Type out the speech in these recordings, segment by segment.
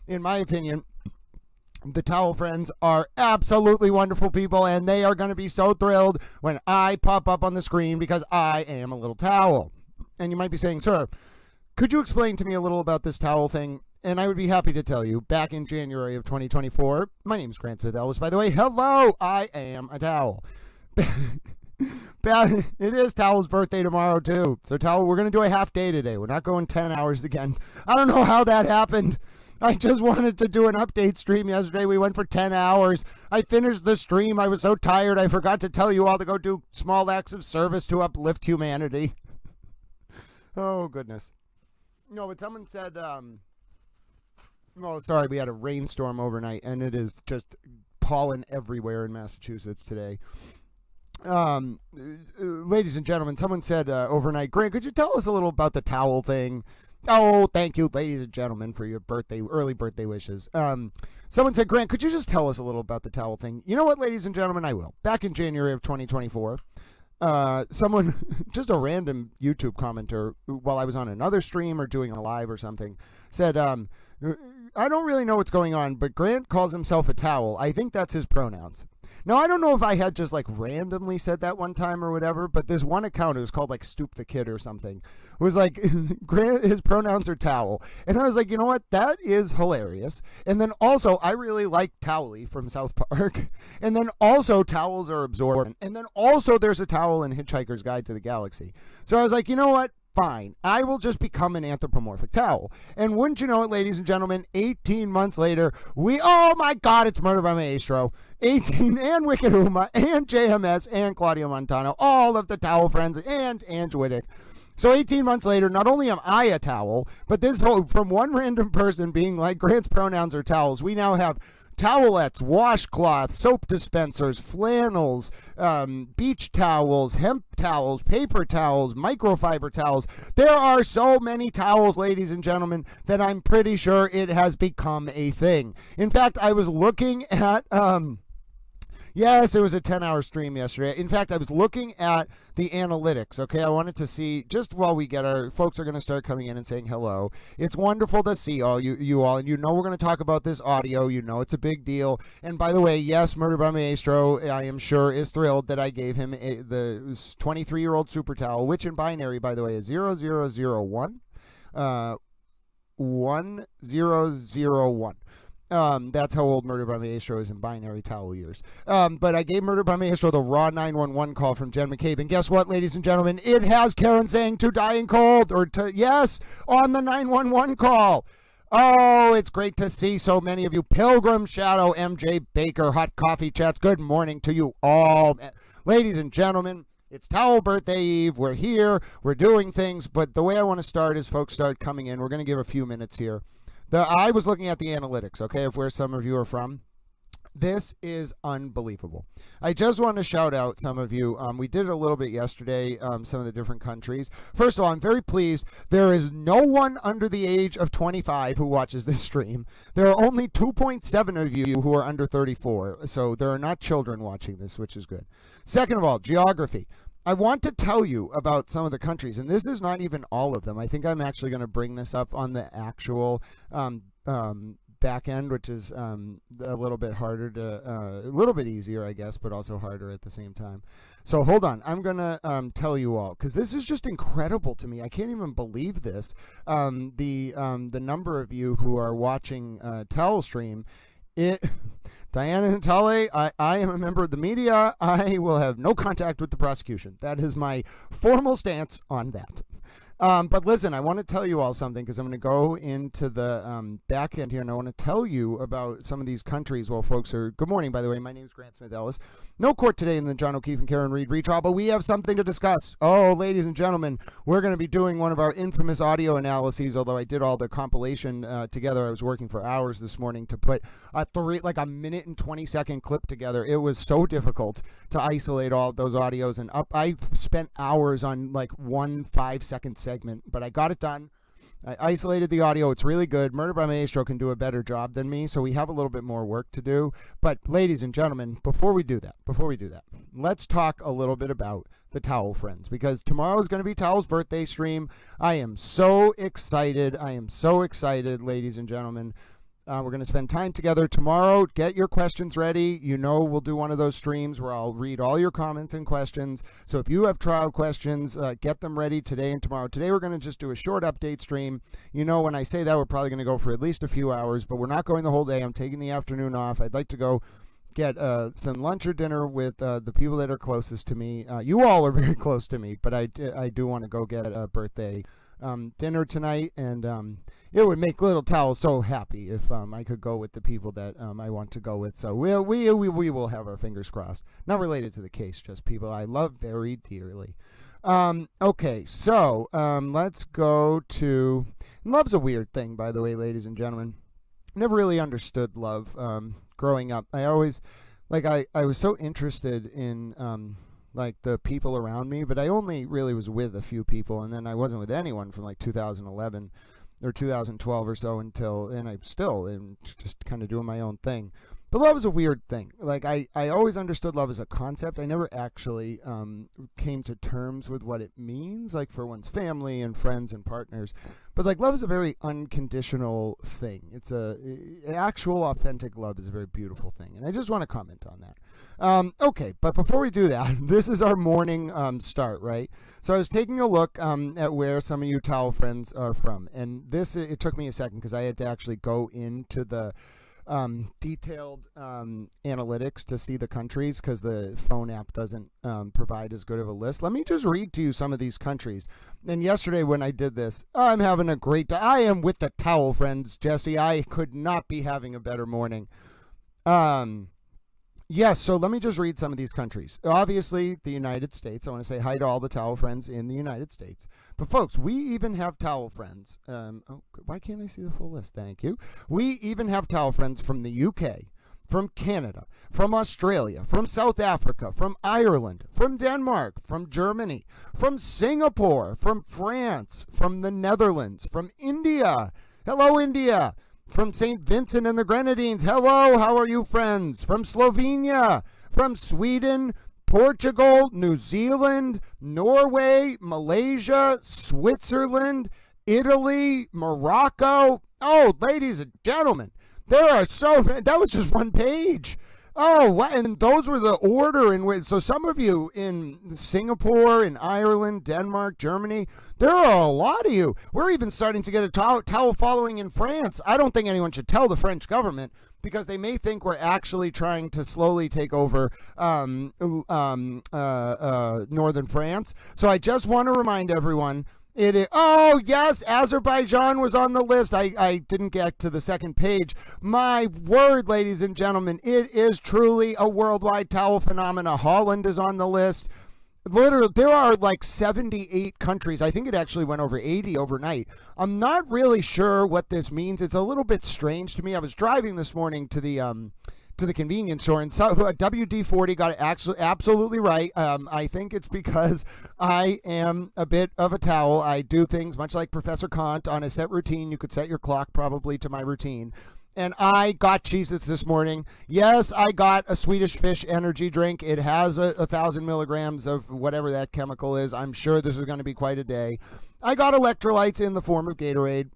in my opinion, the Towel Friends are absolutely wonderful people, and they are going to be so thrilled when I pop up on the screen because I am a little towel. And you might be saying, sir, could you explain to me a little about this towel thing? And I would be happy to tell you. Back in January of 2024, my name is Grant Smith Ellis, by the way. Hello, I am a towel. It is Towel's birthday tomorrow, too. So, Towel, we're going to do a half day today. We're not going 10 hours again. I don't know how that happened. I just wanted to do an update stream yesterday. We went for 10 hours. I finished the stream. I was so tired, I forgot to tell you all to go do small acts of service to uplift humanity. Oh, goodness. No, but someone said, oh, sorry, we had a rainstorm overnight, and it is just pollen everywhere in Massachusetts today. Ladies and gentlemen, someone said overnight, Grant, could you tell us a little about the towel thing? Oh, thank you, ladies and gentlemen, for your early birthday wishes. Someone said, Grant, could you just tell us a little about the towel thing? You know what, ladies and gentlemen, I will. Back in January of 2024, someone, just a random YouTube commenter, while I was on another stream or doing a live or something, said, I don't really know what's going on, but Grant calls himself a towel. I think that's his pronouns. Now, I don't know if I had just like randomly said that one time or whatever, but this one account, it was called like Stoop the Kid or something, was like, his pronouns are towel. And I was like, you know what? That is hilarious. And then also, I really like Towley from South Park. And then also, towels are absorbent. And then also, there's a towel in Hitchhiker's Guide to the Galaxy. So I was like, you know what? Fine. I will just become an anthropomorphic towel. And wouldn't you know it, ladies and gentlemen, 18 months later, oh my God, it's Murder by Maestro. 18 and Wicked Uma and JMS and Claudio Montano, all of the Towel Friends and Ange Wittick. So 18 months later, not only am I a towel, but this whole, from one random person being like, Grant's pronouns are towels, we now have towelettes, washcloths, soap dispensers, flannels, beach towels, hemp towels, paper towels, microfiber towels. There are so many towels, ladies and gentlemen, that I'm pretty sure it has become a thing. In fact, I was looking at... Yes, it was a 10-hour stream yesterday. In fact, I was looking at the analytics, okay? I wanted to see, just while we get our folks are going to start coming in and saying hello. It's wonderful to see all you all, and you know we're going to talk about this audio. You know it's a big deal. And by the way, yes, Murder by Maestro, I am sure, is thrilled that I gave him the 23-year-old super towel, which in binary, by the way, is 0001 1001. That's how old Murder by Maestro is in binary towel years. But I gave Murder by Maestro the raw 911 call from Jen McCabe. And guess what, ladies and gentlemen? It has Karen saying to dying cold, or to, yes, on the 911 call. Oh, it's great to see so many of you. Pilgrim Shadow, MJ Baker, Hot Coffee Chats. Good morning to you all. Ladies and gentlemen, it's Towel Birthday Eve. We're here. We're doing things. But the way I want to start is folks start coming in. We're going to give a few minutes here. I was looking at the analytics, okay, of where some of you are from. This is unbelievable. I just want to shout out some of you. We did it a little bit yesterday, some of the different countries. First of all, I'm very pleased. There is no one under the age of 25 who watches this stream. There are only 2.7 of you who are under 34, so there are not children watching this, which is good. Second of all, geography. I want to tell you about some of the countries, and this is not even all of them. I think I'm actually going to bring this up on the actual back end, which is a little bit harder to, a little bit easier, I guess, but also harder at the same time. So hold on. I'm going to tell you all, because this is just incredible to me. I can't even believe this. The number of you who are watching Towel Stream, Diana Natale, I am a member of the media. I will have no contact with the prosecution. That is my formal stance on that. But listen, I want to tell you all something, because I'm going to go into the back end here, and I want to tell you about some of these countries while folks are... Good morning, by the way. My name is Grant Smith Ellis. No court today in the John O'Keefe and Karen Reed retrial, but we have something to discuss. Oh, ladies and gentlemen, we're going to be doing one of our infamous audio analyses, although I did all the compilation together. I was working for hours this morning to put a minute and 20-second clip together. It was so difficult to isolate all of those audios, and I spent hours on like 1 5-second segment, but I got it done. I isolated the audio. It's really good. Murder by Maestro can do a better job than me, so we have a little bit more work to do. But ladies and gentlemen, before we do that, let's talk a little bit about the Towel Friends, because tomorrow is going to be Towel's birthday stream. I am so excited. Ladies and gentlemen. We're going to spend time together tomorrow. Get your questions ready. We'll do one of those streams where I'll read all your comments and questions. So if you have trial questions, get them ready today and tomorrow. Today we're going to just do a short update stream. When I say that, we're probably going to go for at least a few hours, but we're not going the whole day. I'm taking the afternoon off. I'd like to go get some lunch or dinner with the people that are closest to me. You all are very close to me, but I do want to go get a birthday dinner tonight, and it would make little Towel so happy if I could go with the people that I want to go with. So we will have our fingers crossed. Not related to the case, just people I love very dearly. Okay, so let's go to... Love's a weird thing, by the way, ladies and gentlemen. Never really understood love growing up. I always... I was so interested in... the people around me, but I only really was with a few people, and then I wasn't with anyone from 2011 or 2012 or so and I'm still just kind of doing my own thing. But love is a weird thing. I always understood love as a concept. I never actually came to terms with what it means, for one's family and friends and partners. But love is a very unconditional thing. It's actual authentic love is a very beautiful thing, and I just want to comment on that. Okay, but before we do that, this is our morning start, right? So I was taking a look at where some of you Towel friends are from, and it took me a second because I had to actually go into the detailed analytics to see the countries because the phone app doesn't provide as good of a list. Let me just read to you some of these countries. And yesterday when I did this, I'm having a great day. I am with the Towel friends, Jesse. I could not be having a better morning. Yes, so let me just read some of these countries. Obviously, the United States. I want to say hi to all the Towel friends in the United States. But folks, we even have Towel friends. Why can't I see the full list? Thank you. We even have Towel friends from the UK, from Canada, from Australia, from South Africa, from Ireland, from Denmark, from Germany, from Singapore, from France, from the Netherlands, from India. Hello, India. From St. Vincent and the Grenadines. Hello, how are you, friends? From Slovenia, from Sweden, Portugal, New Zealand, Norway, Malaysia, Switzerland, Italy, Morocco. Oh, ladies and gentlemen, there are that was just one page. Oh, and those were the order in which, so some of you in Singapore, in Ireland, Denmark, Germany, there are a lot of you. We're even starting to get a towel following in France. I don't think anyone should tell the French government because they may think we're actually trying to slowly take over northern France. So I just want to remind everyone, oh, yes, Azerbaijan was on the list. I didn't get to the second page. My word, ladies and gentlemen, it is truly a worldwide towel phenomena. Holland is on the list. Literally, there are 78 countries. I think it actually went over 80 overnight. I'm not really sure what this means. It's a little bit strange to me. I was driving this morning to the convenience store, and so WD-40 got it absolutely right. I think it's because I am a bit of a towel. I do things much like Professor Kant on a set routine. You could set your clock probably to my routine. And I got Cheez-Its this morning. Yes, I got a Swedish Fish energy drink. It has 1,000 milligrams of whatever that chemical is. I'm sure this is going to be quite a day. I got electrolytes in the form of Gatorade.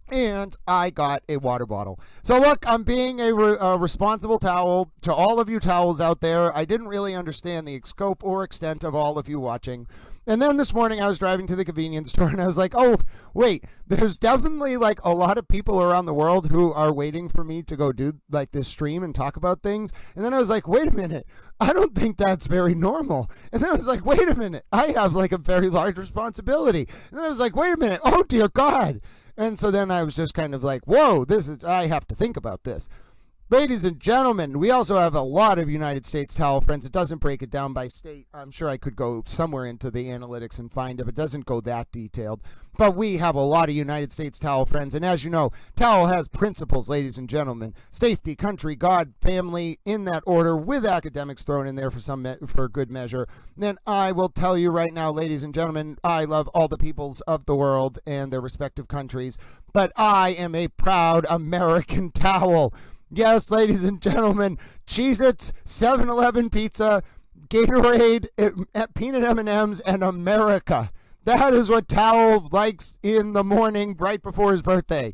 And I got a water bottle. So look, I'm being a responsible towel to all of you towels out there. I didn't really understand the scope or extent of all of you watching. And then this morning I was driving to the convenience store and I was like, oh, wait, there's definitely a lot of people around the world who are waiting for me to go do this stream and talk about things. And then I was like, wait a minute, I don't think that's very normal. And then I was like, wait a minute, I have a very large responsibility. And then I was like, wait a minute, oh dear God. And so then I was just kind of whoa, I have to think about this. Ladies and gentlemen, we also have a lot of United States towel friends. It doesn't break it down by state. I'm sure I could go somewhere into the analytics and find if it doesn't go that detailed. But we have a lot of United States towel friends. And as you know, towel has principles, ladies and gentlemen. Safety, country, God, family, in that order, with academics thrown in there for good measure. Then I will tell you right now, ladies and gentlemen, I love all the peoples of the world and their respective countries. But I am a proud American towel. Yes, ladies and gentlemen, Cheez-Its, 7-Eleven pizza, Gatorade, peanut M&Ms, and America. That is what Towel likes in the morning right before his birthday.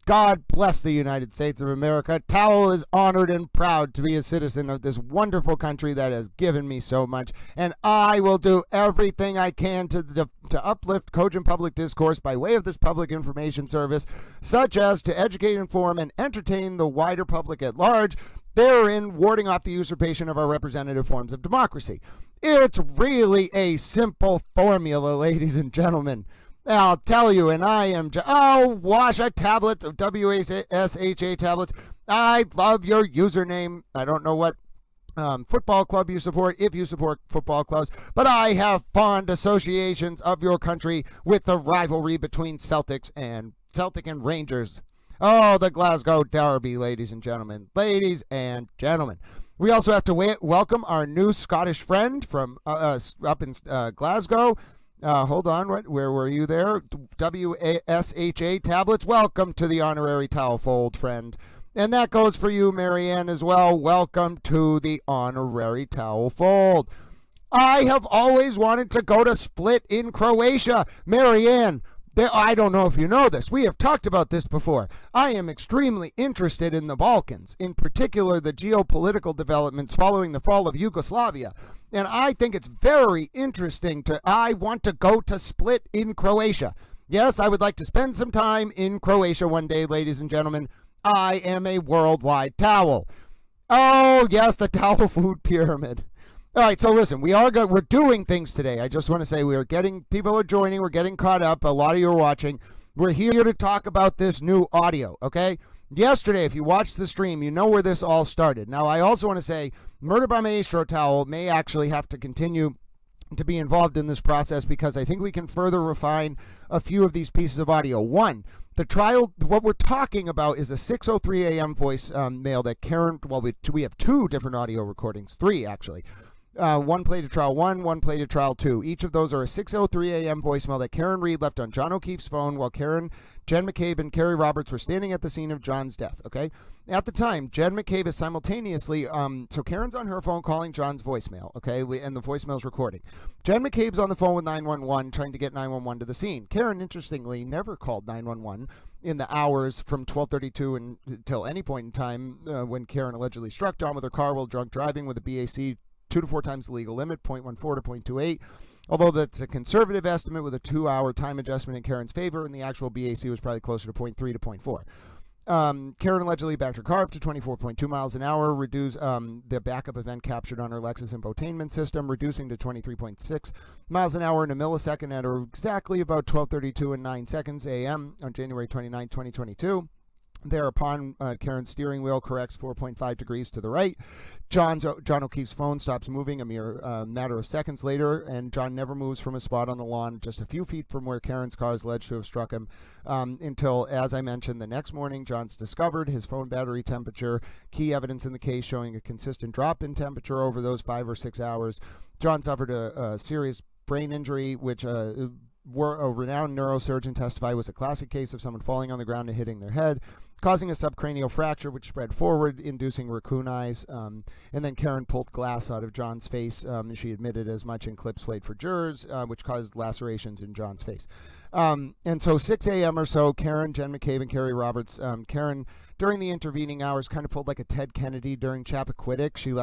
God bless the United States of America. Towel is honored and proud to be a citizen of this wonderful country that has given me so much, and I will do everything I can to uplift cogent public discourse by way of this public information service, such as to educate, inform, and entertain the wider public at large, therein warding off the usurpation of our representative forms of democracy. It's really a simple formula, ladies and gentlemen. I'll tell you, and I am wash a tablet of WSHA tablets. I love your username. I don't know what football club you support, if you support football clubs, but I have fond associations of your country with the rivalry between Celtic and Rangers. Oh, the Glasgow Derby, ladies and gentlemen. Ladies and gentlemen. We also have to welcome our new Scottish friend from up in Glasgow. Hold on, where were you there? WSHA tablets. Welcome to the honorary towel fold, friend. And that goes for you, Marianne, as well. Welcome to the honorary towel fold. I have always wanted to go to Split in Croatia. Marianne, I don't know if you know this. We have talked about this before. I am extremely interested in the Balkans, in particular the geopolitical developments following the fall of Yugoslavia. And I think it's very interesting I want to go to Split in Croatia. Yes, I would like to spend some time in Croatia one day, ladies and gentlemen. I am a worldwide towel. Oh, yes, the towel food pyramid. All right, so listen, we're doing things today. I just want to say people are joining, we're getting caught up. A lot of you are watching. We're here to talk about this new audio, okay? Yesterday, if you watched the stream, you know where this all started. Now, I also want to say Murder by Maestro Towel may actually have to continue to be involved in this process because I think we can further refine a few of these pieces of audio. One, the trial, what we're talking about is a 6:03 a.m. voice mail that Karen, we have two different audio recordings, three actually. One played at trial 1, one played at trial 2. Each of those are a 6:03 a.m. voicemail that Karen Reed left on John O'Keefe's phone while Jen McCabe, and Kerry Roberts were standing at the scene of John's death, okay? At the time, Jen McCabe is simultaneously, so Karen's on her phone calling John's voicemail, okay? And the voicemail's recording. Jen McCabe's on the phone with 911 trying to get 911 to the scene. Karen, interestingly, never called 911 in the hours from 12:32 until any point in time when Karen allegedly struck John with her car while drunk driving with a BAC 2 to 4 times the legal limit, 0.14 to 0.28. Although that's a conservative estimate with a 2-hour time adjustment in Karen's favor, and the actual BAC was probably closer to 0.3 to 0.4. Karen allegedly backed her car up to 24.2 miles an hour, reduced the backup event captured on her Lexus infotainment system, reducing to 23.6 miles an hour in a millisecond at exactly about 12:32 and 9 seconds a.m. on January 29, 2022. Thereupon, Karen's steering wheel corrects 4.5 degrees to the right. John O'Keefe's phone stops moving a mere matter of seconds later, and John never moves from his spot on the lawn just a few feet from where Karen's car is alleged to have struck him until, as I mentioned, the next morning, John's discovered his phone battery temperature, key evidence in the case showing a consistent drop in temperature over those 5 or 6 hours. John suffered a serious brain injury, which a renowned neurosurgeon testified was a classic case of someone falling on the ground and hitting their head, causing a subcranial fracture which spread forward, inducing raccoon eyes. And then Karen pulled glass out of John's face. She admitted as much in clips played for jurors, which caused lacerations in John's face. And so 6 a.m. or so, Jen McCabe, and Kerry Roberts, Karen, during the intervening hours, kind of pulled like a Ted Kennedy during Chappaquiddick. She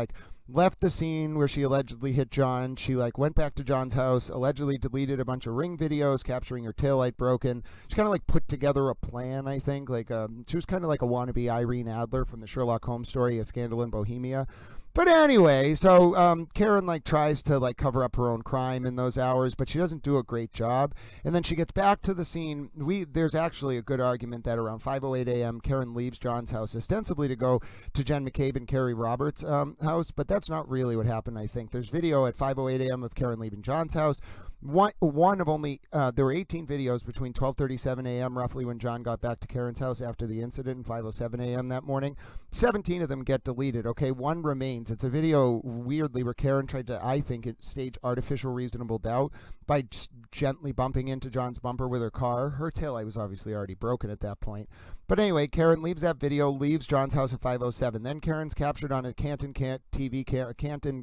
left the scene where she allegedly hit John. She went back to John's house, allegedly deleted a bunch of Ring videos capturing her taillight broken. She kind of put together a plan, I think. She was kind of like a wannabe Irene Adler from the Sherlock Holmes story, A Scandal in Bohemia. But anyway, so Karen tries to cover up her own crime in those hours, but she doesn't do a great job. And then she gets back to the scene. There's actually a good argument that around 5:08 a.m. Karen leaves John's house ostensibly to go to Jen McCabe and Kerry Roberts' house, but that's not really what happened. I think there's video at 5:08 a.m. of Karen leaving John's house. One of only there were 18 videos between 12:37 a.m. roughly when John got back to Karen's house after the incident and 5:07 a.m. that morning. 17 of them get deleted. Okay, one remains. It's a video weirdly where Karen tried to, I think, stage artificial reasonable doubt by just gently bumping into John's bumper with her car. Her taillight was obviously already broken at that point. But anyway, Karen leaves that video, leaves John's house at 5:07. Then Karen's captured on a Canton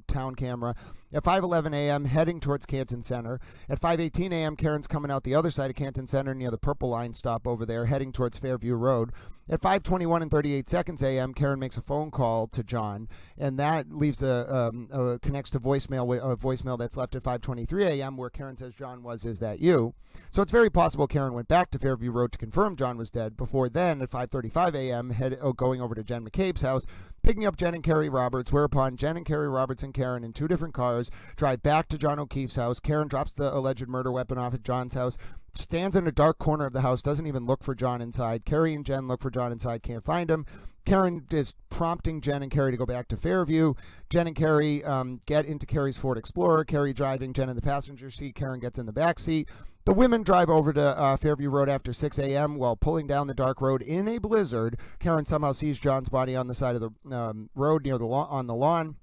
town camera at 5:11 a.m. heading towards Canton Center. At 5:18 a.m., Karen's coming out the other side of Canton Center near the Purple Line stop over there, heading towards Fairview Road. At 5:21 and 38 seconds a.m., Karen makes a phone call to John, and that leaves connects to voicemail, a voicemail that's left at 5:23 a.m. where Karen says, "John was, is that you?" So it's very possible Karen went back to Fairview Road to confirm John was dead before then, at 5:35 a.m., going over to Jen McCabe's house, picking up Jen and Carrie Roberts, whereupon Jen and Carrie Roberts and Karen in 2 different cars drive back to John O'Keefe's house. Karen drops the alleged murder weapon off at John's house, stands in a dark corner of the house, doesn't even look for John inside. Carrie and Jen look for John inside, can't find him. Karen is prompting Jen and Carrie to go back to Fairview. Jen and Carrie get into Carrie's Ford Explorer. Carrie driving, Jen in the passenger seat. Karen gets in the back seat. The women drive over to Fairview Road after 6 a.m. While pulling down the dark road in a blizzard. Karen somehow sees John's body on the side of the road near the on the lawn.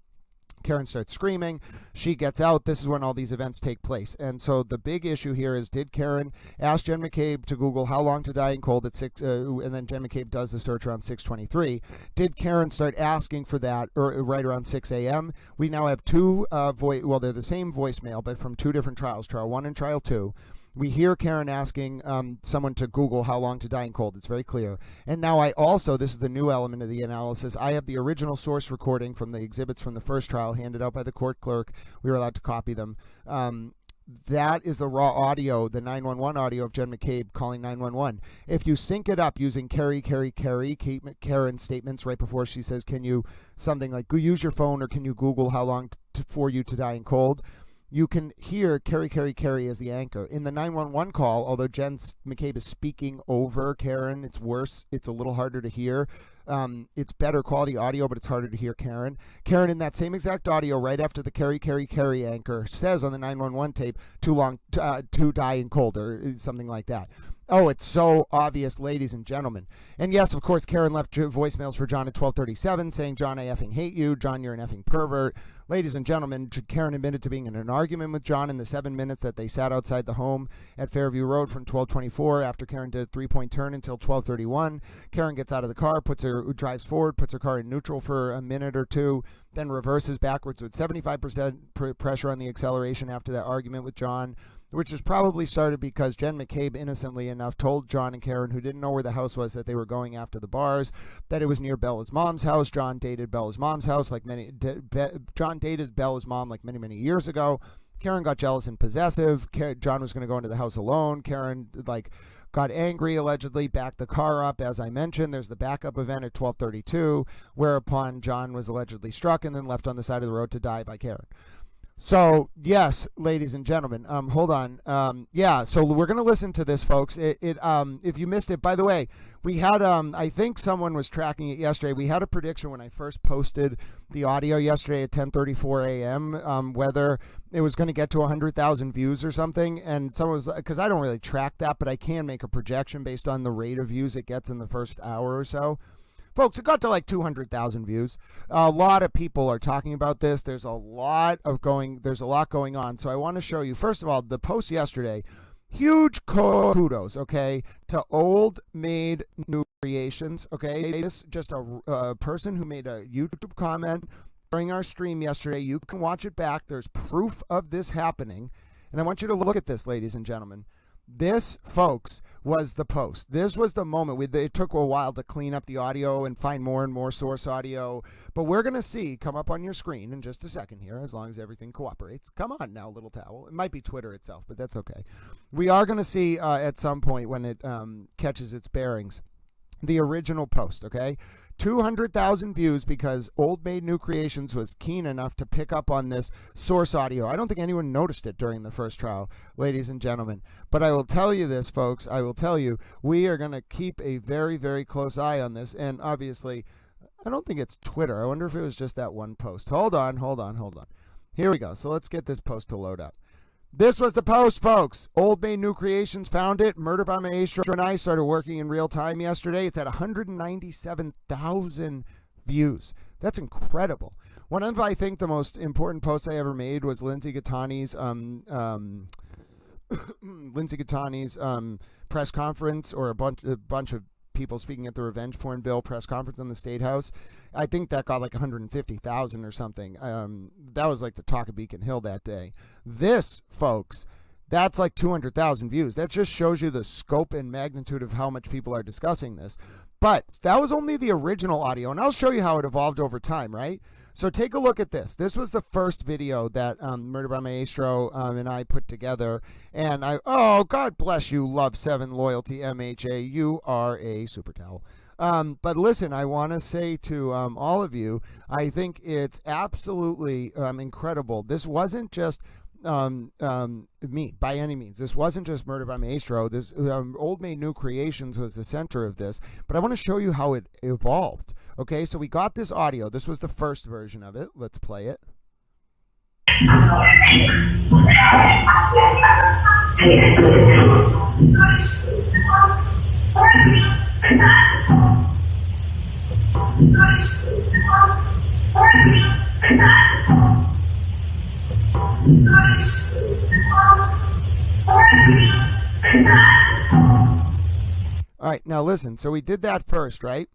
Karen starts screaming. She gets out. This is when all these events take place. And so the big issue here is, did Karen ask Jen McCabe to Google how long to die in cold at 6, and then Jen McCabe does the search around 6:23. Did Karen start asking for that right around 6 a.m.? We now have 2, well, they're the same voicemail, but from 2 different trials, trial 1 and trial 2. We hear Karen asking someone to Google how long to die in cold. It's very clear. And now I also, this is the new element of the analysis, I have the original source recording from the exhibits from the first trial handed out by the court clerk. We were allowed to copy them. That is the raw audio, the 911 audio of Jen McCabe calling 911. If you sync it up using Karen's statements right before she says, can you, something like, use your phone, or can you Google how long for you to die in cold? You can hear Carrie as the anchor. In the 911 call, although Jen McCabe is speaking over Karen, it's worse. It's a little harder to hear. It's better quality audio, but it's harder to hear Karen. Karen, in that same exact audio, right after the Carrie anchor, says on the 911 tape, too long to die in cold, or something like that. Oh, it's so obvious, ladies and gentlemen. And yes, of course, Karen left voicemails for John at 12:37 saying, John, I effing hate you. John, you're an effing pervert. Ladies and gentlemen, Karen admitted to being in an argument with John in the 7 minutes that they sat outside the home at Fairview Road from 12:24 after Karen did a 3-point turn until 12:31. Karen gets out of the car, drives forward, puts her car in neutral for a minute or 2, then reverses backwards with 75% pressure on the acceleration after that argument with John, which was probably started because Jen McCabe, innocently enough, told John and Karen, who didn't know where the house was, that they were going after the bars, that it was near Bella's mom's house. John dated Bella's mom's house John dated Bella's mom like many, many years ago. Karen got jealous and possessive. John was going to go into the house alone. Karen got angry, allegedly, backed the car up. As I mentioned, there's the backup event at 12:32, whereupon John was allegedly struck and then left on the side of the road to die by Karen. So, yes, ladies and gentlemen, hold on. Yeah, so we're going to listen to this, folks. If you missed it, by the way, we had, I think someone was tracking it yesterday. We had a prediction when I first posted the audio yesterday at 10:34 a.m., whether it was going to get to 100,000 views or something. And someone was, because I don't really track that, but I can make a projection based on the rate of views it gets in the first hour or so. Folks, it got to like 200,000 views. A lot of people are talking about this. There's a lot going on. So I want to show you, first of all, the post yesterday. Huge kudos, okay, to Old Made New Creations, okay? This just a person who made a YouTube comment during our stream yesterday. You can watch it back. There's proof of this happening. And I want you to look at this, ladies and gentlemen. This, folks, was the post. This was the moment. It took a while to clean up the audio and find more and more source audio. But we're going to see, come up on your screen in just a second here, as long as everything cooperates. Come on now, little towel. It might be Twitter itself, but that's okay. We are going to see at some point when it catches its bearings, the original post, okay? 200,000 views because Old Made New Creations was keen enough to pick up on this source audio. I don't think anyone noticed it during the first trial, ladies and gentlemen. But I will tell you this, folks. I will tell you, we are going to keep a very, very close eye on this. And obviously, I don't think it's Twitter. I wonder if it was just that one post. Hold on. Here we go. So let's get this post to load up. This was the post, folks. Old Made New Creations found it. Murder by Maestro and I started working in real time yesterday. It's at 197,000 views. That's incredible. One of, I think, the most important posts I ever made was Lindsay Gattani's press conference, or a bunch of people speaking at the revenge porn bill press conference in the State House. I think that got like 150,000 or something. That was like the talk of Beacon Hill that day. This, folks, That's like 200,000 views. That just shows you the scope and magnitude of how much people are discussing this. But that was only the original audio, and I'll show you how it evolved over time, right? So take a look at this. This was the first video that Murder by Maestro and I put together. And oh, God bless you, Love 7 Loyalty MHA. You are a super towel. But listen, I want to say to all of you, I think it's absolutely incredible. This wasn't just me by any means. This wasn't just Murder by Maestro. This Old Maid New Creations was the center of this. But I want to show you how it evolved. Okay, so we got this audio. This was the first version of it. Let's play it. All right, now listen. So we did that first, right?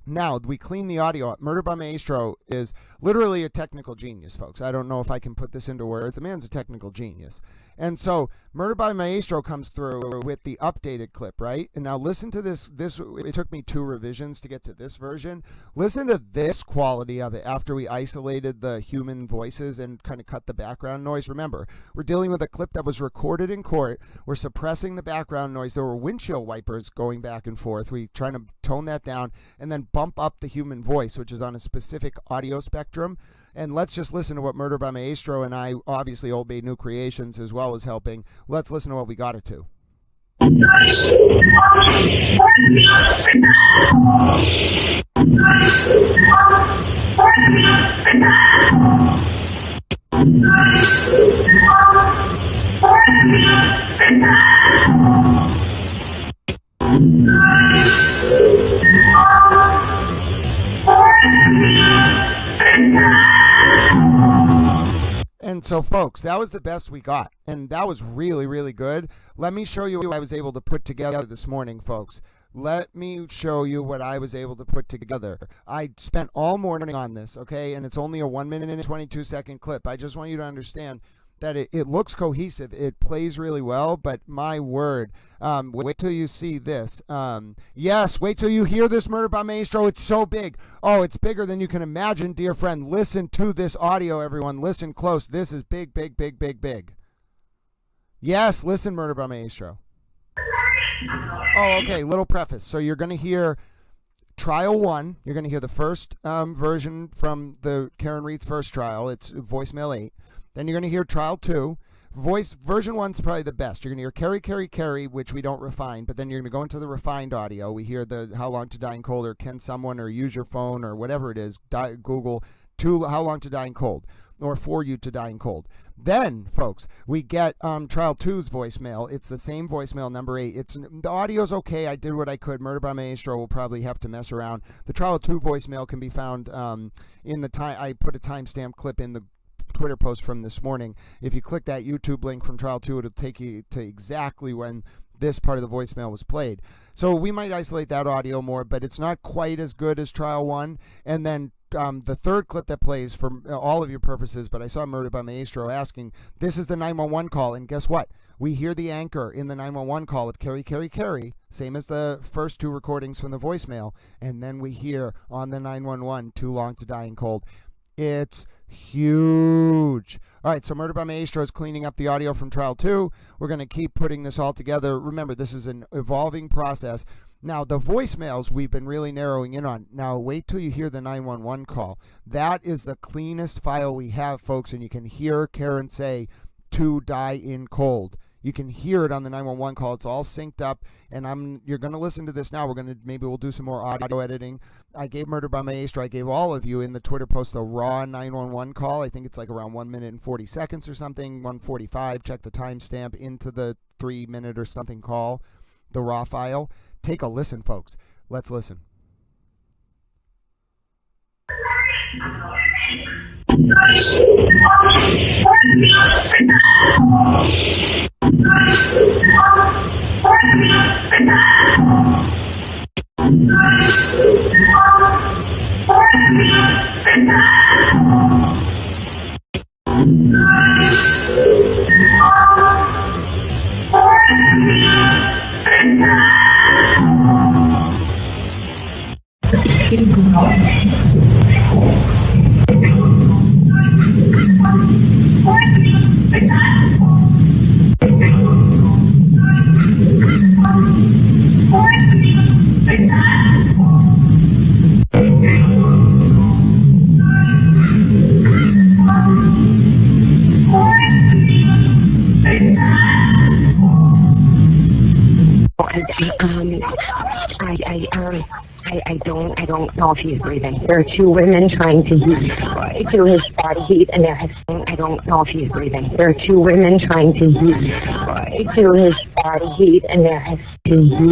Now, we clean the audio up. Murder by Maestro is literally a technical genius, folks. I don't know if I can put this into words. The man's a technical genius. And so Murder by Maestro comes through with the updated clip, right? And now listen to this. It took me 2 revisions to get to this version. Listen to this quality of it after we isolated the human voices and kind of cut the background noise. Remember, we're dealing with a clip that was recorded in court. We're suppressing the background noise. There were windshield wipers going back and forth. We're trying to tone that down and then bump up the human voice, which is on a specific audio spectrum. And let's just listen to what Murder by Maestro and I, obviously Old Maid New Creations as well, was helping. Let's listen to what we got it to. And so, folks, that was the best we got, and that was really, really good. Let me show you what I was able to put together this morning, folks. Let me show you what I was able to put together. I spent all morning on this, okay, and it's only a 1 minute and 22-second clip. I just want you to understand that it looks cohesive. It plays really well, but my word, wait till you see this. Yes, wait till you hear this, Murder by Maestro. It's so big. Oh, it's bigger than you can imagine, dear friend. Listen to this audio, everyone. Listen close. This is big, big, big, big, big. Yes, listen, Murder by Maestro. Oh, okay, little preface. So you're going to hear trial 1. You're going to hear the first version from the Karen Reed's first trial. It's voicemail 8. Then you're going to hear trial 2. Version 1's probably the best. You're going to hear Carrie, Carrie, Carrie, which we don't refine, but then you're going to go into the refined audio. We hear the how long to die in cold, or can someone, or use your phone, or whatever it is, Google how long to die in cold, or for you to die in cold. Then, folks, we get trial 2's voicemail. It's the same voicemail, number 8. The audio's okay. I did what I could. Murder by Maestro will probably have to mess around. The trial 2 voicemail can be found in the time. I put a timestamp clip in the Twitter post from this morning. If you click that YouTube link from trial 2, it'll take you to exactly when this part of the voicemail was played. So we might isolate that audio more, but it's not quite as good as trial 1. And then the third clip that plays for all of your purposes, but I saw Murder by Maestro asking, this is the 911 call, and guess what? We hear the anchor in the 911 call of Carrie, Carrie, Carrie, same as the first 2 recordings from the voicemail, and then we hear on the 911, too long to die in cold. It's huge. All right, so Murder by Maestro is cleaning up the audio from trial 2. We're going to keep putting this all together. Remember, this is an evolving process. Now, the voicemails we've been really narrowing in on. Now, wait till you hear the 911 call. That is the cleanest file we have, folks, and you can hear Karen say, to die in cold. You can hear it on the 911 call. It's all synced up, and you're going to listen to this now. Maybe we'll do some more audio editing. I gave Murder by Maestro, I gave all of you in the Twitter post the raw 911 call. I think it's like around 1 minute and 40 seconds or something, 1:45. Check the timestamp into the 3 minute or something call, the raw file. Take a listen, folks. Let's listen. I don't know if he's breathing. There are two women trying to do his body heat, and I don't know if he's breathing. There are two women trying to do his body heat, and there has to do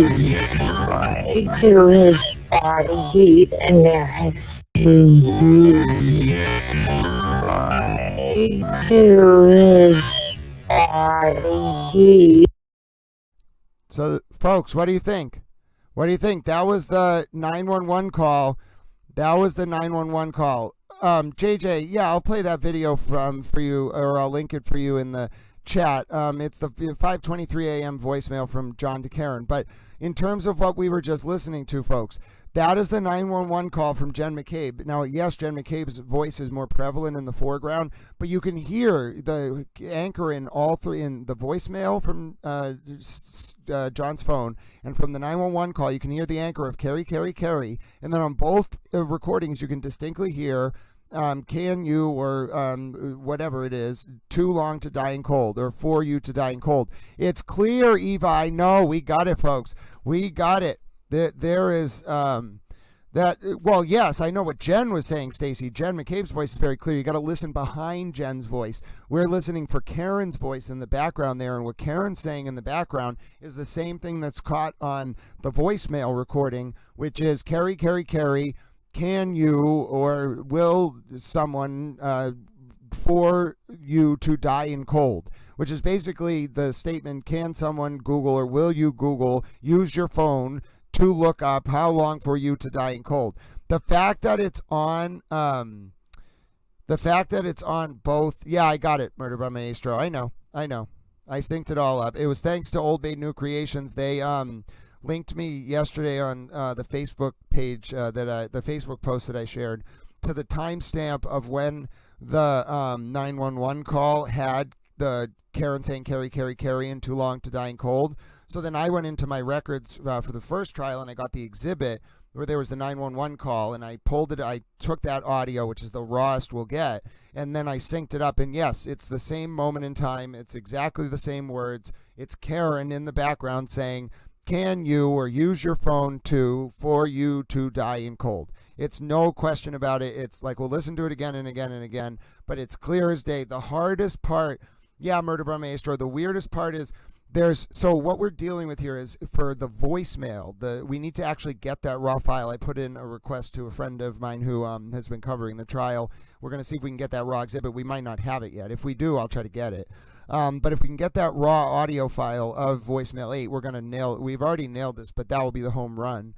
his body heat, and there has to do his body heat. So, folks, what do you think? What do you think? That was the 911 call. That was the 911 call. JJ, yeah, I'll play that video for you, or I'll link it for you in the chat. It's the 5:23 a.m. voicemail from John to Karen. But in terms of what we were just listening to, folks, that is the 911 call from Jen McCabe. Now, yes, Jen McCabe's voice is more prevalent in the foreground, but you can hear the anchor in all three, in the voicemail from John's phone and from the 911 call. You can hear the anchor of Carrie, Carrie, Carrie. And then on both recordings, you can distinctly hear can you, or whatever it is, too long to die in cold, or for you to die in cold. It's clear, Eva. I know. We got it, folks. We got it. There is that. Well, yes, I know what Jen was saying, Stacy. Jen McCabe's voice is very clear. You got to listen behind Jen's voice. We're listening for Karen's voice in the background there, and what Karen's saying in the background is the same thing that's caught on the voicemail recording, which is Carrie, Carrie, Carrie. Can you, or will someone for you to die in cold? Which is basically the statement, can someone Google, or will you Google, use your phone to look up how long for you to die in cold. The fact that it's on both, yeah, I got it, Murder by Maestro. I know. I synced it all up. It was thanks to Old Bay New Creations. They linked me yesterday on the Facebook page, the Facebook post that I shared, to the timestamp of when the 911 call had the Karen saying Carrie, Carrie, Carrie, and too long to die in cold. So then I went into my records for the first trial, and I got the exhibit where there was the 911 call, and I pulled it. I took that audio, which is the rawest we'll get, and then I synced it up. And yes, it's the same moment in time. It's exactly the same words. It's Karen in the background saying, can you, or use your phone for you to die in cold. It's no question about it. It's like, we'll listen to it again and again and again, but it's clear as day. The hardest part, yeah, Murder by Maestro, the weirdest part is so what we're dealing with here is for the voicemail, we need to actually get that raw file. I put in a request to a friend of mine who has been covering the trial. We're going to see if we can get that raw exhibit. We might not have it yet. If we do, I'll try to get it. But if we can get that raw audio file of voicemail 8, we're going to nail it. We've already nailed this, but that will be the home run.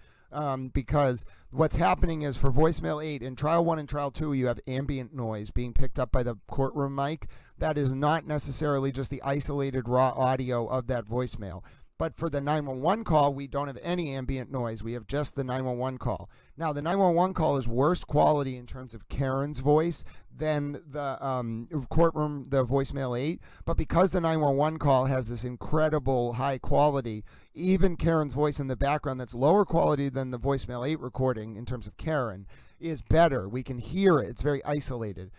Because what's happening is for voicemail 8, in trial 1 and trial 2, you have ambient noise being picked up by the courtroom mic. That is not necessarily just the isolated raw audio of that voicemail. But for the 911 call, we don't have any ambient noise. We have just the 911 call. Now, the 911 call is worse quality in terms of Karen's voice than the courtroom, the voicemail 8. But because the 911 call has this incredible high quality, even Karen's voice in the background that's lower quality than the voicemail 8 recording in terms of Karen is better. We can hear it. It's very isolated.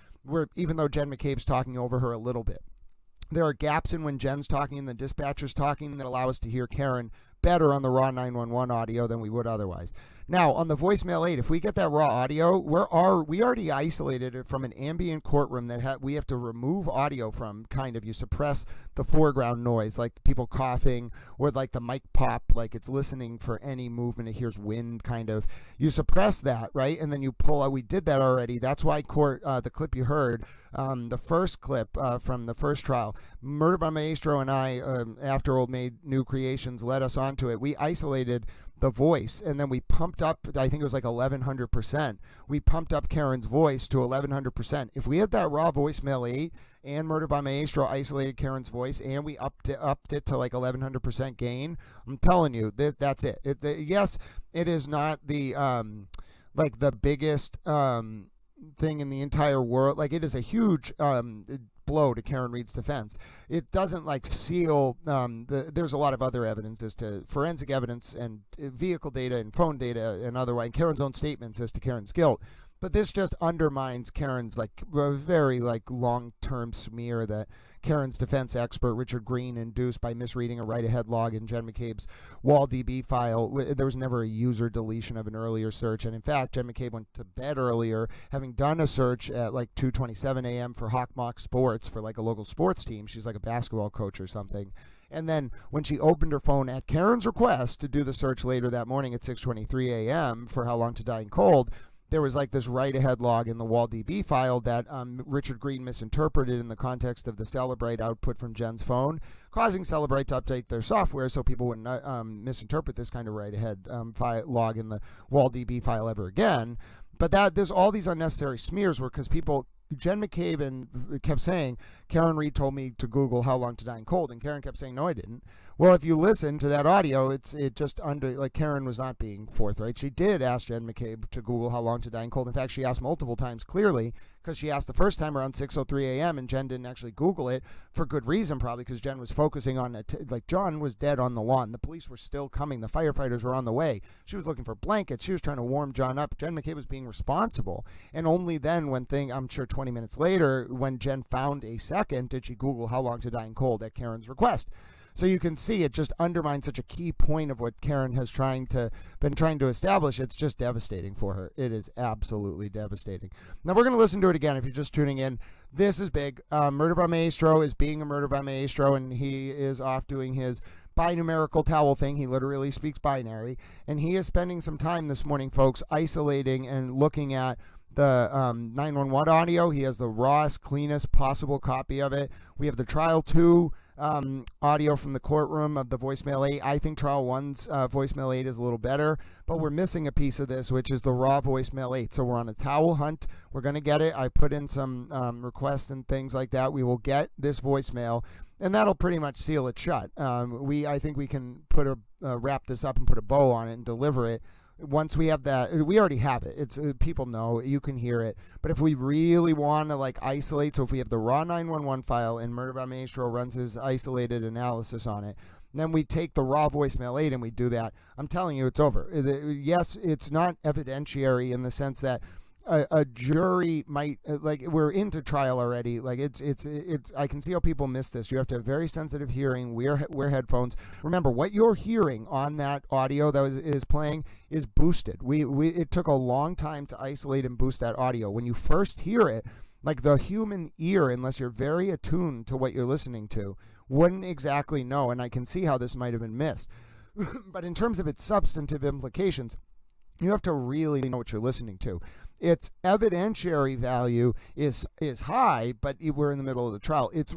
Even though Jen McCabe's talking over her a little bit. There are gaps in when Jen's talking and the dispatcher's talking that allow us to hear Karen better on the raw 911 audio than we would otherwise. Now, on the voicemail 8, if we get that raw audio, we already isolated it from an ambient courtroom that we have to remove audio from, kind of. You suppress the foreground noise, like people coughing, or like the mic pop, like it's listening for any movement. It hears wind, kind of. You suppress that, right? And then you pull out. We did that already. That's why the clip you heard, the first clip from the first trial, Murder by Maestro and I, after Old Maid New Creations led us onto it, we isolated the voice, and then we pumped up, I think it was like 1100%. We pumped up Karen's voice to 1100%. If we had that raw voicemail 8 and Murder by Maestro isolated Karen's voice, and we upped it to like 1100% gain, I'm telling you, that's it. Yes, it is not the like the biggest thing in the entire world. Like, it is a huge blow to Karen Read's defense. It doesn't like seal there's a lot of other evidence as to forensic evidence and vehicle data and phone data and otherwise, and Karen's own statements as to Karen's guilt. But this just undermines Karen's like very like long-term smear that Karen's defense expert Richard Green induced by misreading a write-ahead log in Jen McCabe's WallDB file. There was never a user deletion of an earlier search, and in fact, Jen McCabe went to bed earlier, having done a search at like 2:27 a.m. for Hawkmock Sports for like a local sports team. She's like a basketball coach or something. And then when she opened her phone at Karen's request to do the search later that morning at 6:23 a.m. for How Long to Die in Cold, there was like this write-ahead log in the WallDB file that Richard Green misinterpreted in the context of the Celebrate output from Jen's phone, causing Celebrate to update their software so people wouldn't misinterpret this kind of write-ahead log in the WallDB file ever again. But there's all these unnecessary smears were because people, Jen McCabe kept saying, Karen Read told me to Google How Long to Die in Cold, and Karen kept saying, no, I didn't. Well, if you listen to that audio, it just like Karen was not being forthright. She did ask Jen McCabe to Google How Long to Die in Cold. In fact, she asked multiple times clearly, because she asked the first time around 6:03 a.m. and Jen didn't actually Google it for good reason, probably because Jen was focusing on it. Like, John was dead on the lawn. The police were still coming. The firefighters were on the way. She was looking for blankets. She was trying to warm John up. Jen McCabe was being responsible. And only then, I'm sure 20 minutes later, when Jen found a second, did she Google How Long to Die in Cold at Karen's request. So you can see it just undermines such a key point of what Karen has been trying to establish. It's just devastating for her. It is absolutely devastating. Now we're going to listen to it again if you're just tuning in. This is big. Murder by Maestro is being a murder by Maestro, and he is off doing his binumerical towel thing. He literally speaks binary, and he is spending some time this morning, folks, isolating and looking at the 911 audio. He has the rawest, cleanest possible copy of it. We have the trial 2 audio from the courtroom of the voicemail 8. I think trial 1's voicemail 8 is a little better, but we're missing a piece of this, which is the raw voicemail 8. So we're on a towel hunt. We're going to get it. I put in some requests and things like that. We will get this voicemail, and that'll pretty much seal it shut. I think we can wrap this up and put a bow on it and deliver it. Once we have that, we already have it. It's people know, you can hear it. But if we really want to like isolate, so if we have the raw 911 file and Murder by Maestro runs his isolated analysis on it, then we take the raw voicemail 8 and we do that, I'm telling you, it's over. Yes, it's not evidentiary in the sense that a jury might like, we're into trial already. Like it's I can see how people miss this. You have to have very sensitive hearing, wear headphones. Remember, what you're hearing on that audio that is playing is boosted. It took a long time to isolate and boost that audio. When you first hear it, like the human ear, unless you're very attuned to what you're listening to, wouldn't exactly know. And I can see how this might have been missed. But in terms of its substantive implications, you have to really know what you're listening to. Its evidentiary value is high, but we're in the middle of the trial. Its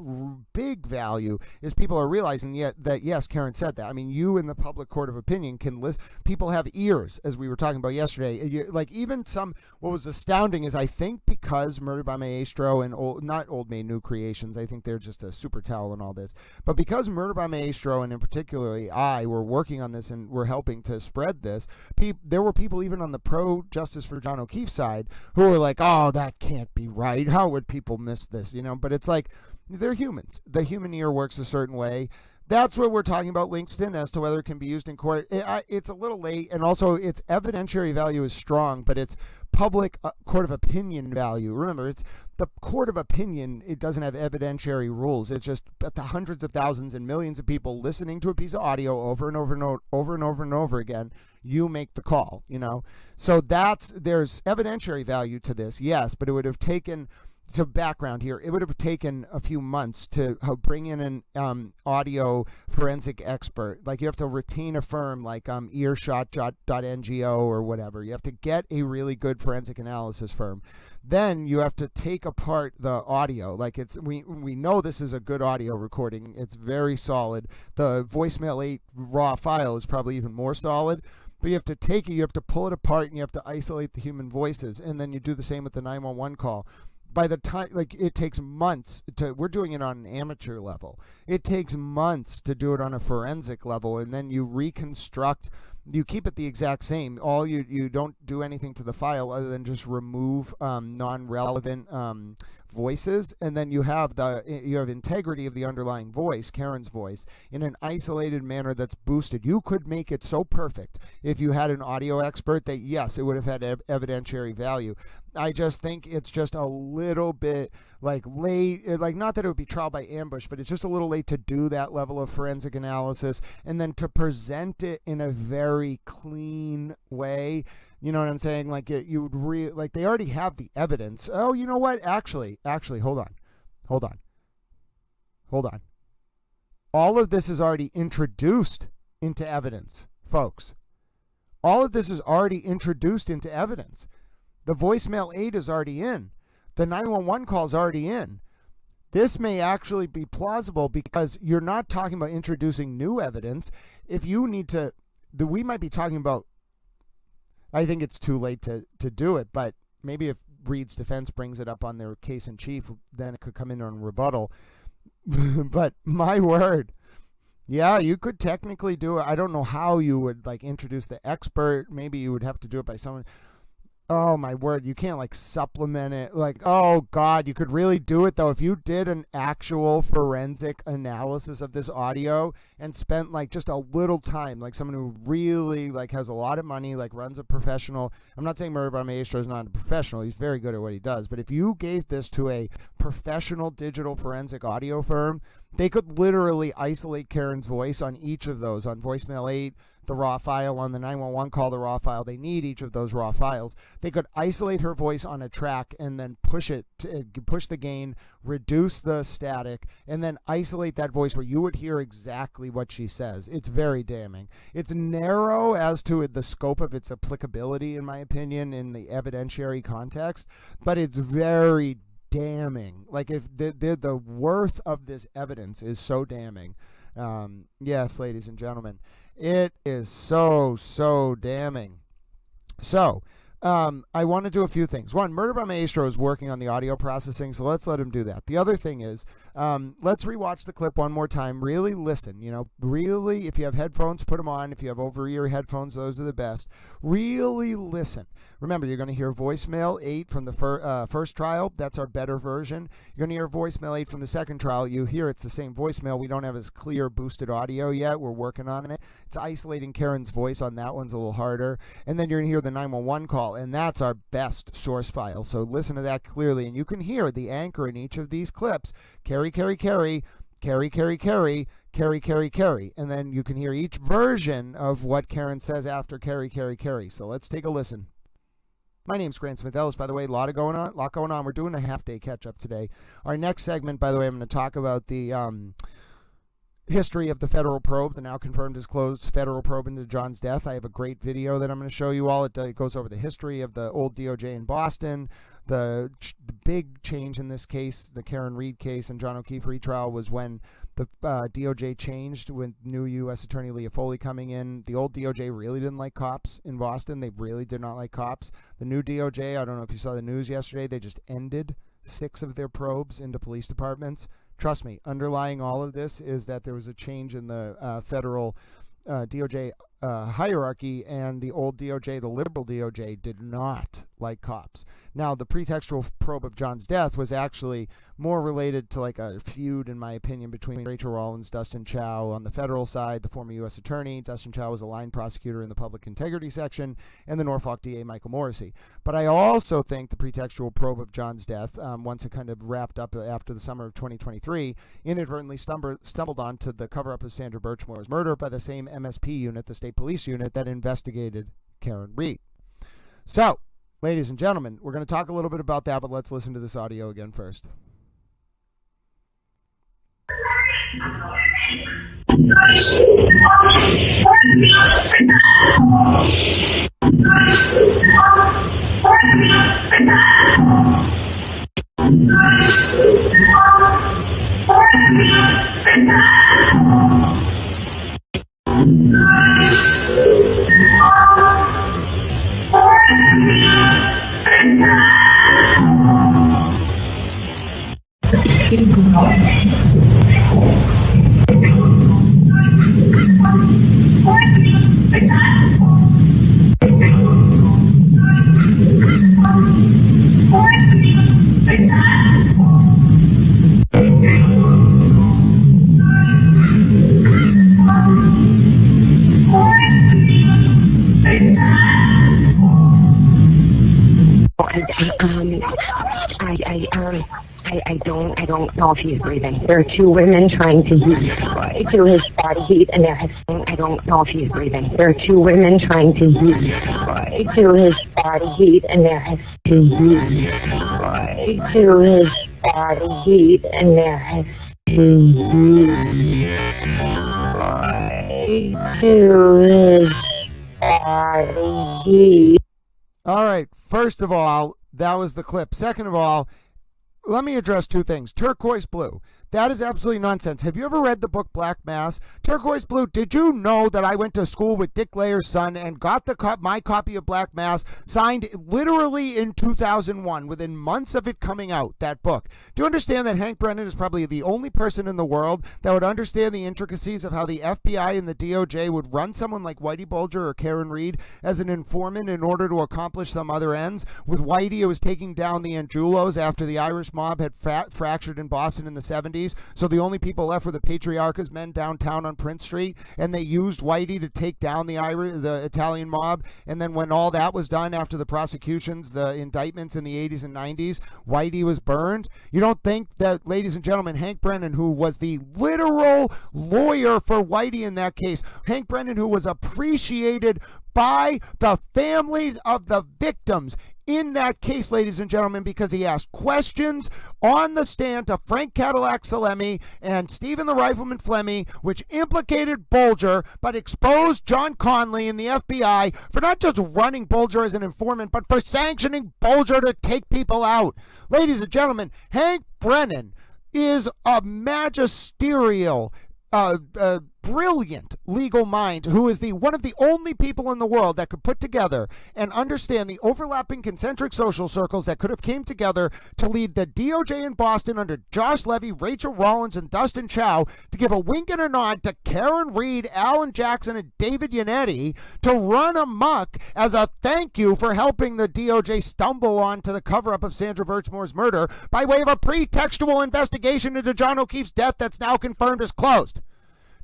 big value is people are realizing that yes, Karen said that. I mean, you in the public court of opinion can list. People have ears, as we were talking about yesterday. Like even what was astounding is I think because Murder by Maestro and not Old Maid New Creations, I think they're just a super towel and all this, but because Murder by Maestro and in particularly I were working on this and were helping to spread this, there were people even on the pro Justice for John O'Keefe side who are like, oh, that can't be right. How would people miss this? But it's like, they're humans. The human ear works a certain way. That's what we're talking about, Langston, as to whether it can be used in court. It's a little late, and also its evidentiary value is strong, but its public court of opinion value. Remember, it's the court of opinion. It doesn't have evidentiary rules. It's just the hundreds of thousands and millions of people listening to a piece of audio over and over and over and over and over again. You make the call, So there's evidentiary value to this, yes, but it would have taken, to background here, it would have taken a few months to bring in an audio forensic expert. Like, you have to retain a firm like earshot.ngo or whatever. You have to get a really good forensic analysis firm. Then you have to take apart the audio. Like, we know this is a good audio recording. It's very solid. The voicemail 8 raw file is probably even more solid. But you have to take it, you have to pull it apart, and you have to isolate the human voices. And then you do the same with the 911 call. By the time, it takes months we're doing it on an amateur level. It takes months to do it on a forensic level, and then you reconstruct you keep it the exact same. All you don't do anything to the file other than just remove non-relevant voices, and then you have integrity of the underlying voice, Karen's voice, in an isolated manner that's boosted. You could make it so perfect if you had an audio expert that yes, it would have had evidentiary value. I just think it's just a little bit like late, like not that it would be trial by ambush, but it's just a little late to do that level of forensic analysis and then to present it in a very clean way. You know what I'm saying? Like you would like they already have the evidence. Oh, you know what? Actually, hold on. All of this is already introduced into evidence, folks. All of this is already introduced into evidence. The voicemail aid is already in. The 911 call is already in. This may actually be plausible because you're not talking about introducing new evidence. If you need to, we might be talking about, I think it's too late to do it, but maybe if Reed's defense brings it up on their case in chief, then it could come in on rebuttal. But my word, yeah, you could technically do it. I don't know how you would like introduce the expert. Maybe you would have to do it by someone. Oh my word, you can't like supplement it. Like, oh God, you could really do it though. If you did an actual forensic analysis of this audio and spent like just a little time, like someone who really like has a lot of money, like runs a professional. I'm not saying Murder by Maestro is not a professional. He's very good at what he does. But if you gave this to a professional digital forensic audio firm, they could literally isolate Karen's voice on each of those, on voicemail 8, the raw file, on the 911 call, the raw file. They need each of those raw files. They could isolate her voice on a track and then push the gain, reduce the static, and then isolate that voice where you would hear exactly what she says. It's very damning. It's narrow as to the scope of its applicability, in my opinion, in the evidentiary context, but it's very damning. Like if the worth of this evidence is so damning. Yes, ladies and gentlemen, it is so damning. So I want to do a few things. One, Murder by Maestro is working on the audio processing, so let's let him do that. The other thing is, let's rewatch the clip one more time. Really listen. Really, if you have headphones, put them on. If you have over-ear headphones, those are the best. Really listen. Remember, you're going to hear voicemail 8 from the first trial. That's our better version. You're going to hear voicemail 8 from the second trial. You hear it's the same voicemail. We don't have as clear boosted audio yet. We're working on it. It's isolating Karen's voice on that one's a little harder. And then you're going to hear the 911 call, and that's our best source file. So listen to that clearly, and you can hear the anchor in each of these clips. Carry, carry, carry, carry, carry, carry, carry, carry, carry. And then you can hear each version of what Karen says after carry, carry, carry. So let's take a listen. My name's Grant Smith Ellis, by the way. A lot going on. We're doing a half-day catch-up today. Our next segment, by the way, I'm going to talk about the history of the federal probe, the now confirmed disclosed federal probe into John's death. I have a great video that I'm going to show you all. It goes over the history of the old DOJ in Boston. The big change in this case, the Karen Reed case and John O'Keefe retrial, was when the DOJ changed with new U.S. Attorney Leah Foley coming in. The old DOJ really didn't like cops in Boston. They really did not like cops. The new DOJ, I don't know if you saw the news yesterday, they just ended 6 of their probes into police departments. Trust me, underlying all of this is that there was a change in the federal DOJ hierarchy, and the old DOJ, the liberal DOJ, did not like cops. Now, the pretextual probe of John's death was actually more related to like a feud, in my opinion, between Rachel Rollins, Dustin Chow on the federal side, the former U.S. attorney. Dustin Chow was a line prosecutor in the public integrity section, and the Norfolk DA, Michael Morrissey. But I also think the pretextual probe of John's death, once it kind of wrapped up after the summer of 2023, inadvertently stumbled onto the cover-up of Sandra Birchmore's murder by the same MSP unit, the state police unit that investigated Karen Reed. So, ladies and gentlemen, we're going to talk a little bit about that, but let's listen to this audio again first. I don't know if he's breathing. There are two women trying to heat to his body heat, and I don't know if he's breathing. There are two women trying to heat to his body heat, and there has to heat to his body heat, and there has to heat to his body heat. All right. First of all, that was the clip. Second of all, let me address two things. Turquoise blue. That is absolutely nonsense. Have you ever read the book Black Mass? Turquoise blue, did you know that I went to school with Dick Layer's son and got my copy of Black Mass signed literally in 2001, within months of it coming out, that book? Do you understand that Hank Brennan is probably the only person in the world that would understand the intricacies of how the FBI and the DOJ would run someone like Whitey Bulger or Karen Reed as an informant in order to accomplish some other ends? With Whitey, it was taking down the Angelos after the Irish mob had fractured in Boston in the 70s. So the only people left were the Patriarchas men downtown on Prince Street, and they used Whitey to take down the Italian mob. And then when all that was done, after the prosecutions, the indictments in the 80s and 90s, Whitey was burned. You don't think that, ladies and gentlemen, Hank Brennan, who was the literal lawyer for Whitey in that case, Hank Brennan, who was appreciated by the families of the victims in that case, ladies and gentlemen, because he asked questions on the stand to Frank Cadillac Salemi and Stephen the Rifleman Flemmi, which implicated Bulger, but exposed John Conley and the FBI for not just running Bulger as an informant, but for sanctioning Bulger to take people out. Ladies and gentlemen, Hank Brennan is a magisterial, brilliant legal mind who is one of the only people in the world that could put together and understand the overlapping concentric social circles that could have came together to lead the DOJ in Boston under Josh Levy, Rachel Rollins, and Dustin Chow to give a wink and a nod to Karen Reed, Alan Jackson, and David Yannetti to run amok as a thank you for helping the DOJ stumble onto the cover-up of Sandra Birchmore's murder by way of a pretextual investigation into John O'Keefe's death that's now confirmed as closed.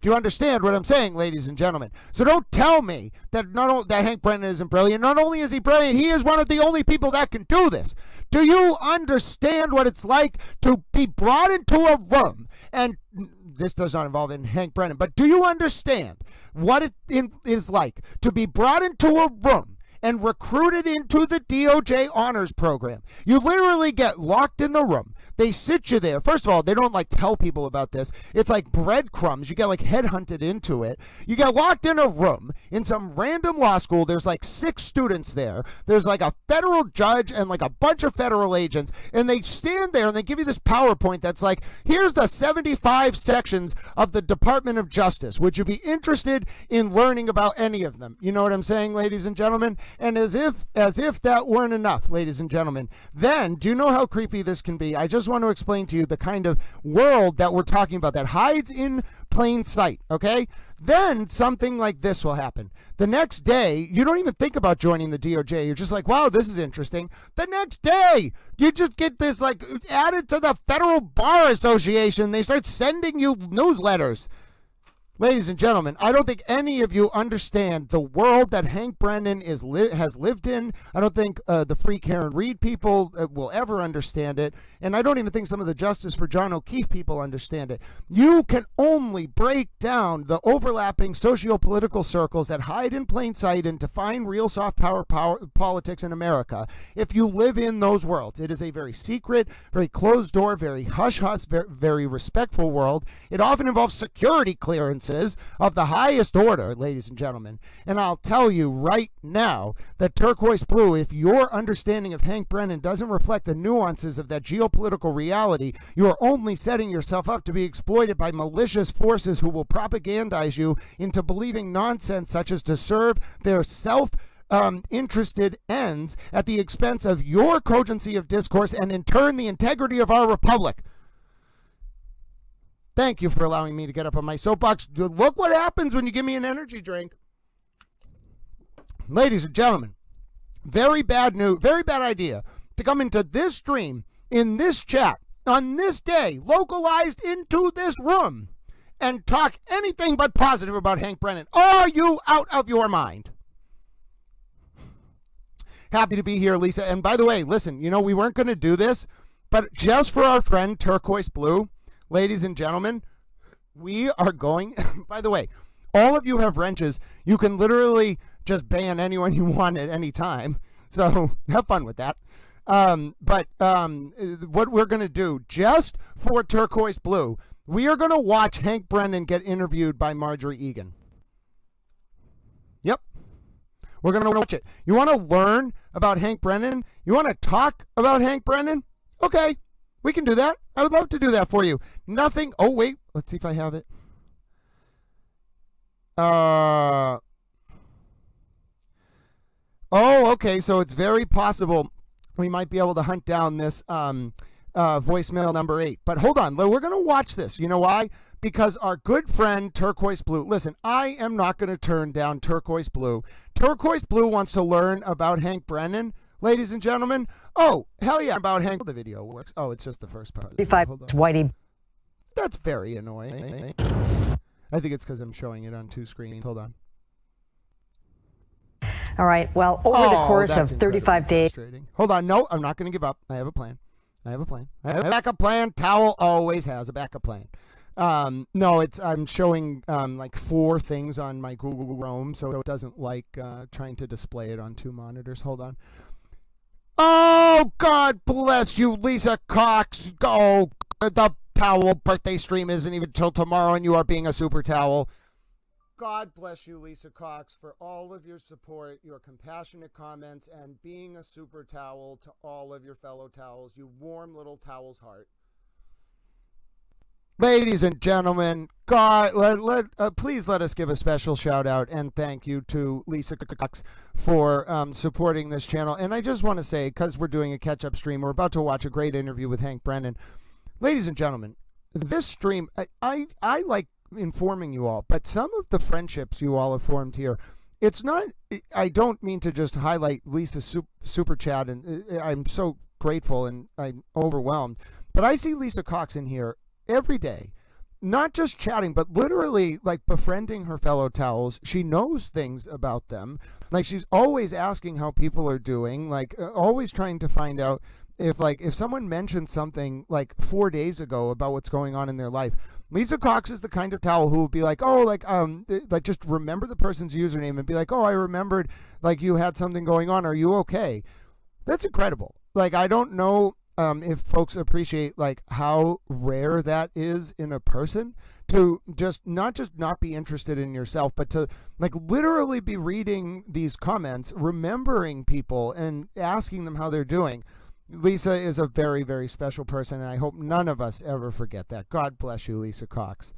Do you understand what I'm saying, ladies and gentlemen? So don't tell me that that Hank Brennan isn't brilliant. Not only is he brilliant, he is one of the only people that can do this. Do you understand what it's like to be brought into a room? And this does not involve Hank Brennan, but do you understand what it is like to be brought into a room and recruited into the DOJ honors program? You literally get locked in the room. They sit you there. First of all, they don't tell people about this. It's like breadcrumbs. You get headhunted into it. You get locked in a room in some random law school. There's 6 students there. There's a federal judge and a bunch of federal agents. And they stand there and they give you this PowerPoint that's here's the 75 sections of the Department of Justice. Would you be interested in learning about any of them? You know what I'm saying, ladies and gentlemen? And as if that weren't enough, ladies and gentlemen, then do you know how creepy this can be? I just want to explain to you the kind of world that we're talking about that hides in plain sight, okay? Then something like this will happen. The next day, you don't even think about joining the DOJ. You're just wow, this is interesting. The next day, you just get this added to the Federal Bar Association. They start sending you newsletters. Ladies and gentlemen, I don't think any of you understand the world that Hank Brennan has lived in. I don't think the Free Karen Reed people will ever understand it. And I don't even think some of the Justice for John O'Keefe people understand it. You can only break down the overlapping socio-political circles that hide in plain sight and define real soft power politics in America if you live in those worlds. It is a very secret, very closed door, very hush-hush, very respectful world. It often involves security clearance of the highest order, ladies and gentlemen. And I'll tell you right now that turquoise blue, if your understanding of Hank Brennan doesn't reflect the nuances of that geopolitical reality, you are only setting yourself up to be exploited by malicious forces who will propagandize you into believing nonsense such as to serve their interested ends at the expense of your cogency of discourse and in turn the integrity of our republic. Thank you for allowing me to get up on my soapbox. Look what happens when you give me an energy drink. Ladies and gentlemen, very bad idea to come into this stream, in this chat, on this day, localized into this room, and talk anything but positive about Hank Brennan. Are you out of your mind? happy to be here, Lisa. And by the way, listen, we weren't going to do this, but just for our friend Turquoise Blue, ladies and gentlemen, we are going, by the way, all of you have wrenches. You can literally just ban anyone you want at any time. So have fun with that. But what we're going to do, just for Turquoise Blue, we are going to watch Hank Brennan get interviewed by Marjorie Egan. Yep. We're going to watch it. You want to learn about Hank Brennan? You want to talk about Hank Brennan? Okay, we can do that. I would love to do that for you. Nothing. Oh, wait. Let's see if I have it. Oh, okay. So it's very possible we might be able to hunt down this voicemail number 8. But hold on. We're going to watch this. You know why? Because our good friend Turquoise Blue, listen, I am not going to turn down Turquoise Blue. Turquoise Blue wants to learn about Hank Brennan, ladies and gentlemen. Oh, hell yeah, about Hank. The video works. Oh, it's just the first part. 35 Whitey. That's very annoying. I think it's because I'm showing it on 2 screens. Hold on. All right. Well, over the course of 35 days. Hold on. No, I'm not going to give up. I have a plan. I have a backup plan. Towel always has a backup plan. No, I'm showing like 4 things on my Google Chrome, so it doesn't like trying to display it on 2 monitors. Hold on. Oh, God bless you, Lisa Cox. Oh, the towel birthday stream isn't even till tomorrow, and you are being a super towel. God bless you, Lisa Cox, for all of your support, your compassionate comments, and being a super towel to all of your fellow towels. You warm little towel's heart. Ladies and gentlemen, please let us give a special shout out and thank you to Lisa Cox for supporting this channel. And I just want to say, because we're doing a catch-up stream, we're about to watch a great interview with Hank Brennan. Ladies and gentlemen, this stream, I like informing you all, but some of the friendships you all have formed here, it's not, I don't mean to just highlight Lisa's super chat, and I'm so grateful and I'm overwhelmed, but I see Lisa Cox in here every day, not just chatting, but literally like befriending her fellow towels. She knows things about them. Like, she's always asking how people are doing, like always trying to find out if someone mentioned something like 4 days ago about what's going on in their life. Lisa Cox is the kind of towel who will be like, oh, like just remember the person's username and be like, oh, I remembered like you had something going on. Are you okay? That's incredible. Like, I don't know if folks appreciate like how rare that is in a person, to not be interested in yourself, but to like literally be reading these comments, remembering people and asking them how they're doing. Lisa is a very, very special person, and I hope none of us ever forget that. God bless you, Lisa Cox.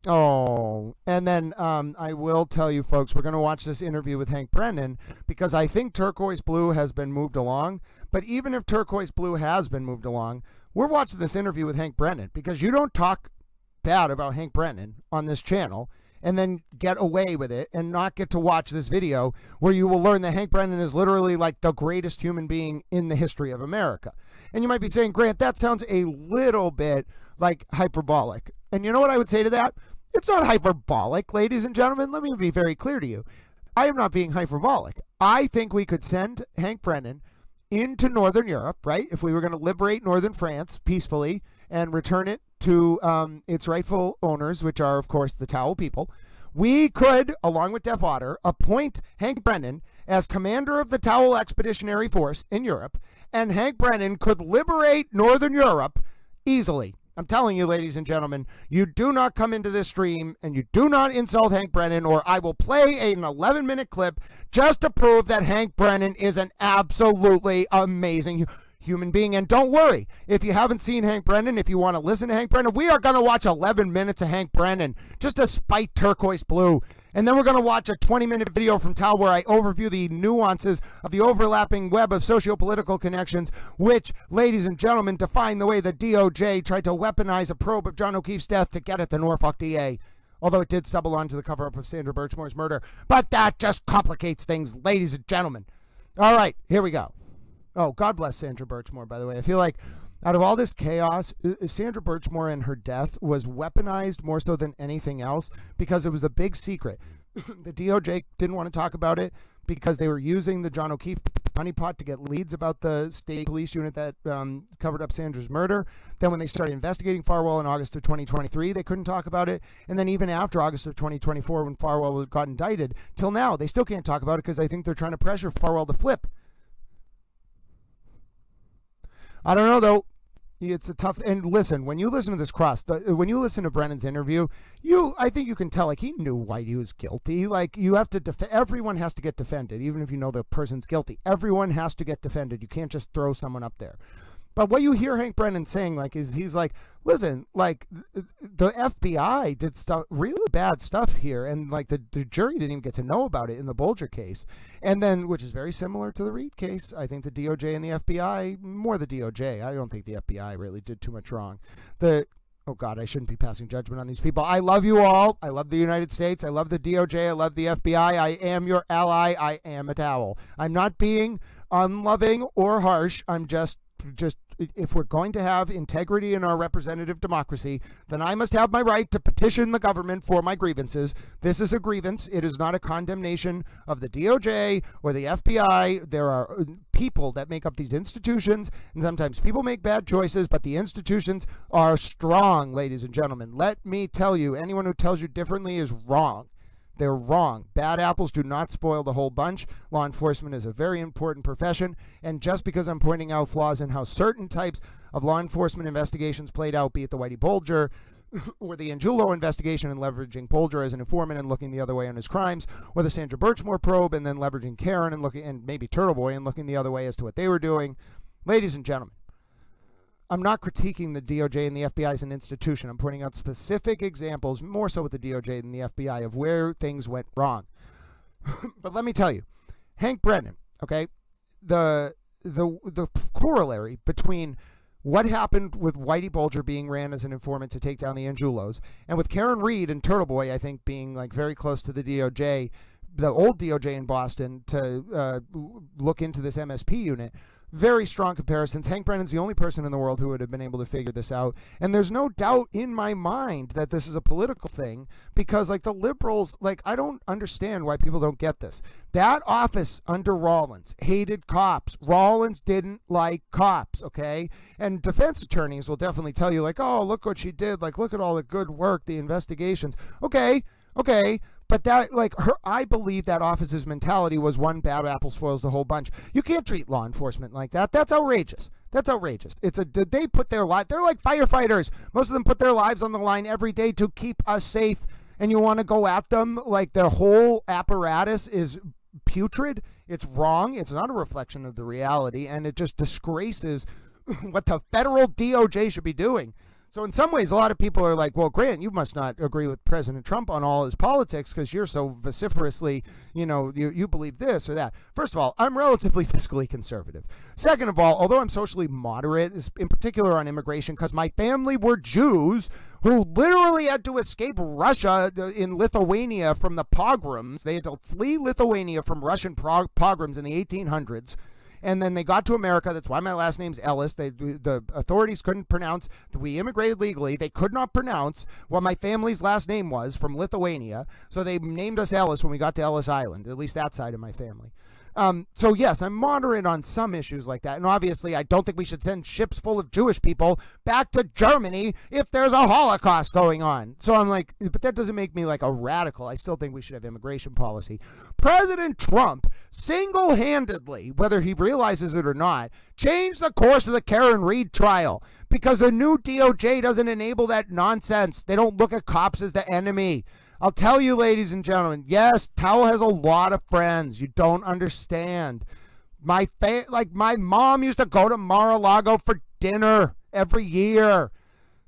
Oh, and then I will tell you, folks, we're going to watch this interview with Hank Brennan because I think Turquoise Blue has been moved along. But even if Turquoise Blue has been moved along, we're watching this interview with Hank Brennan because you don't talk bad about Hank Brennan on this channel and then get away with it and not get to watch this video where you will learn that Hank Brennan is literally like the greatest human being in the history of America. And you might be saying, Grant, that sounds a little bit like hyperbolic. And you know what I would say to that? It's not hyperbolic, ladies and gentlemen. Let me be very clear to you. I am not being hyperbolic. I think we could send Hank Brennan into Northern Europe, right? If we were going to liberate Northern France peacefully and return it to its rightful owners, which are, of course, the Towel people, we could, along with Def Otter, appoint Hank Brennan as commander of the Towel Expeditionary Force in Europe, and Hank Brennan could liberate Northern Europe easily. I'm telling you, ladies and gentlemen, you do not come into this stream and you do not insult Hank Brennan, or I will play an 11-minute clip just to prove that Hank Brennan is an absolutely amazing human being. And don't worry, if you haven't seen Hank Brennan, if you want to listen to Hank Brennan, we are going to watch 11 minutes of Hank Brennan just to spite Turquoise Blue. And then we're going to watch a 20-minute video from Tal where I overview the nuances of the overlapping web of socio-political connections, which, ladies and gentlemen, define the way the DOJ tried to weaponize a probe of John O'Keefe's death to get at the Norfolk DA. Although it did stumble onto the cover-up of Sandra Birchmore's murder. But that just complicates things, ladies and gentlemen. All right, here we go. Oh, God bless Sandra Birchmore, by the way. I feel like out of all this chaos, Sandra Birchmore and her death was weaponized more so than anything else because it was the big secret. The DOJ didn't want to talk about it because they were using the John O'Keefe honeypot to get leads about the state police unit that covered up Sandra's murder. Then when they started investigating Farwell in August of 2023, they couldn't talk about it. And then even after August of 2024, when Farwell got indicted, till now, they still can't talk about it because I think they're trying to pressure Farwell to flip. I don't know, though. It's a tough, and listen, when you listen to this when you listen to Brennan's interview, I think you can tell, like, he knew Whitey was guilty. Like, you have to everyone has to get defended, even if you know the person's guilty. Everyone has to get defended. You can't just throw someone up there. But what you hear Hank Brennan saying, like, is he's like, listen, like, the FBI did really bad stuff here, and like the jury didn't even get to know about it in the Bolger case, and then, which is very similar to the Reed case. I think the DOJ and the FBI, more the DOJ. I don't think the FBI really did too much wrong. Oh God, I shouldn't be passing judgment on these people. I love you all. I love the United States. I love the DOJ. I love the FBI. I am your ally. I am a towel. I'm not being unloving or harsh. I'm just if we're going to have integrity in our representative democracy, then I must have my right to petition the government for my grievances. This is a grievance. It is not a condemnation of the DOJ or the FBI. There are people that make up these institutions, and sometimes people make bad choices, but the institutions are strong, ladies and gentlemen. Let me tell you, anyone who tells you differently is wrong. They're wrong. Bad apples do not spoil the whole bunch. Law enforcement is a very important profession, and just because I'm pointing out flaws in how certain types of law enforcement investigations played out, be it the Whitey Bulger or the Angiulo investigation and leveraging Bulger as an informant and looking the other way on his crimes, or the Sandra Birchmore probe and then leveraging Karen and maybe Turtle Boy and looking the other way as to what they were doing. Ladies and gentlemen, I'm not critiquing the DOJ and the FBI as an institution. I'm pointing out specific examples, more so with the DOJ than the FBI, of where things went wrong. But let me tell you, Hank Brennan, okay, the corollary between what happened with Whitey Bulger being ran as an informant to take down the Angiulos, and with Karen Reed and Turtle Boy, I think, being like very close to the DOJ, the old DOJ in Boston, to look into this MSP unit. Very strong comparisons. Hank Brennan's the only person in the world who would have been able to figure this out. And there's no doubt in my mind that this is a political thing, because like the liberals, like, I don't understand why people don't get this. That office under Rawlins hated cops. Rawlins didn't like cops, okay? And defense attorneys will definitely tell you, like, oh, look what she did. Like, look at all the good work, the investigations. Okay. But that, like, I believe that office's mentality was one bad apple spoils the whole bunch. You can't treat law enforcement like that. That's outrageous. They put their life, they're like firefighters. Most of them put their lives on the line every day to keep us safe. And you want to go at them like their whole apparatus is putrid? It's wrong. It's not a reflection of the reality. And it just disgraces what the federal DOJ should be doing. So in some ways, a lot of people are like, well, Grant, you must not agree with President Trump on all his politics because you're so vociferously, you believe this or that. First of all, I'm relatively fiscally conservative. Second of all, although I'm socially moderate, in particular on immigration, because my family were Jews who literally had to escape Russia in Lithuania from the pogroms. They had to flee Lithuania from Russian pogroms in the 1800s. And then they got to America. That's why my last name's Ellis. The authorities couldn't pronounce. We immigrated legally. They could not pronounce what my family's last name was from Lithuania. So they named us Ellis when we got to Ellis Island, at least that side of my family. So yes, I'm moderate on some issues like that. And obviously, I don't think we should send ships full of Jewish people back to Germany if there's a Holocaust going on. So I'm like, but that doesn't make me like a radical. I still think we should have immigration policy. President Trump single-handedly, whether he realizes it or not, changed the course of the Karen Reed trial because the new DOJ doesn't enable that nonsense. They don't look at cops as the enemy. I'll tell you, ladies and gentlemen, yes, Towel has a lot of friends. You don't understand. My mom used to go to Mar-a-Lago for dinner every year.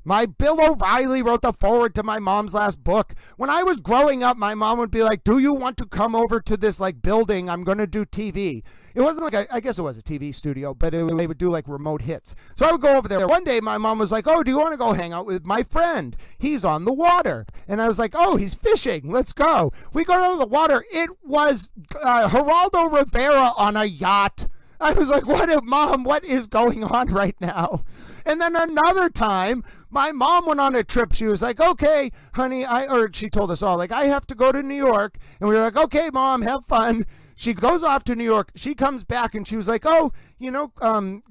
Bill O'Reilly wrote the foreword to my mom's last book. When I was growing up, my mom would be like, do you want to come over to this like building? I'm going to do TV. It wasn't like, I guess it was a TV studio, but they would do like remote hits. So I would go over there. One day my mom was like, oh, do you want to go hang out with my friend? He's on the water. And I was like, oh, he's fishing. Let's go. We go down to the water. It was Geraldo Rivera on a yacht. I was like, what is going on right now? And then another time, my mom went on a trip. She was like, okay, honey, she told us all, like, I have to go to New York. And we were like, okay, Mom, have fun. She goes off to New York. She comes back and she was like, oh,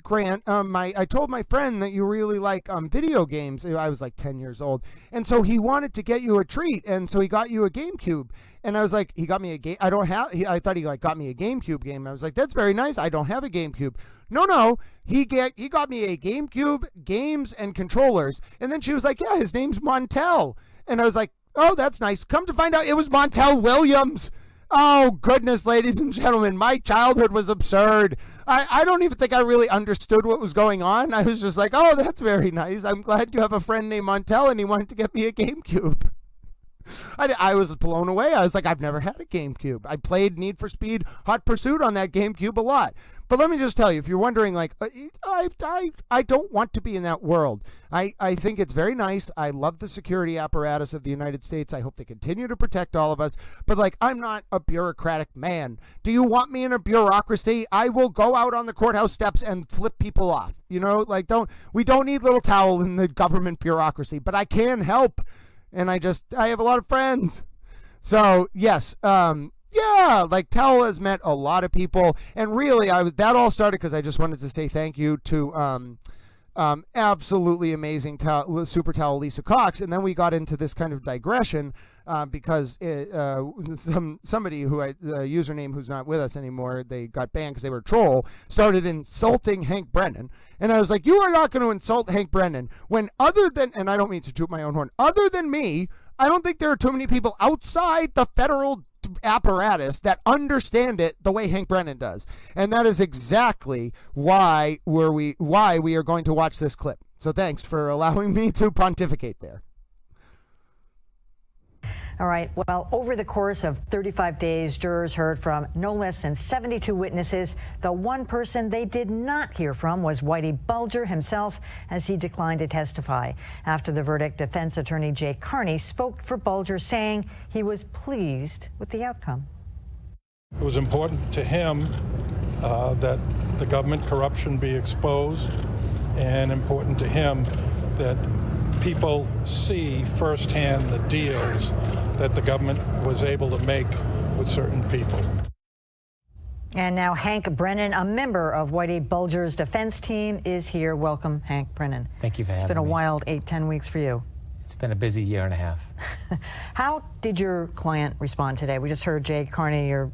Grant, I told my friend that you really like video games. I was like 10 years old. And so he wanted to get you a treat. And so he got you a GameCube. And I was like, he got me a game. I thought he got me a GameCube game. I was like, that's very nice. I don't have a GameCube. No. He got me a GameCube, games, and controllers. And then she was like, yeah, his name's Montel. And I was like, oh, that's nice. Come to find out, it was Montel Williams. Oh, goodness, ladies and gentlemen, my childhood was absurd. I don't even think I really understood what was going on. I was just like, oh, that's very nice. I'm glad you have a friend named Montel, and he wanted to get me a GameCube. I was blown away. I was like, I've never had a GameCube. I played Need for Speed Hot Pursuit on that GameCube a lot. But let me just tell you, if you're wondering, like, I don't want to be in that world. I think it's very nice. I love the security apparatus of the United States. I hope they continue to protect all of us. But, like, I'm not a bureaucratic man. Do you want me in a bureaucracy? I will go out on the courthouse steps and flip people off. Like, we don't need little towel in the government bureaucracy. But I can help. And I have a lot of friends. So, yes, yeah, like Towel has met a lot of people. And really, that all started because I just wanted to say thank you to absolutely amazing Super Towel Lisa Cox. And then we got into this kind of digression because somebody who the username who's not with us anymore, they got banned because they were a troll, started insulting Hank Brennan. And I was like, you are not going to insult Hank Brennan when and I don't mean to toot my own horn, other than me, I don't think there are too many people outside the federal apparatus that understand it the way Hank Brennan does. And that is exactly why we are going to watch this clip. So thanks for allowing me to pontificate there. All right. Well, over the course of 35 days, jurors heard from no less than 72 witnesses. The one person they did not hear from was Whitey Bulger himself, as he declined to testify. After the verdict, defense attorney Jay Carney spoke for Bulger, saying he was pleased with the outcome. It was important to him that the government corruption be exposed, and important to him that people see firsthand the deals that the government was able to make with certain people. And now Hank Brennan, a member of Whitey Bulger's defense team, is here. Welcome, Hank Brennan. Thank you for having me. It's been a wild 8-10 weeks for you. It's been a busy year and a half. How did your client respond today? We just heard Jay Carney, your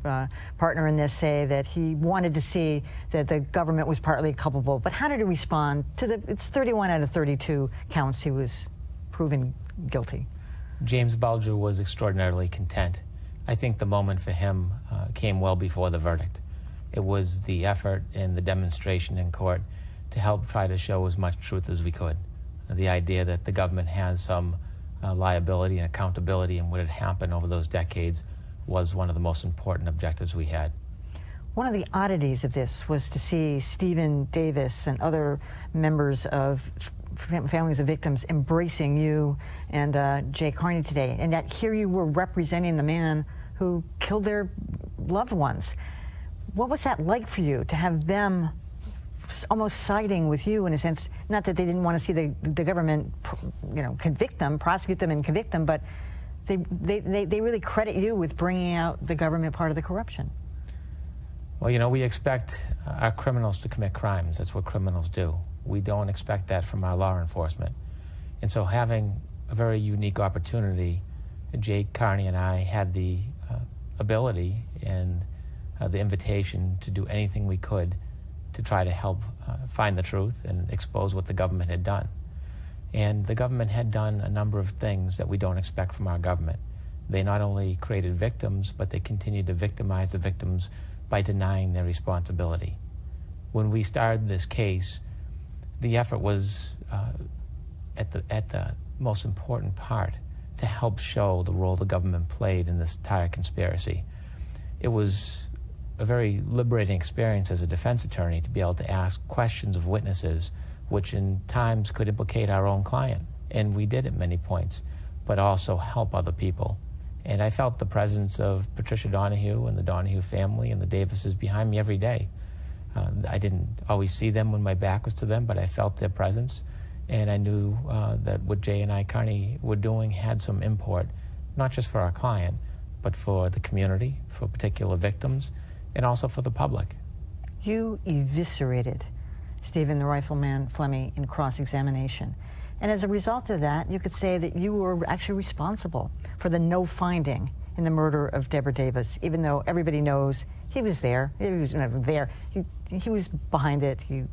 partner in this, say that he wanted to see that the government was partly culpable. But how did he respond to it's 31 out of 32 counts he was proven guilty? James Bulger was extraordinarily content. I think the moment for him came well before the verdict. It was the effort and the demonstration in court to help try to show as much truth as we could. The idea that the government has some liability and accountability in what had happened over those decades was one of the most important objectives we had. One of the oddities of this was to see Stephen Davis and other members of families of victims embracing you and Jay Carney today, and that here you were representing the man who killed their loved ones. What was that like for you to have them almost siding with you in a sense? Not that they didn't want to see the government, convict them, prosecute them and convict them, but they really credit you with bringing out the government part of the corruption. Well, we expect our criminals to commit crimes. That's what criminals do. We don't expect that from our law enforcement. And so having a very unique opportunity, Jay Carney and I had the ability and the invitation to do anything we could to try to help find the truth and expose what the government had done. And the government had done a number of things that we don't expect from our government. They not only created victims, but they continued to victimize the victims by denying their responsibility. When we started this case, the effort was at the most important part to help show the role the government played in this entire conspiracy. It was a very liberating experience as a defense attorney to be able to ask questions of witnesses which in times could implicate our own client, and we did at many points, but also help other people. And I felt the presence of Patricia Donahue and the Donahue family and the Davises behind me every day. I didn't always see them when my back was to them, but I felt their presence, and I knew that what Jay and I, Carney, were doing had some import, not just for our client, but for the community, for particular victims, and also for the public. You eviscerated Stephen the Rifleman Flemmi in cross-examination. And as a result of that, you could say that you were actually responsible for the no finding in the murder of Deborah Davis, even though everybody knows he was there. He was never there. He was behind it. He,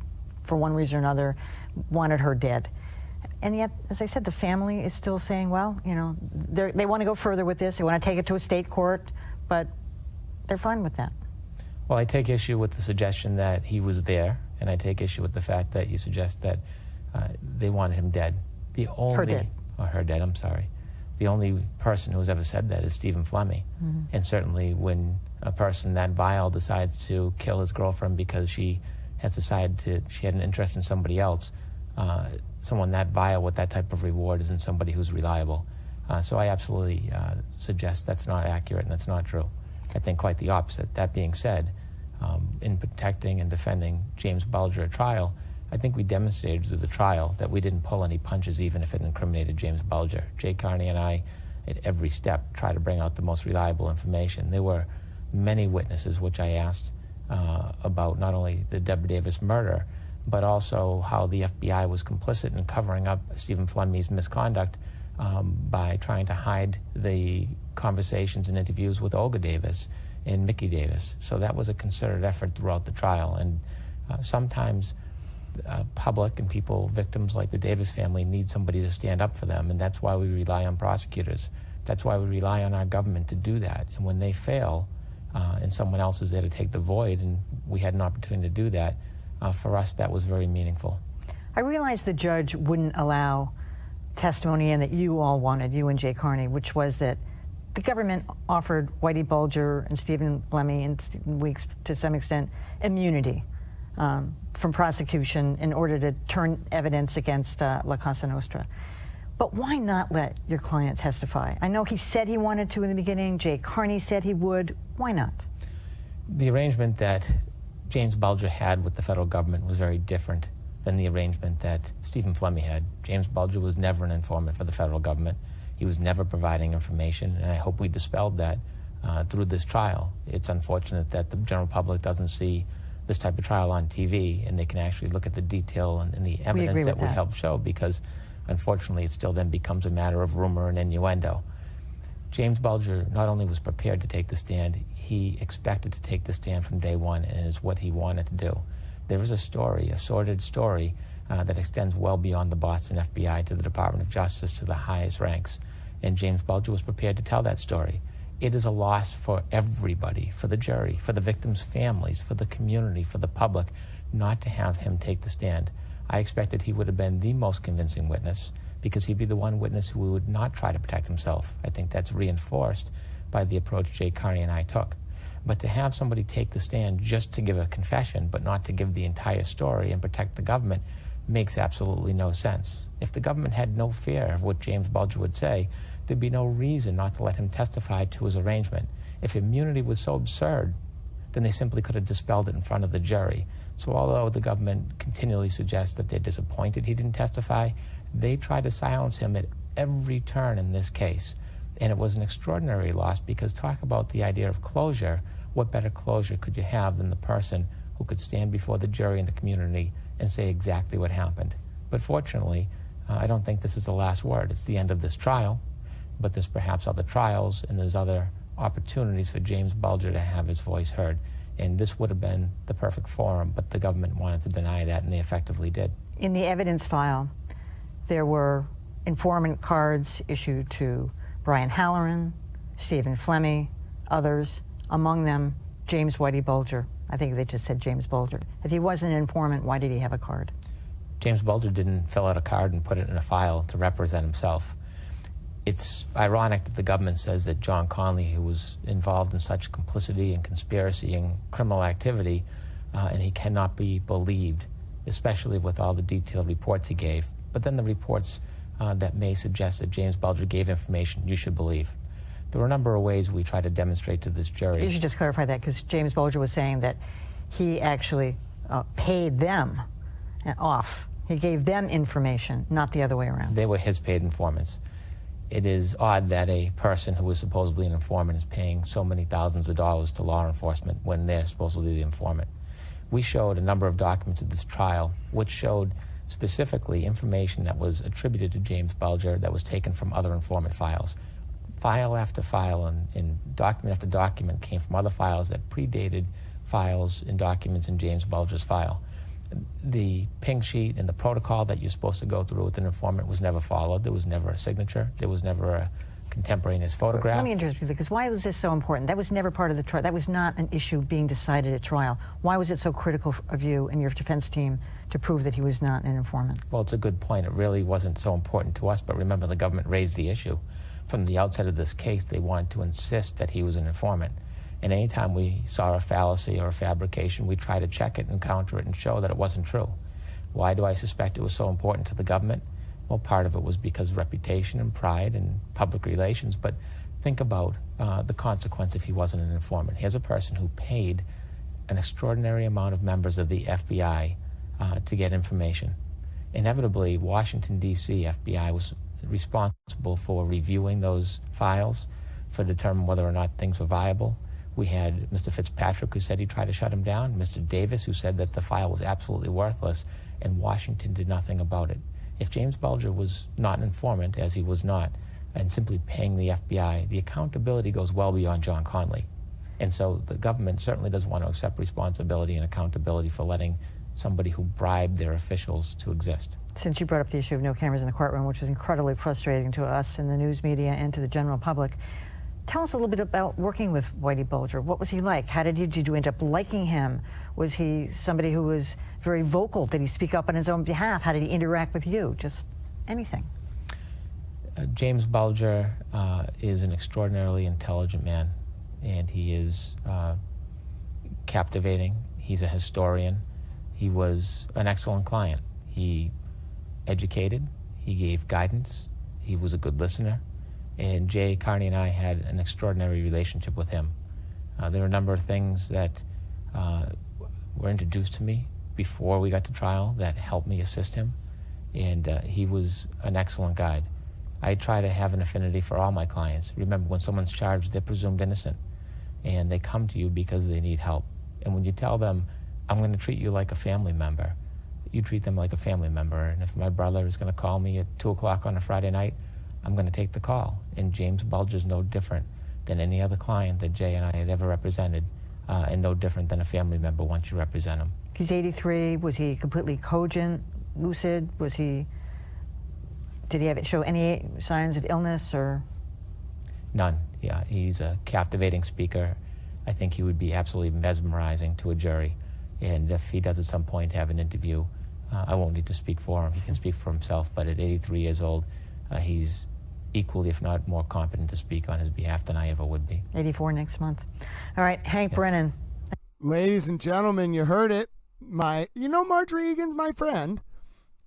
for one reason or another, wanted her dead. And yet, as I said, the family is still saying, well, you know, they want to go further with this. They want to take it to a state court, but they're fine with that. Well, I take issue with the suggestion that he was there, and I take issue with the fact that you suggest that they wanted him dead. Her dead. Or her dead, I'm sorry. The only person who has ever said that is Stephen Flemmi. Mm-hmm. And certainly when a person that vile decides to kill his girlfriend because she has decided she had an interest in somebody else, someone that vile with that type of reward isn't somebody who's reliable. So I absolutely suggest that's not accurate and that's not true. I think quite the opposite. That being said, in protecting and defending James Bulger at trial, I think we demonstrated through the trial that we didn't pull any punches even if it incriminated James Bulger. Jay Carney and I, at every step, tried to bring out the most reliable information. There were many witnesses which I asked about not only the Deborah Davis murder, but also how the FBI was complicit in covering up Stephen Flemmi's misconduct by trying to hide the conversations and interviews with Olga Davis and Mickey Davis. So that was a concerted effort throughout the trial. And sometimes public and people, victims like the Davis family, need somebody to stand up for them, and that's why we rely on prosecutors. That's why we rely on our government to do that. And when they fail, and someone else is there to take the void, and we had an opportunity to do that, for us that was very meaningful. I realized the judge wouldn't allow testimony in that you all wanted, you and Jay Carney, which was that the government offered Whitey Bulger and Stephen Flemmi and Stephen Weeks, to some extent, immunity from prosecution in order to turn evidence against La Cosa Nostra. But why not let your client testify? I know he said he wanted to in the beginning. Jay Carney said he would. Why not? The arrangement that James Bulger had with the federal government was very different than the arrangement that Stephen Flemmi had. James Bulger was never an informant for the federal government. He was never providing information, and I hope we dispelled that through this trial. It's unfortunate that the general public doesn't see this type of trial on TV, and they can actually look at the detail and the evidence that would help show, because unfortunately it still then becomes a matter of rumor and innuendo. James Bulger not only was prepared to take the stand, he expected to take the stand from day one, and is what he wanted to do. There is a story, a sordid story, that extends well beyond the Boston FBI to the Department of Justice to the highest ranks, and James Bulger was prepared to tell that story. It is a loss for everybody, for the jury, for the victims' families, for the community, for the public, not to have him take the stand. I expected he would have been the most convincing witness, because he'd be the one witness who would not try to protect himself. I think that's reinforced by the approach Jay Carney and I took. But to have somebody take the stand just to give a confession, but not to give the entire story and protect the government, makes absolutely no sense. If the government had no fear of what James Bulger would say, there'd be no reason not to let him testify to his arrangement. If immunity was so absurd, then they simply could have dispelled it in front of the jury. So although the government continually suggests that they're disappointed he didn't testify, they tried to silence him at every turn in this case. And it was an extraordinary loss, because talk about the idea of closure. What better closure could you have than the person who could stand before the jury and the community and say exactly what happened? But fortunately, I don't think this is the last word. It's the end of this trial, but there's perhaps other trials and there's other opportunities for James Bulger to have his voice heard. And this would have been the perfect forum, but the government wanted to deny that, and they effectively did. In the evidence file, there were informant cards issued to Brian Halloran, Stephen Flemmi, others, among them James Whitey Bulger. I think they just said James Bulger. If he wasn't an informant, why did he have a card? James Bulger didn't fill out a card and put it in a file to represent himself. It's ironic that the government says that John Conley, who was involved in such complicity and conspiracy and criminal activity, and he cannot be believed, especially with all the detailed reports he gave. But then the reports that may suggest that James Bulger gave information you should believe. There were a number of ways we tried to demonstrate to this jury. You should just clarify that, because James Bulger was saying that he actually paid them off. He gave them information, not the other way around. They were his paid informants. It is odd that a person who is supposedly an informant is paying so many thousands of dollars to law enforcement when they're supposedly the informant. We showed a number of documents at this trial which showed specifically information that was attributed to James Bulger that was taken from other informant files. File after file and document after document came from other files that predated files and documents in James Bulger's file. The ping sheet and the protocol that you're supposed to go through with an informant was never followed. There was never a signature. There was never a contemporaneous photograph. Let me interrupt you, because why was this so important? That was never part of the trial. That was not an issue being decided at trial. Why was it so critical of you and your defense team to prove that he was not an informant? Well, it's a good point. It really wasn't so important to us, but remember, the government raised the issue. From the outset of this case, they wanted to insist that he was an informant. And anytime we saw a fallacy or a fabrication, we tried to check it and counter it and show that it wasn't true. Why do I suspect it was so important to the government? Well, part of it was because of reputation and pride and public relations, but think about the consequence if he wasn't an informant. Here's a person who paid an extraordinary amount of members of the FBI to get information. Inevitably, Washington, D.C. FBI was responsible for reviewing those files, for determining whether or not things were viable. We had Mr. Fitzpatrick, who said he tried to shut him down, Mr. Davis, who said that the file was absolutely worthless, and Washington did nothing about it. If James Bulger was not an informant, as he was not, and simply paying the FBI, the accountability goes well beyond John Conley. And so the government certainly doesn't want to accept responsibility and accountability for letting somebody who bribed their officials to exist. Since you brought up the issue of no cameras in the courtroom, which was incredibly frustrating to us in the news media and to the general public, tell us a little bit about working with Whitey Bulger. What was he like? How did you end up liking him? Was he somebody who was very vocal? Did he speak up on his own behalf? How did he interact with you? Just anything. James Bulger is an extraordinarily intelligent man, and he is captivating. He's a historian. He was an excellent client. He educated, he gave guidance, he was a good listener, and Jay Carney and I had an extraordinary relationship with him. There were a number of things that were introduced to me before we got to trial that helped me assist him, and he was an excellent guide. I try to have an affinity for all my clients. Remember, when someone's charged, they're presumed innocent, and they come to you because they need help. And when you tell them, I'm going to treat you like a family member, you treat them like a family member. And if my brother is going to call me at 2 o'clock on a Friday night, I'm going to take the call. And James Bulger is no different than any other client that Jay and I had ever represented, and no different than a family member once you represent him. He's 83. Was he completely cogent, lucid? Did he show any signs of illness or? None. Yeah, he's a captivating speaker. I think he would be absolutely mesmerizing to a jury. And if he does at some point have an interview, I won't need to speak for him. He can speak for himself. But at 83 years old, he's equally, if not more, competent to speak on his behalf than I ever would be. 84 next month. All right, Hank Yes. Brennan. Ladies and gentlemen, you heard it. Marjorie Egan's my friend.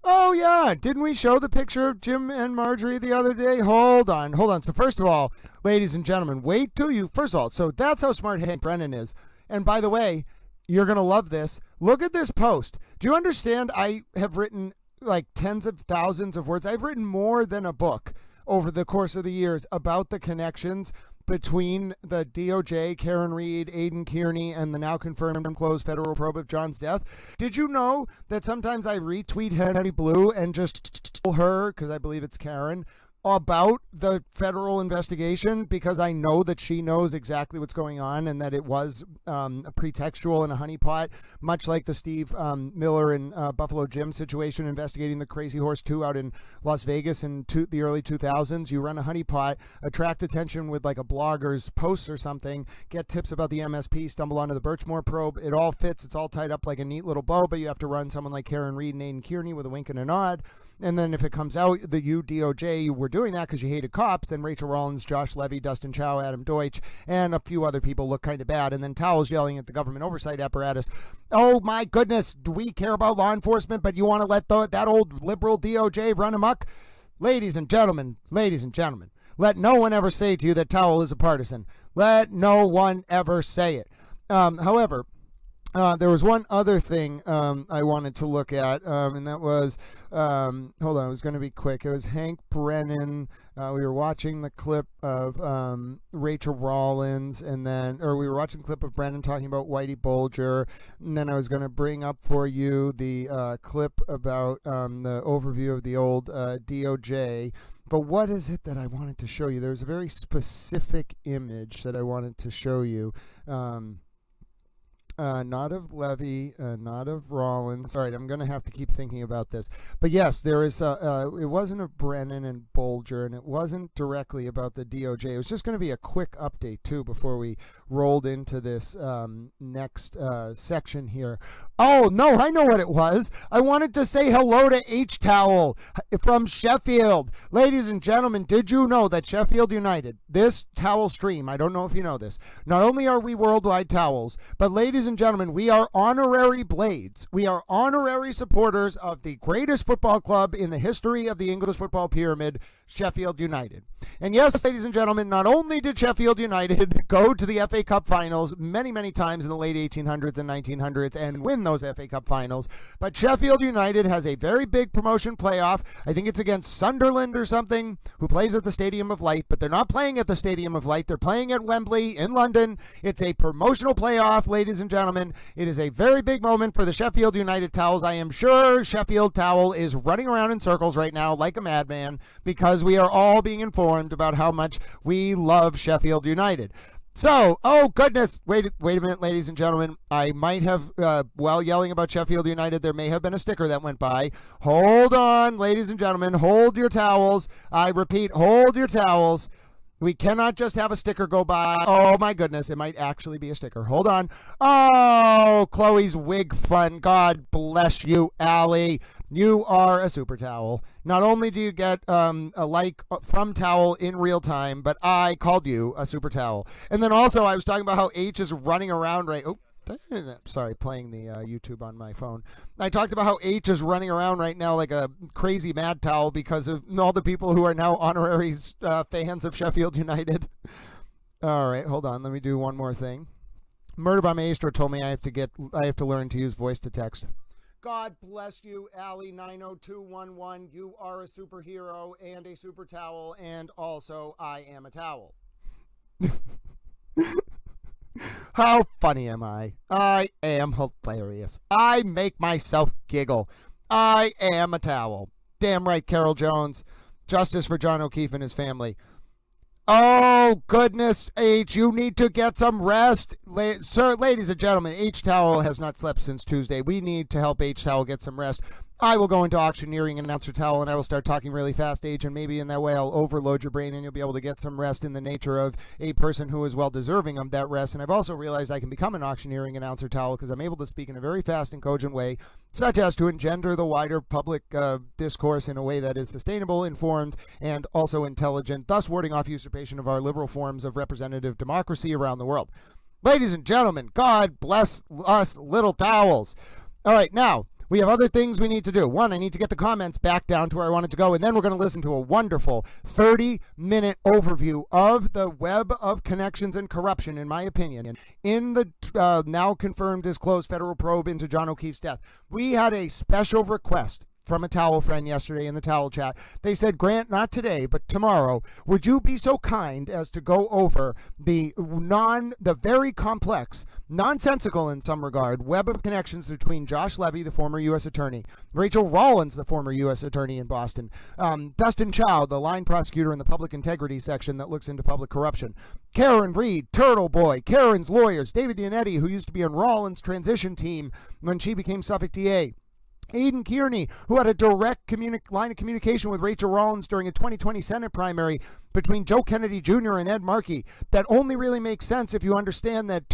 Oh, yeah. Didn't we show the picture of Jim and Marjorie the other day? Hold on. So first of all, ladies and gentlemen, wait till you, first of all, so that's how smart Hank Brennan is. And by the way, you're going to love this. Look at this post. Do you understand? I have written like tens of thousands of words. I've written more than a book over the course of the years about the connections between the DOJ, Karen Reed, Aidan Kearney, and the now confirmed closed federal probe of John's death. Did you know that sometimes I retweet Henry Blue and just tell her, because I believe it's Karen, about the federal investigation, because I know that she knows exactly what's going on and that it was a pretextual and a honeypot, much like the Steve Miller and Buffalo Jim situation investigating the Crazy Horse 2 out in Las Vegas in the early 2000s. You run a honeypot, attract attention with like a blogger's posts or something, get tips about the MSP, stumble onto the Birchmore probe. It all fits. It's all tied up like a neat little bow, but you have to run someone like Karen Reed and Aidan Kearney with a wink and a nod. And then if it comes out that you, DOJ, were doing that because you hated cops, then Rachel Rollins, Josh Levy, Dustin Chow, Adam Deutsch, and a few other people look kind of bad. And then Towell's yelling at the government oversight apparatus, oh my goodness, do we care about law enforcement, but you want to let that old liberal DOJ run amok? Ladies and gentlemen, let no one ever say to you that Towell is a partisan. Let no one ever say it. However, there was one other thing I wanted to look at, and that was Hold on, it was going to be quick. It was Hank Brennan. We were watching the clip of Rachel Rollins, we were watching the clip of Brennan talking about Whitey Bulger, and then I was going to bring up for you the clip about the overview of the old DOJ. But what is it that I wanted to show you? There was a very specific image that I wanted to show you. Not of Levy, not of Rollins. All right, I'm going to have to keep thinking about this. But yes, there is. It wasn't of Brennan and Bulger, and it wasn't directly about the DOJ. It was just going to be a quick update, too, before we rolled into this next section here. Oh, no, I know what it was. I wanted to say hello to H-Towel from Sheffield. Ladies and gentlemen, did you know that Sheffield United, this towel stream, I don't know if you know this, not only are we worldwide towels, but ladies and gentlemen, we are honorary Blades. We are honorary supporters of the greatest football club in the history of the English football pyramid, Sheffield United. And yes, ladies and gentlemen, not only did Sheffield United go to the FA Cup finals many, many times in the late 1800s and 1900s and win those FA Cup finals, but Sheffield United has a very big promotion playoff. I think it's against Sunderland or something, who plays at the Stadium of Light, but they're not playing at the Stadium of Light. They're playing at Wembley in London. It's a promotional playoff, ladies and gentlemen. It is a very big moment for the Sheffield United Towels. I am sure Sheffield Towel is running around in circles right now like a madman because we are all being informed about how much we love Sheffield United. So, oh goodness, wait a minute, ladies and gentlemen. I might have, while yelling about Sheffield United, there may have been a sticker that went by. Hold on, ladies and gentlemen, hold your towels. I repeat, hold your towels. We cannot just have a sticker go by. Oh my goodness, it might actually be a sticker. Hold on. Oh, Chloe's wig fun. God bless you, Allie. You are a super towel. Not only do you get a like from Towel in real time, but I called you a super towel. And then also I was talking about how H is running around sorry, playing the YouTube on my phone. I talked about how H is running around right now like a crazy mad towel because of all the people who are now honorary fans of Sheffield United. All right, hold on. Let me do one more thing. Murder by Maestro told me I have to learn to use voice to text. God bless you, Allie 90211. You are a superhero and a super towel, and also I am a towel. How funny am I? I am hilarious. I make myself giggle. I am a towel. Damn right, Carol Jones. Justice for John O'Keefe and his family. Oh, goodness, H, you need to get some rest. Sir, ladies and gentlemen, H-Towel has not slept since Tuesday. We need to help H-Towel get some rest. I will go into auctioneering and announcer towel, and I will start talking really fast, H, and maybe in that way I'll overload your brain, and you'll be able to get some rest in the nature of a person who is well deserving of that rest. And I've also realized I can become an auctioneering announcer towel because I'm able to speak in a very fast and cogent way, such as to engender the wider public discourse in a way that is sustainable, informed, and also intelligent, thus warding off usurpation of our liberal forms of representative democracy around the world. Ladies and gentlemen, God bless us little towels. All right, now, we have other things we need to do. One, I need to get the comments back down to where I wanted to go, and then we're going to listen to a wonderful 30-minute overview of the web of connections and corruption, in my opinion, in the now confirmed disclosed federal probe into John O'Keefe's death. We had a special request from a towel friend yesterday in the towel chat. They said, Grant, not today, but tomorrow, would you be so kind as to go over the very complex, nonsensical in some regard, web of connections between Josh Levy, the former U.S. attorney, Rachel Rollins, the former U.S. attorney in Boston, Dustin Chow, the line prosecutor in the public integrity section that looks into public corruption, Karen Reed, Turtle Boy, Karen's lawyers, David Dianetti, who used to be on Rollins' transition team when she became Suffolk DA, Aidan Kearney, who had a direct line of communication with Rachel Rollins during a 2020 Senate primary between Joe Kennedy Jr. and Ed Markey. That only really makes sense if you understand that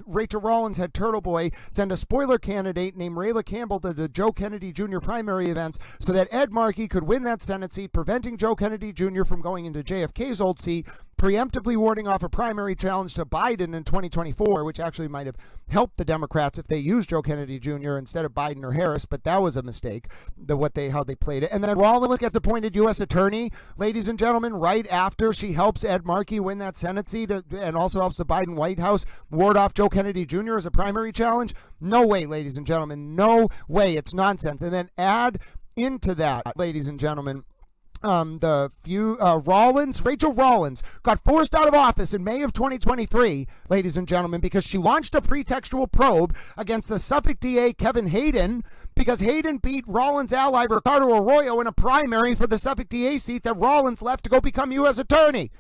Rachel Rollins had Turtle Boy send a spoiler candidate named Rayla Campbell to the Joe Kennedy Jr. primary events so that Ed Markey could win that Senate seat, preventing Joe Kennedy Jr. from going into JFK's old seat, preemptively warding off a primary challenge to Biden in 2024, which actually might have helped the Democrats if they used Joe Kennedy Jr. instead of Biden or Harris, but that was a mistake, how they played it. And then Rollins gets appointed U.S. attorney, ladies and gentlemen, right after she helps Ed Markey win that Senate seat and also helps the Biden White House ward off Joe Kennedy Jr. as a primary challenge. No way, ladies and gentlemen, no way. It's nonsense. And then add into that, ladies and gentlemen, Rachel Rollins got forced out of office in May of 2023, ladies and gentlemen, because she launched a pretextual probe against the Suffolk DA Kevin Hayden, because Hayden beat Rollins' ally Ricardo Arroyo in a primary for the Suffolk DA seat that Rollins left to go become U.S. attorney.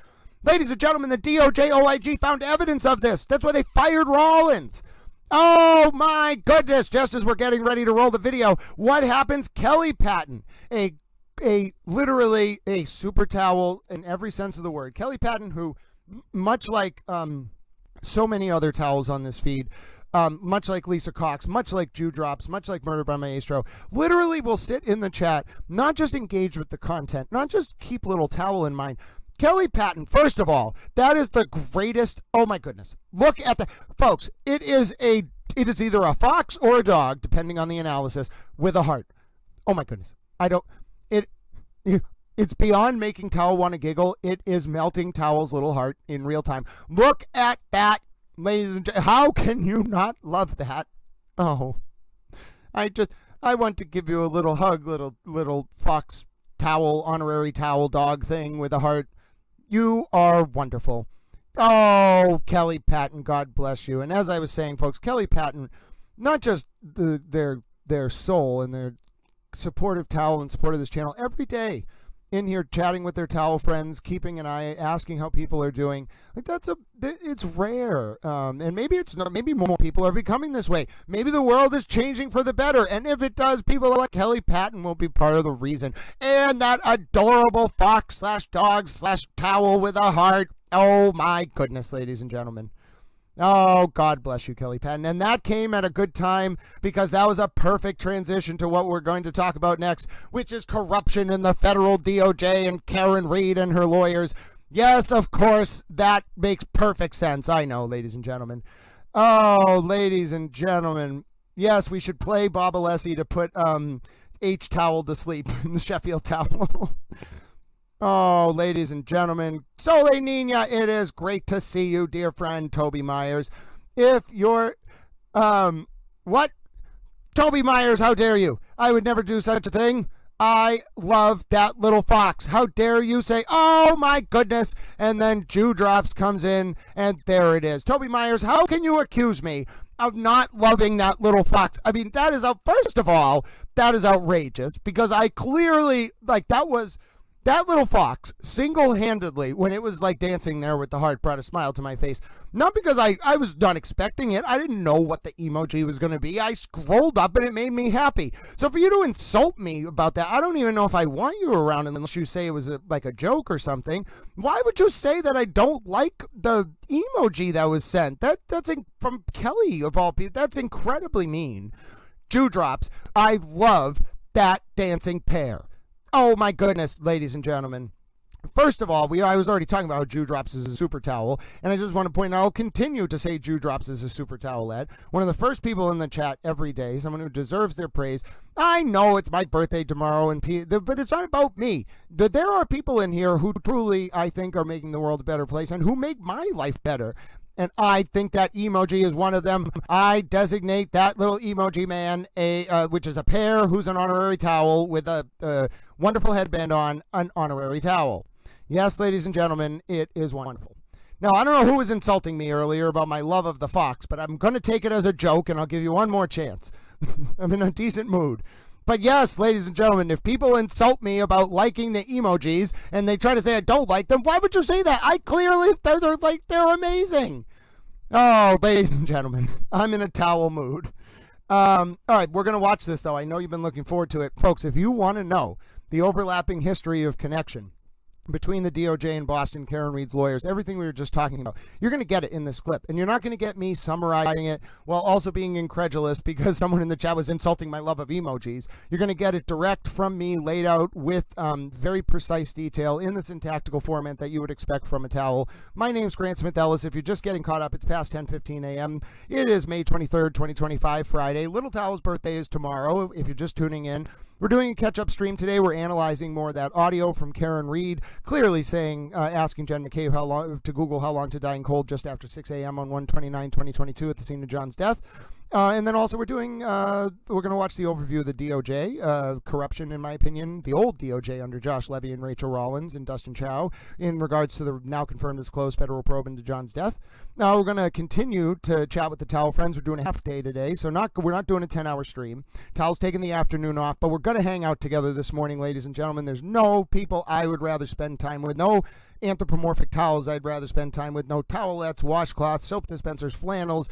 Ladies and gentlemen, the DOJ OIG found evidence of this. That's why they fired Rollins. Oh my goodness, just as we're getting ready to roll the video, what happens? Kelly Patton, literally a super towel in every sense of the word. Kelly Patton, who, much like so many other towels on this feed, much like Lisa Cox, much like Jew Drops, much like Murder by Maestro, literally will sit in the chat, not just engage with the content, not just keep little towel in mind. Kelly Patton, first of all, that is the greatest. Oh my goodness. Look at the folks. It is either a fox or a dog, depending on the analysis, with a heart. Oh my goodness. It's beyond making Towel want to giggle. It is melting Towel's little heart in real time. Look at that, ladies and gentlemen. How can you not love that? Oh, I want to give you a little hug, little fox towel, honorary towel dog thing with a heart. You are wonderful. Oh, Kelly Patton, God bless you. And as I was saying, folks, Kelly Patton, not just their soul and their supportive towel and support of this channel, every day in here chatting with their towel friends, keeping an eye, asking how people are doing. Like it's rare. And maybe it's not, maybe more people are becoming this way. Maybe the world is changing for the better. And if it does, people like Kelly Patton will be part of the reason. And that adorable fox/dog/towel with a heart. Oh my goodness, ladies and gentlemen. Oh, God bless you, Kelly Patton. And that came at a good time, because that was a perfect transition to what we're going to talk about next, which is corruption in the federal DOJ and Karen Reed and her lawyers. Yes, of course, that makes perfect sense. I know, ladies and gentlemen. Oh, ladies and gentlemen. Yes, we should play Bob Alessi to put H Towel to sleep in the Sheffield Towel. Oh, ladies and gentlemen, Sole Nina, it is great to see you, dear friend Toby Myers. If you're, what? Toby Myers, how dare you? I would never do such a thing. I love that little fox. How dare you say, oh my goodness, and then Jew Drops comes in, and there it is. Toby Myers, how can you accuse me of not loving that little fox? I mean, first of all, that is outrageous, because I clearly, that little fox, single-handedly, when it was like dancing there with the heart, brought a smile to my face. Not because I was not expecting it. I didn't know what the emoji was going to be. I scrolled up and it made me happy. So for you to insult me about that, I don't even know if I want you around unless you say it was like a joke or something. Why would you say that I don't like the emoji that was sent? That's from Kelly, of all people. That's incredibly mean. Jew Drops, I love that dancing pair. Oh my goodness, ladies and gentlemen. First of all, I was already talking about how Jew Drops is a super towel, and I just want to point out, I'll continue to say Jew Drops is a super towel lad. One of the first people in the chat every day, someone who deserves their praise. I know it's my birthday tomorrow, but it's not about me. There are people in here who truly, I think, are making the world a better place and who make my life better. And I think that emoji is one of them. I designate that little emoji man, which is a pear who's an honorary towel with a wonderful headband on, an honorary towel. Yes, ladies and gentlemen, it is wonderful. Now, I don't know who was insulting me earlier about my love of the fox, but I'm going to take it as a joke, and I'll give you one more chance. I'm in a decent mood. But yes, ladies and gentlemen, if people insult me about liking the emojis and they try to say I don't like them, why would you say that? I clearly, they're amazing. Oh, ladies and gentlemen, I'm in a towel mood. All right, we're going to watch this, though. I know you've been looking forward to it. Folks, if you want to know the overlapping history of connection between the DOJ and Boston, Karen Reed's lawyers, everything we were just talking about, you're going to get it in this clip. And you're not going to get me summarizing it while also being incredulous because someone in the chat was insulting my love of emojis. You're going to get it direct from me, laid out with very precise detail in the syntactical format that you would expect from a towel. My name's Grant Smith Ellis. If you're just getting caught up, it's past 10:15 a.m. It is May 23rd, 2025, Friday. Little Towel's birthday is tomorrow, if you're just tuning in. We're doing a catch-up stream today. We're analyzing more of that audio from Karen Reed, clearly saying, asking Jen McCabe to Google how long to die in cold just after 6 a.m. on 1/29/2022 at the scene of John's death. And then also we're going to watch the overview of the DOJ, corruption, in my opinion, the old DOJ under Josh Levy and Rachel Rollins and Dustin Chow in regards to the now confirmed disclosed federal probe into John's death. Now we're going to continue to chat with the Towel friends. We're doing a half day today, so we're not doing a 10-hour stream. Towel's taking the afternoon off, but we're going to hang out together this morning, ladies and gentlemen. There's no people I would rather spend time with, no anthropomorphic towels I'd rather spend time with, no towelettes, washcloths, soap dispensers, flannels,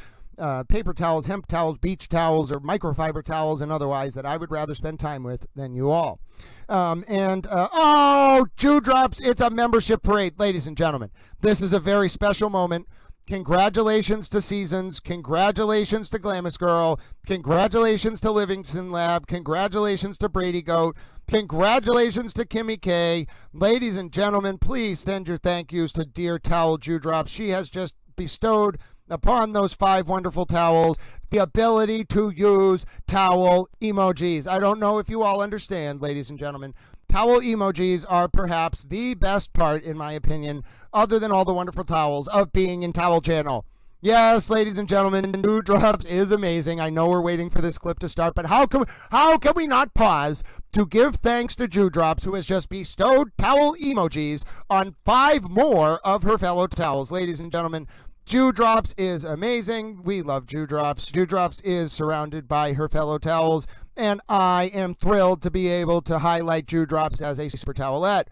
paper towels, hemp towels, beach towels, or microfiber towels and otherwise that I would rather spend time with than you all. Jew Drops, it's a membership parade, ladies and gentlemen. This is a very special moment. Congratulations to Seasons. Congratulations to Glamis Girl. Congratulations to Livingston Lab. Congratulations to Brady Goat. Congratulations to Kimmy K. Ladies and gentlemen, please send your thank yous to dear Towel Jew Drops. She has just bestowed upon those 5 wonderful towels the ability to use towel emojis. I don't know if you all understand, ladies and gentlemen. Towel emojis are perhaps the best part, in my opinion, other than all the wonderful towels, of being in Towel Channel. Yes, ladies and gentlemen, Jew Drops is amazing. I know we're waiting for this clip to start, but how can we not pause to give thanks to Jew Drops, who has just bestowed towel emojis on 5 more of her fellow towels. Ladies and gentlemen, Jew Drops is amazing. We love Jew Drops. Jew Drops is surrounded by her fellow towels, and I am thrilled to be able to highlight Jew Drops as a super towelette.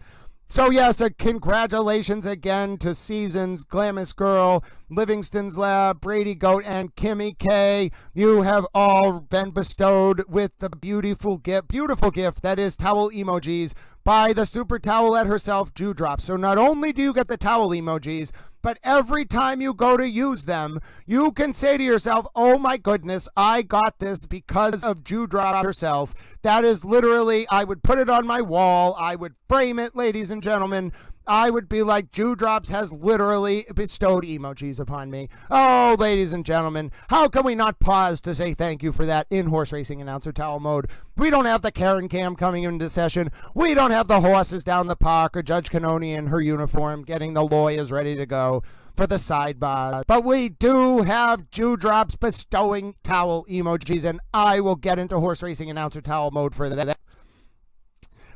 So yes, congratulations again to Seasons, Glamis Girl, Livingston's Lab, Brady Goat, and Kimmy K. You have all been bestowed with the beautiful gift that is towel emojis by the super towelette herself, Jew Drops. So not only do you get the towel emojis, but every time you go to use them, you can say to yourself, oh my goodness, I got this because of Jew Drop herself. That is literally, I would put it on my wall. I would frame it, ladies and gentlemen. I would be like, Jew Drops has literally bestowed emojis upon me. Oh, ladies and gentlemen, how can we not pause to say thank you for that in horse racing announcer towel mode? We don't have the Karen Cam coming into session. We don't have the horses down the park or Judge Canoni in her uniform getting the lawyers ready to go for the sidebar. But we do have Jew Drops bestowing towel emojis, and I will get into horse racing announcer towel mode for that.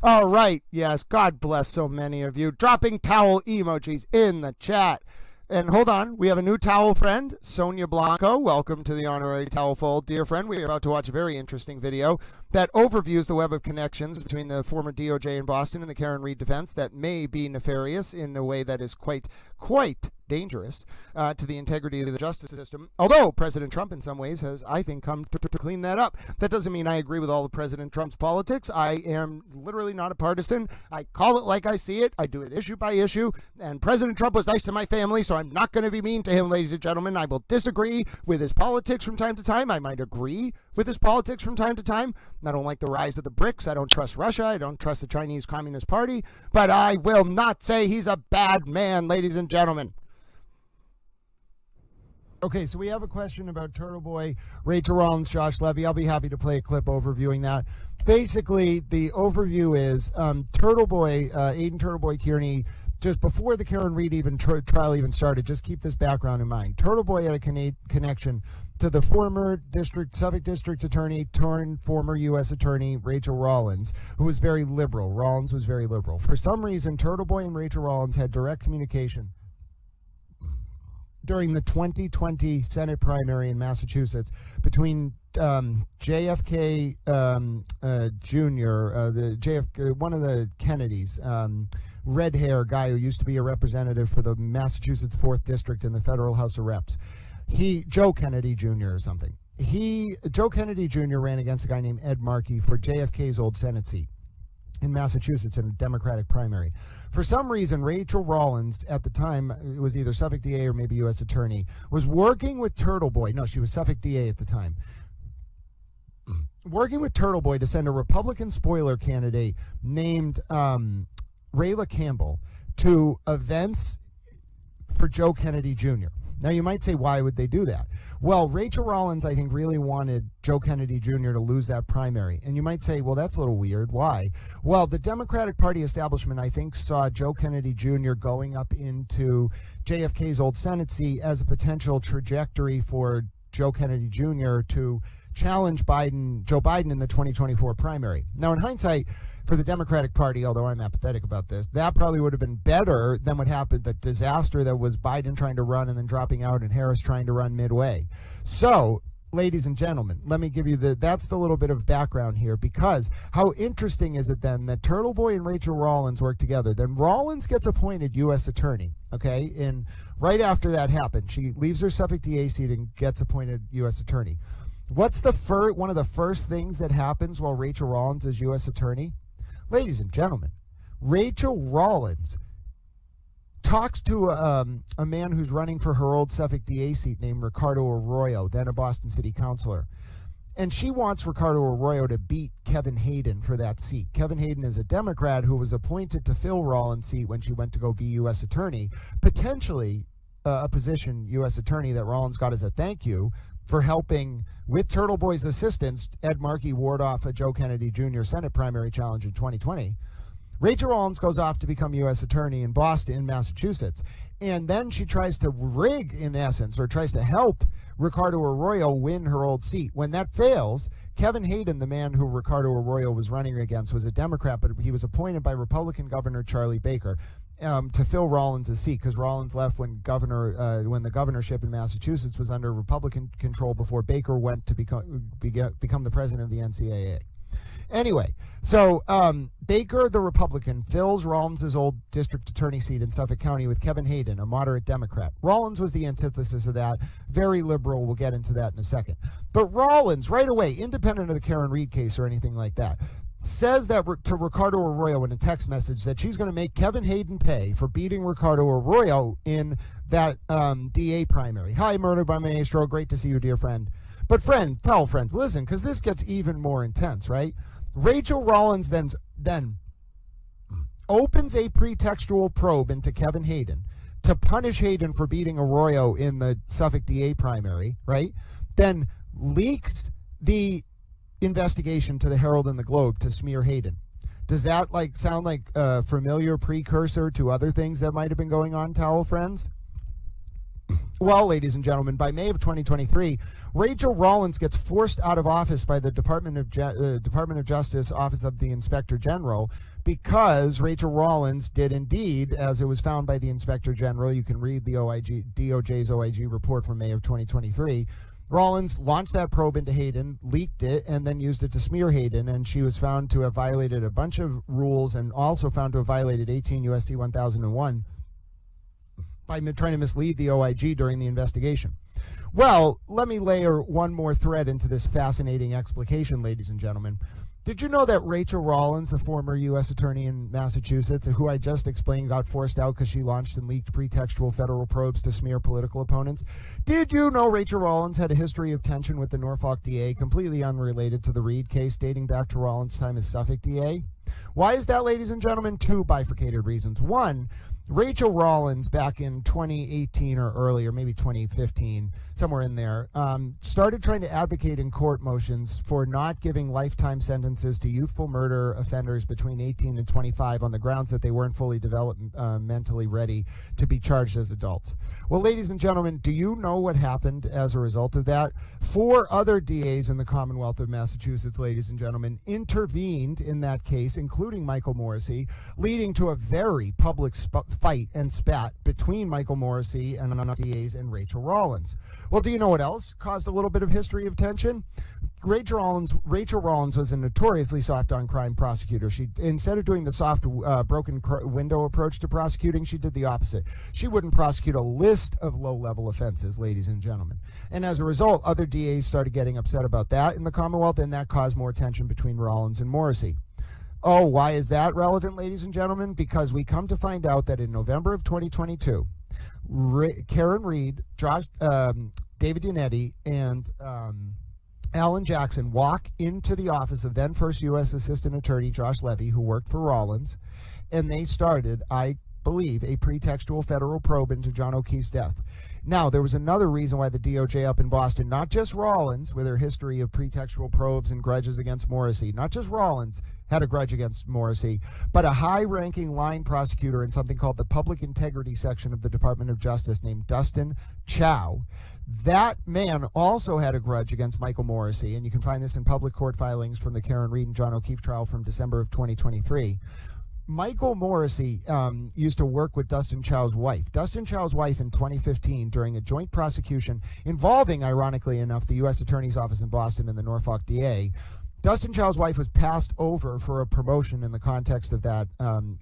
All right, yes, God bless so many of you dropping towel emojis in the chat. And hold on, we have a new towel friend, Sonia Blanco. Welcome to the Honorary Towel Fold, dear friend. We are about to watch a very interesting video that overviews the web of connections between the former DOJ in Boston and the Karen Reed defense that may be nefarious in a way that is quite dangerous to the integrity of the justice system. Although President Trump in some ways has, I think, come to clean that up. That doesn't mean I agree with all of President Trump's politics. I am literally not a partisan. I call it like I see it. I do it issue by issue. And President Trump was nice to my family, so I'm not going to be mean to him, ladies and gentlemen. I will disagree with his politics from time to time. I might agree with his politics from time to time. I don't like the rise of the BRICS. I don't trust Russia. I don't trust the Chinese Communist Party. But I will not say he's a bad man, ladies and gentlemen. Okay, so we have a question about Turtle Boy, Rachel Rollins, Josh Levy. I'll be happy to play a clip overviewing that. Basically, the overview is Turtle Boy, Aiden Turtle Boy Kearney, just before the Karen Reed trial even started, just keep this background in mind. Turtle Boy had a connection to the former Suffolk District Attorney turned former U.S. Attorney Rachel Rollins, who was very liberal. Rollins was very liberal. For some reason, Turtle Boy and Rachel Rollins had direct communication during the 2020 Senate primary in Massachusetts between JFK Jr., one of the Kennedys, red hair guy who used to be a representative for the Massachusetts 4th District in the Federal House of Reps. Joe Kennedy Jr. or something. Joe Kennedy Jr. ran against a guy named Ed Markey for JFK's old Senate seat in Massachusetts in a Democratic primary. For some reason, Rachel Rollins, at the time, it was either Suffolk DA or maybe U.S. Attorney, was working with Turtle Boy. No, she was Suffolk DA at the time. Working with Turtle Boy to send a Republican spoiler candidate named Rayla Campbell to events for Joe Kennedy Jr. Now, you might say, why would they do that? Well, Rachel Rollins, I think, really wanted Joe Kennedy Jr. to lose that primary. And you might say, well, that's a little weird. Why? Well, the Democratic Party establishment, I think, saw Joe Kennedy Jr. going up into JFK's old Senate seat as a potential trajectory for Joe Kennedy Jr. to challenge Joe Biden in the 2024 primary. Now, in hindsight, for the Democratic Party, although I'm apathetic about this, that probably would have been better than what happened, the disaster that was Biden trying to run and then dropping out and Harris trying to run midway. So, ladies and gentlemen, let me give you that's the little bit of background here, because how interesting is it then that Turtle Boy and Rachel Rollins work together? Then Rollins gets appointed U.S. Attorney, okay? And right after that happened, she leaves her Suffolk DA seat and gets appointed U.S. Attorney. What's one of the first things that happens while Rachel Rollins is U.S. Attorney? Ladies and gentlemen, Rachel Rollins talks to a man who's running for her old Suffolk DA seat named Ricardo Arroyo, then a Boston City councilor. And she wants Ricardo Arroyo to beat Kevin Hayden for that seat. Kevin Hayden is a Democrat who was appointed to fill Rollins' seat when she went to go be U.S. Attorney, potentially a position, U.S. Attorney, that Rollins got as a thank you for helping, with Turtle Boy's assistance, Ed Markey ward off a Joe Kennedy Jr. Senate primary challenge in 2020. Rachel Rollins goes off to become U.S. Attorney in Boston, Massachusetts. And then she tries to rig, in essence, or tries to help Ricardo Arroyo win her old seat. When that fails, Kevin Hayden, the man who Ricardo Arroyo was running against, was a Democrat, but he was appointed by Republican Governor Charlie Baker to fill Rollins' seat, because Rollins left when the governorship in Massachusetts was under Republican control before Baker went to become the president of the NCAA. Anyway, so Baker, the Republican, fills Rollins' old district attorney seat in Suffolk County with Kevin Hayden, a moderate Democrat. Rollins was the antithesis of that, very liberal. We'll get into that in a second. But Rollins, right away, independent of the Karen Reed case or anything like that, says that to Ricardo Arroyo in a text message that she's going to make Kevin Hayden pay for beating Ricardo Arroyo in that DA primary. Hi, Murder by Maestro. Great to see you, dear friend. But tell friends, listen, because this gets even more intense, right? Rachel Rollins then opens a pretextual probe into Kevin Hayden to punish Hayden for beating Arroyo in the Suffolk DA primary, right? Then leaks the investigation to the Herald and the Globe to smear Hayden. Does that sound like a familiar precursor to other things that might have been going on, towel friends? Well, ladies and gentlemen, by May of 2023, Rachel Rollins gets forced out of office by the Department of Justice Office of the Inspector General, because Rachel Rollins did indeed, as it was found by the Inspector General. You can read the DOJ's OIG report from May of 2023. Rollins launched that probe into Hayden, leaked it, and then used it to smear Hayden, and she was found to have violated a bunch of rules and also found to have violated 18 U.S.C. 1001 by trying to mislead the OIG during the investigation. Well, let me layer one more thread into this fascinating explication, ladies and gentlemen. Did you know that Rachel Rollins, a former U.S. attorney in Massachusetts, who I just explained got forced out because she launched and leaked pretextual federal probes to smear political opponents? Did you know Rachel Rollins had a history of tension with the Norfolk DA, completely unrelated to the Reed case, dating back to Rollins' time as Suffolk DA? Why is that, ladies and gentlemen? Two bifurcated reasons. One, Rachel Rollins, back in 2018 or earlier, maybe 2015, somewhere in there, started trying to advocate in court motions for not giving lifetime sentences to youthful murder offenders between 18 and 25 on the grounds that they weren't fully developed, mentally ready to be charged as adults. Well, ladies and gentlemen, do you know what happened as a result of that? 4 other DAs in the Commonwealth of Massachusetts, ladies and gentlemen, intervened in that case, including Michael Morrissey, leading to a very public fight and spat between Michael Morrissey and DAs and Rachel Rollins. Well, do you know what else caused a little bit of history of tension? Rachel Rollins was a notoriously soft on crime prosecutor. She, instead of doing the soft broken window approach to prosecuting, she did the opposite. She wouldn't prosecute a list of low-level offenses, ladies and gentlemen. And as a result, other DAs started getting upset about that in the Commonwealth, and that caused more tension between Rollins and Morrissey. Oh, why is that relevant, ladies and gentlemen? Because we come to find out that in November of 2022, Karen Reed, David Yannetti, and Alan Jackson walk into the office of then first U.S. Assistant Attorney Josh Levy, who worked for Rollins, and they started, I believe, a pretextual federal probe into John O'Keefe's death. Now, there was another reason why the DOJ up in Boston, not just Rollins, with her history of pretextual probes and grudges against Morrissey, not just Rollins, had a grudge against Morrissey, but a high-ranking line prosecutor in something called the Public Integrity Section of the Department of Justice named Dustin Chow. That man also had a grudge against Michael Morrissey, and you can find this in public court filings from the Karen Reed and John O'Keefe trial from December of 2023. Michael Morrissey used to work with Dustin Chow's wife. Dustin Chow's wife in 2015 during a joint prosecution involving, ironically enough, the U.S. Attorney's Office in Boston and the Norfolk DA. Dustin Chow's wife was passed over for a promotion in the context of that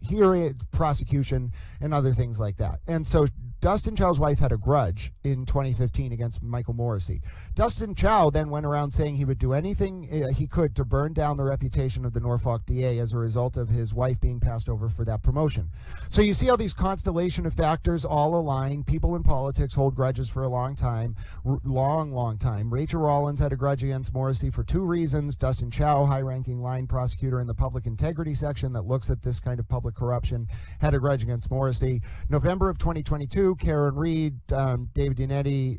hearing, prosecution, and other things like that. And so Dustin Chow's wife had a grudge in 2015 against Michael Morrissey. Dustin Chow then went around saying he would do anything he could to burn down the reputation of the Norfolk DA as a result of his wife being passed over for that promotion. So you see how these constellation of factors all align. People in politics hold grudges for a long time, long time. Rachel Rollins had a grudge against Morrissey for two reasons. Dustin Chow, high-ranking line prosecutor in the Public Integrity Section that looks at this kind of public corruption, had a grudge against Morrissey. November of 2022, Karen Reed, David Yannetti,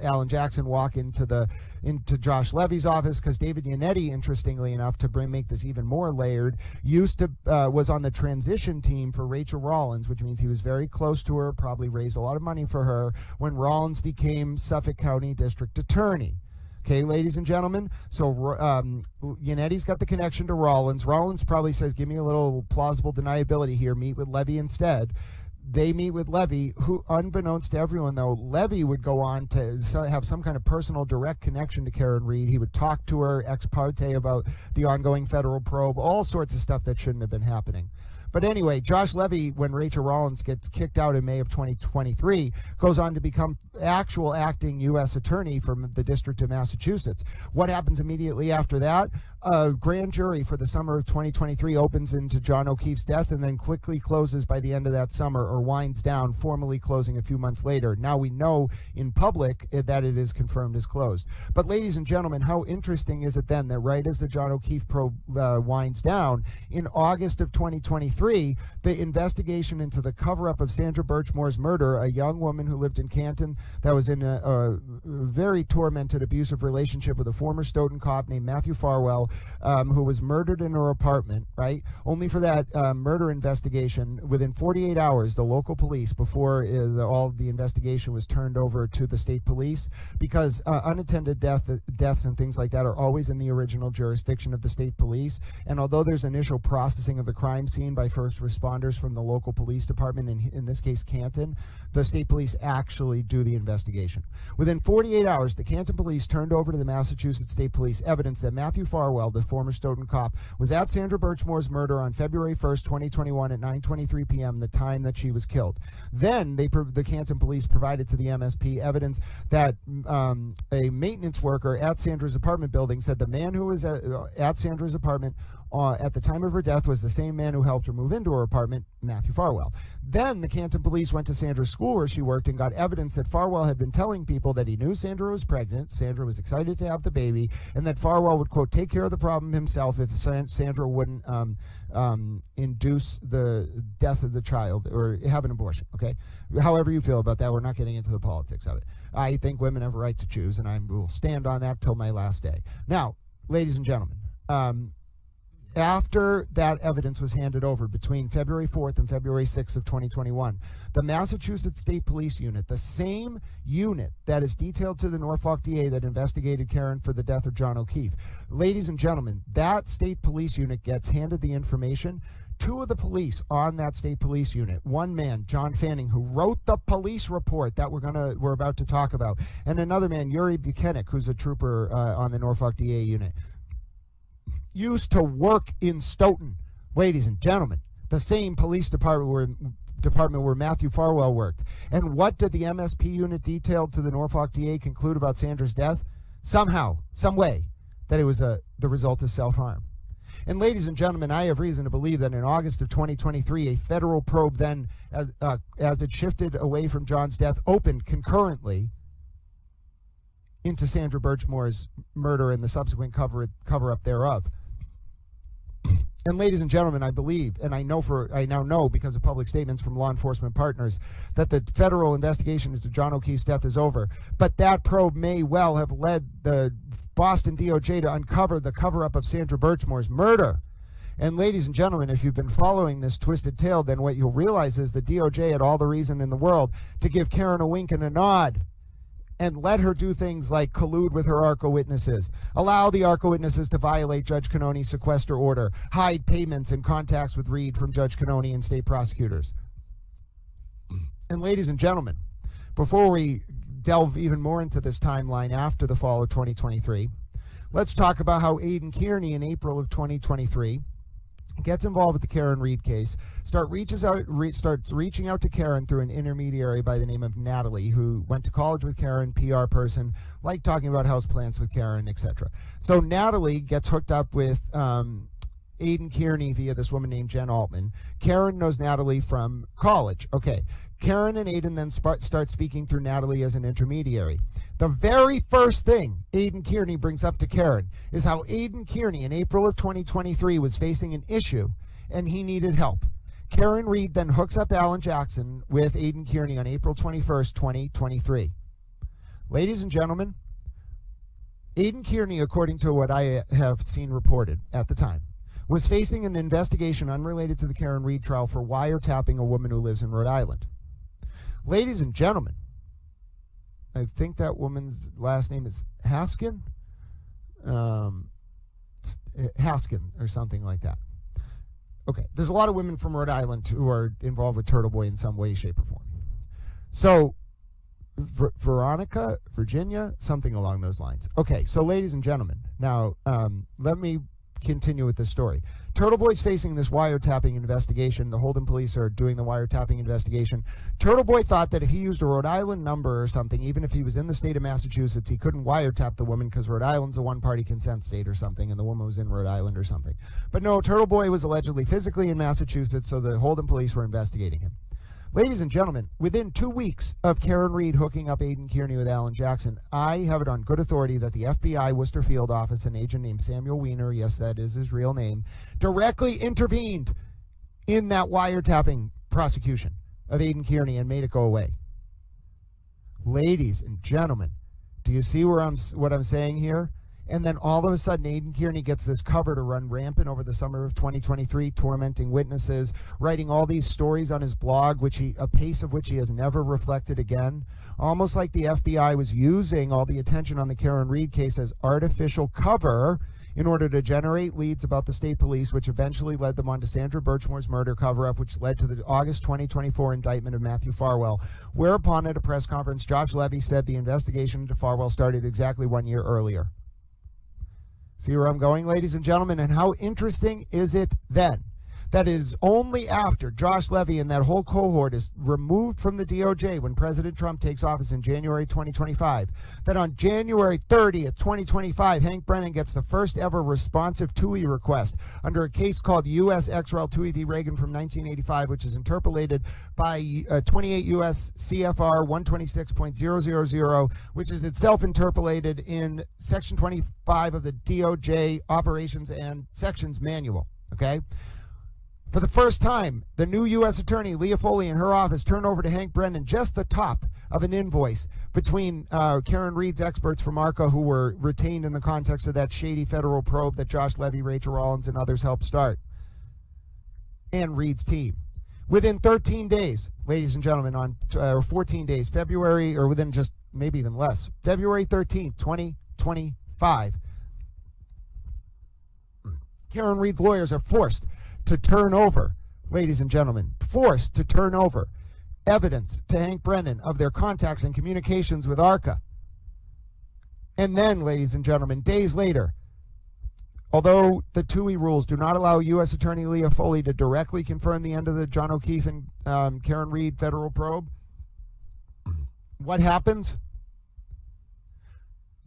Alan Jackson walk into Josh Levy's office because David Yannetti, interestingly enough, to make this even more layered, was on the transition team for Rachel Rollins, which means he was very close to her, probably raised a lot of money for her when Rollins became Suffolk County District Attorney. Okay, ladies and gentlemen, so Yannetti's got the connection to Rollins. Rollins probably says, give me a little plausible deniability here, meet with Levy instead. They meet with Levy, who, unbeknownst to everyone, though, Levy would go on to have some kind of personal direct connection to Karen Reed. He would talk to her ex parte about the ongoing federal probe, all sorts of stuff that shouldn't have been happening. But anyway, Josh Levy, when Rachel Rollins gets kicked out in May of 2023, goes on to become actual acting U.S. attorney for the District of Massachusetts. What happens immediately after that? A grand jury for the summer of 2023 opens into John O'Keefe's death and then quickly closes by the end of that summer, or winds down, formally closing a few months later. Now we know in public that it is confirmed as closed. But ladies and gentlemen, how interesting is it then that right as the John O'Keefe probe winds down, in August of 2023, the investigation into the cover-up of Sandra Birchmore's murder, a young woman who lived in Canton that was in a very tormented, abusive relationship with a former Stoughton cop named Matthew Farwell, who was murdered in her apartment, right? Only for that murder investigation, within 48 hours, the local police, before all the investigation was turned over to the state police, because unattended deaths and things like that are always in the original jurisdiction of the state police. And although there's initial processing of the crime scene by first responders from the local police department, in this case Canton, the state police actually do the investigation. Within 48 hours, the Canton police turned over to the Massachusetts State Police evidence that Matthew Farwell, the former Stoughton cop, was at Sandra Birchmore's murder on February 1st, 2021 at 9:23 p.m., the time that she was killed. Then the Canton police provided to the MSP evidence that a maintenance worker at Sandra's apartment building said the man who was at Sandra's apartment at the time of her death was the same man who helped her move into her apartment, Matthew Farwell. Then the Canton police went to Sandra's school where she worked and got evidence that Farwell had been telling people that he knew Sandra was pregnant, Sandra was excited to have the baby, and that Farwell would, quote, take care of the problem himself if Sandra wouldn't induce the death of the child or have an abortion, okay? However you feel about that, we're not getting into the politics of it. I think women have a right to choose, and I will stand on that till my last day. Now, ladies and gentlemen, after that evidence was handed over between February 4th and February 6th of 2021, the Massachusetts State Police Unit, the same unit that is detailed to the Norfolk DA that investigated Karen for the death of John O'Keefe, ladies and gentlemen, that state police unit gets handed the information. Two of the police on that state police unit, one man, John Fanning, who wrote the police report that we're about to talk about, and another man, Yuri Buchanan, who's a trooper on the Norfolk DA unit, used to work in Stoughton, ladies and gentlemen, the same police department where Matthew Farwell worked. And what did the MSP unit detailed to the Norfolk DA conclude about Sandra's death? Somehow, some way, that it was the result of self-harm. And ladies and gentlemen, I have reason to believe that in August of 2023, a federal probe then, as it shifted away from John's death, opened concurrently into Sandra Birchmore's murder and the subsequent cover-up thereof. And ladies and gentlemen, I believe, and I now know because of public statements from law enforcement partners, that the federal investigation into John O'Keefe's death is over. But that probe may well have led the Boston DOJ to uncover the cover-up of Sandra Birchmore's murder. And ladies and gentlemen, if you've been following this twisted tale, then what you'll realize is the DOJ had all the reason in the world to give Karen a wink and a nod and let her do things like collude with her ARCA witnesses, allow the ARCA witnesses to violate Judge Cannoni's sequester order, hide payments and contacts with Reed from Judge Cannoni and state prosecutors. And ladies and gentlemen, before we delve even more into this timeline after the fall of 2023, let's talk about how Aidan Kearney in April of 2023 gets involved with the Karen Reed case, starts reaching out to Karen through an intermediary by the name of Natalie, who went to college with Karen, PR person, liked talking about houseplants with Karen, etc. So Natalie gets hooked up with Aidan Kearney via this woman named Jen Altman. Karen knows Natalie from college. Okay. Karen and Aidan then start speaking through Natalie as an intermediary. The very first thing Aidan Kearney brings up to Karen is how Aidan Kearney in April of 2023 was facing an issue and he needed help. Karen Reed then hooks up Alan Jackson with Aidan Kearney on April 21st, 2023. Ladies and gentlemen, Aidan Kearney, according to what I have seen reported at the time, was facing an investigation unrelated to the Karen Reed trial for wiretapping a woman who lives in Rhode Island. Ladies and gentlemen, I think that woman's last name is Haskin, Haskin or something like that. Okay, there's a lot of women from Rhode Island who are involved with Turtle Boy in some way, shape, or form. So, Veronica, Virginia, something along those lines. Okay, so ladies and gentlemen, now let me continue with this story. Turtle Boy's facing this wiretapping investigation. The Holden police are doing the wiretapping investigation. Turtle Boy thought that if he used a Rhode Island number or something, even if he was in the state of Massachusetts, he couldn't wiretap the woman because Rhode Island's a one-party consent state or something, and the woman was in Rhode Island or something. But no, Turtle Boy was allegedly physically in Massachusetts, so the Holden police were investigating him. Ladies and gentlemen, within 2 weeks of Karen Reed hooking up Aidan Kearney with Alan Jackson, I have it on good authority that the FBI Worcester Field Office, an agent named Samuel Weiner, yes, that is his real name, directly intervened in that wiretapping prosecution of Aidan Kearney and made it go away. Ladies and gentlemen, do you see what I'm saying here? And then all of a sudden, Aidan Kearney gets this cover to run rampant over the summer of 2023, tormenting witnesses, writing all these stories on his blog, a pace of which he has never reflected again. Almost like the FBI was using all the attention on the Karen Reed case as artificial cover in order to generate leads about the state police, which eventually led them on to Sandra Birchmore's murder cover-up, which led to the August 2024 indictment of Matthew Farwell, whereupon at a press conference, Josh Levy said the investigation into Farwell started exactly 1 year earlier. See where I'm going, ladies and gentlemen? And how interesting is it then that it is only after Josh Levy and that whole cohort is removed from the DOJ when President Trump takes office in January 2025, that on January 30th, 2025, Hank Brennan gets the first ever responsive TUI request under a case called U.S. XREL TUI v. Reagan from 1985, which is interpolated by 28 U.S. CFR 126.000, which is itself interpolated in Section 25 of the DOJ Operations and Sections Manual, okay? For the first time, the new U.S. Attorney, Leah Foley, and her office turn over to Hank Brennan just the top of an invoice between Karen Reed's experts from ARCA, who were retained in the context of that shady federal probe that Josh Levy, Rachel Rollins, and others helped start, and Reed's team. Within 13 days, ladies and gentlemen, or 14 days, February, or within just maybe even less, February 13th, 2025, Karen Reed's lawyers are forced to turn over, ladies and gentlemen, forced to turn over evidence to Hank Brennan of their contacts and communications with ARCA. And then, ladies and gentlemen, days later, although the TUI rules do not allow U.S. Attorney Leah Foley to directly confirm the end of the John O'Keefe and Karen Reed federal probe, what happens?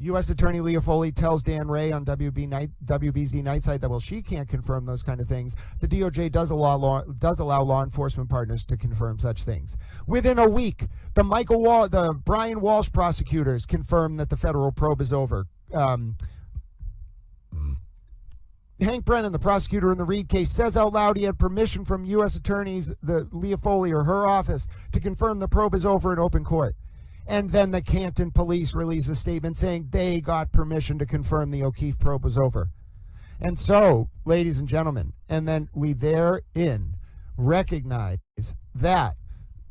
U.S. Attorney Leah Foley tells Dan Ray on WBZ Nightside that, well, she can't confirm those kind of things. The DOJ does allow law enforcement partners to confirm such things. Within a week, the Brian Walsh prosecutors confirm that the federal probe is over. Hank Brennan, the prosecutor in the Reed case, says out loud he had permission from U.S. attorneys, the Leah Foley or her office, to confirm the probe is over in open court. And then the Canton police release a statement saying they got permission to confirm the O'Keefe probe was over. And so, ladies and gentlemen, and then we therein recognize that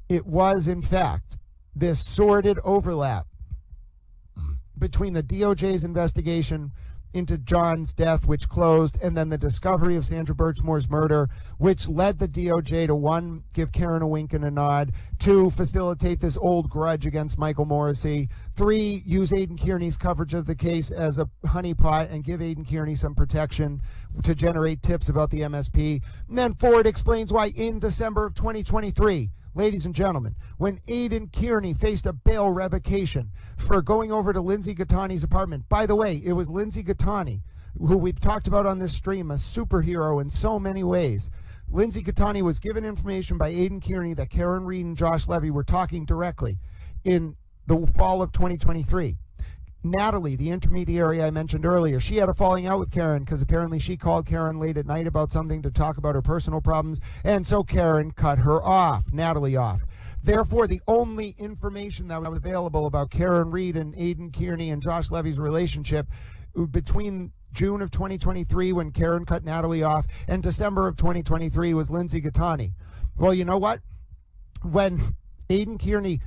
it was, in fact, this sordid overlap between the DOJ's investigation into John's death, which closed, and then the discovery of Sandra Birchmore's murder, which led the DOJ to, 1, give Karen a wink and a nod, 2, facilitate this old grudge against Michael Morrissey, 3, use Aidan Kearney's coverage of the case as a honeypot and give Aidan Kearney some protection to generate tips about the MSP. And then 4, it explains why in December of 2023, ladies and gentlemen, when Aidan Kearney faced a bail revocation for going over to Lindsay Gattani's apartment. By the way, it was Lindsay Gattani, who we've talked about on this stream, a superhero in so many ways. Lindsay Gattani was given information by Aidan Kearney that Karen Reed and Josh Levy were talking directly in the fall of 2023. Natalie, the intermediary I mentioned earlier, she had a falling out with Karen because apparently she called Karen late at night about something to talk about her personal problems, and so Karen cut her off, Natalie off. Therefore, the only information that was available about Karen Reed and Aidan Kearney and Josh Levy's relationship between June of 2023, when Karen cut Natalie off, and December of 2023 was Lindsay Gattani. Well, you know what? When Aidan Kearney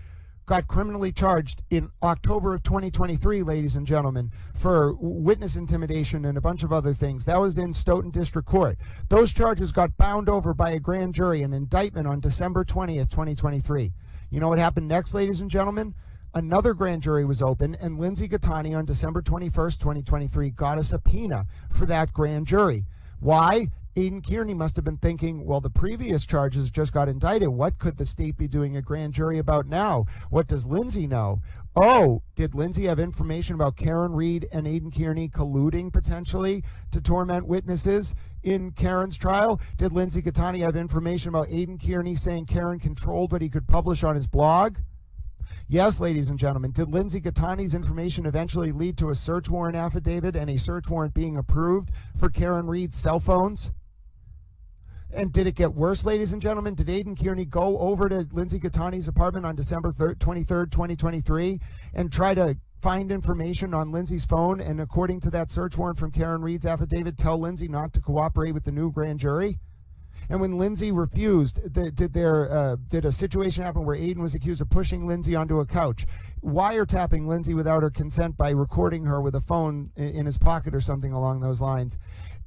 got criminally charged in October of 2023, ladies and gentlemen, for witness intimidation and a bunch of other things. That was in Stoughton District Court. Those charges got bound over by a grand jury, an indictment on December 20th, 2023. You know what happened next, ladies and gentlemen? Another grand jury was open, and Lindsay Gattani on December 21st, 2023 got a subpoena for that grand jury. Why? Aidan Kearney must have been thinking, well, the previous charges just got indicted. What could the state be doing a grand jury about now? What does Lindsay know? Oh, did Lindsay have information about Karen Reed and Aidan Kearney colluding potentially to torment witnesses in Karen's trial? Did Lindsay Gattani have information about Aidan Kearney saying Karen controlled what he could publish on his blog? Yes, ladies and gentlemen. Did Lindsay Gattani's information eventually lead to a search warrant affidavit and a search warrant being approved for Karen Reed's cell phones? And did it get worse, ladies and gentlemen? Did Aidan Kearney go over to Lindsay Gattani's apartment on December 23rd, 2023 and try to find information on Lindsay's phone, and according to that search warrant from Karen Reed's affidavit, tell Lindsay not to cooperate with the new grand jury? And when Lindsay refused, did a situation happen where Aidan was accused of pushing Lindsay onto a couch, wiretapping Lindsay without her consent by recording her with a phone in his pocket or something along those lines,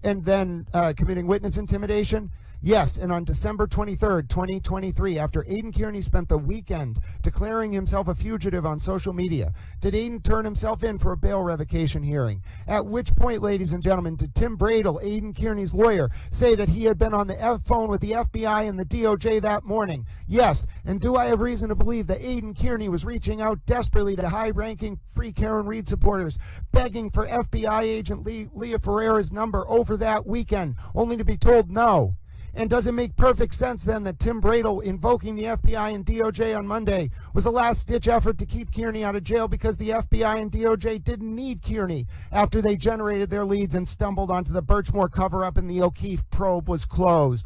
and then committing witness intimidation? Yes, and on December 23rd, 2023, after Aidan Kearney spent the weekend declaring himself a fugitive on social media, did Aidan turn himself in for a bail revocation hearing? At which point, ladies and gentlemen, did Tim Bradel, Aidan Kearney's lawyer, say that he had been on the phone with the FBI and the DOJ that morning? Yes, and do I have reason to believe that Aidan Kearney was reaching out desperately to high-ranking Free Karen Reed supporters, begging for FBI agent Leah Ferreira's number over that weekend, only to be told no? And does it make perfect sense then that Tim Bradel invoking the FBI and DOJ on Monday was a last-ditch effort to keep Kearney out of jail because the FBI and DOJ didn't need Kearney after they generated their leads and stumbled onto the Birchmore cover-up and the O'Keefe probe was closed?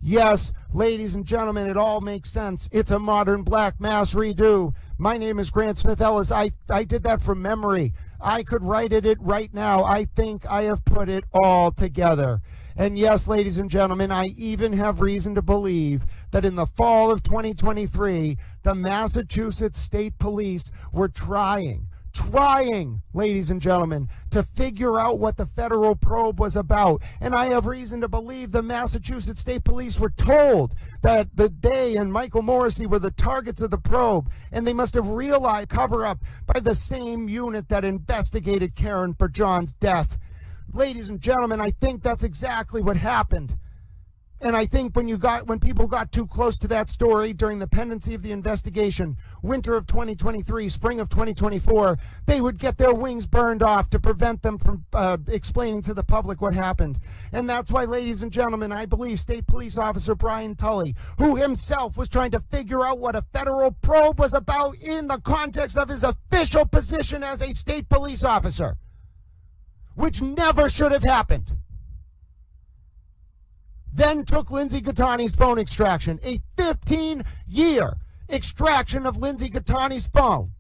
Yes, ladies and gentlemen, it all makes sense. It's a modern black mass redo. My name is Grant Smith Ellis. I did that from memory. I could write it right now. I think I have put it all together. And yes, ladies and gentlemen, I even have reason to believe that in the fall of 2023, the Massachusetts State Police were trying, ladies and gentlemen, to figure out what the federal probe was about. And I have reason to believe the Massachusetts State Police were told that they and Michael Morrissey were the targets of the probe, and they must have realized cover-up by the same unit that investigated Karen for John's death. Ladies and gentlemen, I think that's exactly what happened. And I think when people got too close to that story during the pendency of the investigation, winter of 2023, spring of 2024, they would get their wings burned off to prevent them from explaining to the public what happened. And that's why, ladies and gentlemen, I believe State Police Officer Brian Tully, who himself was trying to figure out what a federal probe was about in the context of his official position as a state police officer, which never should have happened. then took Lindsay Gattani's phone extraction, a 15-year extraction of Lindsay Gattani's phone,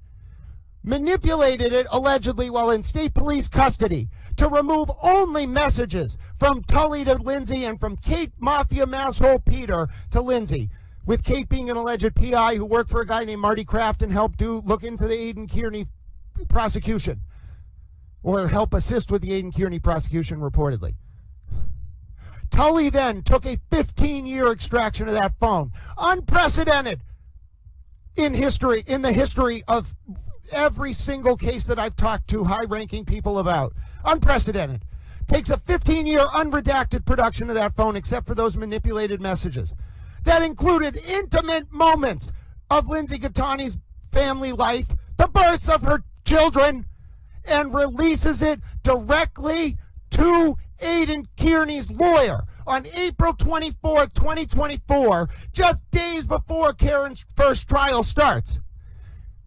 manipulated it allegedly while in state police custody to remove only messages from Tully to Lindsay and from Kate Mafia Masshole Peter to Lindsay, with Kate being an alleged PI who worked for a guy named Marty Kraft and helped look into the Aidan Kearney prosecution, or help assist with the Aidan Kearney prosecution reportedly. Tully then took a 15-year extraction of that phone, unprecedented in the history of every single case that I've talked to high-ranking people about. Unprecedented. Takes a 15-year unredacted production of that phone, except for those manipulated messages. That included intimate moments of Lindsay Gattani's family life, the births of her children, and releases it directly to Aidan Kearney's lawyer on April 24th, 2024, just days before Karen's first trial starts.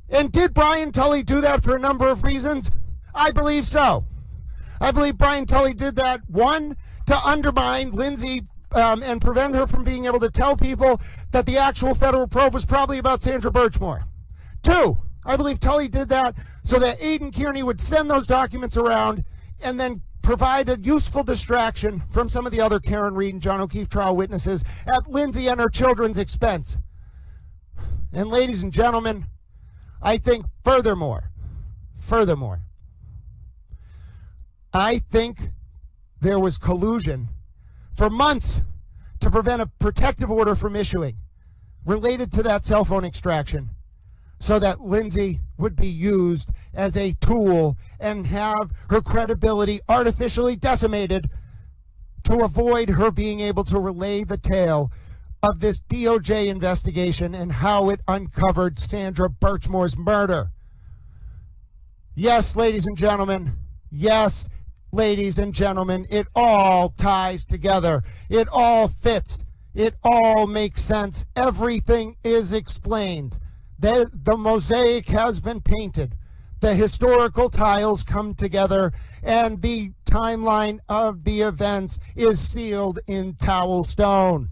And did Brian Tully do that for a number of reasons? I believe so. I believe Brian Tully did that, one, to undermine Lindsay and prevent her from being able to tell people that the actual federal probe was probably about Sandra Birchmore. Two, I believe Tully did that so that Aidan Kearney would send those documents around and then provide a useful distraction from some of the other Karen Reed and John O'Keefe trial witnesses at Lindsay and her children's expense. And ladies and gentlemen, I think furthermore, I think there was collusion for months to prevent a protective order from issuing related to that cell phone extraction, so that Lindsay would be used as a tool and have her credibility artificially decimated to avoid her being able to relay the tale of this DOJ investigation and how it uncovered Sandra Birchmore's murder. Yes, ladies and gentlemen. Yes, ladies and gentlemen. It all ties together. It all fits. It all makes sense. Everything is explained. The mosaic has been painted. The historical tiles come together, and the timeline of the events is sealed in towel stone.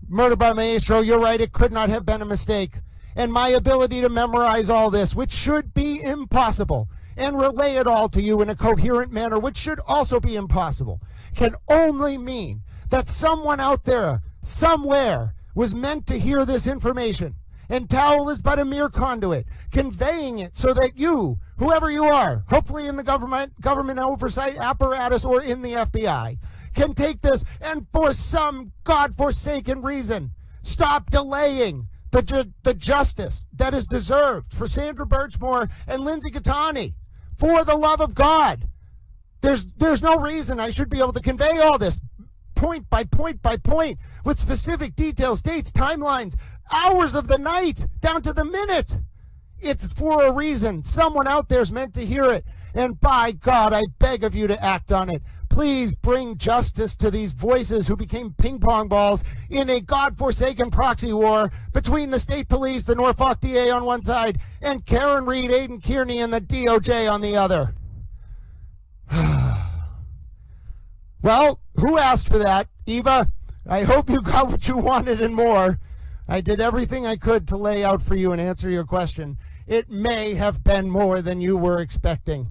Murder by Maestro, you're right, it could not have been a mistake. And my ability to memorize all this, which should be impossible, and relay it all to you in a coherent manner, which should also be impossible, can only mean that someone out there, somewhere, was meant to hear this information. And Towel is but a mere conduit, conveying it so that you, whoever you are, hopefully in the government oversight apparatus or in the FBI, can take this and for some godforsaken reason, stop delaying the justice that is deserved for Sandra Birchmore and Lindsay Gattani. For the love of God, there's no reason I should be able to convey all this point by point by point with specific details, dates, timelines, hours of the night, down to the minute. It's for a reason. Someone out there's meant to hear it. And by God, I beg of you to act on it. Please bring justice to these voices who became ping pong balls in a godforsaken proxy war between the state police, the Norfolk DA on one side, and Karen Reed, Aidan Kearney, and the DOJ on the other. Well, who asked for that? Eva, I hope you got what you wanted and more. I did everything I could to lay out for you and answer your question. It may have been more than you were expecting.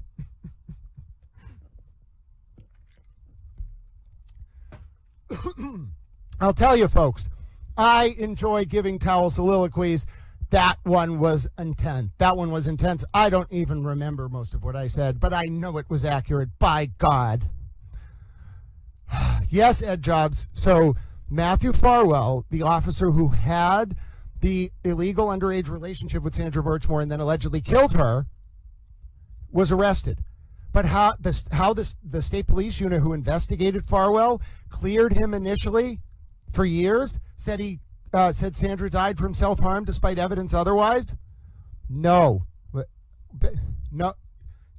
I'll tell you, folks, I enjoy giving Towel soliloquies. That one was intense. I don't even remember most of what I said, but I know it was accurate, by God. Yes, Ed Jobs. So Matthew Farwell, the officer who had the illegal underage relationship with Sandra Birchmore and then allegedly killed her, was arrested. But how the state police unit who investigated Farwell cleared him initially for years, said Sandra died from self-harm despite evidence otherwise? No.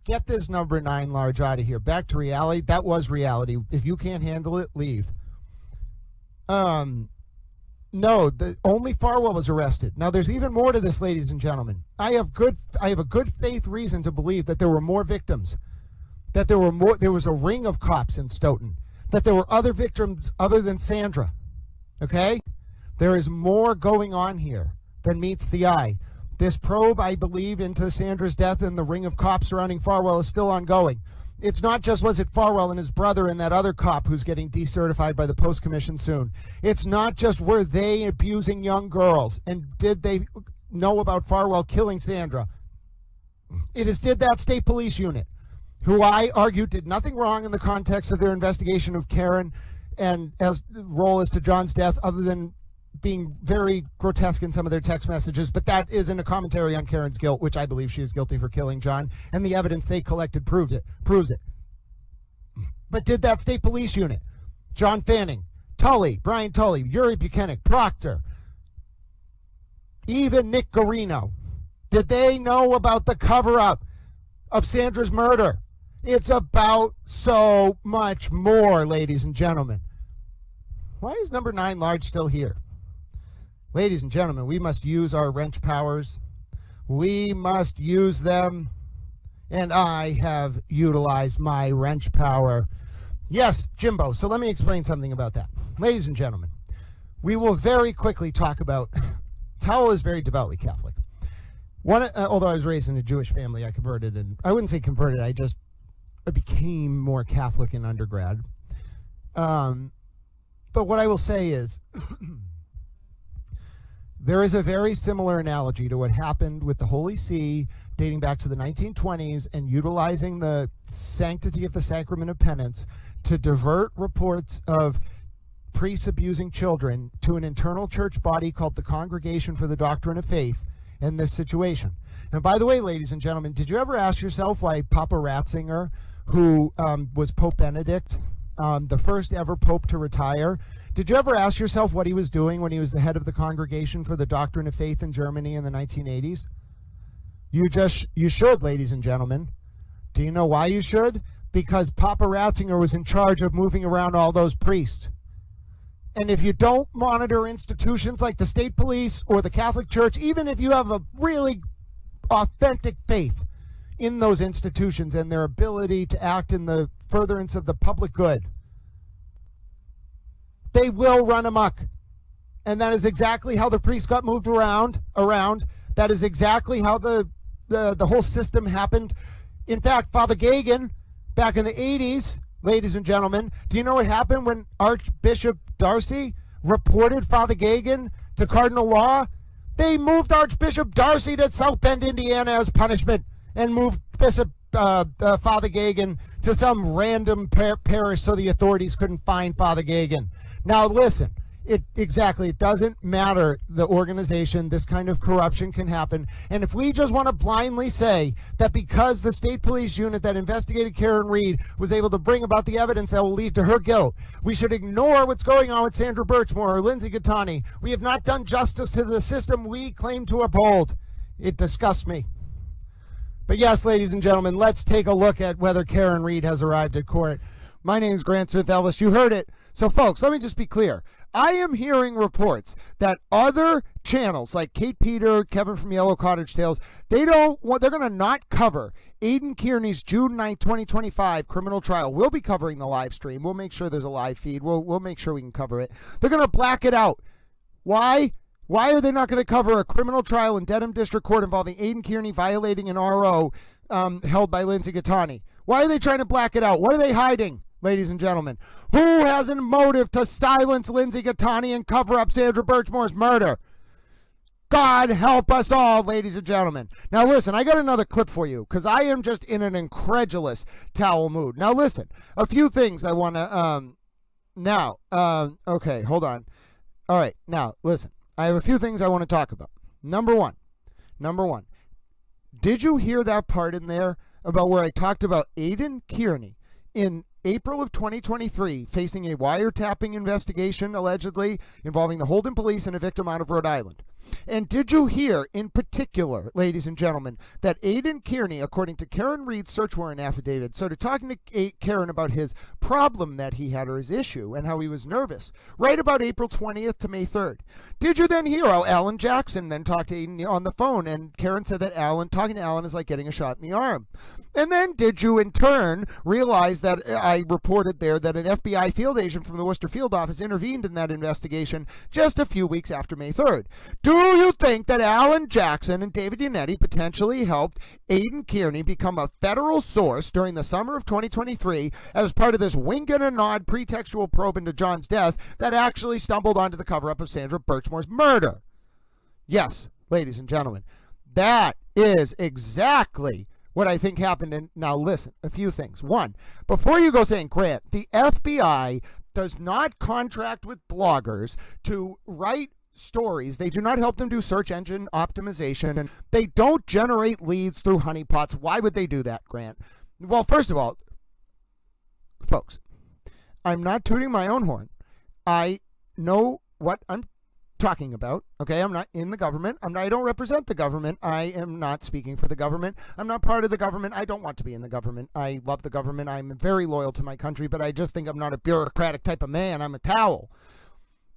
Get this number 9 large out of here. Back to reality. That was reality. If you can't handle it, leave. No, only Farwell was arrested. Now, there's even more to this, ladies and gentlemen. I have a good faith reason to believe that there were more victims, that there was a ring of cops in Stoughton, that there were other victims other than Sandra. Okay? There is more going on here than meets the eye. This probe, I believe, into Sandra's death and the ring of cops surrounding Farwell is still ongoing. It's not just was it Farwell and his brother and that other cop who's getting decertified by the Post Commission soon. It's not just were they abusing young girls and did they know about Farwell killing Sandra. It is did that state police unit, who I argue did nothing wrong in the context of their investigation of Karen and as role as to John's death, other than being very grotesque in some of their text messages, but that isn't a commentary on Karen's guilt, which I believe she is guilty for killing John, and the evidence they collected proves it. But did that state police unit, John Fanning, Tully, Brian Tully, Yuri Buchanan, Proctor, even Nick Garino, did they know about the cover-up of Sandra's murder? It's about so much more, ladies and gentlemen. Why is number 9 large still here? Ladies and gentlemen, we must use our wrench powers. We must use them. And I have utilized my wrench power. Yes, Jimbo. So let me explain something about that. Ladies and gentlemen, we will very quickly talk about... Towel is very devoutly Catholic. Although I was raised in a Jewish family, I converted. And I wouldn't say converted. I became more Catholic in undergrad. But what I will say is... There is a very similar analogy to what happened with the Holy See dating back to the 1920s and utilizing the sanctity of the sacrament of penance to divert reports of priests abusing children to an internal church body called the Congregation for the Doctrine of Faith in this situation. And by the way, ladies and gentlemen, did you ever ask yourself why Papa Ratzinger, who was Pope Benedict, the first ever pope to retire, did you ever ask yourself what he was doing when he was the head of the Congregation for the Doctrine of Faith in Germany in the 1980s? You should, ladies and gentlemen. Do you know why you should? Because Papa Ratzinger was in charge of moving around all those priests. And if you don't monitor institutions like the state police or the Catholic Church, even if you have a really authentic faith in those institutions and their ability to act in the furtherance of the public good, they will run amok. And that is exactly how the priests got moved around. That is exactly how the whole system happened. In fact, Father Gagan, back in the 80s, ladies and gentlemen, do you know what happened when Archbishop Darcy reported Father Gagan to Cardinal Law? They moved Archbishop Darcy to South Bend, Indiana as punishment and moved Bishop Father Gagan to some random parish so the authorities couldn't find Father Gagan. Now listen, it doesn't matter the organization, this kind of corruption can happen. And if we just want to blindly say that because the state police unit that investigated Karen Reed was able to bring about the evidence that will lead to her guilt, we should ignore what's going on with Sandra Birchmore or Lindsay Gattani. We have not done justice to the system we claim to uphold. It disgusts me. But yes, ladies and gentlemen, let's take a look at whether Karen Reed has arrived at court. My name is Grant Smith Ellis. You heard it. So, folks, let me just be clear. I am hearing reports that other channels like Kate Peter, Kevin from Yellow Cottage Tales, they're going to not cover Aidan Kearney's June 9, 2025 criminal trial. We'll be covering the live stream. We'll make sure there's a live feed. We'll make sure we can cover it. They're going to black it out. Why? Why are they not going to cover a criminal trial in Dedham District Court involving Aidan Kearney violating an RO held by Lindsay Gattani? Why are they trying to black it out? What are they hiding? Ladies and gentlemen, who has a motive to silence Lindsay Gattani and cover up Sandra Birchmore's murder? God help us all, ladies and gentlemen. Now listen, I got another clip for you because I am just in an incredulous towel mood. Now listen, a few things I want to, okay, hold on. All right, now listen, I have a few things I want to talk about. Number one, did you hear that part in there about where I talked about Aidan Kearney in April of 2023 facing a wiretapping investigation allegedly involving the Holden police and a victim out of Rhode Island? And did you hear, in particular, ladies and gentlemen, that Aidan Kearney, according to Karen Reed's search warrant affidavit, started talking to Karen about his problem that he had, or his issue, and how he was nervous, right about April 20th to May 3rd. Did you then hear how Alan Jackson then talked to Aidan on the phone, and Karen said that talking to Alan is like getting a shot in the arm? And then did you, in turn, realize that I reported there that an FBI field agent from the Worcester field office intervened in that investigation just a few weeks after May 3rd? Do you think that Alan Jackson and David Yannetti potentially helped Aidan Kearney become a federal source during the summer of 2023 as part of this wink and a nod pretextual probe into John's death that actually stumbled onto the cover-up of Sandra Birchmore's murder? Yes, ladies and gentlemen, that is exactly what I think happened. And now listen, a few things. One, before you go saying, Grant, the FBI does not contract with bloggers to write stories. They do not help them do search engine optimization, and they don't generate leads through honeypots. Why would they do that, Grant? Well, first of all, folks, I'm not tooting my own horn. I know what I'm talking about. Okay, I'm not in the government. I don't represent the government. I am not speaking for the government. I'm not part of the government. I don't want to be in the government. I love the government. I'm very loyal to my country, but I just think I'm not a bureaucratic type of man. I'm a towel.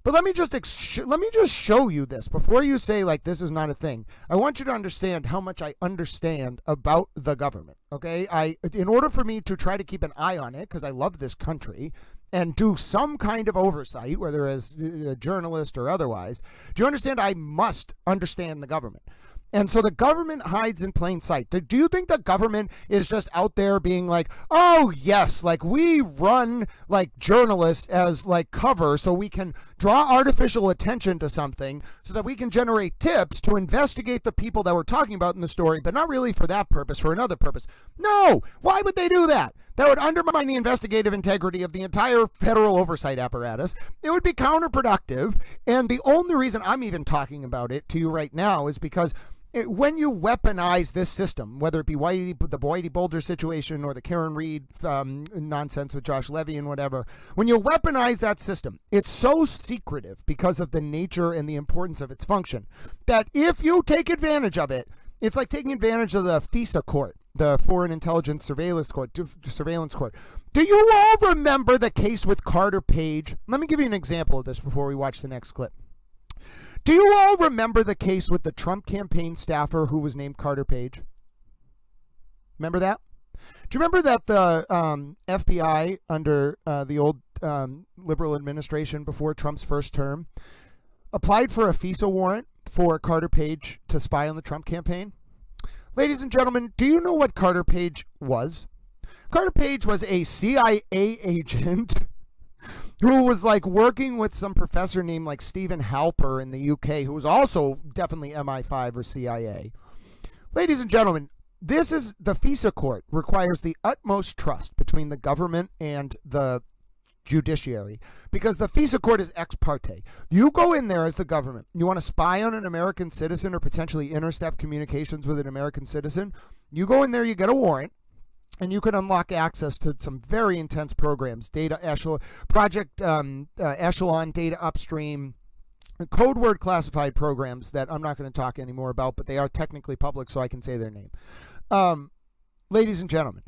But let me just show you this before you say like this is not a thing. I want you to understand how much I understand about the government. Okay, in order for me to try to keep an eye on it, because I love this country, and do some kind of oversight, whether as a journalist or otherwise, do you understand? I must understand the government. And so the government hides in plain sight. Do you think the government is just out there being like, oh, yes, like we run like journalists as like cover so we can draw artificial attention to something so that we can generate tips to investigate the people that we're talking about in the story, but not really for that purpose, for another purpose? No! Why would they do that? That would undermine the investigative integrity of the entire federal oversight apparatus. It would be counterproductive. And the only reason I'm even talking about it to you right now is because when you weaponize this system, whether it be the Whitey Bulger situation or the Karen Reed nonsense with Josh Levy and whatever, when you weaponize that system, it's so secretive because of the nature and the importance of its function that if you take advantage of it, it's like taking advantage of the FISA court, the Foreign Intelligence Surveillance Court. Do you all remember the case with Carter Page? Let me give you an example of this before we watch the next clip. Do you all remember the case with the Trump campaign staffer who was named Carter Page? Remember that? Do you remember that the FBI under the old liberal administration before Trump's first term applied for a FISA warrant for Carter Page to spy on the Trump campaign? Ladies and gentlemen, do you know what Carter Page was? Carter Page was a CIA agent who was like working with some professor named like Stephen Halper in the UK, who was also definitely MI5 or CIA. Ladies and gentlemen, this is the FISA court requires the utmost trust between the government and the judiciary, because the FISA court is ex parte. You go in there as the government. You want to spy on an American citizen or potentially intercept communications with an American citizen. You go in there, you get a warrant, and you can unlock access to some very intense programs, data echelon, project echelon, data upstream, code word classified programs that I'm not going to talk anymore about, but they are technically public, so I can say their name. Ladies and gentlemen,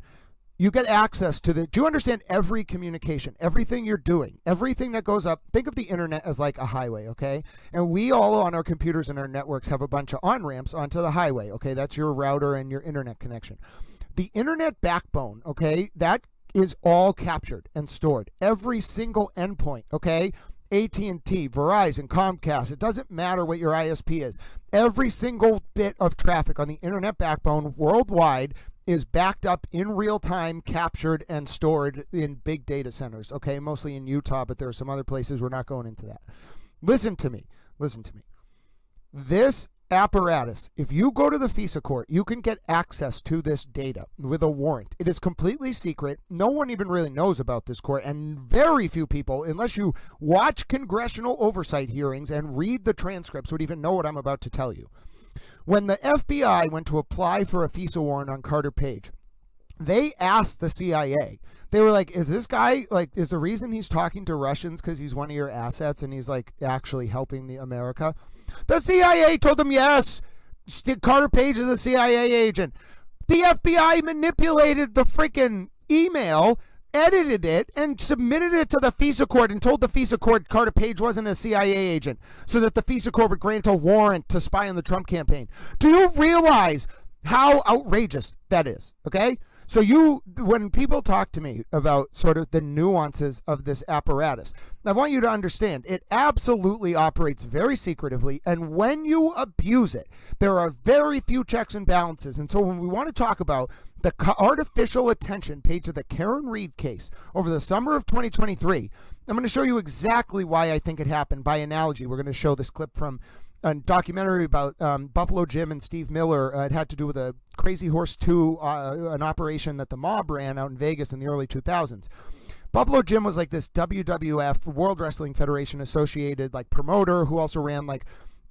you get access to do you understand every communication, everything you're doing, everything that goes up? Think of the internet as like a highway, okay? And we all on our computers and our networks have a bunch of on-ramps onto the highway, okay? That's your router and your internet connection. The internet backbone, okay, that is all captured and stored. Every single endpoint, okay? AT&T, Verizon, Comcast, it doesn't matter what your ISP is. Every single bit of traffic on the internet backbone worldwide is backed up in real time, captured and stored in big data centers, okay? Mostly in Utah, but there are some other places. We're not going into that. Listen to me. This apparatus, if you go to the FISA court, you can get access to this data with a warrant. It is completely secret. No one even really knows about this court, and very few people, unless you watch congressional oversight hearings and read the transcripts, would even know what I'm about to tell you. When the FBI went to apply for a FISA warrant on Carter Page, they asked the CIA, they were like, is this guy, like, is the reason he's talking to Russians because he's one of your assets and he's like actually helping the America? The CIA told him yes. Carter Page is a CIA agent. The FBI manipulated the freaking email, edited it, and submitted it to the FISA court and told the FISA court Carter Page wasn't a CIA agent so that the FISA court would grant a warrant to spy on the Trump campaign. Do you realize how outrageous that is? Okay? So when people talk to me about sort of the nuances of this apparatus, I want you to understand it absolutely operates very secretively, and when you abuse it, there are very few checks and balances. And so when we want to talk about the artificial attention paid to the Karen Reed case over the summer of 2023, I'm going to show you exactly why I think it happened by analogy. We're going to show this clip from a documentary about Buffalo Jim and Steve Miller. It had to do with a Crazy Horse 2, an operation that the mob ran out in Vegas in the early 2000s. Buffalo Jim was like this WWF, World Wrestling Federation associated like promoter who also ran like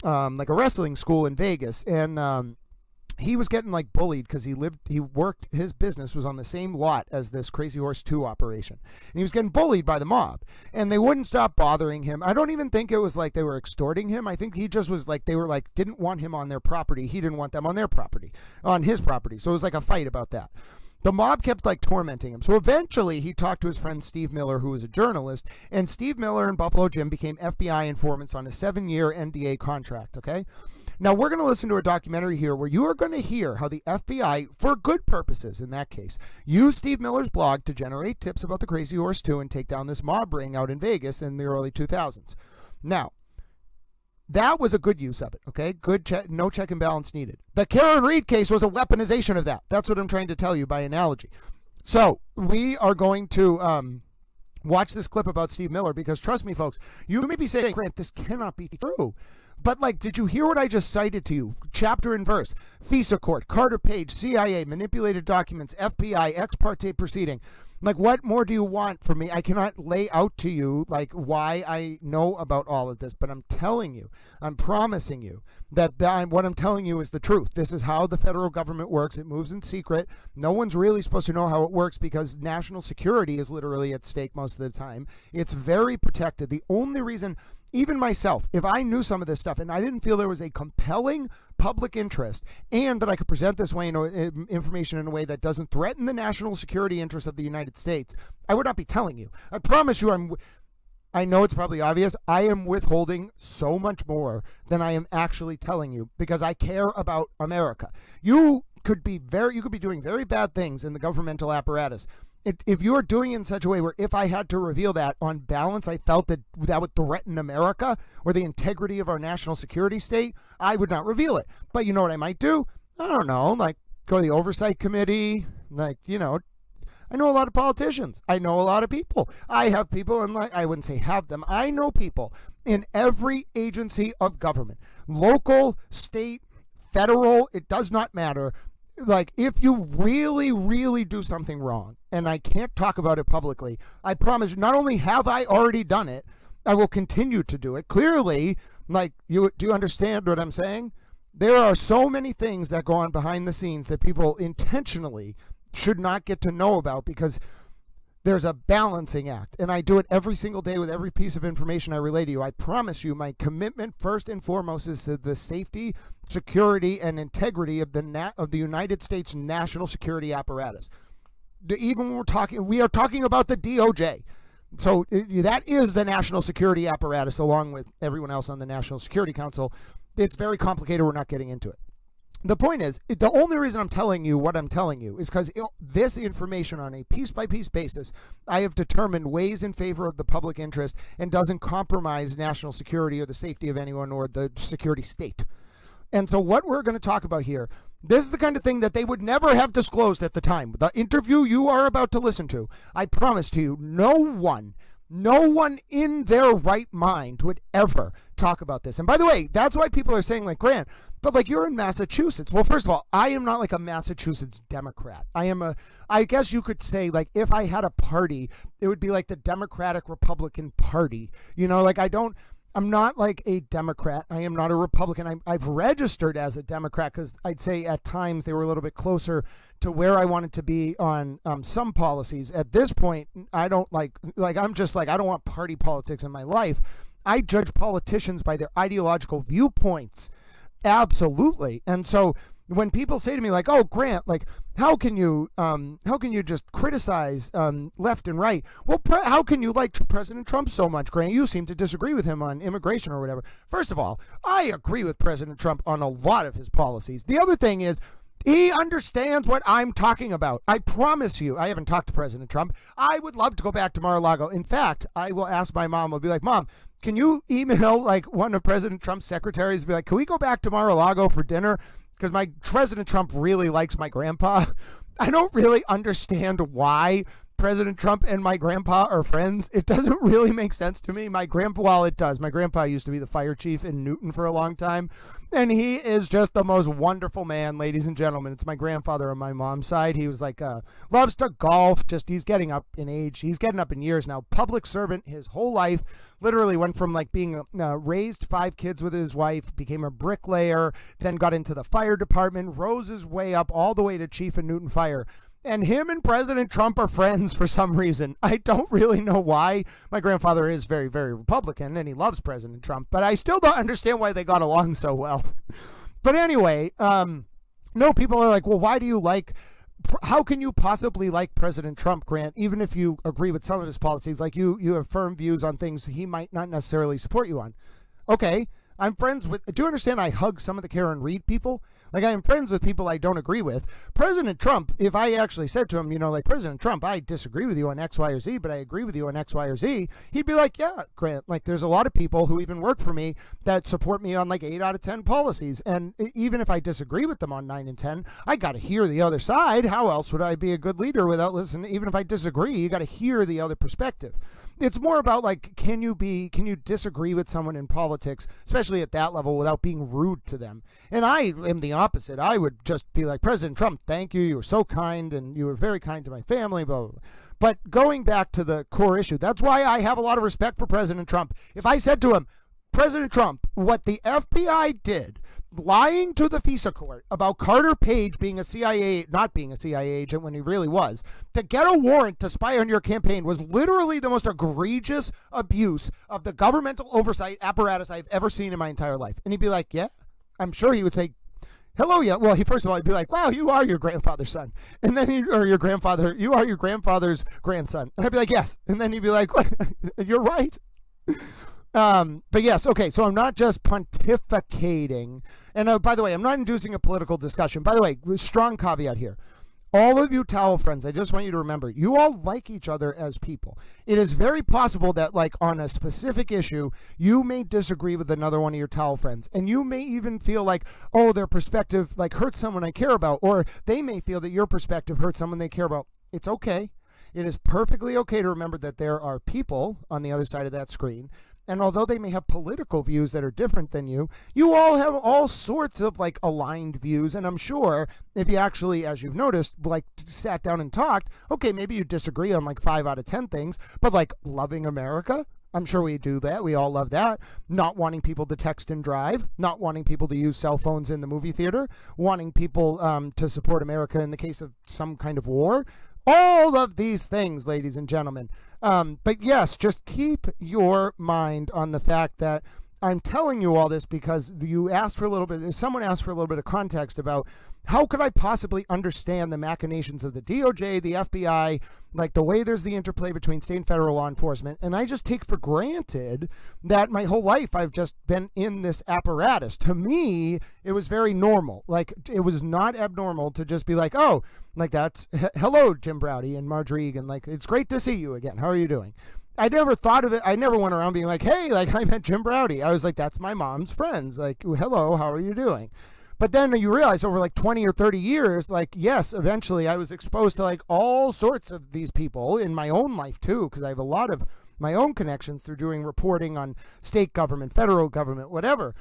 a wrestling school in Vegas, and he was getting like bullied because his business was on the same lot as this Crazy Horse 2 operation. And he was getting bullied by the mob, and they wouldn't stop bothering him. I don't even think it was like they were extorting him. I think he just was like, they were like, didn't want him on their property. He didn't want them on their property, on his property. So it was like a fight about that. The mob kept like tormenting him. So eventually he talked to his friend Steve Miller, who was a journalist, and Steve Miller and Buffalo Jim became FBI informants on a 7-year NDA contract, okay? Now, we're going to listen to a documentary here where you are going to hear how the FBI, for good purposes in that case, used Steve Miller's blog to generate tips about the Crazy Horse 2 and take down this mob ring out in Vegas in the early 2000s. Now, that was a good use of it, okay? No check and balance needed. The Karen Reed case was a weaponization of that. That's what I'm trying to tell you by analogy. So, we are going to watch this clip about Steve Miller because, trust me, folks, you may be saying, Grant, this cannot be true. But, like, did you hear what I just cited to you? Chapter and verse. FISA court, Carter Page, CIA, manipulated documents, FBI, ex parte proceeding. Like, what more do you want from me? I cannot lay out to you, like, why I know about all of this. But I'm telling you, I'm promising you that what I'm telling you is the truth. This is how the federal government works. It moves in secret. No one's really supposed to know how it works because national security is literally at stake most of the time. It's very protected. The only reason... Even myself, if I knew some of this stuff and I didn't feel there was a compelling public interest and that I could present this way information in a way that doesn't threaten the national security interests of the United States, I would not be telling you. I promise you, I know it's probably obvious. I am withholding so much more than I am actually telling you because I care about America. You could be doing very bad things in the governmental apparatus. If you're doing it in such a way where if I had to reveal that on balance, I felt that would threaten America or the integrity of our national security state, I would not reveal it. But you know what I might do? I don't know, like go to the oversight committee, like, you know, I know a lot of politicians. I know a lot of people. I have people, and like I wouldn't say have them. I know people in every agency of government, local, state, federal, it does not matter. Like, if you really, really do something wrong, and I can't talk about it publicly, I promise, not only have I already done it, I will continue to do it. Clearly, like, do you understand what I'm saying? There are so many things that go on behind the scenes that people intentionally should not get to know about because there's a balancing act, and I do it every single day with every piece of information I relay to you. I promise you my commitment first and foremost is to the safety, security, and integrity of the United States national security apparatus. Even when we are talking about the DOJ. So that is the national security apparatus along with everyone else on the National Security Council. It's very complicated. We're not getting into it. The point is, the only reason I'm telling you what I'm telling you is because this information on a piece-by-piece basis, I have determined weighs in favor of the public interest and doesn't compromise national security or the safety of anyone or the security state. And so what we're going to talk about here, this is the kind of thing that they would never have disclosed at the time. The interview you are about to listen to, I promise to you, no one in their right mind would ever talk about this. And by the way, that's why people are saying, like, Grant, but like, you're in Massachusetts. Well, first of all, I am not like a Massachusetts Democrat. I guess you could say, like, if I had a party, it would be like the Democratic Republican Party. You know, like, I'm not like a Democrat. I am not a Republican. I've registered as a Democrat because I'd say at times they were a little bit closer to where I wanted to be on some policies. At this point, I don't I'm just like, I don't want party politics in my life. I judge politicians by their ideological viewpoints. Absolutely. And so when people say to me like, "Oh, Grant, like how can you just criticize left and right?" Well, how can you like President Trump so much, Grant? You seem to disagree with him on immigration or whatever. First of all, I agree with President Trump on a lot of his policies. The other thing is, he understands what I'm talking about. I promise you. I haven't talked to President Trump. I would love to go back to Mar-a-Lago. In fact, I will ask my mom. I'll be like, "Mom, can you email like one of President Trump's secretaries? Be like, can we go back to Mar-a-Lago for dinner? Because my President Trump really likes my grandpa." I don't really understand why President Trump and my grandpa are friends. It doesn't really make sense to me. My grandpa, well, it does. My grandpa used to be the fire chief in Newton for a long time, and he is just the most wonderful man, ladies and gentlemen. It's my grandfather on my mom's side. He was like, loves to golf. Just, he's getting up in age. He's getting up in years now. Public servant his whole life. Literally went from like being raised 5 kids with his wife, became a bricklayer, then got into the fire department, rose his way up all the way to chief in Newton Fire. And him and President Trump are friends for some reason. I don't really know why. My grandfather is very, very Republican, and he loves President Trump, but I still don't understand why they got along so well. But anyway, no, people are like, well, why do you like, how can you possibly like President Trump, Grant, even if you agree with some of his policies? Like you have firm views on things he might not necessarily support you on. Okay, I'm friends with, do you understand I hug some of the Karen Reed people? Like, I am friends with people I don't agree with. President Trump, if I actually said to him, you know, like, President Trump, I disagree with you on X, Y, or Z, but I agree with you on X, Y, or Z, he'd be like, yeah, Grant, like, there's a lot of people who even work for me that support me on, like, 8 out of 10 policies. And even if I disagree with them on 9 and 10, I got to hear the other side. How else would I be a good leader without listening? Even if I disagree, you got to hear the other perspective. It's more about, like, can you disagree with someone in politics, especially at that level, without being rude to them? And I am the opposite. I would just be like, President Trump, thank you. You were so kind, and you were very kind to my family, blah, blah, blah. But going back to the core issue, that's why I have a lot of respect for President Trump. If I said to him, President Trump, what the FBI did, lying to the FISA court about Carter Page being not being a CIA agent when he really was, to get a warrant to spy on your campaign was literally the most egregious abuse of the governmental oversight apparatus I've ever seen in my entire life. And he'd be like, yeah, I'm sure he would say, hello, yeah. Well, first of all, he'd be like, wow, you are your grandfather's son. And then you are your grandfather's grandson. And I'd be like, yes. And then he'd be like, you're right. But yes, okay, so I'm not just pontificating. And by the way, I'm not inducing a political discussion. By the way, strong caveat here. All of you towel friends, I just want you to remember, you all like each other as people. It is very possible that, like, on a specific issue, you may disagree with another one of your towel friends. And you may even feel like, oh, their perspective, like, hurts someone I care about. Or they may feel that your perspective hurts someone they care about. It's okay. It is perfectly okay to remember that there are people on the other side of that screen. And although they may have political views that are different than you, you all have all sorts of, like, aligned views. And I'm sure if you actually, as you've noticed, like, sat down and talked, okay, maybe you disagree on like 5 out of 10 things, but like loving America, I'm sure we do that. We all love that. Not wanting people to text and drive, not wanting people to use cell phones in the movie theater, wanting people to support America in the case of some kind of war. All of these things, ladies and gentlemen. But yes, just keep your mind on the fact that I'm telling you all this because someone asked for a little bit of context about how could I possibly understand the machinations of the DOJ, the FBI, like the way there's the interplay between state and federal law enforcement. And I just take for granted that my whole life I've just been in this apparatus. To me, it was very normal. Like, it was not abnormal to just be like, oh, like that's, hello, Jim Browdy and Marjorie Egan. Like, it's great to see you again. How are you doing? I never thought of it. I never went around being like, hey, like I met Jim Browdy. I was like, that's my mom's friends. Like, hello, how are you doing? But then you realize over like 20 or 30 years, like, yes, eventually I was exposed to like all sorts of these people in my own life too, because I have a lot of my own connections through doing reporting on state government, federal government, whatever.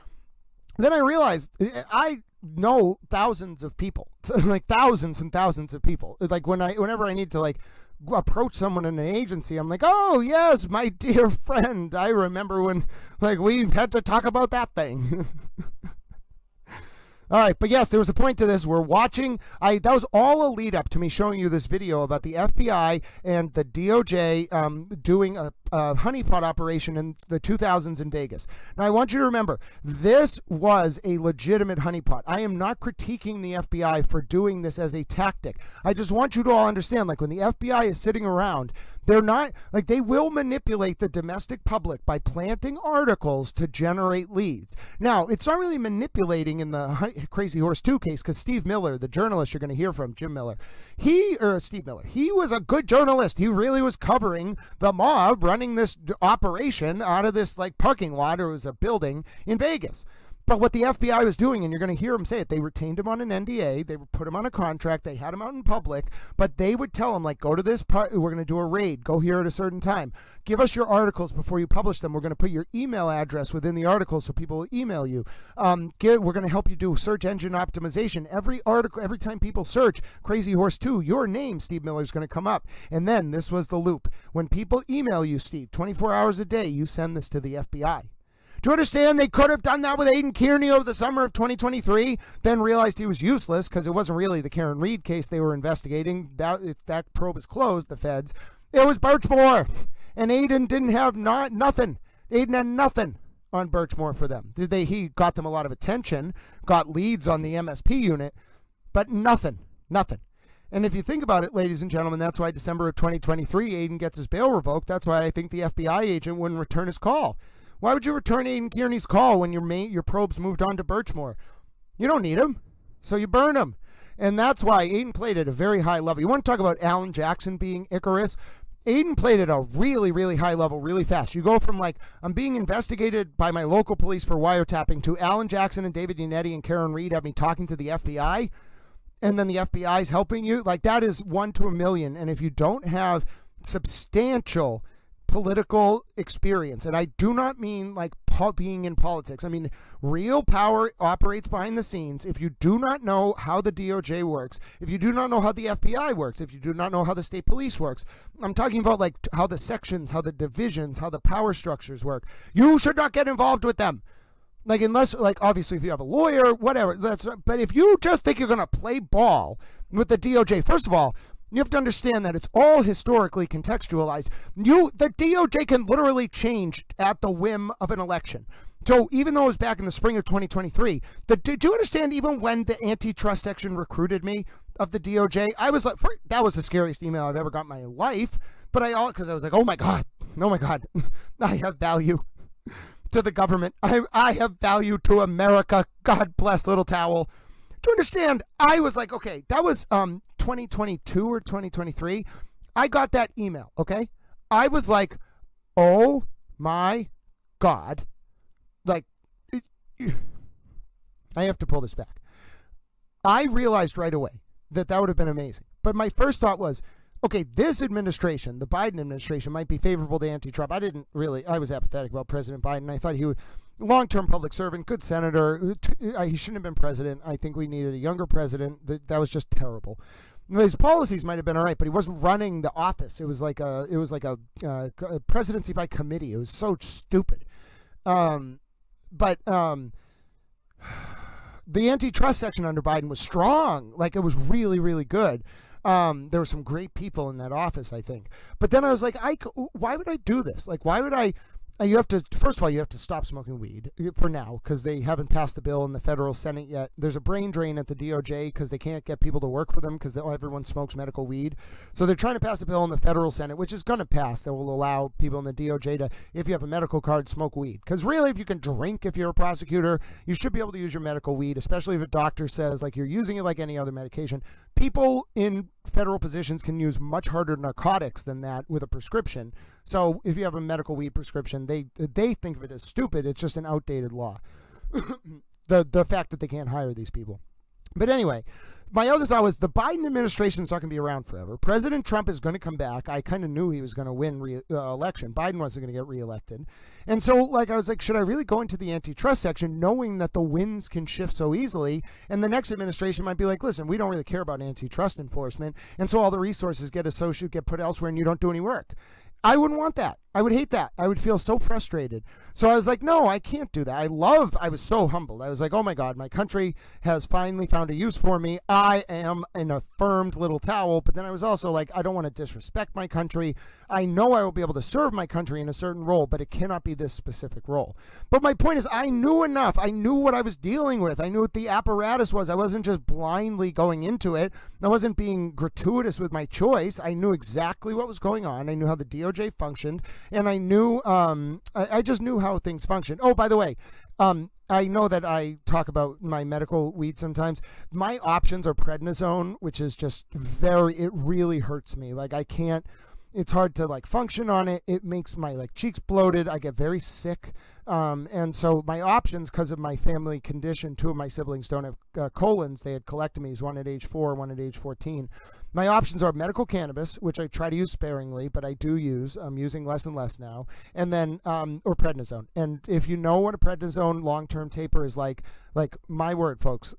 Then I realized I know thousands of people, like thousands and thousands of people. Like whenever I need to like approach someone in an agency, I'm like, oh yes, my dear friend, I remember when like we had to talk about that thing. All right, but yes, there was a point to this. We're watching. That was all a lead up to me showing you this video about the FBI and the DOJ doing a honeypot operation in the 2000s in Vegas. Now, I want you to remember, this was a legitimate honeypot. I am not critiquing the FBI for doing this as a tactic. I just want you to all understand, like when the FBI is sitting around, they're not, like they will manipulate the domestic public by planting articles to generate leads. Now, it's not really manipulating in the Crazy Horse 2 case because Steve Miller, the journalist you're going to hear from, Steve Miller, he was a good journalist. He really was covering the mob running this operation out of this like parking lot, or it was a building in Vegas. But what the FBI was doing, and you're going to hear him say it, they retained him on an NDA, they put him on a contract, they had him out in public, but they would tell him, like, go to this part, we're going to do a raid, go here at a certain time. Give us your articles before you publish them. We're going to put your email address within the article so people will email you. We're going to help you do search engine optimization. Every article, every time people search Crazy Horse 2, your name, Steve Miller, is going to come up. And then this was the loop. When people email you, Steve, 24 hours a day, you send this to the FBI. Do you understand? They could have done that with Aidan Kearney over the summer of 2023, then realized he was useless because it wasn't really the Karen Reed case they were investigating. That probe is closed, the feds. It was Birchmore, and Aidan didn't have nothing. Aidan had nothing on Birchmore for them. He got them a lot of attention, got leads on the MSP unit, but nothing. And if you think about it, ladies and gentlemen, that's why December of 2023, Aidan gets his bail revoked. That's why I think the FBI agent wouldn't return his call. Why would you return Aidan Kearney's call when your probes moved on to Birchmore? You don't need him, so you burn him. And that's why Aidan played at a very high level. You want to talk about Alan Jackson being Icarus? Aidan played at a really, really high level really fast. You go from like, I'm being investigated by my local police for wiretapping to Alan Jackson and David Yannetti and Karen Reed have me talking to the FBI, and then the FBI is helping you. Like, that is 1 to a million. And if you don't have substantial political experience, and I do not mean like being in politics, I mean real power operates behind the scenes. If you do not know how the DOJ works, if you do not know how the FBI works, if you do not know how the state police works, I'm talking about like how the sections, how the divisions, how the power structures work, you should not get involved with them. Like, unless, like, obviously if you have a lawyer, whatever, but if you just think you're going to play ball with the DOJ, first of all, you have to understand that it's all historically contextualized. The DOJ can literally change at the whim of an election. So even though it was back in the spring of 2023, do you understand, even when the antitrust section recruited me of the DOJ, I was like, that was the scariest email I've ever got in my life. But because I was like, oh my God, I have value to the government. I have value to America. God bless Little Towel. To understand, I was like, okay, that was 2022 or 2023. I got that email, okay? I was like, oh my God. Like, I have to pull this back. I realized right away that would have been amazing. But my first thought was, okay, this administration, the Biden administration, might be favorable to anti-Trump. I was apathetic about President Biden. I thought he would, long-term public servant, good senator. He shouldn't have been president. I think we needed a younger president. That was just terrible. His policies might have been all right, but he wasn't running the office. It was like a presidency by committee. It was so stupid. But the antitrust section under Biden was strong. Like, it was really, really good. There were some great people in that office, I think. But then I was like, why would I do this? Like, why would I? First of all, you have to stop smoking weed for now, because they haven't passed the bill in the federal Senate yet. There's a brain drain at the DOJ because they can't get people to work for them because everyone smokes medical weed. So they're trying to pass a bill in the federal Senate, which is going to pass, that will allow people in the DOJ to, if you have a medical card, smoke weed. Because really, if you can drink, if you're a prosecutor, you should be able to use your medical weed, especially if a doctor says like you're using it like any other medication. People in federal positions can use much harder narcotics than that with a prescription. So if you have a medical weed prescription, they think of it as stupid. It's just an outdated law. The fact that they can't hire these people. But anyway, my other thought was the Biden administration's not going to be around forever. President Trump is going to come back. I kind of knew he was going to win election. Biden wasn't going to get reelected. And so, like, I was like, should I really go into the antitrust section knowing that the winds can shift so easily? And the next administration might be like, listen, we don't really care about antitrust enforcement. And so all the resources get put elsewhere and you don't do any work. I wouldn't want that. I would hate that. I would feel so frustrated. So I was like, no, I can't do that. I was so humbled. I was like, oh my God, my country has finally found a use for me. I am an affirmed little towel. But then I was also like, I don't want to disrespect my country. I know I will be able to serve my country in a certain role, but it cannot be this specific role. But my point is, I knew enough. I knew what I was dealing with. I knew what the apparatus was. I wasn't just blindly going into it. I wasn't being gratuitous with my choice. I knew exactly what was going on. I knew how the DOJ functioned, and I knew, I just knew how things function. Oh, by the way, I know that I talk about my medical weed sometimes. My options are prednisone, which is just it really hurts me. Like I can't, it's hard to like function on it. It makes my like cheeks bloated. I get very sick. And so my options, because of my family condition, 2 of my siblings don't have colons. They had colectomies, one at age 4, one at age 14. My options are medical cannabis, which I try to use sparingly, but I do use. I'm using less and less now. And then, or prednisone. And if you know what a prednisone long-term taper is like my word, folks,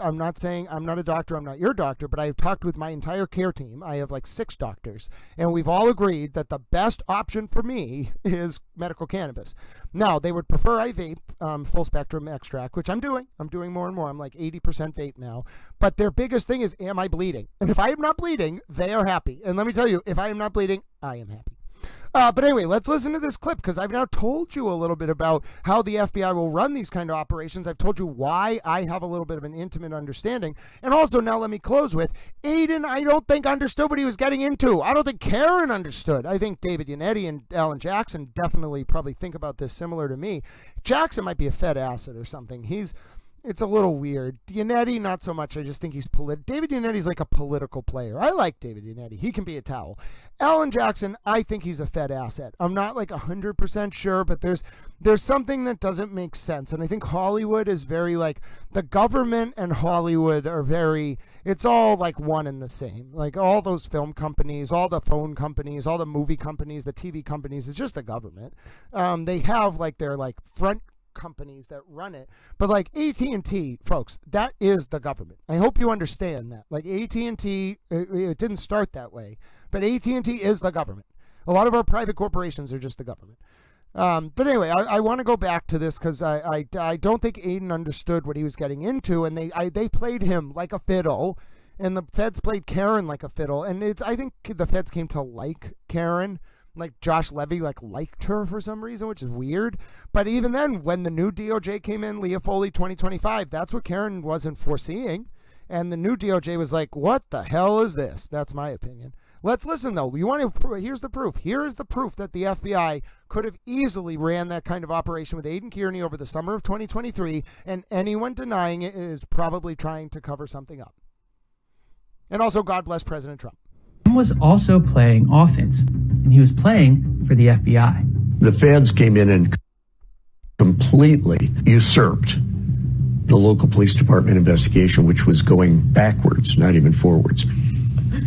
I'm not saying I'm not a doctor, I'm not your doctor, but I've talked with my entire care team. I have like 6 doctors, and we've all agreed that the best option for me is medical cannabis. Now, they would prefer I vape full spectrum extract, which I'm doing. I'm doing more and more. I'm like 80% vape now. But their biggest thing is, am I bleeding? And if I am not bleeding, they are happy. And let me tell you, if I am not bleeding, I am happy. But anyway, let's listen to this clip, because I've now told you a little bit about how the FBI will run these kind of operations. I've told you why I have a little bit of an intimate understanding. And also, now let me close with, Aiden, I don't think understood what he was getting into. I don't think Karen understood. I think David Yannetti and Alan Jackson definitely probably think about this similar to me. Jackson might be a fed acid or something. It's a little weird. Yannetti, not so much. I just think he's David Yannetti's like a political player. I like David Yannetti. He can be a towel. Alan Jackson, I think he's a fed asset. I'm not like 100% sure, but there's something that doesn't make sense. And I think Hollywood is very like, the government and Hollywood are very, it's all like one and the same. Like all those film companies, all the phone companies, all the movie companies, the TV companies, it's just the government. They have like their like front companies that run it, but like AT&T, folks, that is the government. I hope you understand that. Like AT&T, it didn't start that way, but AT&T is the government. A lot of our private corporations are just the government. But anyway, I want to go back to this because I don't think Aiden understood what he was getting into, and they played him like a fiddle, and the feds played Karen like a fiddle, and I think the feds came to like Karen. Like Josh Levy liked her for some reason, which is weird. But even then, when the new DOJ came in, Leah Foley 2025, that's what Karen wasn't foreseeing. And the new DOJ was like, what the hell is this? That's my opinion. Let's listen, though. Here's the proof. Here is the proof that the FBI could have easily ran that kind of operation with Aiden Kearney over the summer of 2023, and anyone denying it is probably trying to cover something up. And also, God bless President Trump. Was also playing offense, and he was playing for the FBI. The feds came in and completely usurped the local police department investigation, which was going backwards, not even forwards.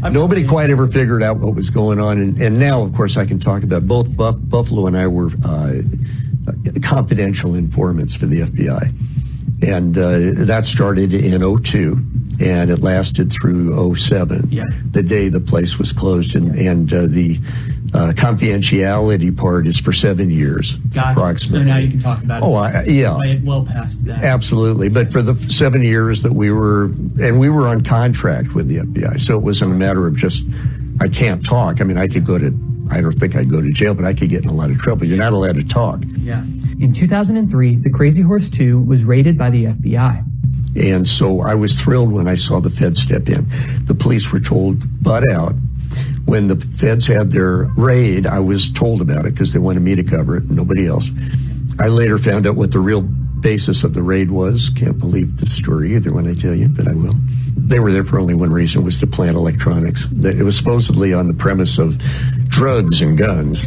Nobody quite ever figured out what was going on, and now, of course, I can talk about both Buffalo and I were confidential informants for the FBI. And that started in 2002, and it lasted through 2007, the day the place was closed. And the confidentiality part is for 7 years, approximately. So now you can talk about it. Yeah. Well past that. Absolutely. But for the 7 years that we were on contract with the FBI, so it wasn't a matter of just, I can't talk. I mean, I don't think I'd go to jail, but I could get in a lot of trouble. You're not allowed to talk. Yeah. In 2003, the Crazy Horse 2 was raided by the FBI. And so I was thrilled when I saw the feds step in. The police were told, butt out. When the feds had their raid, I was told about it because they wanted me to cover it and nobody else. I later found out what the real basis of the raid was. Can't believe the story either when I tell you, but I will. They were there for only one reason, was to plant electronics. It was supposedly on the premise of drugs and guns.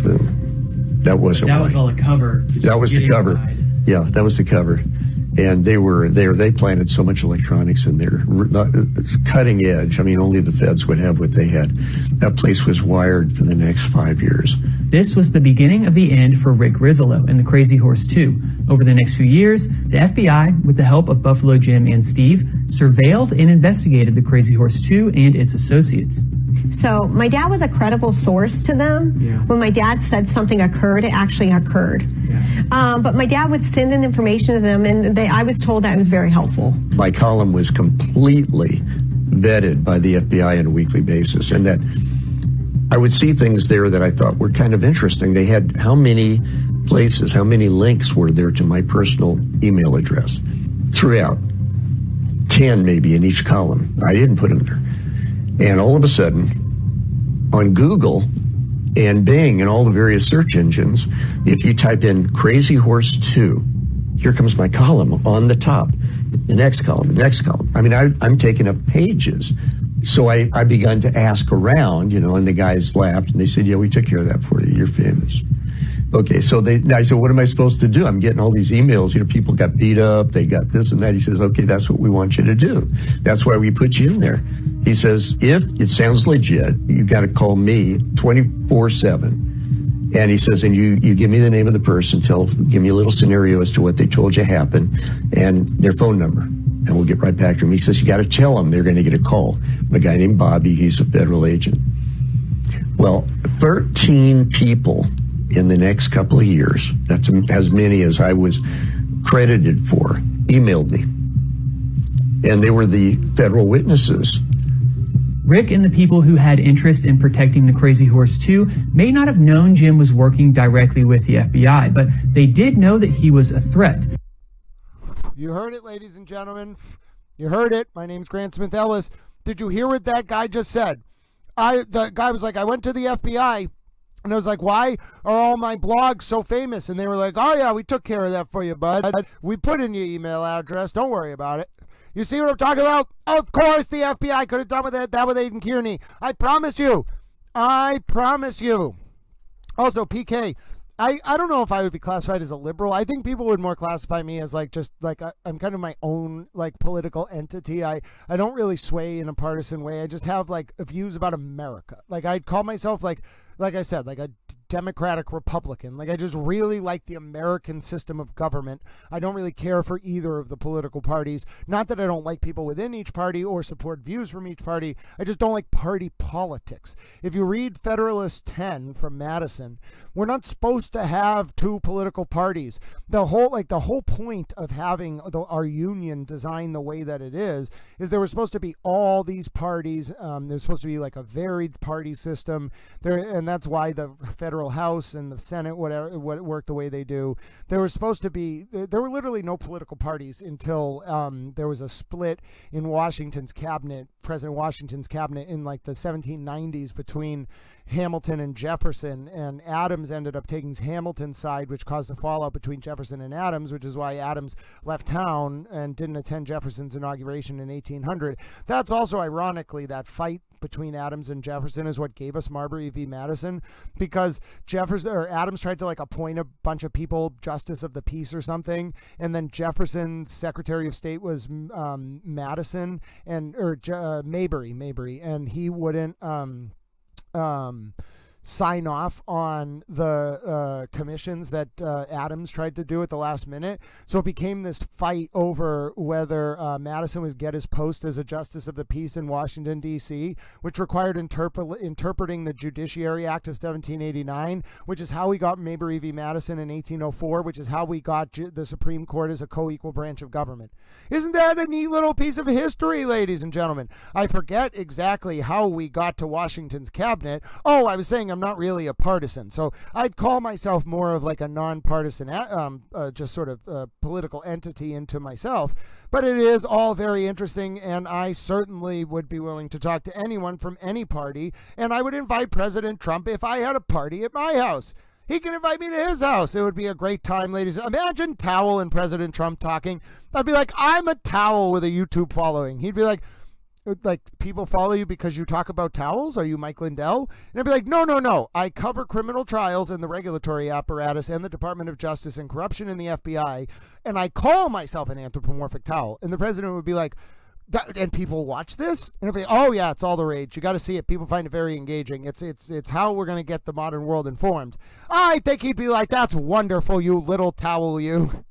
That wasn't That was all the cover. That was the cover. Yeah, that was the cover. And they planted so much electronics in there. It's cutting edge. I mean, only the feds would have what they had. That place was wired for the next 5 years. This was the beginning of the end for Rick Rizzolo and the Crazy Horse 2. Over the next few years, the FBI, with the help of Buffalo Jim and Steve, surveilled and investigated the Crazy Horse 2 and its associates. So my dad was a credible source to them. Yeah. When my dad said something occurred, it actually occurred. Yeah. But my dad would send in information to them, and I was told that it was very helpful. My column was completely vetted by the FBI on a weekly basis, and that I would see things there that I thought were kind of interesting. They had how many places, how many links were there to my personal email address throughout, 10 maybe in each column. I didn't put them there. And all of a sudden, on Google and Bing and all the various search engines, if you type in Crazy Horse 2, here comes my column on the top. The next column, the next column. I mean, I'm taking up pages. So I begun to ask around, and the guys laughed and they said, yeah, we took care of that for you. You're famous. Okay, so I said, what am I supposed to do? I'm getting all these emails, people got beat up, they got this and that. He says, okay, that's what we want you to do. That's why we put you in there. He says, if it sounds legit, you got to call me 24/7. And he says, and you give me the name of the person, give me a little scenario as to what they told you happened and their phone number. And we'll get right back to him. He says, you got to tell them they're going to get a call. A guy named Bobby, he's a federal agent. Well, 13 people in the next couple of years, that's as many as I was credited for, emailed me. And they were the federal witnesses. Rick and the people who had interest in protecting the Crazy Horse 2 may not have known Jim was working directly with the FBI, but they did know that he was a threat. You heard it, ladies and gentlemen. You heard it. My name's Grant Smith Ellis. Did you hear what that guy just said? The guy was like, I went to the FBI, and I was like, why are all my blogs so famous? And they were like, oh, yeah, we took care of that for you, bud. We put in your email address. Don't worry about it. You see what I'm talking about? Of course the FBI could have done that with Aiden Kearney. I promise you. I promise you. Also, PK, I don't know if I would be classified as a liberal. I think people would more classify me as I'm kind of my own political entity. I don't really sway in a partisan way. I just have views about America. I'd call myself like I said, a Democratic Republican. I just really like the American system of government. I don't really care for either of the political parties. Not that I don't like people within each party or support views from each party. I just don't like party politics. If you read Federalist 10 from Madison, we're not supposed to have two political parties. The whole point of having our union designed the way that it is there was supposed to be all these parties. There's supposed to be a varied party system there, and that's why the federal House and the Senate, whatever, work the way they do. There were literally no political parties until there was a split in Washington's cabinet, President Washington's cabinet, in the 1790s between Hamilton and Jefferson, and Adams ended up taking Hamilton's side, which caused the fallout between Jefferson and Adams, which is why Adams left town and didn't attend Jefferson's inauguration in 1800. That's also, ironically, that fight between Adams and Jefferson is what gave us Marbury v. Madison, because Adams tried to appoint a bunch of people justice of the peace or something, and then Jefferson's Secretary of State was Madison or Maybury, and he wouldn't sign off on the commissions that Adams tried to do at the last minute. So it became this fight over whether Madison would get his post as a justice of the peace in Washington, D.C., which required interpreting the Judiciary Act of 1789, which is how we got Maybury v. Madison in 1804, which is how we got the Supreme Court as a co-equal branch of government. Isn't that a neat little piece of history, ladies and gentlemen? I forget exactly how we got to Washington's cabinet. Oh, I was saying I'm not really a partisan, so I'd call myself more of a nonpartisan, just sort of political entity into myself. But it is all very interesting, and I certainly would be willing to talk to anyone from any party, and I would invite President Trump if I had a party at my house. He can invite me to his house. It would be a great time, ladies. Imagine Towel and President Trump talking. I'd be like, I'm a Towel with a YouTube following. He'd be like, people follow you because you talk about towels? Are you Mike Lindell? And I'd be like, no. I cover criminal trials and the regulatory apparatus and the Department of Justice and corruption in the FBI, and I call myself an anthropomorphic towel. And the president would be like, and people watch this? And I'd be like, oh yeah, it's all the rage. You got to see it. People find it very engaging. It's how we're going to get the modern world informed. I think he'd be like, that's wonderful, you little towel, you.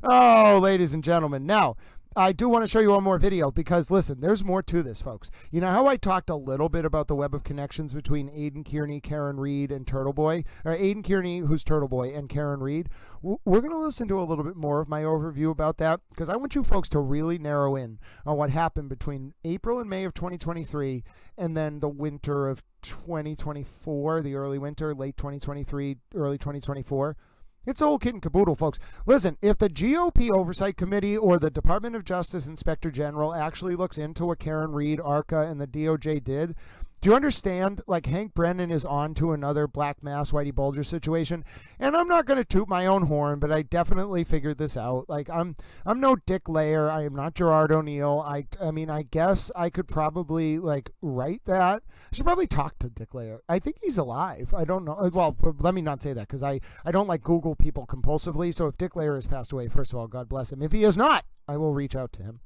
Oh, ladies and gentlemen. Now, I do want to show you one more video because, listen, there's more to this, folks. You know how I talked a little bit about the web of connections between Aidan Kearney, Karen Reed, and Turtle Boy? Or Aidan Kearney, who's Turtle Boy, and Karen Reed? We're going to listen to a little bit more of my overview about that because I want you folks to really narrow in on what happened between April and May of 2023 and then the winter of 2024, the early winter, late 2023, early 2024. It's old kit and caboodle, folks. Listen, if the GOP Oversight Committee or the Department of Justice Inspector General actually looks into what Karen Reed, ARCA, and the DOJ did, do you understand, like, Hank Brennan is on to another Black Mass Whitey Bulger situation? And I'm not going to toot my own horn, but I definitely figured this out. Like, I'm no Dick Layer. I am not Gerard O'Neill. I mean, I guess I could probably, like, write that. I should probably talk to Dick Layer. I think he's alive. I don't know. Well, let me not say that because I don't, like, Google people compulsively. So if Dick Layer has passed away, first of all, God bless him. If he is not, I will reach out to him.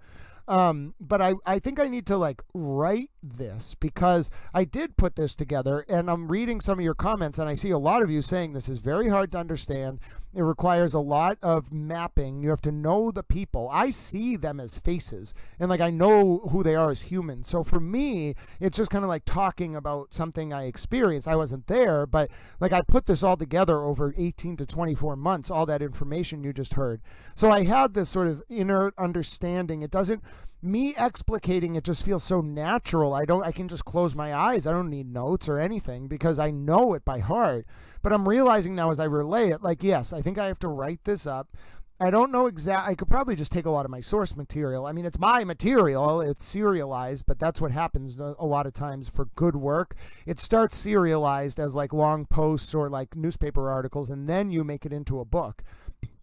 But I think I need to, like, write this because I did put this together and I'm reading some of your comments and I see a lot of you saying this is very hard to understand. It requires a lot of mapping. You have to know the people. I see them as faces and, like, I know who they are as humans. So for me, it's just kind of like talking about something I experienced. I wasn't there, but, like, I put this all together over 18 to 24 months, all that information you just heard. So I had this sort of inner understanding. It doesn't, me explicating it just feels so natural. I can just close my eyes. I don't need notes or anything because I know it by heart. But I'm realizing now as I relay it, like, yes, I think I have to write this up. I don't know exactly. I could probably just take a lot of my source material. I mean, it's my material. It's serialized, but that's what happens a lot of times for good work. It starts serialized as, like, long posts or, like, newspaper articles, and then you make it into a book.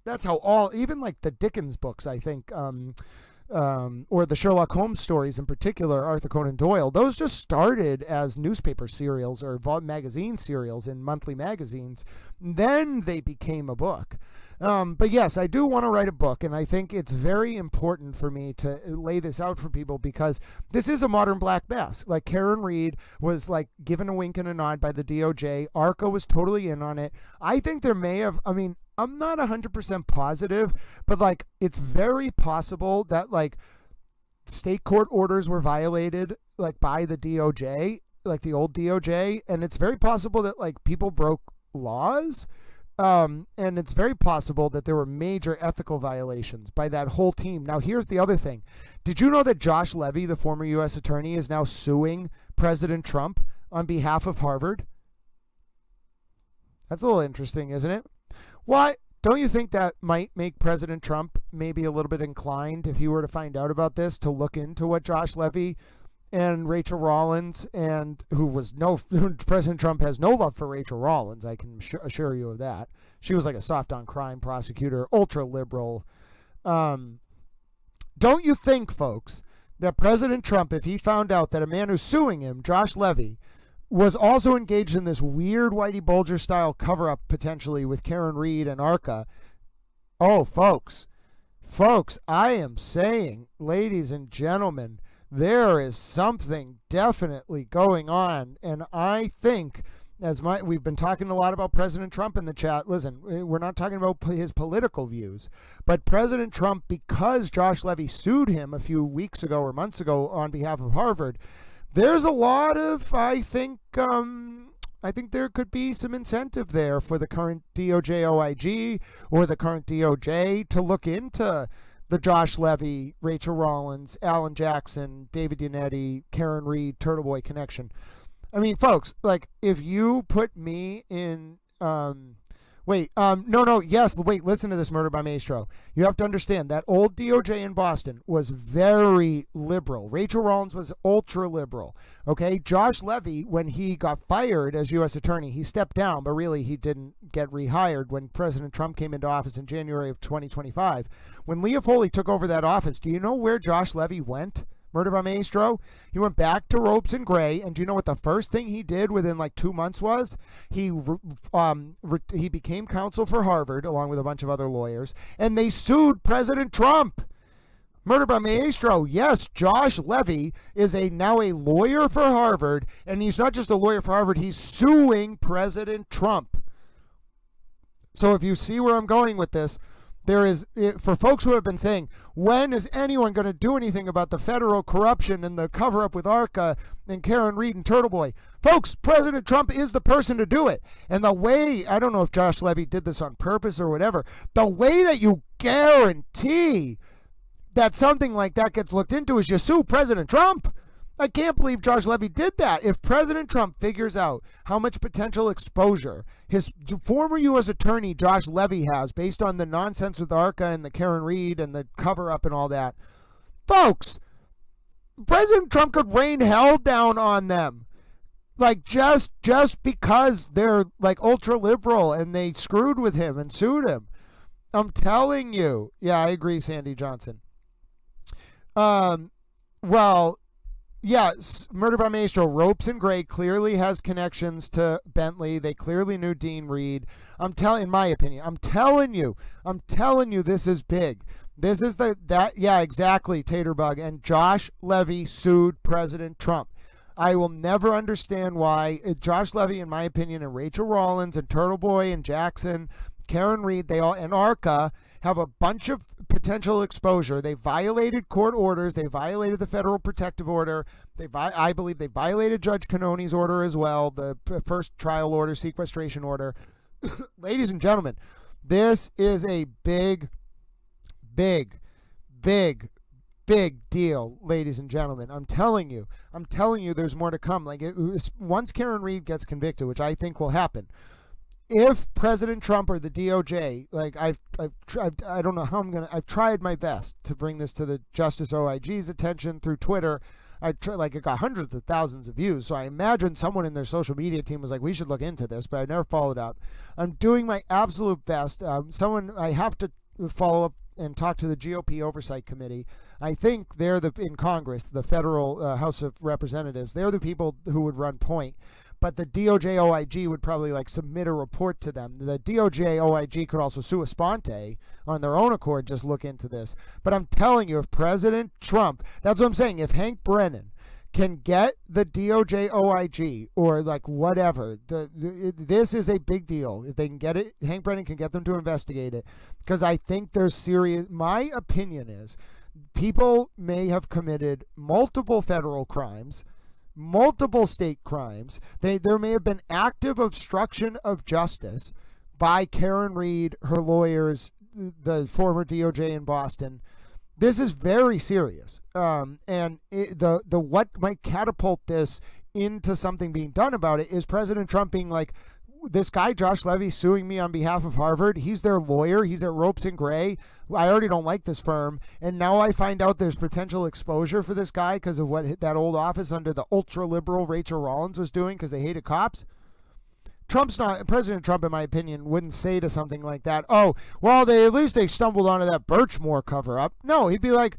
That's how even, like, the Dickens books, I think, or the Sherlock Holmes stories in particular, Arthur Conan Doyle, those just started as newspaper serials or magazine serials in monthly magazines. Then they became a book. But yes, I do want to write a book, and I think it's very important for me to lay this out for people because this is a modern Black Mass. Like, Karen Reed was, like, given a wink and a nod by the DOJ. ARCA was totally in on it. I think there may have, I mean, I'm not 100% positive, but, like, it's very possible that, like, state court orders were violated, like, by the DOJ, like the old DOJ, and it's very possible that, like, people broke laws. And it's very possible that there were major ethical violations by that whole team. Now, here's the other thing. Did you know that Josh Levy, the former U.S. attorney, is now suing President Trump on behalf of Harvard? That's a little interesting, isn't it? Why? Don't you think that might make President Trump maybe a little bit inclined, if he were to find out about this, to look into what Josh Levy and Rachel Rollins, and President Trump has no love for Rachel Rollins, I can assure you of that. She was like a soft on crime prosecutor, ultra liberal. Don't you think, folks, that President Trump, if he found out that a man who's suing him, Josh Levy, was also engaged in this weird Whitey Bulger style cover up potentially with Karen Reed and ARCA? Oh, folks, I am saying, ladies and gentlemen, there is something definitely going on, and I think, we've been talking a lot about President Trump in the chat. Listen, we're not talking about his political views, but President Trump, because Josh Levy sued him a few weeks ago or months ago on behalf of Harvard, there's a lot of, I think there could be some incentive there for the current DOJ OIG or the current DOJ to look into the Josh Levy, Rachel Rollins, Alan Jackson, David Yannetti, Karen Reed, Turtle Boy connection. I mean, folks, like, if you put me in, listen to this, Murder by Maestro. You have to understand that old DOJ in Boston was very liberal. Rachel Rollins was ultra liberal. Okay, Josh Levy, when he got fired as U.S. attorney, he stepped down, but really he didn't get rehired when President Trump came into office in January of 2025. When Leah Foley took over that office, do you know where Josh Levy went? Murder by Maestro. He went back to Ropes and Gray, and do you know what the first thing he did within like 2 months was? He became counsel for Harvard along with a bunch of other lawyers, and they sued President Trump. Murder by Maestro. Yes, Josh Levy is now a lawyer for Harvard, and he's not just a lawyer for Harvard, he's suing President Trump. So if you see where I'm going with this, There is, for folks who have been saying, when is anyone going to do anything about the federal corruption and the cover-up with ARCA and Karen Reed and Turtle Boy? Folks, President Trump is the person to do it. And the way, I don't know if Josh Levy did this on purpose or whatever, the way that you guarantee that something like that gets looked into is you sue President Trump. I can't believe Josh Levy did that. If President Trump figures out how much potential exposure his former U.S. attorney Josh Levy has based on the nonsense with ARCA and the Karen Reed and the cover-up and all that, folks, President Trump could rain hell down on them. Like, just because they're like ultra-liberal and they screwed with him and sued him. I'm telling you. Yeah, I agree, Sandy Johnson. Well, yes, Murder by Maestro, Ropes and Gray clearly has connections to Bentley. They clearly knew Dean Reed. In my opinion, I'm telling you, this is big. This is yeah, exactly, Taterbug. And Josh Levy sued President Trump. I will never understand why Josh Levy, in my opinion, and Rachel Rollins and Turtle Boy and Jackson, Karen Reed, they all, and ARCA have a bunch of potential exposure. They violated court orders. They violated the federal protective order. I believe they violated Judge Cannoni's order as well, the first trial order, sequestration order. Ladies and gentlemen, this is a big deal, ladies and gentlemen. I'm telling you, there's more to come. Like, once Karen Reed gets convicted, which I think will happen, if President Trump or the DOJ, like I don't know how I've tried my best to bring this to the Justice OIG's attention through Twitter. It got hundreds of thousands of views. So I imagine someone in their social media team was like, we should look into this, but I never followed up. I'm doing my absolute best. I have to follow up and talk to the GOP Oversight Committee. I think they're in Congress, the federal House of Representatives. They're the people who would run point. But the DOJ OIG would probably submit a report to them. The DOJ OIG could also sua sponte on their own accord, just look into this. But I'm telling you, if President Trump, that's what I'm saying, if Hank Brennan can get the DOJ OIG or whatever, this is a big deal. If they can get it, Hank Brennan can get them to investigate it, because I think there's serious, my opinion is, people may have committed multiple federal crimes, multiple state crimes. There may have been active obstruction of justice by Karen Reed, her lawyers, the former DOJ in Boston. This is very serious, and what might catapult this into something being done about it is President Trump being like, this guy Josh Levy suing me on behalf of Harvard. He's their lawyer. He's at Ropes and Gray. I already don't like this firm, and now I find out there's potential exposure for this guy because of what that old office under the ultra liberal Rachel Rollins was doing because they hated cops. President Trump, in my opinion, wouldn't say to something like that, oh, well, at least they stumbled onto that Birchmore cover up. No, he'd be like,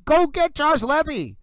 go get Josh Levy.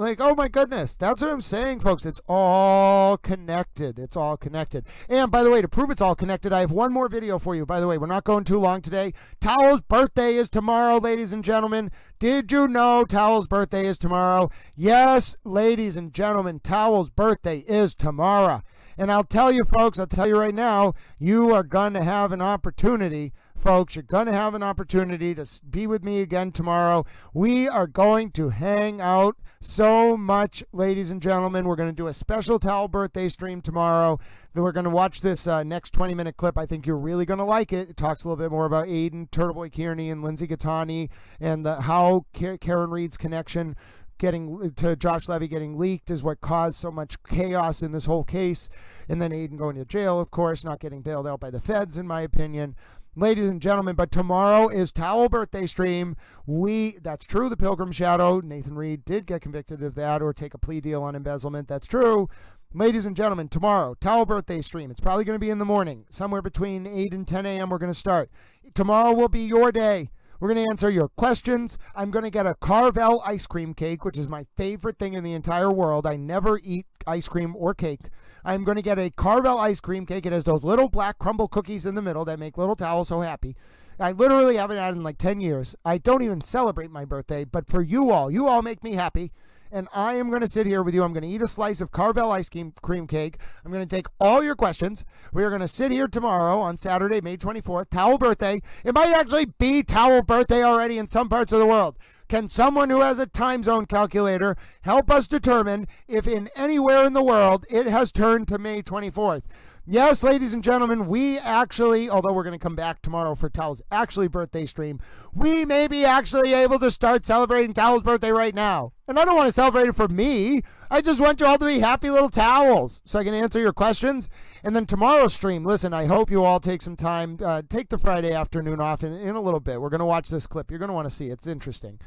Oh my goodness. That's what I'm saying, folks. It's all connected. It's all connected. And by the way, to prove it's all connected, I have one more video for you. By the way, we're not going too long today. Towel's birthday is tomorrow, ladies and gentlemen. Did you know Towel's birthday is tomorrow? Yes, ladies and gentlemen, Towel's birthday is tomorrow. And I'll tell you, folks, I'll tell you right now, you are going to have an opportunity. Folks, you're going to have an opportunity to be with me again tomorrow. We are going to hang out so much, ladies and gentlemen. We're going to do a special Towel birthday stream tomorrow. Then we're going to watch this next 20-minute clip. I think you're really going to like it. It talks a little bit more about Aiden, Turtleboy Kearney, and Lindsay Gattani, and how Karen Reed's connection to Josh Levy getting leaked is what caused so much chaos in this whole case. And then Aiden going to jail, of course, not getting bailed out by the feds, in my opinion. Ladies and gentlemen, but tomorrow is Towel birthday stream. That's true, the Pilgrim Shadow. Nathan Reed did get convicted of that or take a plea deal on embezzlement. That's true. Ladies and gentlemen, tomorrow, Towel birthday stream. It's probably going to be in the morning. Somewhere between 8 and 10 a.m. we're going to start. Tomorrow will be your day. We're going to answer your questions. I'm going to get a Carvel ice cream cake, which is my favorite thing in the entire world. I never eat ice cream or cake. I'm going to get a Carvel ice cream cake. It has those little black crumble cookies in the middle that make little Towel so happy. I literally haven't had it in 10 years. I don't even celebrate my birthday, but for you all make me happy. and I am going to sit here with you. I'm going to eat a slice of Carvel ice cream cake. I'm going to take all your questions. We are going to sit here tomorrow on Saturday, May 24th, Towel Birthday. It might actually be Towel Birthday already in some parts of the world. Can someone who has a time zone calculator help us determine if in anywhere in the world it has turned to May 24th? Yes, ladies and gentlemen, we actually, although we're going to come back tomorrow for Towel's actually birthday stream, we may be actually able to start celebrating Towel's birthday right now. And I don't want to celebrate it for me. I just want you all to be happy little towels so I can answer your questions. And then tomorrow's stream, listen, I hope you all take some time, take the Friday afternoon off in a little bit. We're going to watch this clip. You're going to want to see it. It's interesting.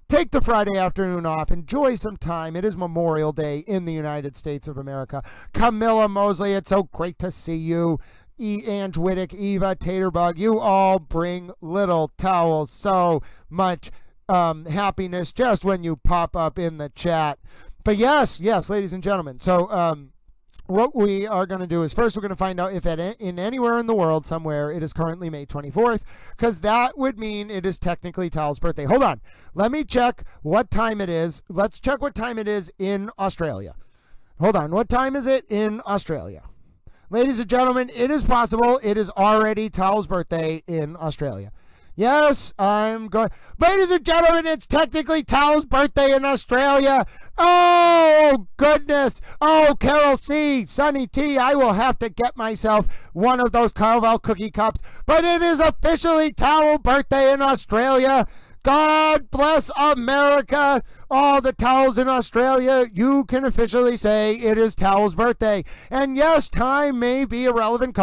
Take the Friday afternoon off. Enjoy some time. It is Memorial Day in the United States of America. Camilla Mosley, it's so great to see you. Ange Whittick, Eva, Taterbug, you all bring little towels so much happiness just when you pop up in the chat. But yes, ladies and gentlemen. So what we are going to do is first we're going to find out if in anywhere in the world somewhere it is currently May 24th, because that would mean it is technically Towel's birthday. Hold on. Let me check what time it is. Let's check what time it is in Australia. Hold on. What time is it in Australia? Ladies and gentlemen, it is possible it is already Towel's birthday in Australia. Yes, I'm going. Ladies and gentlemen, it's technically Towel's birthday in Australia. Oh, goodness. Oh, Carol C., Sunny T., I will have to get myself one of those Carvel cookie cups. But it is officially Towel birthday in Australia. God bless America. All the towels in Australia, you can officially say it is Towel's birthday. And yes, time may be a relative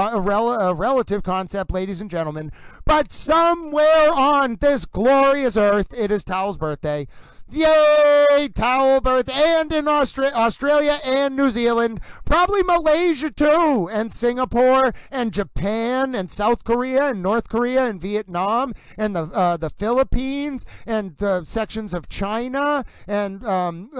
concept, ladies and gentlemen, but somewhere on this glorious earth, it is Towel's birthday. Yay, Towel birthday. And in Australia and New Zealand, probably Malaysia too, and Singapore and Japan and South Korea and North Korea and Vietnam and the Philippines and sections of China and and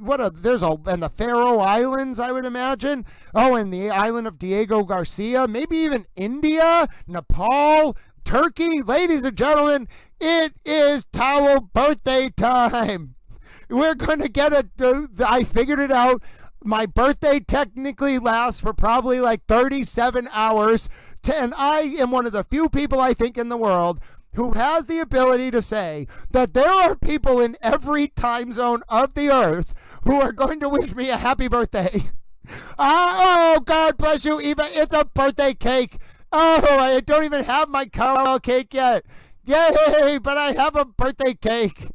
the Faroe Islands, I would imagine. Oh, and the island of Diego Garcia, maybe even India, Nepal, Turkey. Ladies and gentlemen, it is Towel birthday time. We're going to get I figured it out. My birthday technically lasts for probably like 37 hours. And I am one of the few people I think in the world who has the ability to say that there are people in every time zone of the earth who are going to wish me a happy birthday. Oh, God bless you, Eva. It's a birthday cake. Oh, I don't even have my caramel cake yet. Yay, but I have a birthday cake.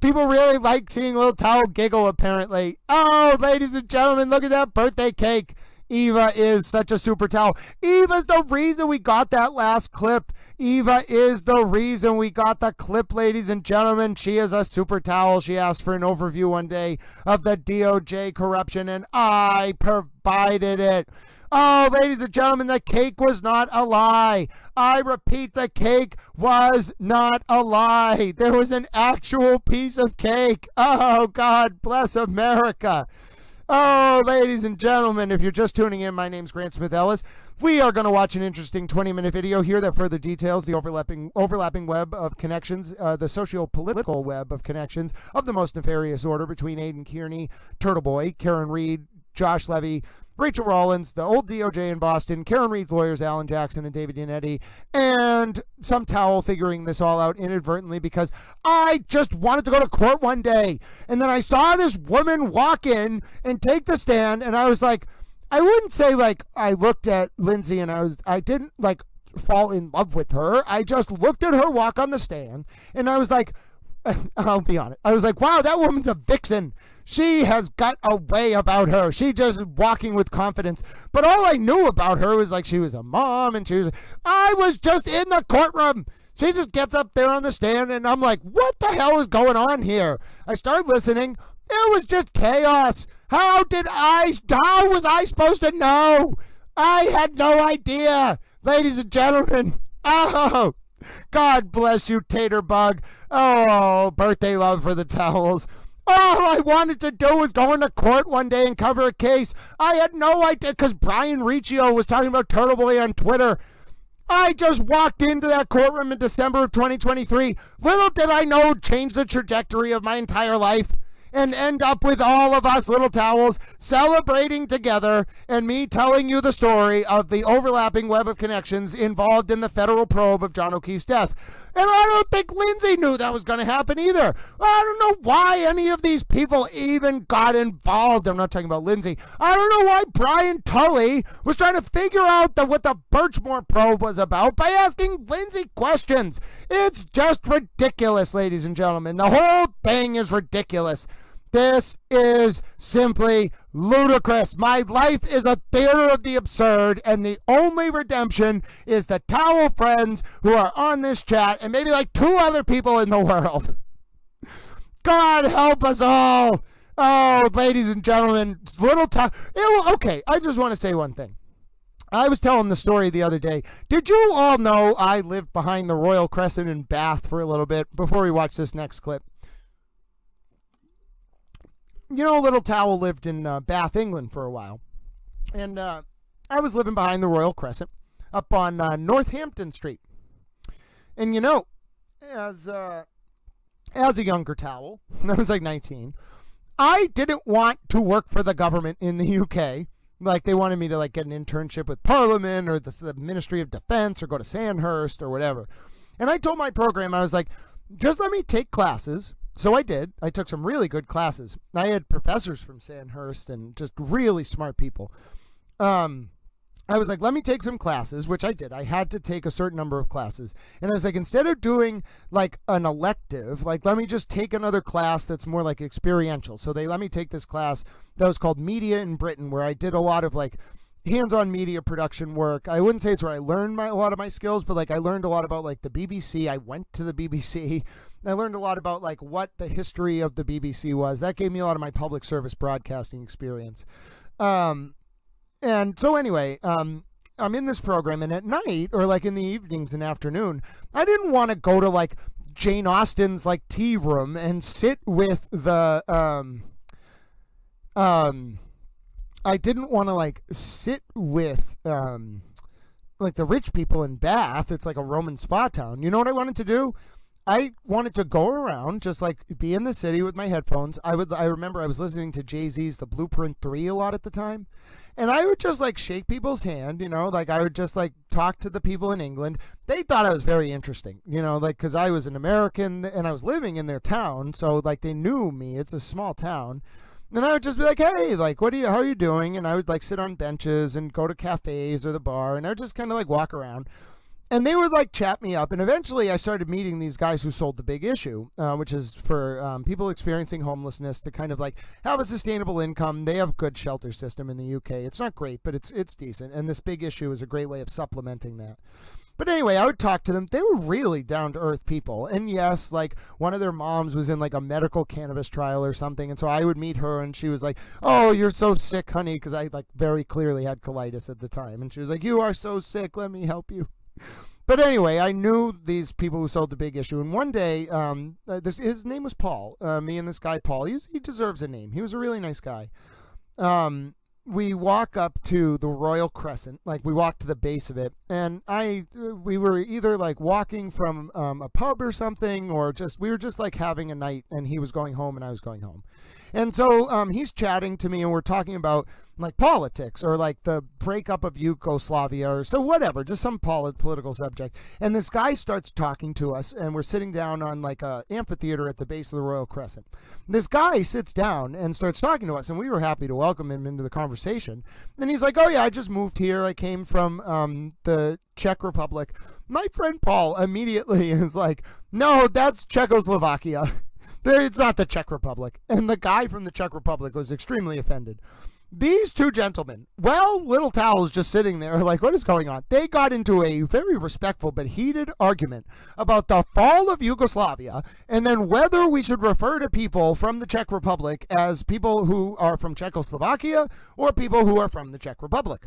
People really like seeing little Towel giggle, apparently. Oh, ladies and gentlemen, look at that birthday cake. Eva is such a super towel. Eva's the reason we got that last clip. Eva is the reason we got the clip, ladies and gentlemen. She is a super towel. She asked for an overview one day of the DOJ corruption, and I provided it. Oh, ladies and gentlemen, the cake was not a lie. I repeat, the cake was not a lie. There was an actual piece of cake. Oh, God bless America. Oh, ladies and gentlemen, if you're just tuning in, my name's Grant Smith Ellis. We are going to watch an interesting 20-minute video here that further details the overlapping web of connections, the socio-political web of connections of the most nefarious order between Aidan Kearney, Turtle Boy, Karen Reed, Josh Levy, Rachel Rollins, the old DOJ in Boston, Karen Reed's lawyers, Alan Jackson and David Yannetti, and some towel figuring this all out inadvertently because I just wanted to go to court one day. And then I saw this woman walk in and take the stand, and I was like, I wouldn't say like I looked at Lindsay and I didn't like fall in love with her. I just looked at her walk on the stand, and I was like, I'll be honest. I was like, wow, that woman's a vixen. She has got a way about her. She just walking with confidence. But all I knew about her was like she was a mom and I was just in the courtroom. She just gets up there on the stand and I'm like, what the hell is going on here? I started listening. It was just chaos. How was I supposed to know? I had no idea. Ladies and gentlemen. Oh, God bless you, Taterbug. Oh, birthday love for the towels. All I wanted to do was go into court one day and cover a case. I had no idea because Brian Riccio was talking about Turtle Boy on Twitter. I just walked into that courtroom in December of 2023. Little did I know change the trajectory of my entire life and end up with all of us little towels celebrating together and me telling you the story of the overlapping web of connections involved in the federal probe of John O'Keefe's death. And I don't think Lindsay knew that was going to happen either. I don't know why any of these people even got involved. I'm not talking about Lindsay. I don't know why Brian Tully was trying to figure out what the Birchmore probe was about by asking Lindsay questions. It's just ridiculous, ladies and gentlemen. The whole thing is ridiculous. This is simply ludicrous. My life is a theater of the absurd, and the only redemption is the towel friends who are on this chat and maybe like 2 other people in the world. God help us all. Oh, ladies and gentlemen, little towel. Okay, I just want to say one thing. I was telling the story the other day. Did you all know I lived behind the Royal Crescent in Bath for a little bit before we watch this next clip? You know, Little Towel lived in Bath, England for a while. And I was living behind the Royal Crescent up on Northampton Street. And you know, as a younger towel, I was like 19, I didn't want to work for the government in the UK. Like, they wanted me to like get an internship with Parliament or the Ministry of Defense or go to Sandhurst or whatever. And I told my program, I was like, just let me take classes. So I did. I took some really good classes. I had professors from Sandhurst and just really smart people. I was like, let me take some classes, which I did. I had to take a certain number of classes. And I was like, instead of doing like an elective, like let me just take another class that's more like experiential. So they let me take this class that was called Media in Britain, where I did a lot of like hands-on media production work. I wouldn't say it's where I learned a lot of my skills, but like I learned a lot about like the BBC. I went to the BBC. I learned a lot about like what the history of the BBC was. That gave me a lot of my public service broadcasting experience. And so anyway, I'm in this program, and at night or like in the evenings and afternoon, I didn't want to go to like Jane Austen's like tea room and sit with the I didn't want to like sit with like the rich people in Bath. It's like a Roman spa town. You know what I wanted to do? I wanted to go around, just like be in the city with my headphones. I remember I was listening to Jay-Z's The Blueprint 3 a lot at the time. And I would just like shake people's hand, you know, like I would just like talk to the people in England. They thought I was very interesting, you know, like because I was an American and I was living in their town. So like they knew me. It's a small town. And I would just be like, hey, like, how are you doing? And I would like sit on benches and go to cafes or the bar. And I would just kind of like walk around. And they would like chat me up. And eventually I started meeting these guys who sold The Big Issue, which is for people experiencing homelessness to kind of like have a sustainable income. They have a good shelter system in the UK. It's not great, but it's decent. And this Big Issue is a great way of supplementing that. But anyway, I would talk to them. They were really down-to-earth people. And yes, like one of their moms was in like a medical cannabis trial or something. And so I would meet her and she was like, oh, you're so sick, honey. Because I like very clearly had colitis at the time. And she was like, you are so sick. Let me help you. But anyway, I knew these people who sold The Big Issue. And one day, his name was Paul. Me and this guy, Paul, he deserves a name. He was a really nice guy. We walk up to the Royal Crescent, like we walked to the base of it, and we were either like walking from a pub or something, or we were just like having a night, and he was going home and I was going home. And so he's chatting to me and we're talking about like politics or like the breakup of Yugoslavia or so whatever, just some political subject. And this guy starts talking to us and we're sitting down on like a amphitheater at the base of the Royal Crescent. This guy sits down and starts talking to us and we were happy to welcome him into the conversation. And he's like, oh yeah, I just moved here. I came from the Czech Republic. My friend Paul immediately is like, no, that's Czechoslovakia. It's not the Czech Republic. And the guy from the Czech Republic was extremely offended. These two gentlemen, Little Towel's just sitting there like, what is going on? They got into a very respectful but heated argument about the fall of Yugoslavia and then whether we should refer to people from the Czech Republic as people who are from Czechoslovakia or people who are from the Czech Republic.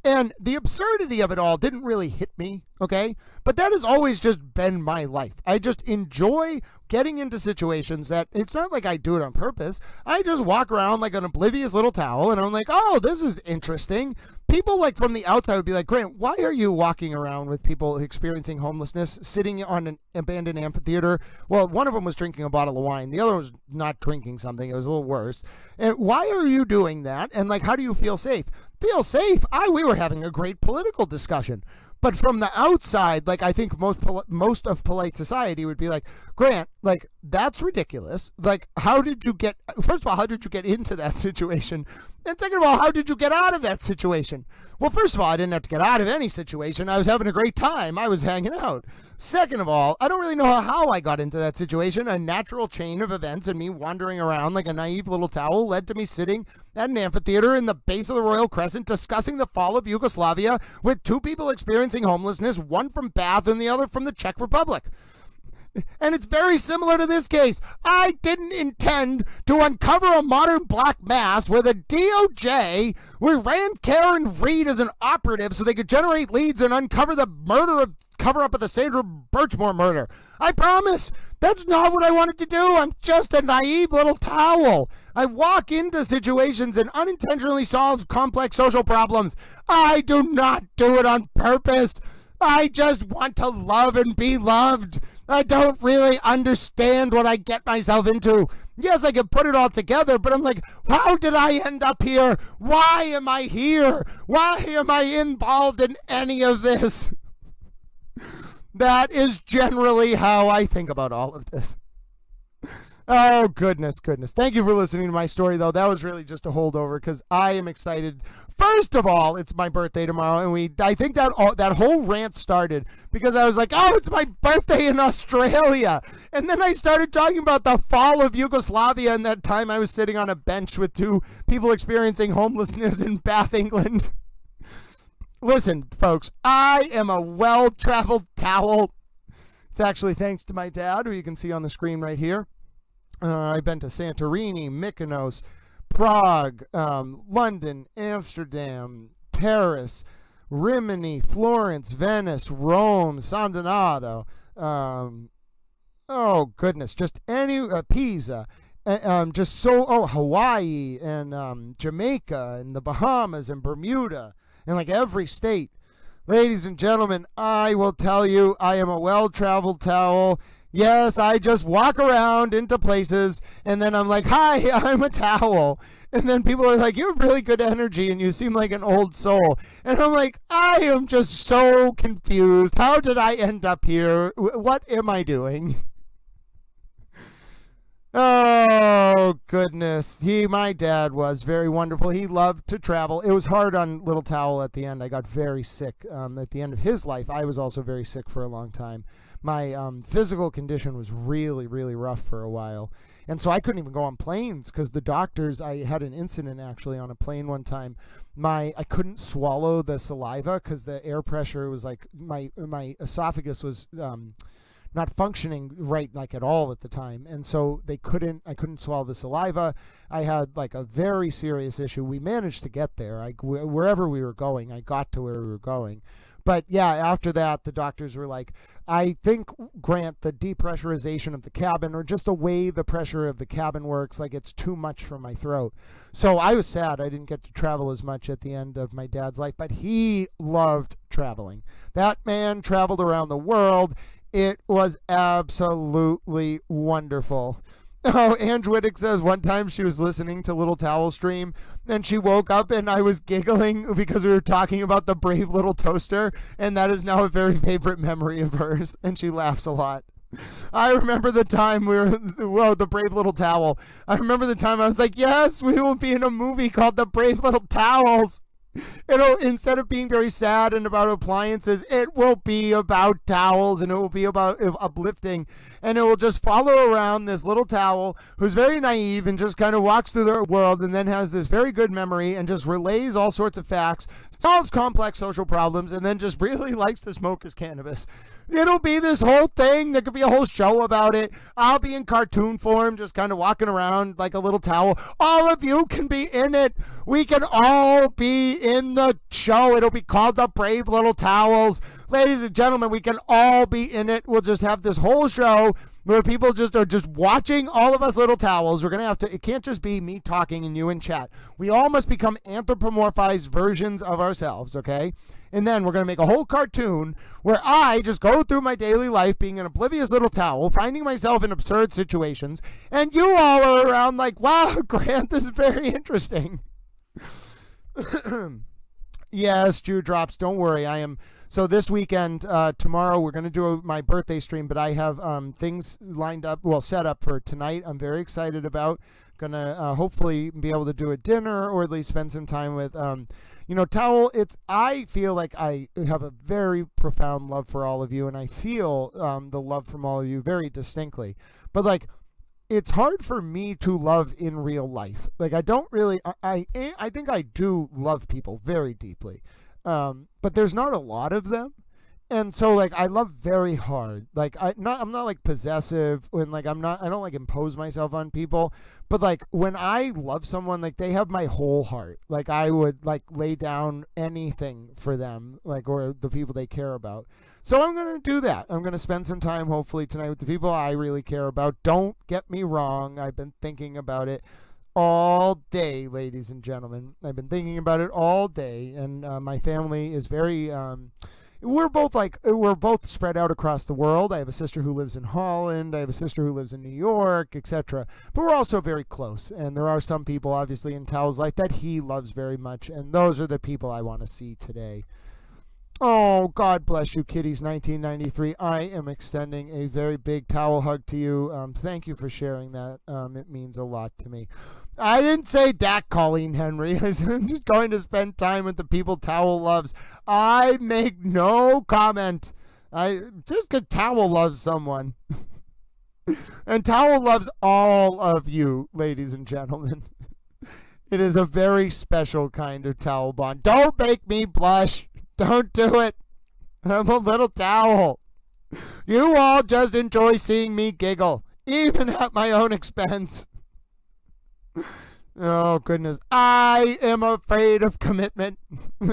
And the absurdity of it all didn't really hit me, okay? But that has always just been my life. I just enjoy getting into situations that it's not like I do it on purpose. I just walk around like an oblivious little towel, and I'm like, oh, this is interesting. People like from the outside would be like, Grant, why are you walking around with people experiencing homelessness, sitting on an abandoned amphitheater? Well, one of them was drinking a bottle of wine. The other was not drinking something. It was a little worse. And why are you doing that? And like, how do you feel safe? Feel safe? We were having a great political discussion. But from the outside, like, I think most of polite society would be like, Grant, like, that's ridiculous. Like, first of all, how did you get into that situation? And second of all, how did you get out of that situation? Well, first of all, I didn't have to get out of any situation. I was having a great time. I was hanging out. Second of all, I don't really know how I got into that situation. A natural chain of events and me wandering around like a naive little towel led to me sitting at an amphitheater in the base of the Royal Crescent discussing the fall of Yugoslavia with two people experiencing homelessness, one from Bath and the other from the Czech Republic. And it's very similar to this case. I didn't intend to uncover a modern black mass where the DOJ ran Karen Reed as an operative so they could generate leads and uncover the cover-up of the Sandra Birchmore murder. I promise. That's not what I wanted to do. I'm just a naive little towel. I walk into situations and unintentionally solve complex social problems. I do not do it on purpose. I just want to love and be loved. I don't really understand what I get myself into. Yes, I can put it all together, but I'm like, how did I end up here? Why am I here? Why am I involved in any of this? That is generally how I think about all of this. Oh, goodness. Thank you for listening to my story, though. That was really just a holdover because I am excited. First of all, it's my birthday tomorrow, and I think that whole rant started because I was like, oh, it's my birthday in Australia. And then I started talking about the fall of Yugoslavia and that time I was sitting on a bench with two people experiencing homelessness in Bath, England. Listen, folks, I am a well-traveled towel. It's actually thanks to my dad, who you can see on the screen right here. I've been to Santorini, Mykonos, Prague, London, Amsterdam, Paris, Rimini, Florence, Venice, Rome, San Donato. Oh, goodness, just any, Pisa. Hawaii and Jamaica and the Bahamas and Bermuda and like every state. Ladies and gentlemen, I will tell you, I am a well-traveled towel. Yes, I just walk around into places, and then I'm like, hi, I'm a towel. And then people are like, you have really good energy, and you seem like an old soul. And I'm like, I am just so confused. How did I end up here? What am I doing? Oh, goodness. My dad was very wonderful. He loved to travel. It was hard on Little Towel at the end. I got very sick at the end of his life. I was also very sick for a long time. My physical condition was really, really rough for a while. And so I couldn't even go on planes because the doctors, I had an incident actually on a plane one time. I couldn't swallow the saliva because the air pressure was like, my esophagus was not functioning right like at all at the time. And so I couldn't swallow the saliva. I had like a very serious issue. We managed to get there. Wherever we were going, I got to where we were going. But yeah, after that, the doctors were like, I think, Grant, the depressurization of the cabin or just the way the pressure of the cabin works, like it's too much for my throat. So I was sad I didn't get to travel as much at the end of my dad's life, but he loved traveling. That man traveled around the world. It was absolutely wonderful. Oh, Ange Wittick says one time she was listening to Little Towel Stream and she woke up and I was giggling because we were talking about the brave little toaster, and that is now a very favorite memory of hers, and she laughs a lot. I remember the time the brave little towel. I remember the time I was like, yes, we will be in a movie called The Brave Little Towels. Instead of being very sad and about appliances, it will be about towels, and it will be about uplifting, and it will just follow around this little towel who's very naive and just kind of walks through the world and then has this very good memory and just relays all sorts of facts, solves complex social problems, and then just really likes to smoke his cannabis. It'll be this whole thing. There could be a whole show about it. I'll be in cartoon form, just kind of walking around like a little towel. All of you can be in it. We can all be in the show. It'll be called The Brave Little Towels. Ladies and gentlemen, we can all be in it. We'll just have this whole show where people just are just watching all of us little towels. We're going to have to, it can't just be me talking and you in chat. We all must become anthropomorphized versions of ourselves, okay? And then we're going to make a whole cartoon where I just go through my daily life being an oblivious little towel, finding myself in absurd situations, and you all are around like, wow, Grant, this is very interesting. Yes, Jew drops, don't worry. I am, so this weekend, tomorrow, we're going to do my birthday stream, but I have things lined up, well, set up for tonight. I'm very excited about. Going to hopefully be able to do a dinner or at least spend some time with, you know, Towel. I feel like I have a very profound love for all of you, and I feel the love from all of you very distinctly. But, like, it's hard for me to love in real life. Like, I don't really, I think I do love people very deeply. But there's not a lot of them. And so, like, I love very hard. Like, I'm not like possessive when, like, I don't like impose myself on people. But, like, when I love someone, like, they have my whole heart. Like, I would, like, lay down anything for them, like, or the people they care about. So I'm going to do that. I'm going to spend some time, hopefully, tonight with the people I really care about. Don't get me wrong. I've been thinking about it all day, ladies and gentlemen. I've been thinking about it all day. And my family is very... we're both spread out across the world. I have a sister who lives in Holland. I have a sister who lives in New York, etc. But we're also very close. And there are some people, obviously, in Towel's life that he loves very much. And those are the people I want to see today. Oh, God bless you, Kitties 1993. I am extending a very big towel hug to you. Thank you for sharing that. It means a lot to me. I didn't say that, Colleen Henry. I said I'm just going to spend time with the people Towel loves. I make no comment. Just because Towel loves someone. And Towel loves all of you, ladies and gentlemen. It is a very special kind of towel bond. Don't make me blush. Don't do it. I'm a little towel. You all just enjoy seeing me giggle, even at my own expense. Oh, goodness. I am afraid of commitment.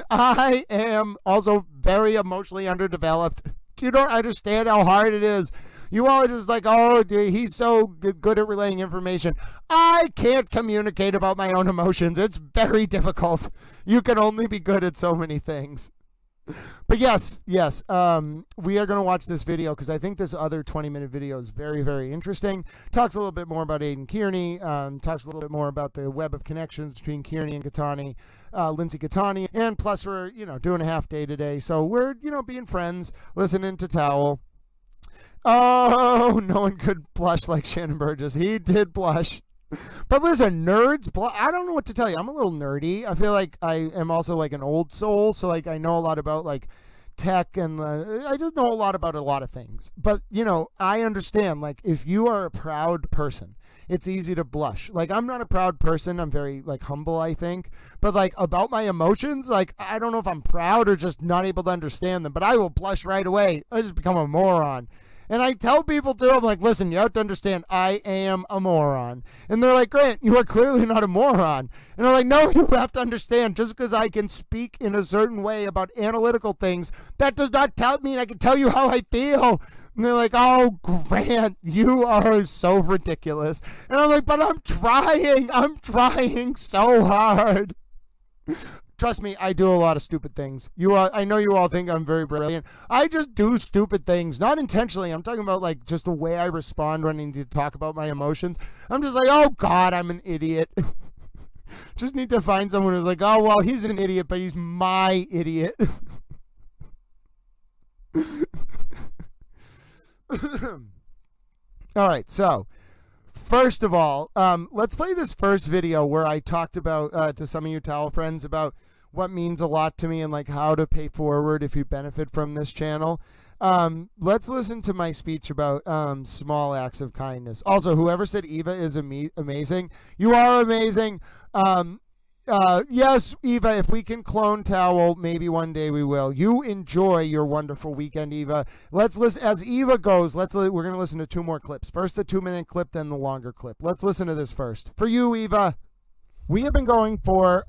I am also very emotionally underdeveloped. You don't understand how hard it is. You all are just like, oh, dude, he's so good at relaying information. I can't communicate about my own emotions. It's very difficult. You can only be good at so many things. But yes, we are going to watch this video because I think this other 20-minute video is very, very interesting. Talks a little bit more about Aidan Kearney, talks a little bit more about the web of connections between Kearney and Catani, Lindsay Catani, and plus we're, doing a half day today. So we're, being friends, listening to Towel. Oh, no one could blush like Shannon Burgess. He did blush. But listen, nerds, I don't know what to tell you. I'm a little nerdy. I feel like I am also like an old soul. So like I know a lot about like tech and I just know a lot about a lot of things. But, I understand like if you are a proud person, it's easy to blush. Like I'm not a proud person. I'm very like humble, I think. But like about my emotions, like I don't know if I'm proud or just not able to understand them. But I will blush right away. I just become a moron. And I tell people too, I'm like, listen, you have to understand, I am a moron. And they're like, Grant, you are clearly not a moron. And I'm like, no, you have to understand, just because I can speak in a certain way about analytical things, that does not mean I can tell you how I feel. And they're like, oh, Grant, you are so ridiculous. And I'm like, but I'm trying so hard. Trust me, I do a lot of stupid things. I know you all think I'm very brilliant. I just do stupid things, not intentionally. I'm talking about like just the way I respond when I need to talk about my emotions. I'm just like, oh God, I'm an idiot. Just need to find someone who's like, oh well, he's an idiot, but he's my idiot. All right, so first of all, let's play this first video where I talked about to some of you Towel friends about what means a lot to me and like how to pay forward if you benefit from this channel. Let's listen to my speech about small acts of kindness. Also, whoever said Eva is amazing, you are amazing. Yes, Eva, if we can clone Towel, maybe one day we will. You enjoy your wonderful weekend, Eva. Let's listen. As Eva goes, we're going to listen to 2 more clips. First the 2-minute clip, then the longer clip. Let's listen to this first. For you, Eva. We have been going for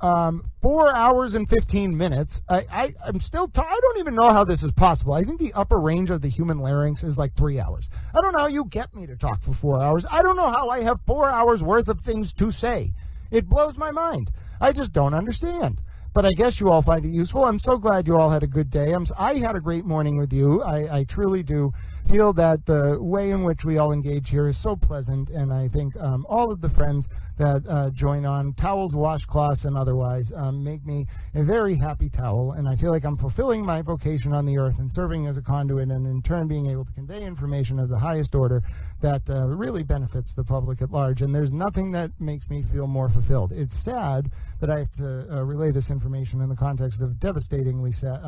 4 hours and 15 minutes. I'm still, I don't even know how this is possible. I think the upper range of the human larynx is like 3 hours. I don't know how you get me to talk for 4 hours. I don't know how I have 4 hours worth of things to say. It blows my mind. I just don't understand. But I guess you all find it useful. I'm so glad you all had a good day. I had a great morning with you. I truly do feel that the way in which we all engage here is so pleasant, and I think all of the friends that join on, towels, washcloths, and otherwise, make me a very happy towel, and I feel like I'm fulfilling my vocation on the earth and serving as a conduit, and in turn being able to convey information of the highest order that really benefits the public at large, and there's nothing that makes me feel more fulfilled. It's sad that I have to relay this information in the context of devastatingly sad,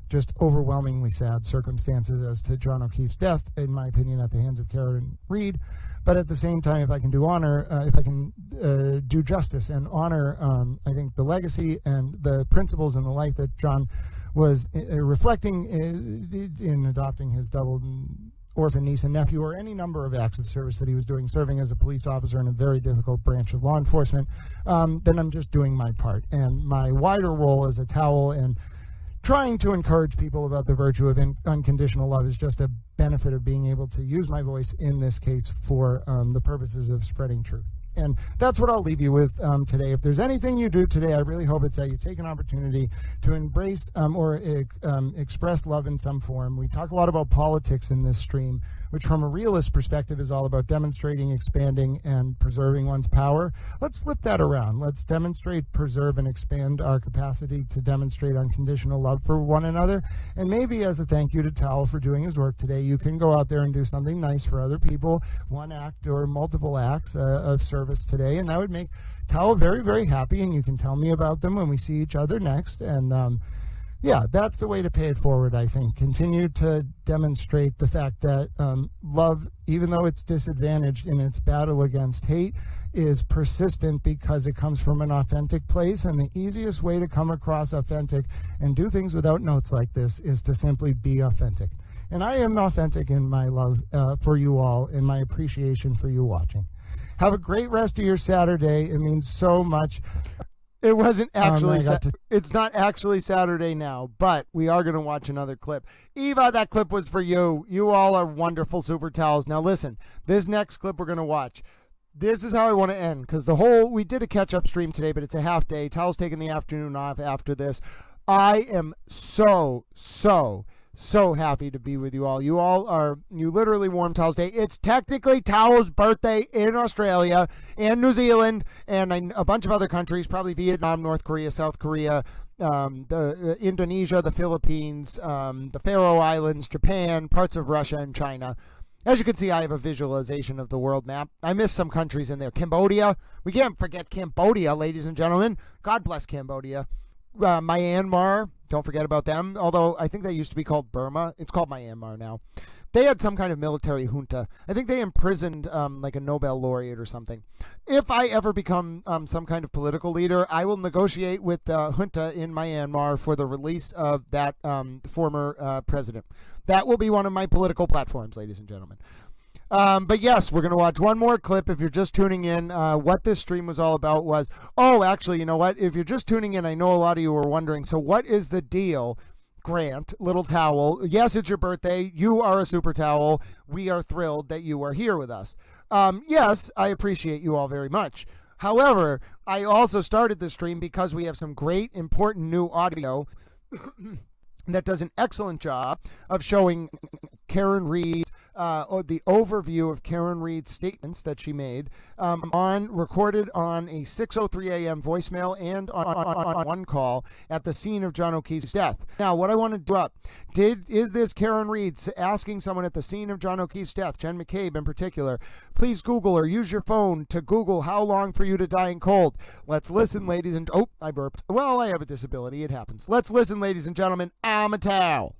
just overwhelmingly sad circumstances as to John O'Keefe's death, in my opinion, at the hands of Karen Reed. But at the same time, if I can do honor, if I can do justice and honor, I think, the legacy and the principles and the life that John was reflecting in adopting his double orphan niece and nephew, or any number of acts of service that he was doing, serving as a police officer in a very difficult branch of law enforcement, then I'm just doing my part. And my wider role as a towel and trying to encourage people about the virtue of unconditional love is just a benefit of being able to use my voice in this case for the purposes of spreading truth. And that's what I'll leave you with today. If there's anything you do today, I really hope it's that you take an opportunity to embrace or express love in some form. We talk a lot about politics in this stream, which from a realist perspective is all about demonstrating, expanding, and preserving one's power. Let's flip that around. Let's demonstrate, preserve, and expand our capacity to demonstrate unconditional love for one another. And maybe as a thank you to Towel for doing his work today, you can go out there and do something nice for other people, one act or multiple acts of service today, and that would make Towel very, very happy, and you can tell me about them when we see each other next. And yeah, that's the way to pay it forward, I think. Continue to demonstrate the fact that love, even though it's disadvantaged in its battle against hate, is persistent because it comes from an authentic place. And the easiest way to come across authentic and do things without notes like this is to simply be authentic. And I am authentic in my love for you all and my appreciation for you watching. Have a great rest of your Saturday. It means so much. It wasn't actually, it's not actually Saturday now, but we are going to watch another clip. Eva, that clip was for you. You all are wonderful super towels. Now listen, this next clip we're going to watch, this is how I want to end, because we did a catch-up stream today, but it's a half day. Towel's taking the afternoon off after this. I am so happy to be with you all. You literally warm Towel's Day. It's technically Towel's birthday in Australia and New Zealand and a bunch of other countries, probably Vietnam, North Korea, South Korea, Indonesia, the Philippines, the Faroe Islands, Japan, parts of Russia, and China. As you can see, I have a visualization of the world map. I missed some countries in there. Cambodia. We can't forget Cambodia, ladies and gentlemen. God bless Cambodia. Myanmar, don't forget about them, although I think they used to be called Burma. It's called Myanmar now. They had some kind of military junta. I think they imprisoned like a Nobel laureate or something. If I ever become some kind of political leader, I will negotiate with the junta in Myanmar for the release of that former president. That will be one of my political platforms, ladies and gentlemen. But yes, we're going to watch one more clip. If you're just tuning in, what this stream was all about was, actually, you know what? If you're just tuning in, I know a lot of you were wondering, so what is the deal, Grant, little towel? Yes, it's your birthday. You are a super towel. We are thrilled that you are here with us. Yes, I appreciate you all very much. However, I also started this stream because we have some great, important new audio that does an excellent job of showing Karen Reed's, the overview of Karen Reed's statements that she made recorded on a 6:03 a.m. voicemail and on one call at the scene of John O'Keefe's death. Now, what I want to do up, is this Karen Reed asking someone at the scene of John O'Keefe's death, Jen McCabe in particular, please Google or use your phone to Google how long for you to die in cold. Let's listen, ladies and, I burped. Well, I have a disability. It happens. Let's listen, ladies and gentlemen. I'm a towel.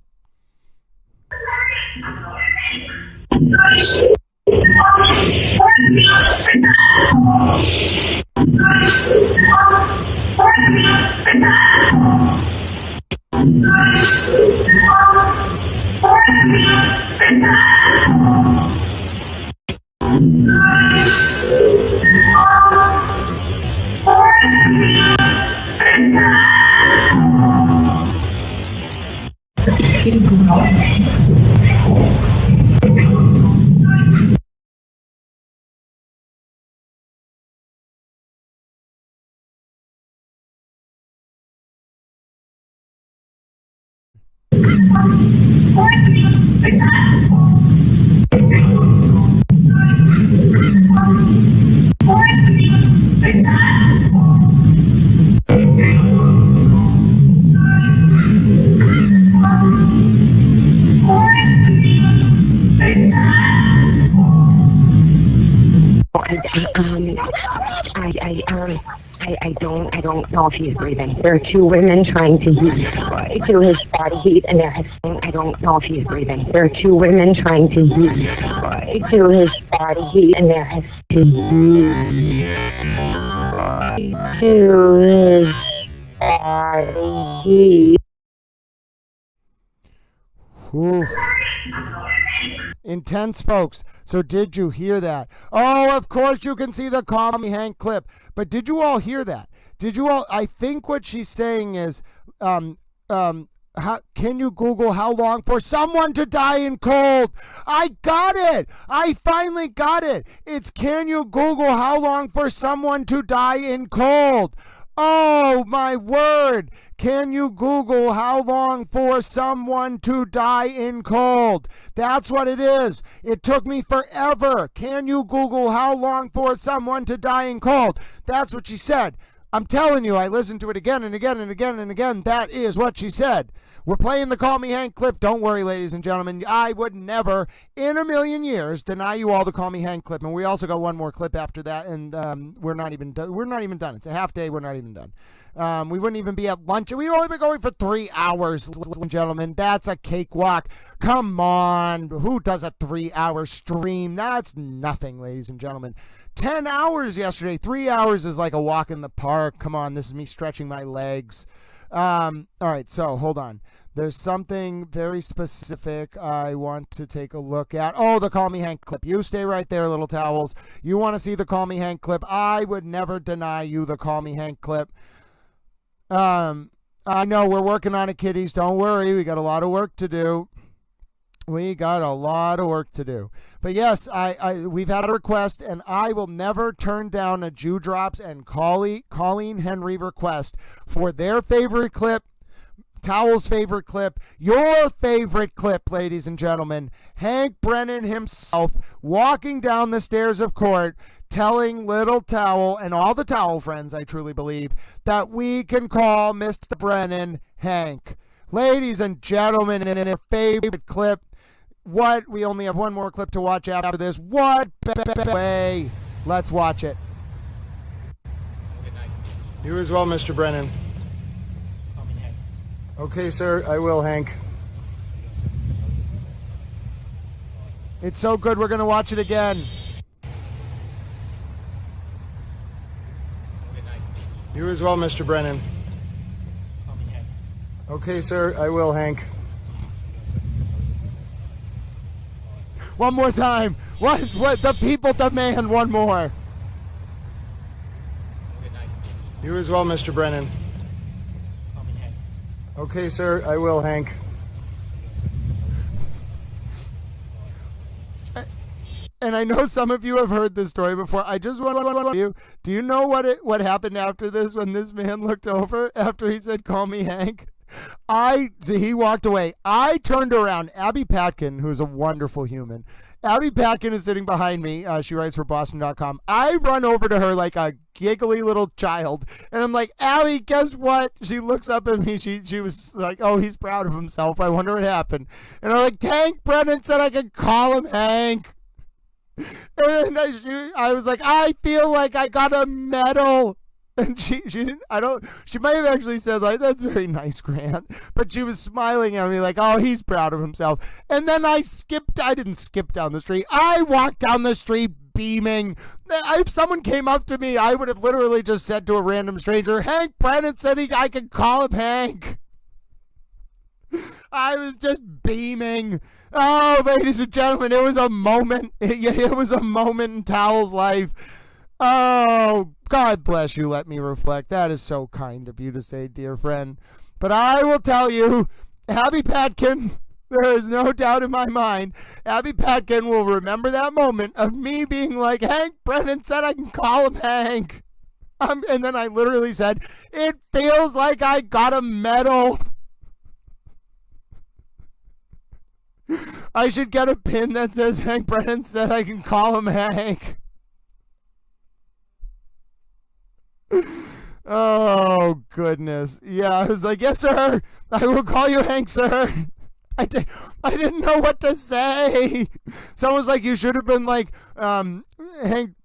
I don't know if he's breathing. There are two women trying to do his body heat, and I don't know if he's breathing. There are two women trying to do his body heat, and there has to his body heat. Ooh. Intense, folks. So did you hear that? Oh, of course you can see the Call Me Hank clip. But did you all hear that? Did you all? I think what she's saying is, can you Google how long for someone to die in cold? I got it. I finally got it. It's can you Google how long for someone to die in cold? Oh, my word. Can you Google how long for someone to die in cold? That's what it is. It took me forever. Can you Google how long for someone to die in cold? That's what she said. I'm telling you, I listened to it again and again and again and again. That is what she said. We're playing the Call Me Hank clip. Don't worry, ladies and gentlemen. I would never in a million years deny you all the Call Me Hank clip. And we also got one more clip after that, and we're not even done. We're not even done. It's a half day. We're not even done. We wouldn't even be at lunch. We've only been going for 3 hours, ladies and gentlemen. That's a cakewalk. Come on. Who does a 3-hour stream? That's nothing, ladies and gentlemen. 10 hours yesterday. 3 hours is like a walk in the park. Come on. This is me stretching my legs. All right, so hold on. There's something very specific I want to take a look at. Oh, the Call Me Hank clip. You stay right there, little towels. You want to see the Call Me Hank clip? I would never deny you the Call Me Hank clip. I know we're working on it, kiddies. Don't worry. We got a lot of work to do. We got a lot of work to do. But yes, we've had a request, and I will never turn down a Jew Drops and Colleen Henry request for their favorite clip, Towel's favorite clip, your favorite clip, ladies and gentlemen. Hank Brennan himself walking down the stairs of court, telling Little Towel and all the Towel friends, I truly believe, that we can call Mr. Brennan Hank. Ladies and gentlemen, in a favorite clip, what? We only have one more clip to watch after this. What way? Let's watch it. You as well, Mr. Brennan. Okay, sir, I will, Hank. It's so good, we're going to watch it again. You as well, Mr. Brennan. Okay, sir, I will, Hank. One more time. What? The people demand one more. You as well, Mr. Brennan. Okay, sir, I will, Hank. And I know some of you have heard this story before. I just want to tell you, do you know what happened after this when this man looked over after he said, call me Hank? He walked away. I turned around. Abby Patkin, who's a wonderful human. Abby Patkin is sitting behind me. She writes for Boston.com. I run over to her like a giggly little child. And I'm like, Abby, guess what? She looks up at me. She was like, oh, he's proud of himself. I wonder what happened. And I'm like, Hank Brennan said I could call him Hank. And I was like, I feel like I got a medal. And she didn't, she might have actually said, like, that's very nice, Grant. But she was smiling at me like, oh, he's proud of himself. And then I didn't skip down the street. I walked down the street beaming. If someone came up to me, I would have literally just said to a random stranger, Hank Brennan said I could call him Hank. I was just beaming. Oh, ladies and gentlemen, it was a moment. It was a moment in Towel's life. Oh, God bless you. Let me reflect. That is so kind of you to say, dear friend. But I will tell you, Abby Patkin, there is no doubt in my mind, Abby Patkin will remember that moment of me being like, Hank Brennan said I can call him Hank. And then I literally said, it feels like I got a medal. I should get a pin that says Hank Brennan said I can call him Hank. Oh, goodness. Yeah, I was like, yes, sir. I will call you Hank, sir. I didn't know what to say. Someone's like, you should have been like, Hank,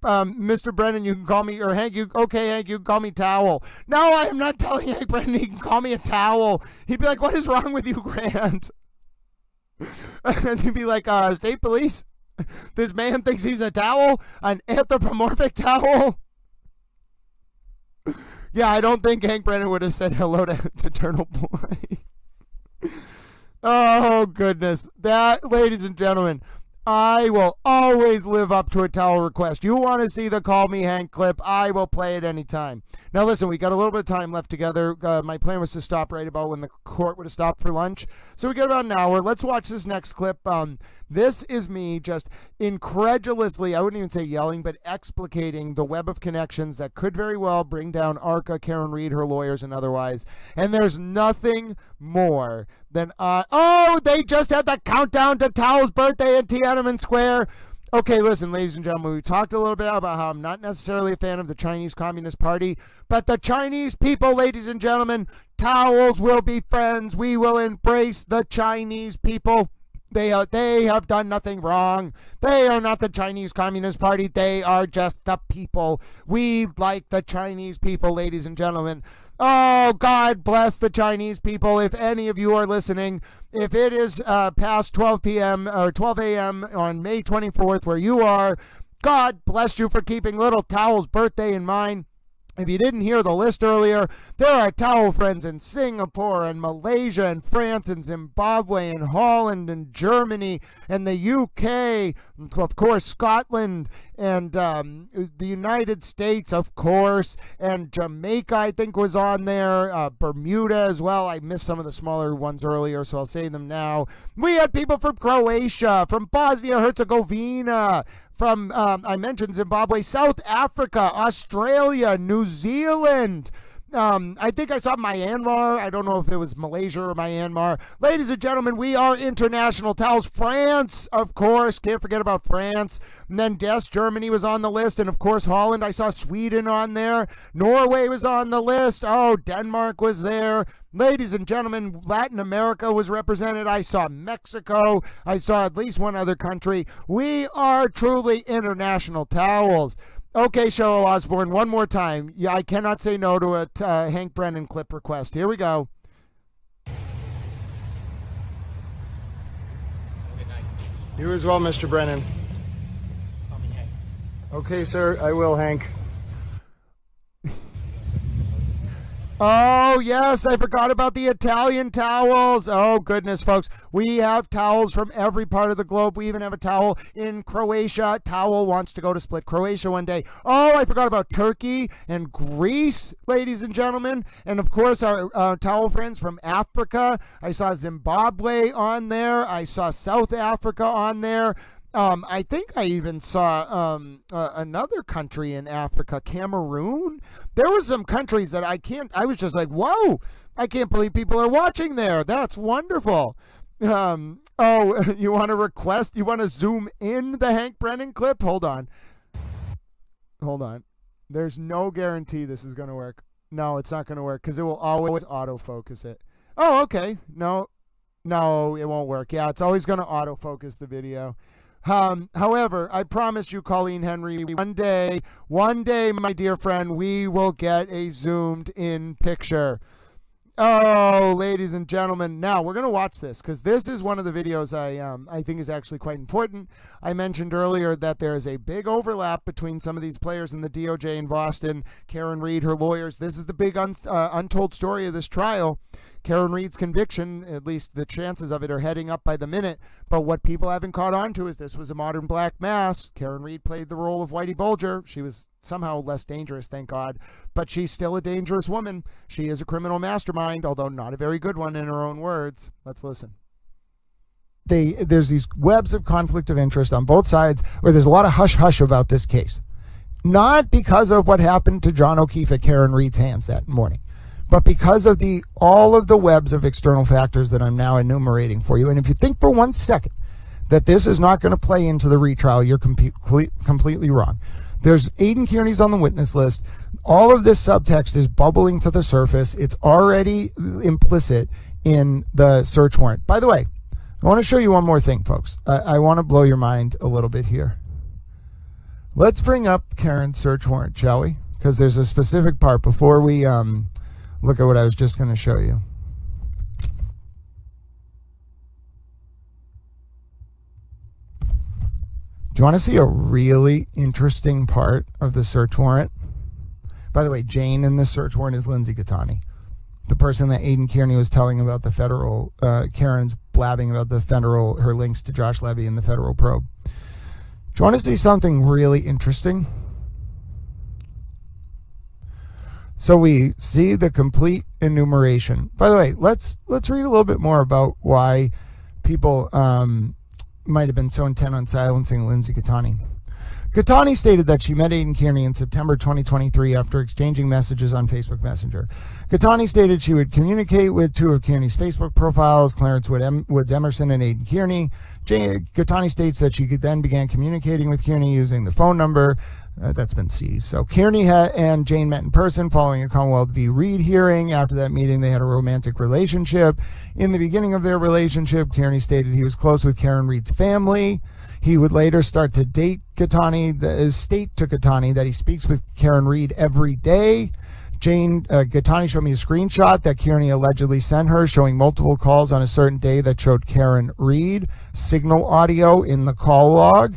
Mr. Brennan, you can call me, or Hank, Hank, you can call me Towel. No, I am not telling Hank Brennan he can call me a towel. He'd be like, what is wrong with you, Grant? And he'd be like, state police, this man thinks he's a towel, an anthropomorphic towel. Yeah, I don't think Hank Brennan would have said hello to Turtle Boy. Oh, goodness. That, ladies and gentlemen, I will always live up to a towel request. You want to see the Call Me Hank clip, I will play it anytime. Now, listen, we got a little bit of time left together. My plan was to stop right about when the court would have stopped for lunch. So we got about an hour. Let's watch this next clip. This is me just incredulously, I wouldn't even say yelling, but explicating the web of connections that could very well bring down ARCA, Karen Reed, her lawyers, and otherwise. And there's nothing more than, they just had the countdown to Tao's birthday in Tiananmen Square. Okay, listen, ladies and gentlemen, we talked a little bit about how I'm not necessarily a fan of the Chinese Communist Party, but the Chinese people, ladies and gentlemen, Towels will be friends. We will embrace the Chinese people. They have done nothing wrong. They are not the Chinese Communist Party. They are just the people. We like the Chinese people, ladies and gentlemen. Oh, God bless the Chinese people. If any of you are listening, if it is past 12 p.m. or 12 a.m. on May 24th where you are, God bless you for keeping little Towel's birthday in mind. If you didn't hear the list earlier, there are Towel friends in Singapore and Malaysia and France and Zimbabwe and Holland and Germany and the UK, of course, Scotland and the United States, of course, and Jamaica, I think, was on there, Bermuda as well. I missed some of the smaller ones earlier, so I'll say them now. We had people from Croatia, from Bosnia-Herzegovina, from, I mentioned Zimbabwe, South Africa, Australia, New Zealand. I think I saw Myanmar. I don't know if it was Malaysia or Myanmar. Ladies and gentlemen, we are international Towels. France, of course. Can't forget about France. And then Germany was on the list. And, of course, Holland. I saw Sweden on there. Norway was on the list. Oh, Denmark was there. Ladies and gentlemen, Latin America was represented. I saw Mexico. I saw at least one other country. We are truly international Towels. Okay, Cheryl Osborne, one more time. Yeah, I cannot say no to a Hank Brennan clip request. Here we go. You as well, Mr. Brennan. Okay, sir, I will, Hank. Oh, yes, I forgot about the Italian towels. Oh, goodness, folks. We have towels from every part of the globe. We even have a towel in Croatia. Towel wants to go to Split, Croatia one day. Oh, I forgot about Turkey and Greece, ladies and gentlemen. And, of course, our towel friends from Africa. I saw Zimbabwe on there. I saw South Africa on there. I think I even saw another country in Africa, Cameroon. There were some countries that I was just like, whoa, I can't believe people are watching there. That's wonderful. You want to request? You want to zoom in the Hank Brennan clip? Hold on. There's no guarantee this is going to work. No, it's not going to work because it will always autofocus it. Oh, okay. No, it won't work. Yeah, it's always going to autofocus the video. However, I promise you, Colleen Henry, one day, my dear friend, we will get a zoomed in picture. Oh, ladies and gentlemen, now we're going to watch this because this is one of the videos I think is actually quite important. I mentioned earlier that there is a big overlap between some of these players in the DOJ in Boston, Karen Reed, her lawyers. This is the big untold story of this trial. Karen Reed's conviction, at least the chances of it are heading up by the minute. But what people haven't caught on to is this was a modern black mass. Karen Reed played the role of Whitey Bulger. She was somehow less dangerous, thank God. But she's still a dangerous woman. She is a criminal mastermind, although not a very good one in her own words. Let's listen. There's these webs of conflict of interest on both sides where there's a lot of hush-hush about this case. Not because of what happened to John O'Keefe at Karen Reed's hands that morning, but because of all of the webs of external factors that I'm now enumerating for you. And if you think for 1 second that this is not going to play into the retrial, you're completely wrong. There's Aidan Kearney's on the witness list. All of this subtext is bubbling to the surface. It's already implicit in the search warrant. By the way, I want to show you one more thing, folks. I want to blow your mind a little bit here. Let's bring up Karen's search warrant, shall we? Because there's a specific part before we look at what I was just going to show you. Do you want to see a really interesting part of the search warrant? By the way, Jane in this search warrant is Lindsay Gattani, the person that Aidan Kearney was telling about the federal, Karen's blabbing about the federal, her links to Josh Levy and the federal probe. Do you want to see something really interesting? So we see the complete enumeration. By the way, let's read a little bit more about why people might have been so intent on silencing Lindsay Gattani. Gattani stated that she met Aidan Kearney in September 2023 after exchanging messages on Facebook Messenger. Gattani stated she would communicate with two of Kearney's Facebook profiles, Clarence Woods Emerson and Aidan Kearney. Gattani states that she then began communicating with Kearney using the phone number that's been seized. So Kearney and Jane met in person following a Commonwealth v. Reed hearing. After that meeting, they had a romantic relationship. In the beginning of their relationship, Kearney stated he was close with Karen Reed's family. He would later start to date Gattani, state to Gattani that he speaks with Karen Reed every day. Gattani showed me a screenshot that Kearney allegedly sent her showing multiple calls on a certain day that showed Karen Reed, signal audio in the call log.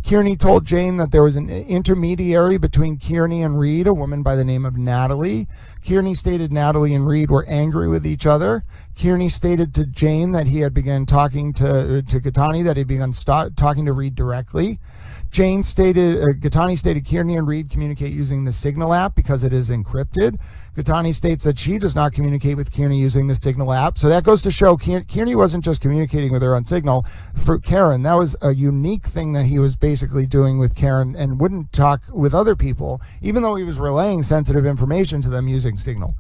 Kearney told Jane that there was an intermediary between Kearney and Reed, a woman by the name of Natalie. Kearney stated Natalie and Reed were angry with each other. Kearney stated to Jane that he had begun talking to Gattani, that he had begun talking to Reed directly. Gattani stated Kearney and Reed communicate using the Signal app because it is encrypted. Gattani states that she does not communicate with Kearney using the Signal app. So that goes to show Kearney wasn't just communicating with her on Signal. For Karen, that was a unique thing that he was basically doing with Karen and wouldn't talk with other people, even though he was relaying sensitive information to them using Signal.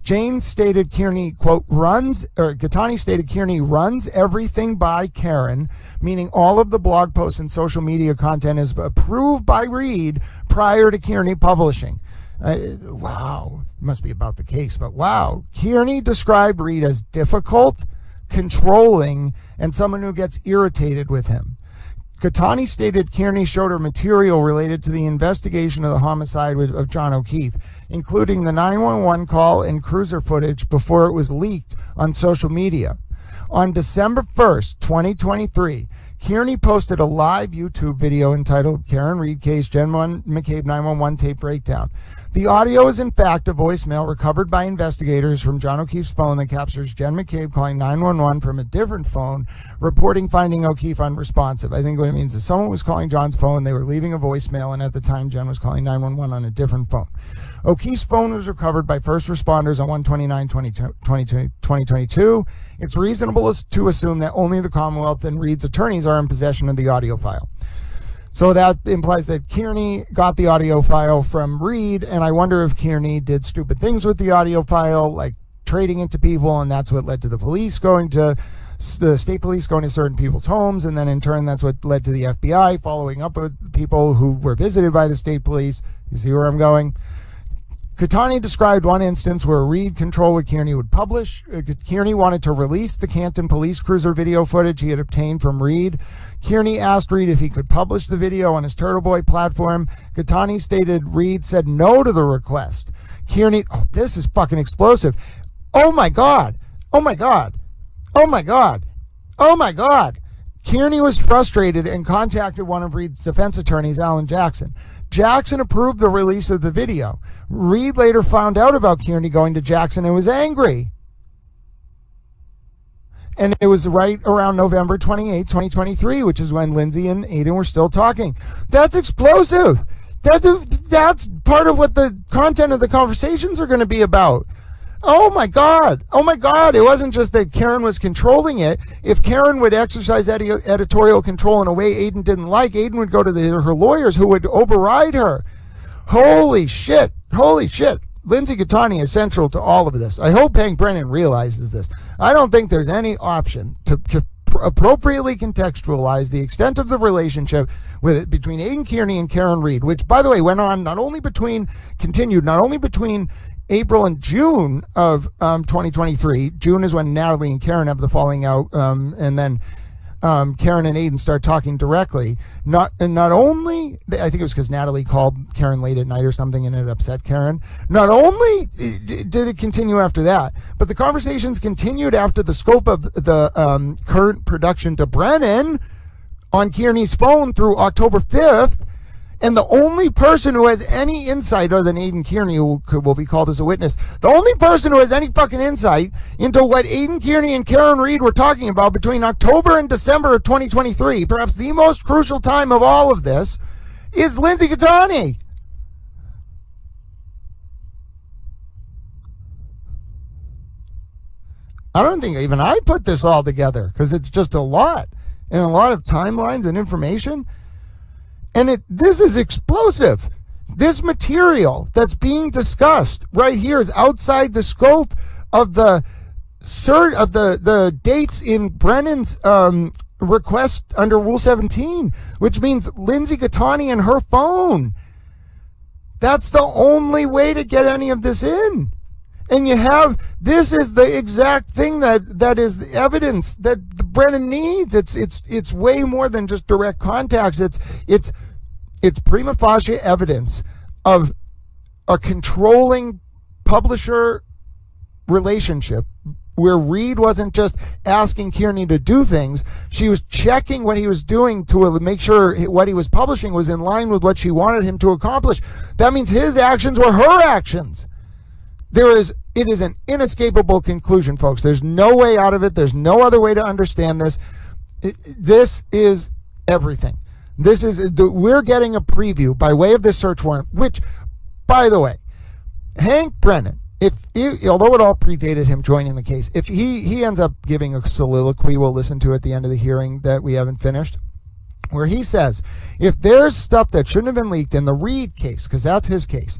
Jane stated Kearney, quote, Gattani stated Kearney runs everything by Karen, meaning all of the blog posts and social media content is approved by Reed prior to Kearney publishing. Wow, must be about the case, but wow. Kearney described Reed as difficult, controlling, and someone who gets irritated with him. Gattani stated Kearney showed her material related to the investigation of the homicide of John O'Keefe, including the 911 call and cruiser footage before it was leaked on social media. On December 1st, 2023, Kearney posted a live YouTube video entitled Karen Reed Case Gen 1 McCabe 911 Tape Breakdown. The audio is in fact a voicemail recovered by investigators from John O'Keefe's phone that captures Jen McCabe calling 911 from a different phone, reporting finding O'Keefe unresponsive. I think what it means is someone was calling John's phone, they were leaving a voicemail, and at the time Jen was calling 911 on a different phone. O'Keefe's phone was recovered by first responders on 1/29/2022. It's reasonable to assume that only the Commonwealth and Reed's attorneys are in possession of the audio file. So that implies that Kearney got the audio file from Reed, and I wonder if Kearney did stupid things with the audio file, like trading it to people, and that's what led to the state police going to certain people's homes, and then in turn that's what led to the FBI following up with people who were visited by the state police. You see where I'm going? Gattani described one instance where Reed controlled what Kearney would publish. Kearney wanted to release the Canton police cruiser video footage he had obtained from Reed. Kearney asked Reed if he could publish the video on his Turtle Boy platform. Gattani stated Reed said no to the request. Kearney, this is fucking explosive. Oh my God. Oh my God. Oh my God. Oh my God. Kearney was frustrated and contacted one of Reed's defense attorneys, Alan Jackson. Jackson approved the release of the video. Reed later found out about Kearney going to Jackson and was angry. And it was right around November 28, 2023, which is when Lindsay and Aidan were still talking. That's explosive. That's part of what the content of the conversations are going to be about. Oh my God. Oh my God. It wasn't just that Karen was controlling it. If Karen would exercise editorial control in a way Aidan didn't like, Aidan would go to her lawyers who would override her. Holy shit. Holy shit. Lindsay Gattani is central to all of this. I hope Hank Brennan realizes this. I don't think there's any option to appropriately contextualize the extent of the relationship between Aidan Kearney and Karen Reed, which, by the way, continued not only between April and June of 2023. June is when Natalie and Karen have the falling out, and then Karen and Aidan start talking directly. Not only, I think it was because Natalie called Karen late at night or something and it upset Karen. Not only did it continue after that, but the conversations continued after the scope of the current production to Brennan on Kearney's phone through October 5th. And the only person who has any insight, other than Aidan Kearney, who will be called as a witness, the only person who has any fucking insight into what Aidan Kearney and Karen Reed were talking about between October and December of 2023, perhaps the most crucial time of all of this, is Lindsay Gattani. I don't think even I put this all together, because it's just a lot, and a lot of timelines and information. And this is explosive. This material that's being discussed right here is outside the scope of the dates in Brennan's request under Rule 17, which means Lindsay Gattani and her phone. That's the only way to get any of this in. And this is the exact thing that is the evidence that Brennan needs. It's way more than just direct contacts. It's prima facie evidence of a controlling publisher relationship where Reed wasn't just asking Kearney to do things. She was checking what he was doing to make sure what he was publishing was in line with what she wanted him to accomplish. That means his actions were her actions. It is an inescapable conclusion, folks. There's no way out of it. There's no other way to understand this. This is everything. We're getting a preview by way of this search warrant, which, by the way, Hank Brennan, although it all predated him joining the case, if he ends up giving a soliloquy we'll listen to at the end of the hearing that we haven't finished, where he says, if there's stuff that shouldn't have been leaked in the Reed case, because that's his case,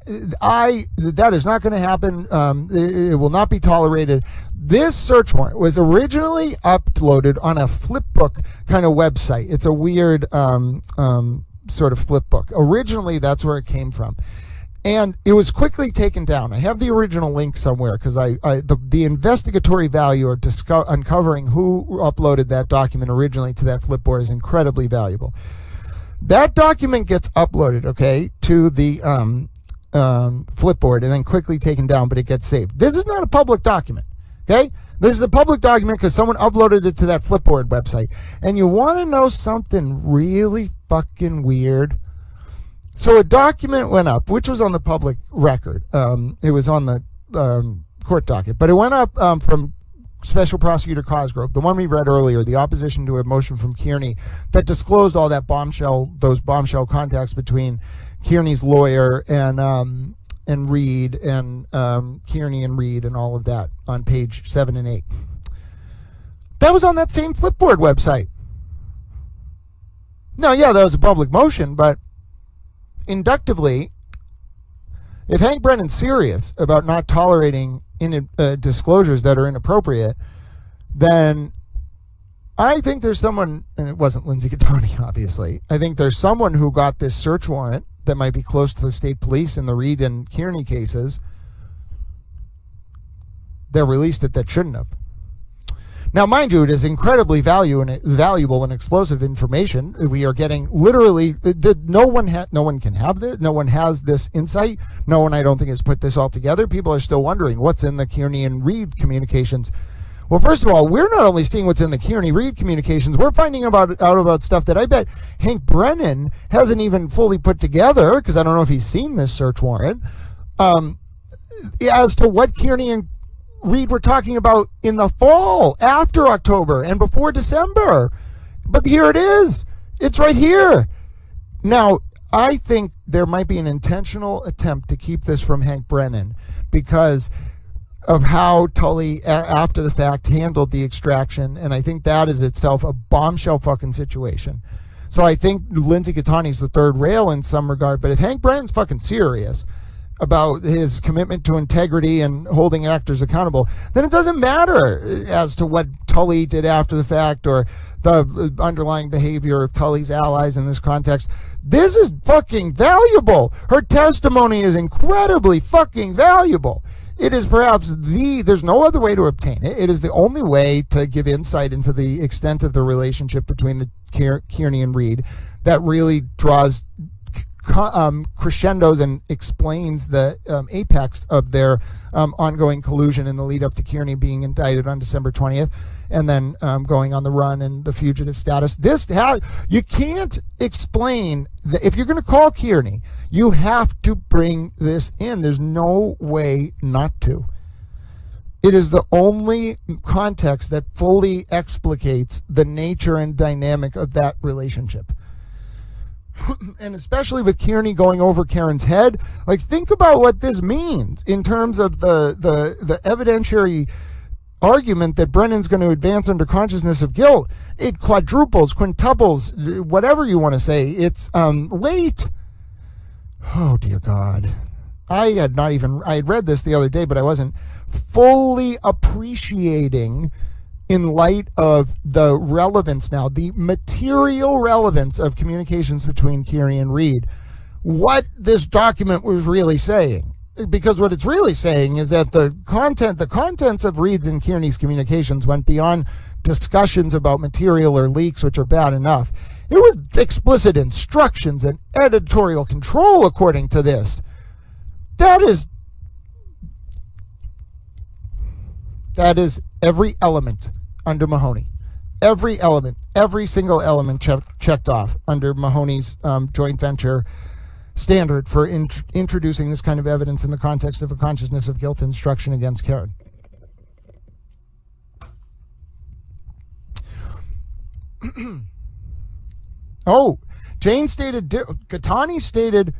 that is not going to happen. It will not be tolerated. This search warrant was originally uploaded on a flipbook kind of website. It's a weird sort of flipbook. Originally, that's where it came from. And it was quickly taken down. I have the original link somewhere because the investigatory value of uncovering who uploaded that document originally to that flipboard is incredibly valuable. That document gets uploaded, okay, to the flipboard and then quickly taken down, but it gets saved. This is not a public document, okay? This is a public document because someone uploaded it to that flipboard website. And you want to know something really fucking weird? So a document went up, which was on the public record. It was on the court docket, but it went up from Special Prosecutor Cosgrove, the one we read earlier, the opposition to a motion from Kearney that disclosed all those bombshell contacts between Kearney's lawyer and Reed and Kearney and Reed and all of that on page 7 and 8. That was on that same Flipboard website. Now, yeah, that was a public motion, but inductively, if Hank Brennan's serious about not tolerating disclosures that are inappropriate, then I think there's someone, and it wasn't Lindsay Gattani, obviously. I think there's someone who got this search warrant that might be close to the state police in the Reed and Kearney cases that released it that shouldn't have. Now, mind you, it is incredibly valuable and explosive information. We are getting literally, no one can have this. No one has this insight. No one, I don't think, has put this all together. People are still wondering what's in the Kearney and Reed communications. Well, first of all, we're not only seeing what's in the Kearney-Reed communications, we're finding out about stuff that I bet Hank Brennan hasn't even fully put together, because I don't know if he's seen this search warrant, as to what Kearney and Reed were talking about in the fall, after October, and before December. But here it is. It's right here. Now, I think there might be an intentional attempt to keep this from Hank Brennan because of how Tully, after the fact, handled the extraction, and I think that is itself a bombshell fucking situation. So I think Lindsay Gattani's the third rail in some regard, but if Hank Brennan's fucking serious, about his commitment to integrity and holding actors accountable, then it doesn't matter as to what Tully did after the fact or the underlying behavior of Tully's allies in this context. This is fucking valuable. Her testimony is incredibly fucking valuable. It is perhaps there's no other way to obtain it. It is the only way to give insight into the extent of the relationship between the Kearney and Reed that really draws crescendos and explains the apex of their ongoing collusion in the lead up to Kearney being indicted on December 20th and then going on the run and the fugitive status. You can't explain that. If you're going to call Kearney, you have to bring this in. There's no way not to. It is the only context that fully explicates the nature and dynamic of that relationship. And especially with Kearney going over Karen's head, like, think about what this means in terms of the evidentiary argument that Brennan's going to advance under consciousness of guilt. It quadruples, quintuples, whatever you want to say. It's weight. Oh dear God. I had read this the other day, but I wasn't fully appreciating, in light of the relevance now, the material relevance of communications between Kearney and Reed, what this document was really saying. Because what it's really saying is that the contents of Reed's and Kearney's communications went beyond discussions about material or leaks, which are bad enough. It was explicit instructions and editorial control, according to this. That is every element under Mahoney. Every element, every single element checked off under Mahoney's joint venture standard for introducing this kind of evidence in the context of a consciousness of guilt instruction against Karen. Gattani stated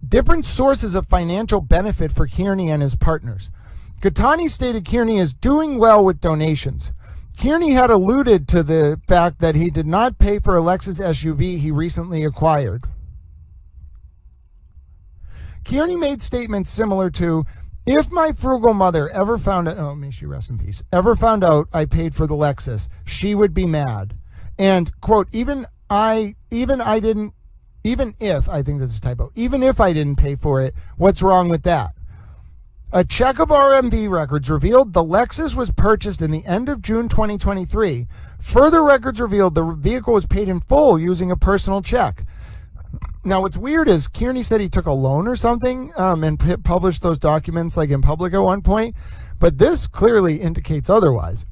different sources of financial benefit for Kearney and his partners. Gattani stated Kearney is doing well with donations. Kearney had alluded to the fact that he did not pay for a Lexus SUV he recently acquired. Kearney made statements similar to, if my frugal mother ever found out, may she rest in peace, ever found out I paid for the Lexus, she would be mad. And, quote, even if I think that's a typo, even if I didn't pay for it, what's wrong with that? A check of RMV records revealed the Lexus was purchased in the end of June 2023. Further records revealed the vehicle was paid in full using a personal check. Now, what's weird is Kearney said he took a loan or something and published those documents like in public at one point, but this clearly indicates otherwise.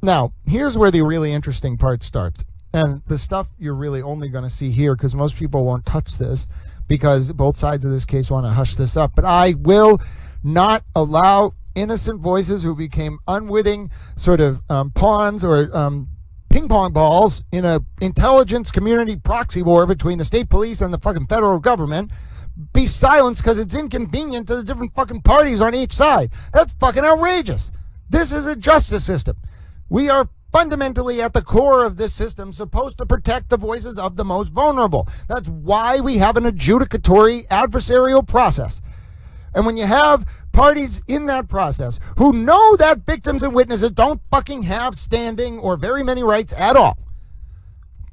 Now, here's where the really interesting part starts. And the stuff you're really only going to see here, because most people won't touch this because both sides of this case want to hush this up. But I will not allow innocent voices who became unwitting sort of pawns or ping pong balls in a intelligence community proxy war between the state police and the fucking federal government be silenced because it's inconvenient to the different fucking parties on each side. That's fucking outrageous. This is a justice system. We are fundamentally at the core of this system supposed to protect the voices of the most vulnerable. That's why we have an adjudicatory adversarial process. And when you have parties in that process who know that victims and witnesses don't fucking have standing or very many rights at all,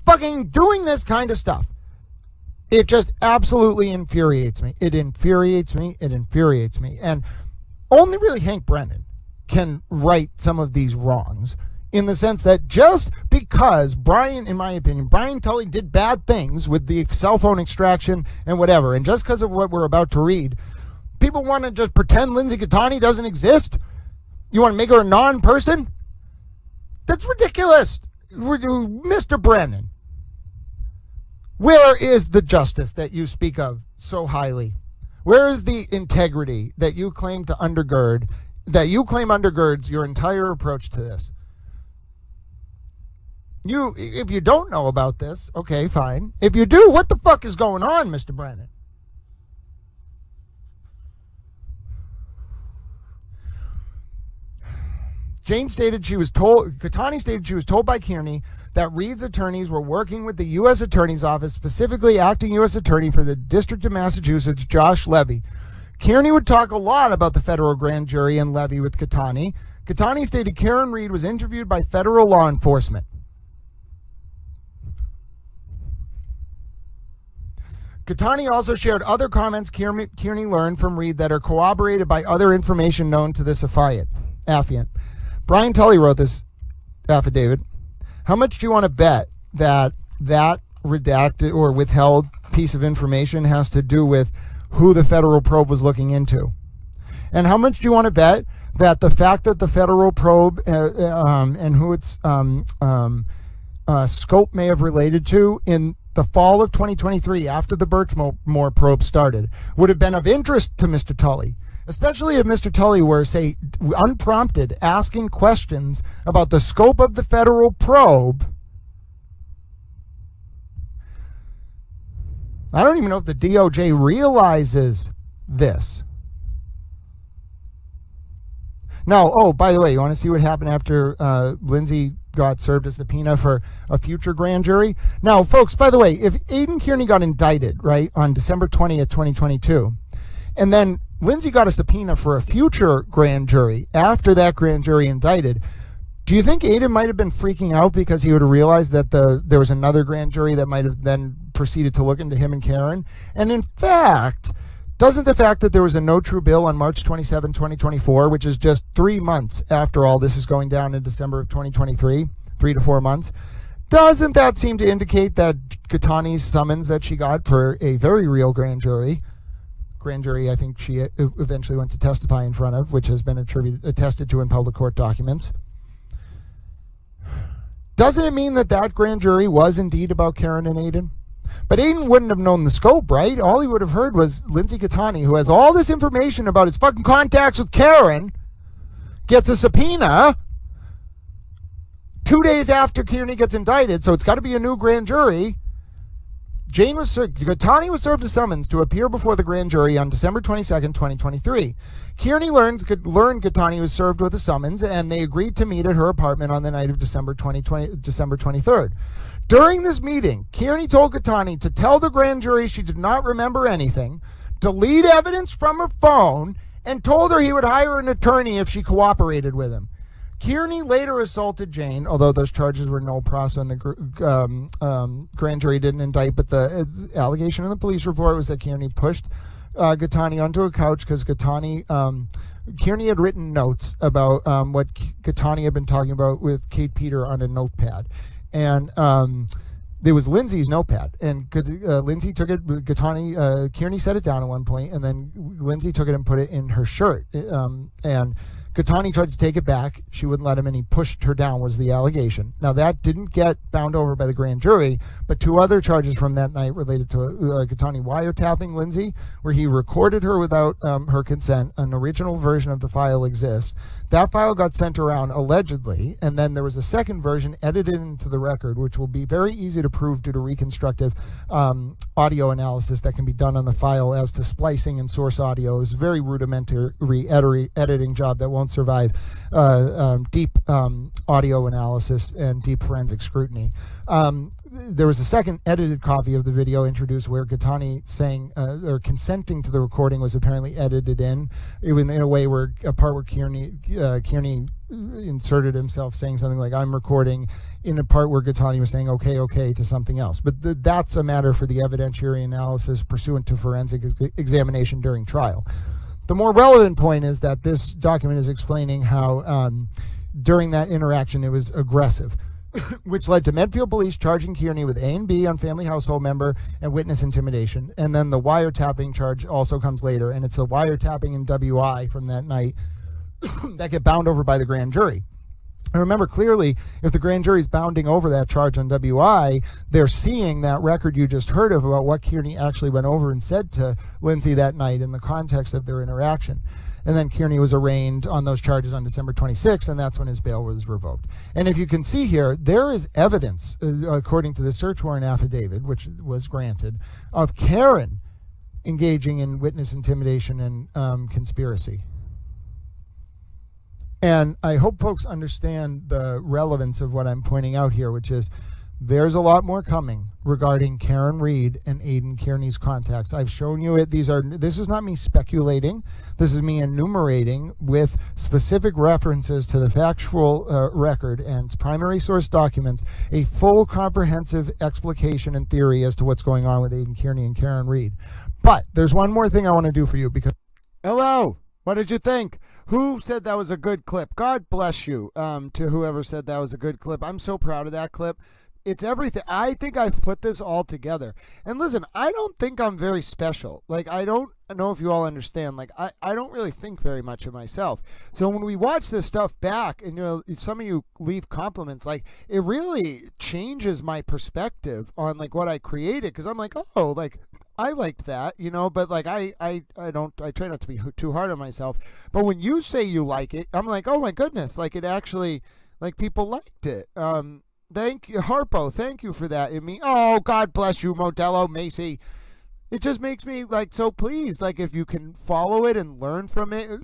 fucking doing this kind of stuff, it just absolutely infuriates me. It infuriates me. And only really Hank Brennan can right some of these wrongs, in the sense that just because in my opinion, Brian Tully did bad things with the cell phone extraction and whatever, and just because of what we're about to read, people want to just pretend Lindsay Gattani doesn't exist? You want to make her a non-person? That's ridiculous. Mr. Brennan, where is the justice that you speak of so highly? Where is the integrity that you claim to undergird, undergirds your entire approach to this? If you don't know about this, okay, fine. If you do, what the fuck is going on, Mr. Brennan? Gattani stated she was told by Kearney that Reed's attorneys were working with the U.S. Attorney's Office, specifically acting U.S. Attorney for the District of Massachusetts, Josh Levy, Kearney would talk a lot about the federal grand jury and levy with Catani. Catani stated Karen Reed was interviewed by federal law enforcement. Catani also shared other comments Kearney learned from Reed that are corroborated by other information known to this affiant. Brian Tully wrote this affidavit. How much do you want to bet that redacted or withheld piece of information has to do with who the federal probe was looking into? And how much do you want to bet that the fact that the federal probe and who its scope may have related to in the fall of 2023, after the Birchmore probe started, would have been of interest to Mr. Tully, especially if Mr. Tully were, say, unprompted, asking questions about the scope of the federal probe? I don't even know if the DOJ realizes this. No, oh, by the way, you want to see what happened after Lindsay got served a subpoena for a future grand jury? Now, folks, by the way, if Aidan Kearney got indicted, right, on December 20th, 2022, and then Lindsay got a subpoena for a future grand jury after that grand jury indicted, do you think Aidan might have been freaking out because he would have realized that there was another grand jury that might have then proceeded to look into him and Karen? And in fact, doesn't the fact that there was a no true bill on March 27, 2024, which is just 3 months after all this is going down in December of 2023, 3 to 4 months, doesn't that seem to indicate that Catani's summons that she got for a very real grand jury I think she eventually went to testify in front of, which has been attested to in public court documents, doesn't it mean that that grand jury was indeed about Karen and Aidan? But Aidan wouldn't have known the scope, right? All he would have heard was Lindsay Catani, who has all this information about his fucking contacts with Karen, gets a subpoena 2 days after Kearney gets indicted, so it's got to be a new grand jury. Catani was served a summons to appear before the grand jury on December 22nd, 2023. Kearney learned Catani was served with a summons, and they agreed to meet at her apartment on the night of December 23rd. During this meeting, Kearney told Catani to tell the grand jury she did not remember anything, delete evidence from her phone, and told her he would hire an attorney if she cooperated with him. Kearney later assaulted Jane, although those charges were no pros and the grand jury didn't indict, but the allegation in the police report was that Kearney pushed Catani onto a couch because Kearney had written notes about what Catani had been talking about with Kate Peter on a notepad. And there was Lindsay's notepad, and Lindsay took it. Kearney set it down at one point, and then Lindsay took it and put it in her shirt. And Catani tried to take it back. She wouldn't let him, and he pushed her down, was the allegation. Now, that didn't get bound over by the grand jury, but 2 other charges from that night related to Catani wiretapping Lindsay, where he recorded her without her consent. An original version of the file exists. That file got sent around allegedly, and then there was a second version edited into the record, which will be very easy to prove due to reconstructive audio analysis that can be done on the file as to splicing and source audio. It's a very rudimentary editing job that won't survive deep audio analysis and deep forensic scrutiny. There was a second edited copy of the video introduced where Catani saying or consenting to the recording was apparently edited in a way where a part where Kearney inserted himself saying something like, I'm recording, in a part where Catani was saying okay to something else. But that's a matter for the evidentiary analysis pursuant to forensic examination during trial. The more relevant point is that this document is explaining how during that interaction it was aggressive, which led to Medfield police charging Kearney with A and B on family household member and witness intimidation. And then the wiretapping charge also comes later, and it's the wiretapping and WI from that night that get bound over by the grand jury. And remember clearly, if the grand jury is bounding over that charge on WI, they're seeing that record you just heard of about what Kearney actually went over and said to Lindsay that night in the context of their interaction. And then Kearney was arraigned on those charges on December 26th, and that's when his bail was revoked. And if you can see here, there is evidence, according to the search warrant affidavit, which was granted, of Karen engaging in witness intimidation and conspiracy. And I hope folks understand the relevance of what I'm pointing out here, which is There's a lot more coming regarding Karen Reed and Aidan Kearney's contacts. I've shown you it. This is not me speculating. This is me enumerating with specific references to the factual record and primary source documents, a full comprehensive explication and theory as to what's going on with Aidan Kearney and Karen Reed. But there's one more thing I want to do for you because... Hello! What did you think? Who said that was a good clip? God bless you to whoever said that was a good clip. I'm so proud of that clip. It's everything. I think I've put this all together. And listen, I don't think I'm very special. Like, I don't know if you all understand. Like, I don't really think very much of myself. So when we watch this stuff back, and, you know, some of you leave compliments, like, it really changes my perspective on, like, what I created. Because I'm like, oh, like, I liked that, you know, but, like, I try not to be too hard on myself. But when you say you like it, I'm like, oh, my goodness. Like, it actually, like, people liked it. Thank you, Harpo. Thank you for that. Oh, God bless you, Modelo, Macy. It just makes me, like, so pleased. Like, if you can follow it and learn from it.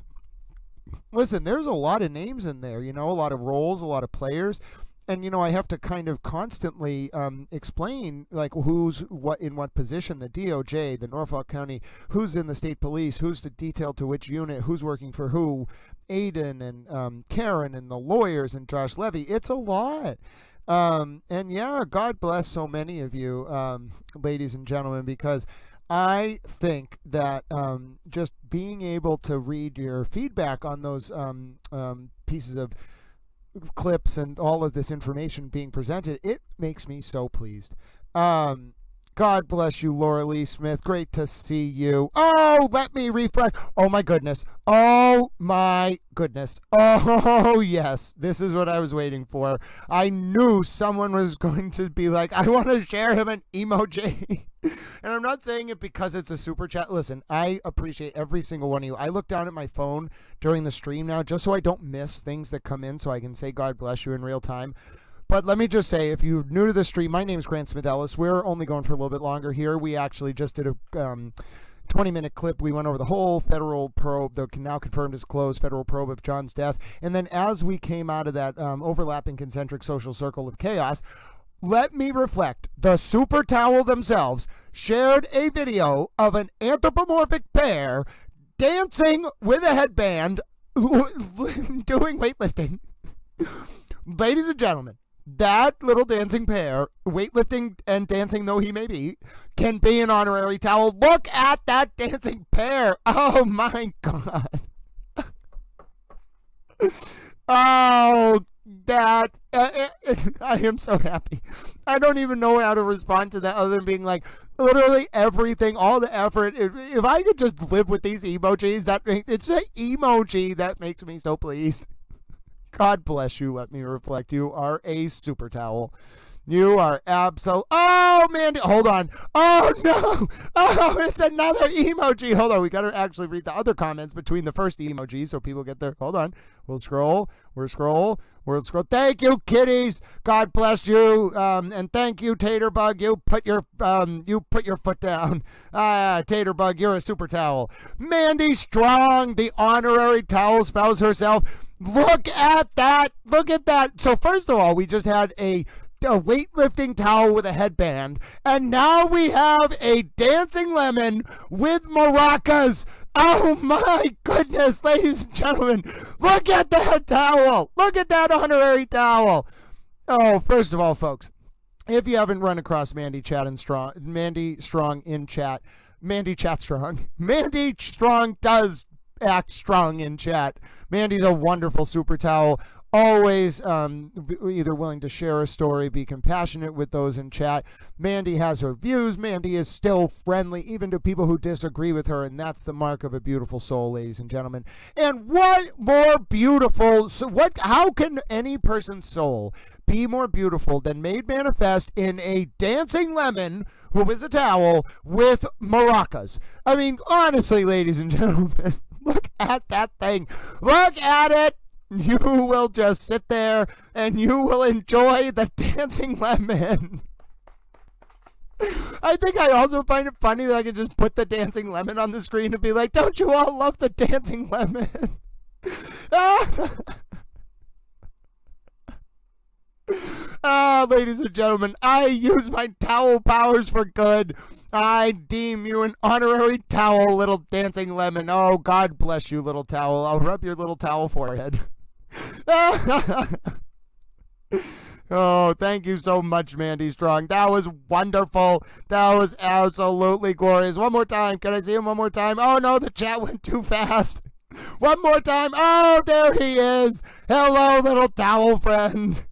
Listen, there's a lot of names in there, you know, a lot of roles, a lot of players. And, you know, I have to kind of constantly explain, like, who's in what position, the DOJ, the Norfolk County, who's in the state police, who's detailed to which unit, who's working for who, Aidan and Karen and the lawyers and Josh Levy. It's a lot. And yeah, God bless so many of you, ladies and gentlemen, because I think that just being able to read your feedback on those pieces of clips and all of this information being presented, it makes me so pleased. God bless you, Laura Lee Smith. Great to see you. Oh, let me refresh. Oh, my goodness. Oh, my goodness. Oh, yes. This is what I was waiting for. I knew someone was going to be like, I want to share him an emoji. And I'm not saying it because it's a super chat. Listen, I appreciate every single one of you. I look down at my phone during the stream now just so I don't miss things that come in so I can say God bless you in real time. But let me just say, if you're new to the stream, my name is Grant Smith Ellis. We're only going for a little bit longer here. We actually just did a 20-minute clip. We went over the whole federal probe, the now confirmed as closed federal probe of John's death. And then as we came out of that overlapping concentric social circle of chaos, let me reflect. The Super Towel themselves shared a video of an anthropomorphic pair dancing with a headband, doing weightlifting. Ladies and gentlemen, that little dancing pair, weightlifting and dancing though he may be, can be an honorary towel. Look at that dancing pair. Oh, my God. Oh, that. I am so happy. I don't even know how to respond to that other than being like, literally everything, all the effort. If I could just live with these emojis, it's an emoji that makes me so pleased. God bless you. Let me reflect. You are a super towel. You are absolute. Oh, Mandy. Hold on. Oh, no. Oh, it's another emoji. Hold on. We got to actually read the other comments between the first emoji so people get there. Hold on. We'll scroll. We'll scroll. Thank you, kitties. God bless you. And thank you, Taterbug. You put your foot down. Taterbug, you're a super towel. Mandy Strong, the honorary towel spouse herself. Look at that. Look at that. So first of all, we just had a weightlifting towel with a headband, and now we have a dancing lemon with maracas. Oh my goodness, ladies and gentlemen, look at that towel. Look at that honorary towel. Oh, first of all, folks, if you haven't run across Mandy Strong in chat, Mandy Strong does act strong in chat. Mandy's a wonderful super towel. Always either willing to share a story, be compassionate with those in chat. Mandy has her views. Mandy is still friendly, even to people who disagree with her, and that's the mark of a beautiful soul, ladies and gentlemen. And what more beautiful? How can any person's soul be more beautiful than made manifest in a dancing lemon who is a towel with maracas? I mean, honestly, ladies and gentlemen, look at that thing. Look at it. You will just sit there and you will enjoy the dancing lemon. I think I also find it funny that I can just put the dancing lemon on the screen and be like, don't you all love the dancing lemon? Ladies and gentlemen, I use my towel powers for good. I deem you an honorary towel, little dancing lemon. Oh, God bless you, little towel. I'll rub your little towel forehead. Oh, thank you so much, Mandy Strong. That was wonderful. That was absolutely glorious. One more time. Can I see him one more time? Oh, no, the chat went too fast. One more time. Oh, there he is. Hello, little towel friend.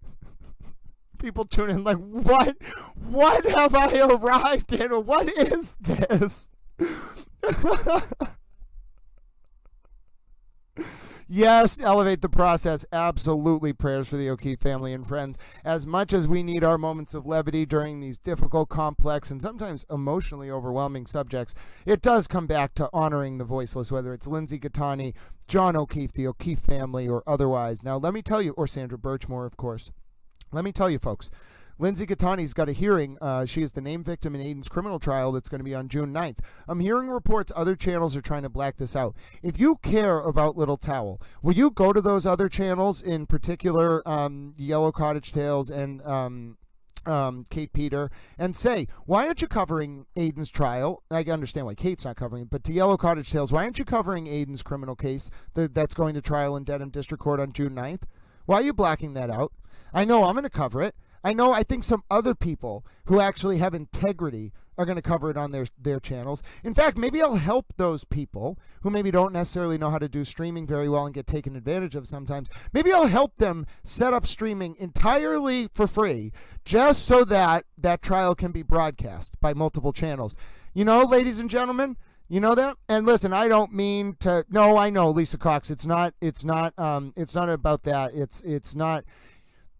People tune in like, what have I arrived in? What is this? Yes, elevate the process. Absolutely. Prayers for the O'Keefe family and friends. As much as we need our moments of levity during these difficult, complex, and sometimes emotionally overwhelming subjects, it does come back to honoring the voiceless, whether it's Lindsay Gattani, John O'Keefe, the O'Keefe family, or otherwise. Now, let me tell you, or Sandra Birchmore, of course. Let me tell you, folks, Lindsay Gattani's got a hearing. She is the named victim in Aiden's criminal trial that's going to be on June 9th. I'm hearing reports other channels are trying to black this out. If you care about Little Towel, will you go to those other channels, in particular Yellow Cottage Tales and Kate Peter, and say, why aren't you covering Aiden's trial? I understand why Kate's not covering it, but to Yellow Cottage Tales, why aren't you covering Aiden's criminal case that's going to trial in Dedham District Court on June 9th? Why are you blacking that out? I know I'm going to cover it. I think some other people who actually have integrity are going to cover it on their channels. In fact, maybe I'll help those people who maybe don't necessarily know how to do streaming very well and get taken advantage of sometimes. Maybe I'll help them set up streaming entirely for free just so that that trial can be broadcast by multiple channels. You know, ladies and gentlemen, you know that? And listen, I don't mean to, no, I know, Lisa Cox, it's not about that. It's not.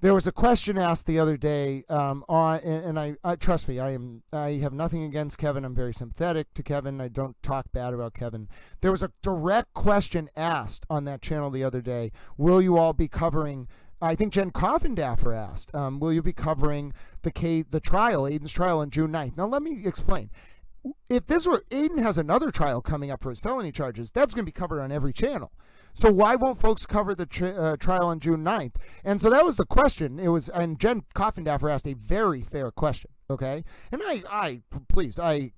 There was a question asked the other day and I trust me, I have nothing against Kevin. I'm very sympathetic to Kevin. I don't talk bad about Kevin. There was a direct question asked on that channel the other day. Will you all be covering, I think Jen Coffindaffer asked, will you be covering the trial, Aiden's trial on June 9th? Now let me explain. If this were, Aiden has another trial coming up for his felony charges, that's going to be covered on every channel. So why won't folks cover the trial on June 9th? And so that was the question. And Jen Coffindaffer asked a very fair question, okay? And I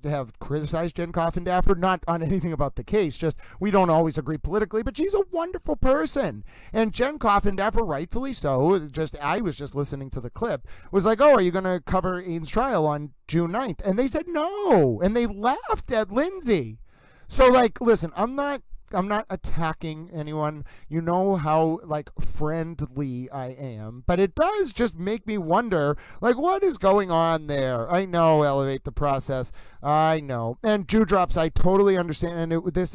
have criticized Jen Coffindaffer, not on anything about the case, just we don't always agree politically, but she's a wonderful person. And Jen Coffindaffer, rightfully so, I was just listening to the clip, was like, oh, are you going to cover Aiden's trial on June 9th? And they said no, and they laughed at Lindsay. So, like, listen, I'm not attacking anyone. You know how, like, friendly I am. But it does just make me wonder, like, what is going on there? I know, elevate the process. I know. And Dewdrops, I totally understand. And this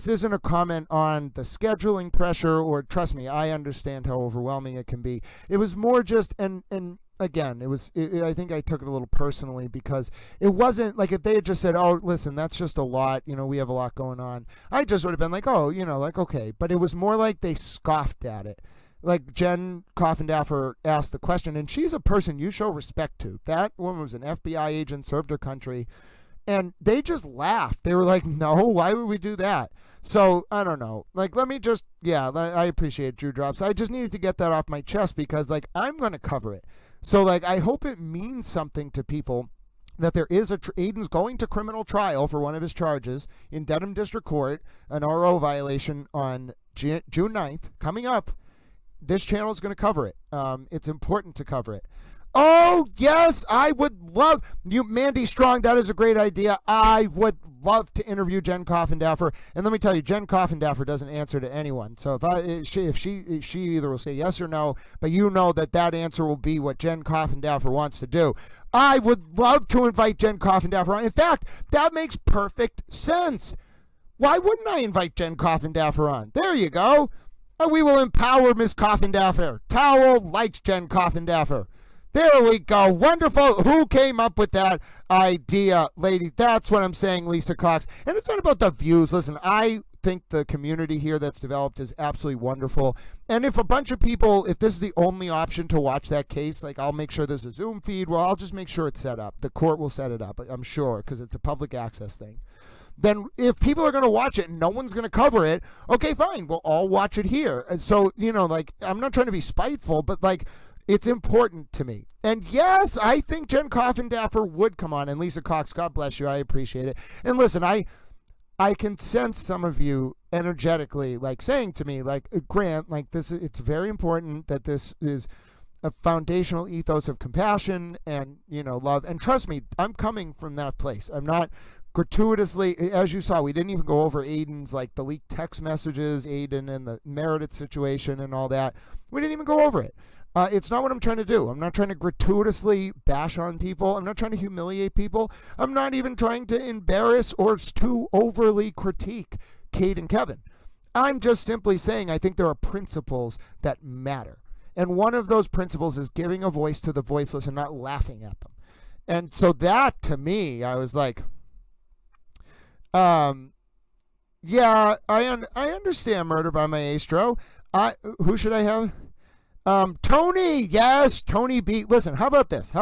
isn't a comment on the scheduling pressure, or trust me, I understand how overwhelming it can be. It was more just, and again, I think I took it a little personally, because it wasn't like, if they had just said, oh, listen, that's just a lot, we have a lot going on, I just would have been like, oh, like, okay. But it was more like they scoffed at it. Like Jen Coffindaffer asked the question, and she's a person you show respect to. That woman was an FBI agent, served her country, and they just laughed. They were like, no, why would we do that? So, I don't know. Like, let me just, I appreciate Dewdrops. I just needed to get that off my chest, because, like, I'm going to cover it. So, like, I hope it means something to people that there is Aiden's going to criminal trial for one of his charges in Dedham District Court, an RO violation on June 9th, coming up. This channel is going to cover it. It's important to cover it. Oh, yes, I would love you, Mandy Strong. That is a great idea. I would love to interview Jen Coffindaffer. And let me tell you, Jen Coffindaffer doesn't answer to anyone. So if she either will say yes or no, but you know that answer will be what Jen Coffindaffer wants to do. I would love to invite Jen Coffindaffer on. In fact, that makes perfect sense. Why wouldn't I invite Jen Coffindaffer on? There you go. We will empower Miss Coffindaffer. Towel likes Jen Coffindaffer. There we go. Wonderful. Who came up with that idea, ladies? That's what I'm saying, Lisa Cox. And it's not about the views. Listen, I think the community here that's developed is absolutely wonderful. And if a bunch of people, if this is the only option to watch that case, like, I'll make sure there's a Zoom feed. Well, I'll just make sure it's set up. The court will set it up, I'm sure, because it's a public access thing. Then if people are going to watch it and no one's going to cover it, okay, fine. We'll all watch it here. And so, like, I'm not trying to be spiteful, but, like, It's important to me. And yes, I think Jen Coffindaffer would come on, and Lisa Cox, God bless you, I appreciate it. And listen, I can sense some of you energetically like saying to me, like, Grant, like this, it's very important that this is a foundational ethos of compassion and, love. And trust me, I'm coming from that place. I'm not gratuitously, as you saw, we didn't even go over Aiden's, like the leaked text messages, Aiden and the Meredith situation and all that. We didn't even go over it. It's not what I'm trying to do. I'm not trying to gratuitously bash on people. I'm not trying to humiliate people. I'm not even trying to embarrass or too overly critique Kate and Kevin. I'm just simply saying I think there are principles that matter. And one of those principles is giving a voice to the voiceless and not laughing at them. And so that, to me, I was like, yeah, I understand Murder by Maestro. Who should I have? Tony, yes, Tony B. Listen, how about this?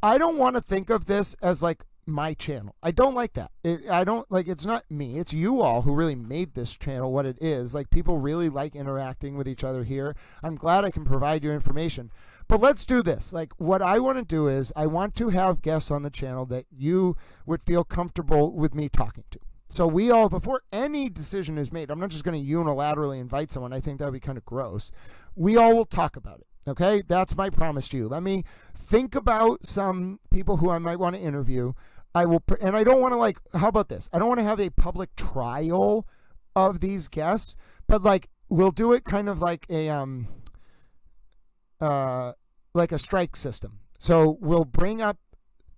I don't want to think of this as like my channel. I don't like that. It's not me. It's you all who really made this channel what it is. Like, people really like interacting with each other here. I'm glad I can provide you information. But let's do this. Like, what I want to do is I want to have guests on the channel that you would feel comfortable with me talking to. So we all, before any decision is made, I'm not just going to unilaterally invite someone. I think that would be kind of gross. We all will talk about it. Okay? That's my promise to you. Let me think about some people who I might want to interview. I will, and I don't want to, like, how about this? I don't want to have a public trial of these guests, but like, we'll do it kind of like a strike system. So we'll bring up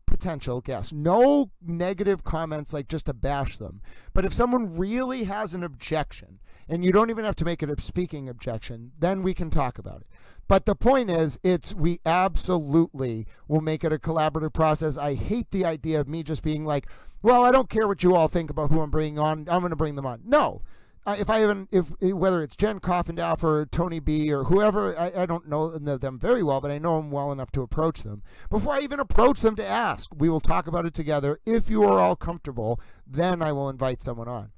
potential guests. No negative comments, like just to bash them. But if someone really has an objection, and you don't even have to make it a speaking objection, then we can talk about it. But the point is, we absolutely will make it a collaborative process. I hate the idea of me just being like, well, I don't care what you all think about who I'm bringing on. I'm going to bring them on. No. Whether it's Jen Coffindaffer or Tony B or whoever, I don't know them very well, but I know them well enough to approach them. Before I even approach them to ask, we will talk about it together. If you are all comfortable, then I will invite someone on.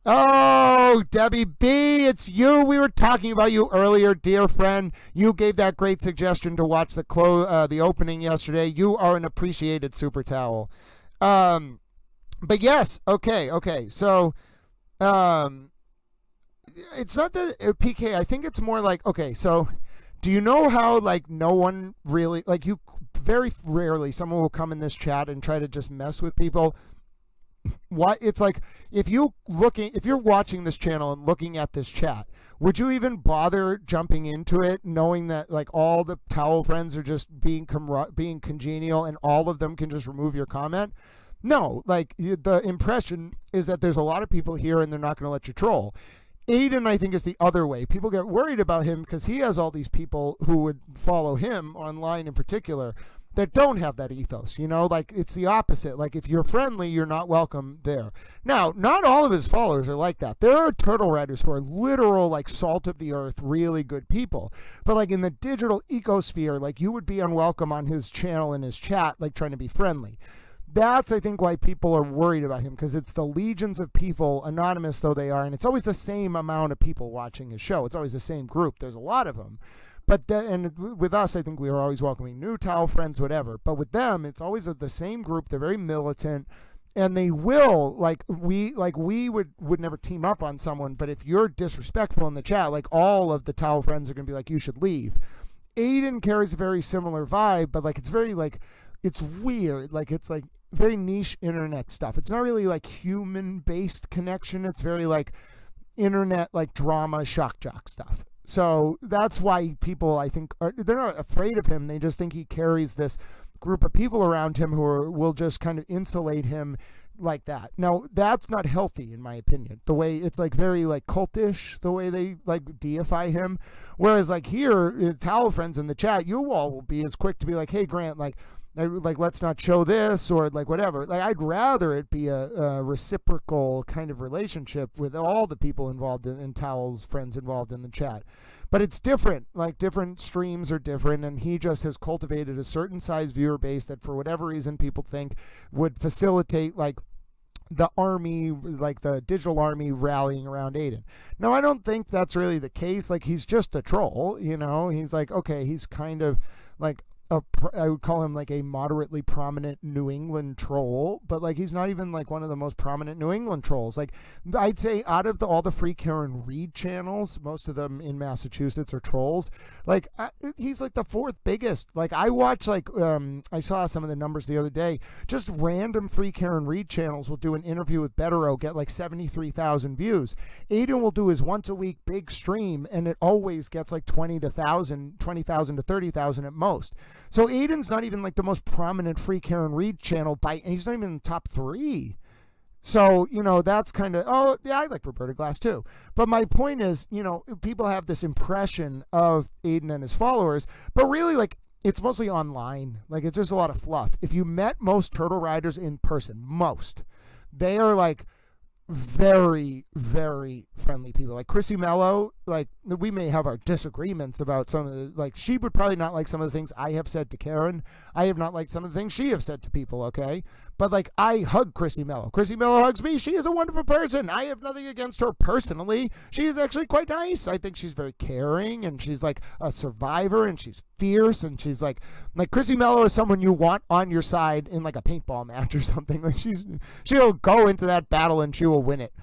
Oh, Debbie B, it's you. We were talking about you earlier, dear friend. You gave that great suggestion to watch the opening yesterday. You are an appreciated super towel. But yes, okay. So, it's not that PK. I think it's more like, okay, so do you know how, like, no one really, like, you very rarely someone will come in this chat and try to just mess with people. What it's like, if you're watching this channel and looking at this chat, would you even bother jumping into it knowing that, like, all the towel friends are just being congenial and all of them can just remove your comment? No, like, the impression is that there's a lot of people here and they're not going to let you troll. Aiden, I think, is the other way. People get worried about him because he has all these people who would follow him online in particular that don't have that ethos, like, it's the opposite. Like, if you're friendly, you're not welcome there. Now, not all of his followers are like that. There are turtle riders who are literal, like, salt of the earth, really good people. But, like, in the digital ecosphere, like, you would be unwelcome on his channel and his chat, like, trying to be friendly. That's, I think, why people are worried about him, because it's the legions of people, anonymous though they are, and it's always the same amount of people watching his show. It's always the same group. There's a lot of them. But and with us, I think we are always welcoming new towel friends, whatever. But with them, it's always the same group. They're very militant, and they will, we would never team up on someone. But if you're disrespectful in the chat, like, all of the towel friends are going to be like, you should leave. Aiden carries a very similar vibe, but, like, it's very, like, it's weird. Like, it's, like, very niche internet stuff. It's not really, like, human-based connection. It's very, like, internet, like, drama, shock jock stuff. So that's why people, I think, they're not afraid of him. They just think he carries this group of people around him who will just kind of insulate him like that. Now, that's not healthy, in my opinion. The way it's, like, very, like, cultish, the way they, like, deify him. Whereas, like, here, towel friends in the chat, you all will be as quick to be like, hey, Grant, like, let's not show this, or, like, whatever. Like, I'd rather it be a reciprocal kind of relationship with all the people involved in Towel's friends involved in the chat. But it's different. Like, different streams are different, and he just has cultivated a certain size viewer base that, for whatever reason, people think would facilitate, like, the army, like the digital army rallying around Aiden. Now, I don't think that's really the case. Like, he's just a troll, you know? He's like, okay, he's kind of like I would call him like a moderately prominent New England troll, but like he's not even like one of the most prominent New England trolls. Like, I'd say out of all the free Karen Reed channels, most of them in Massachusetts are trolls. Like, he's like the fourth biggest. Like, I watch like I saw some of the numbers the other day. Just random free Karen Reed channels will do an interview with Bettero, get like 73,000 views. Aiden will do his once a week big stream, and it always gets like 20,000 to 30,000 at most. So Aiden's not even like the most prominent free Karen Reed channel he's not even in the top 3. So, you know, that's kind of, oh, yeah, I like Roberta Glass too. But my point is, you know, people have this impression of Aiden and his followers, but really, like, it's mostly online. Like, it's just a lot of fluff. If you met most turtle riders in person, they are like very, very friendly people. Like Chrissy Mello, like, we may have our disagreements about some of the, like, she would probably not like some of the things I have said to Karen. I have not liked some of the things she have said to people, okay? But like, I hug Chrissy Mello. Chrissy Mello hugs me. She is a wonderful person. I have nothing against her personally. She is actually quite nice. I think she's very caring, and she's like a survivor, and she's fierce, and she's like Chrissy Mello is someone you want on your side in like a paintball match or something. Like, she'll go into that battle and she will win it.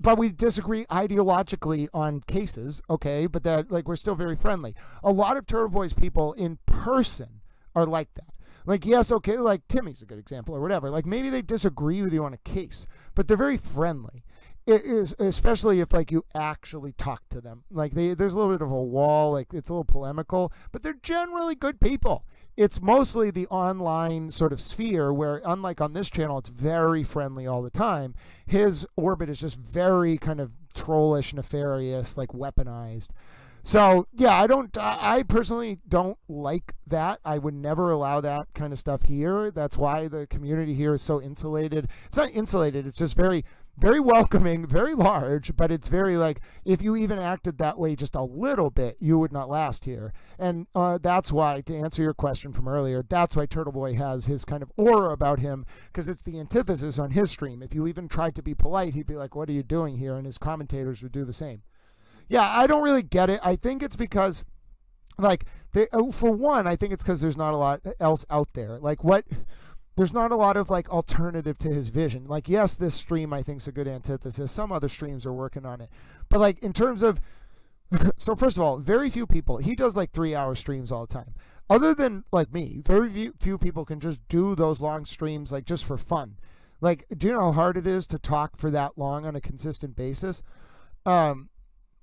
But we disagree ideologically on cases, okay? But that, like, we're still very friendly. A lot of Turtle Boys people in person are like that. Like, yes, okay, like Timmy's a good example or whatever. Like, maybe they disagree with you on a case, but they're very friendly. It is, especially if like you actually talk to them. Like, there's a little bit of a wall, like it's a little polemical, but they're generally good people. It's mostly the online sort of sphere where, unlike on this channel, it's very friendly all the time. His orbit is just very kind of trollish, nefarious, like weaponized. So, yeah, I personally don't like that. I would never allow that kind of stuff here. That's why the community here is so insulated. It's not insulated, it's just very, very welcoming, very large, but it's very like, if you even acted that way just a little bit, you would not last here. And that's why, to answer your question from earlier, that's why Turtle Boy has his kind of aura about him, because it's the antithesis on his stream. If you even tried to be polite, he'd be like, what are you doing here? And his commentators would do the same. Yeah, I don't really get it. I think it's because, like, for one, I think it's because there's not a lot else out there. Like, there's not a lot of, like, alternative to his vision. Like, yes, this stream, I think, is a good antithesis. Some other streams are working on it. But, like, in terms of, so first of all, very few people, he does, like, 3-hour streams all the time. Other than, like, me, very few people can just do those long streams, like, just for fun. Like, do you know how hard it is to talk for that long on a consistent basis?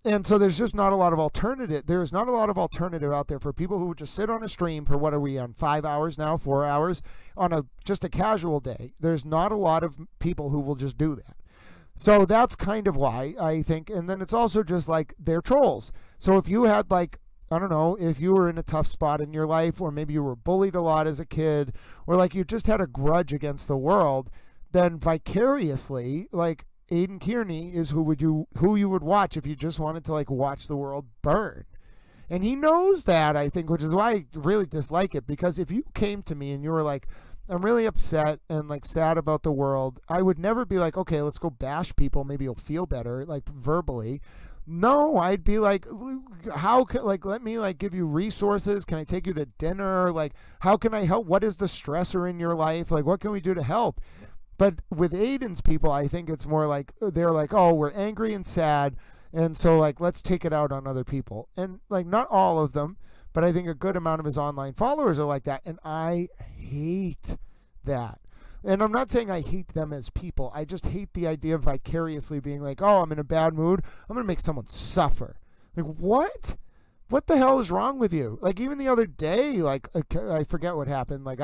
And so there's just not a lot of alternative. There's not a lot of alternative out there for people who would just sit on a stream for, what are we on, 5 hours now, 4 hours on just a casual day. There's not a lot of people who will just do that. So that's kind of why, I think. And then it's also just like, they're trolls. So if you had, like, I don't know, if you were in a tough spot in your life, or maybe you were bullied a lot as a kid, or like you just had a grudge against the world, then vicariously, like, Aiden Kearney is who you would watch if you just wanted to, like, watch the world burn. And he knows that, I think, which is why I really dislike it, because if you came to me and you were like, I'm really upset and, like, sad about the world, I would never be like, okay, let's go bash people, maybe you'll feel better, like, verbally. No, I'd be like, how can, like, let me, like, give you resources. Can I take you to dinner? Like, how can I help? What is the stressor in your life? Like, what can we do to help? But with Aiden's people, I think it's more like, they're like, oh, we're angry and sad, and so, like, let's take it out on other people. And, like, not all of them, but I think a good amount of his online followers are like that, and I hate that. And I'm not saying I hate them as people. I just hate the idea of vicariously being like, oh, I'm in a bad mood, I'm going to make someone suffer. Like, what? What the hell is wrong with you? Like, even the other day, like, I forget what happened. Like,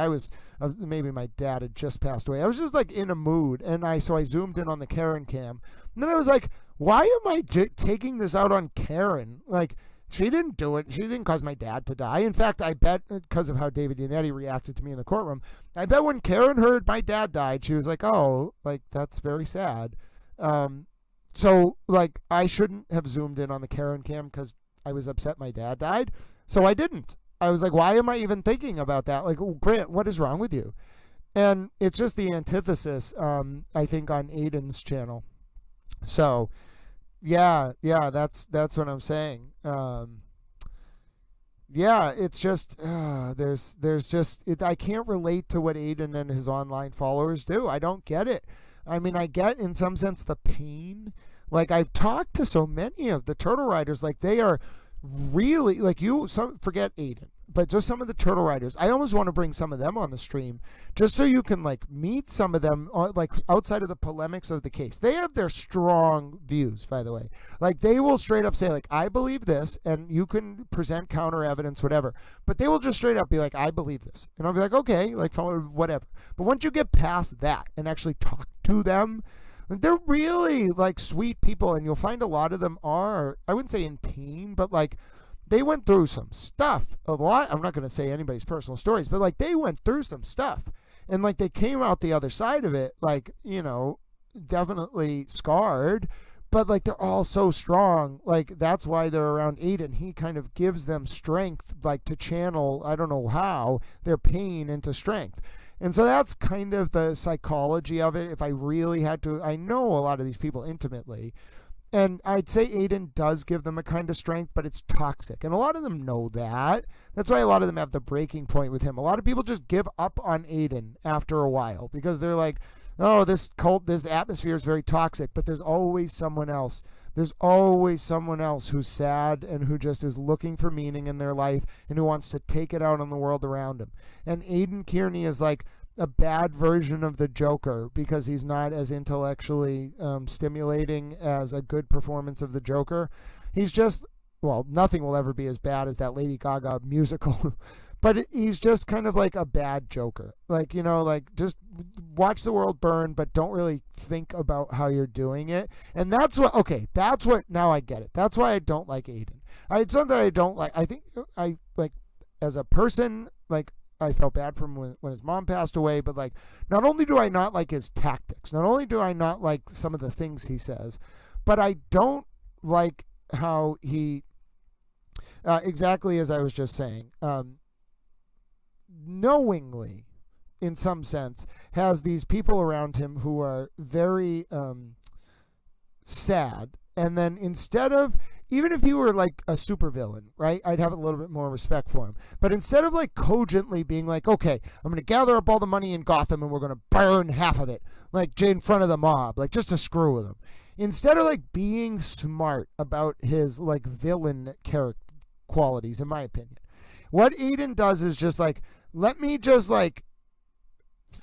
maybe my dad had just passed away. I was just, like, in a mood, and so I zoomed in on the Karen cam. And then I was like, why am I taking this out on Karen? Like, she didn't do it. She didn't cause my dad to die. In fact, I bet, because of how David Yannetti reacted to me in the courtroom, I bet when Karen heard my dad died, she was like, oh, like, that's very sad. So, like, I shouldn't have zoomed in on the Karen cam because I was upset my dad died, so I didn't. I was like, why am I even thinking about that? Like, Grant, what is wrong with you? And it's just the antithesis, I think, on Aiden's channel. So, yeah, that's what I'm saying. Yeah, it's just there's just I can't relate to what Aiden and his online followers do. I don't get it. I mean, I get in some sense the pain. Like, I've talked to so many of the turtle riders, like they are really like forget Aiden, but just some of the turtle riders. I almost want to bring some of them on the stream just so you can like meet some of them, like outside of the polemics of the case. They have their strong views, by the way. Like, they will straight up say like, I believe this, and you can present counter evidence, whatever, but they will just straight up be like, I believe this, and I'll be like, okay, like whatever. But once you get past that and actually talk to them, they're really like sweet people, and you'll find a lot of them are, I wouldn't say in pain, but like they went through some stuff a lot. I'm not going to say anybody's personal stories, but like they went through some stuff, and like they came out the other side of it, like, you know, definitely scarred, but like they're all so strong. Like, that's why they're around Aiden. He kind of gives them strength, like to channel, I don't know how, their pain into strength. And so that's kind of the psychology of it. If I really had to, I know a lot of these people intimately, and I'd say Aiden does give them a kind of strength, but it's toxic. And a lot of them know that. That's why a lot of them have the breaking point with him. A lot of people just give up on Aiden after a while because they're like, oh, this atmosphere is very toxic, but there's always someone else. There's always someone else who's sad and who just is looking for meaning in their life and who wants to take it out on the world around him. And Aiden Kearney is like a bad version of the Joker because he's not as intellectually stimulating as a good performance of the Joker. He's just, well, nothing will ever be as bad as that Lady Gaga musical. But he's just kind of like a bad Joker. Like, you know, like just watch the world burn, but don't really think about how you're doing it. And that's what, now I get it. That's why I don't like Aiden. It's something that I don't like. I think I, like, as a person, like, I felt bad for him when his mom passed away, but like, not only do I not like his tactics, not only do I not like some of the things he says, but I don't like how he, exactly as I was just saying, knowingly, in some sense, has these people around him who are very sad, and then instead of, even if he were like a supervillain, right, I'd have a little bit more respect for him. But instead of like cogently being like, okay, I'm going to gather up all the money in Gotham and we're going to burn half of it, like in front of the mob, like just to screw with him. Instead of like being smart about his like villain character qualities, in my opinion, what Aiden does is just like, let me just like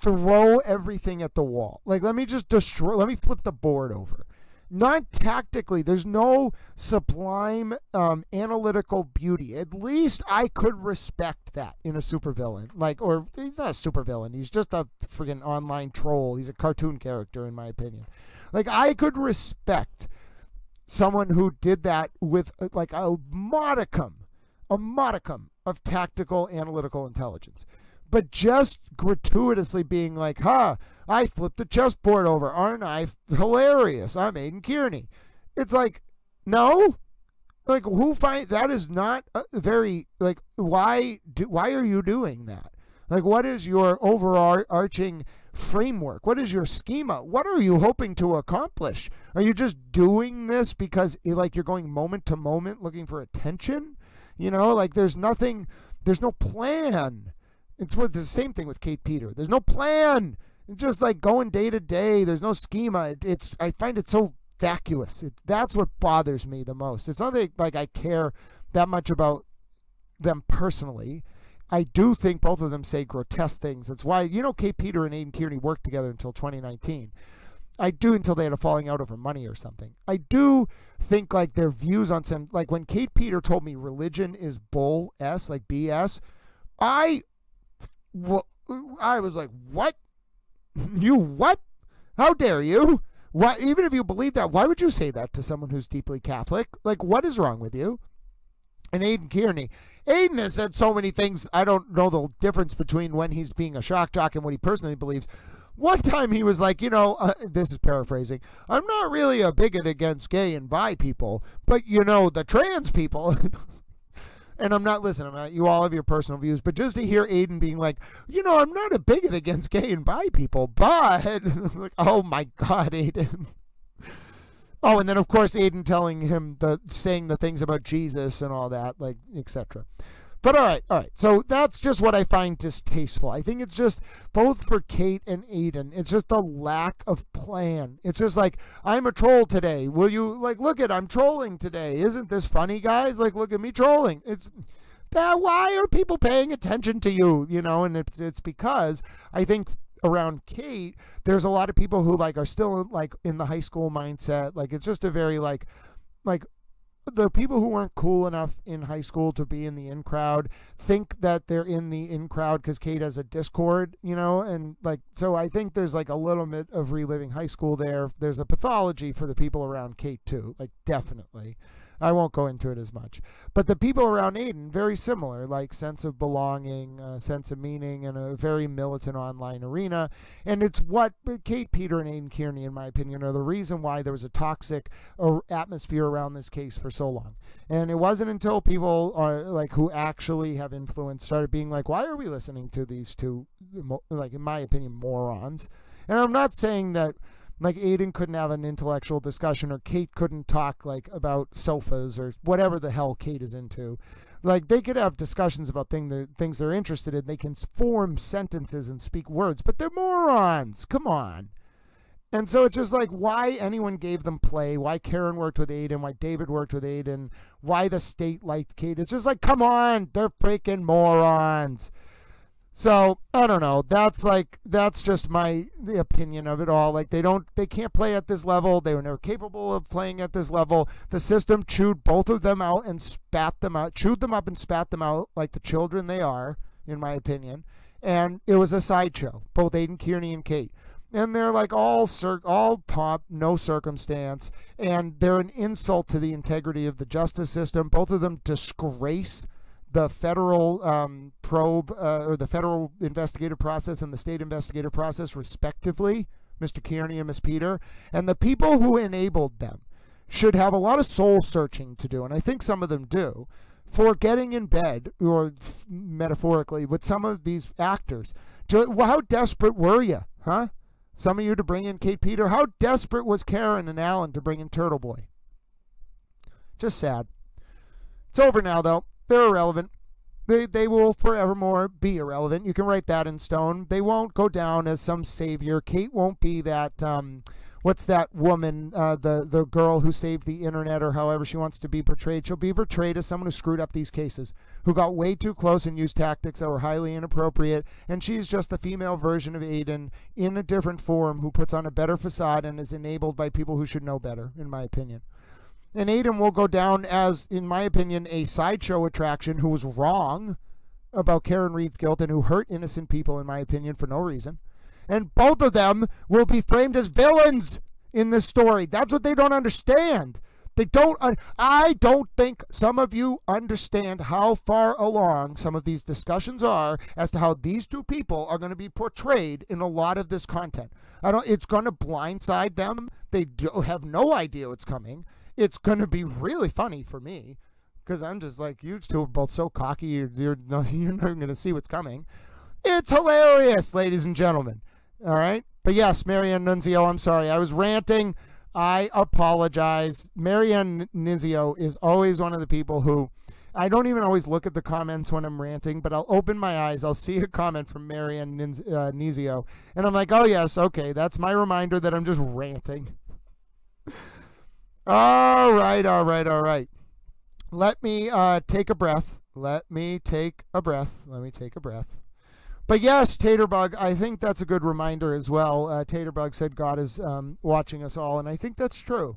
throw everything at the wall. Like, let me just destroy, let me flip the board over. Not tactically. There's no sublime analytical beauty. At least I could respect that in a supervillain. Like, or he's not a supervillain. He's just a friggin' online troll. He's a cartoon character, in my opinion. Like, I could respect someone who did that with like a modicum of tactical analytical intelligence. But just gratuitously being like, I flipped the chessboard over, aren't I hilarious? I'm Aiden Kearney. It's like, no, like, who find that is not very, like, why are you doing that? Like, what is your overarching framework? What is your schema? What are you hoping to accomplish? Are you just doing this because like you're going moment to moment looking for attention? You know, like there's no plan. It's the same thing with Kate Peter. There's no plan. It's just like going day to day. There's no schema. I find it so vacuous. That's what bothers me the most. It's not like I care that much about them personally. I do think both of them say grotesque things. That's why, you know, Kate Peter and Aiden Kearney worked together until 2019. I do, until they had a falling out over money or something. I do think like their views on some, like when Kate Peter told me religion is bull s, like BS, I was like, what? You what? How dare you? Why, even if you believe that, why would you say that to someone who's deeply Catholic? Like, what is wrong with you? And Aiden Kearney. Aiden has said so many things, I don't know the difference between when he's being a shock jock and what he personally believes. One time he was like, you know, this is paraphrasing, I'm not really a bigot against gay and bi people, but, you know, the trans people. And I'm not you all have your personal views, but just to hear Aiden being like, I'm not a bigot against gay and bi people, but like, oh my God, Aiden. Oh, and then of course Aiden telling him saying the things about Jesus and all that, like, etc. But all right. So that's just what I find distasteful. I think it's just both for Kate and Aiden. It's just a lack of plan. It's just like, I'm a troll today. Will you I'm trolling today. Isn't this funny, guys? Like, look at me trolling. It's why are people paying attention to you? And it's because I think around Kate, there's a lot of people who are still in the high school mindset. Like, it's just a very like the people who weren't cool enough in high school to be in the in crowd think that they're in the in crowd because Kate has a Discord, and so I think there's a little bit of reliving high school there. There's a pathology for the people around Kate too, definitely. I won't go into it as much. But the people around Aiden, very similar, sense of belonging, sense of meaning, and a very militant online arena. And it's what Kate, Peter, and Aiden Kearney, in my opinion, are the reason why there was a toxic atmosphere around this case for so long. And it wasn't until people who actually have influence started being why are we listening to these two, in my opinion, morons? And I'm not saying that Aiden couldn't have an intellectual discussion, or Kate couldn't talk about sofas or whatever the hell Kate is into. They could have discussions about things they're interested in. They can form sentences and speak words, but they're morons. Come on. And so it's just why anyone gave them play, why Karen worked with Aiden, why David worked with Aiden, why the state liked Kate. It's just come on, they're freaking morons. So I don't know. That's just the opinion of it all. They can't play at this level. They were never capable of playing at this level. The system chewed both of them out and spat them out, chewed them up and spat them out like the children they are, in my opinion. And it was a sideshow, both Aiden Kearney and Kate. And they're all pomp, no circumstance, and they're an insult to the integrity of the justice system. Both of them disgrace the federal probe or the federal investigative process and the state investigative process, respectively, Mr. Kearney and Ms. Peter. And the people who enabled them should have a lot of soul searching to do, and I think some of them do, for getting in bed, or metaphorically, with some of these actors. How desperate were you, huh? Some of you to bring in Kate Peter. How desperate was Karen and Alan to bring in Turtle Boy? Just sad. It's over now, though. They're irrelevant. They will forevermore be irrelevant. You can write that in stone. They won't go down as some savior. Kate won't be that, what's that woman, the girl who saved the internet, or however she wants to be portrayed. She'll be portrayed as someone who screwed up these cases, who got way too close and used tactics that were highly inappropriate. And she's just the female version of Aiden in a different form, who puts on a better facade and is enabled by people who should know better, in my opinion. And Aiden will go down as, in my opinion, a sideshow attraction who was wrong about Karen Reed's guilt and who hurt innocent people, in my opinion, for no reason. And both of them will be framed as villains in this story. That's what they don't understand. I don't think some of you understand how far along some of these discussions are as to how these two people are going to be portrayed in a lot of this content. It's going to blindside them. They have no idea what's coming. It's going to be really funny for me, because I'm just you two are both so cocky, you're not going to see what's coming. It's hilarious, ladies and gentlemen. All right? But yes, Marianne Nunzio, I'm sorry. I was ranting. I apologize. Marianne Nunzio is always one of the people who, I don't even always look at the comments when I'm ranting, but I'll open my eyes. I'll see a comment from Marianne Nunzio, and I'm like, oh yes, okay, that's my reminder that I'm just ranting. All right. Let me take a breath. Let me take a breath. But yes, Taterbug, I think that's a good reminder as well. Taterbug said God is watching us all, and I think that's true.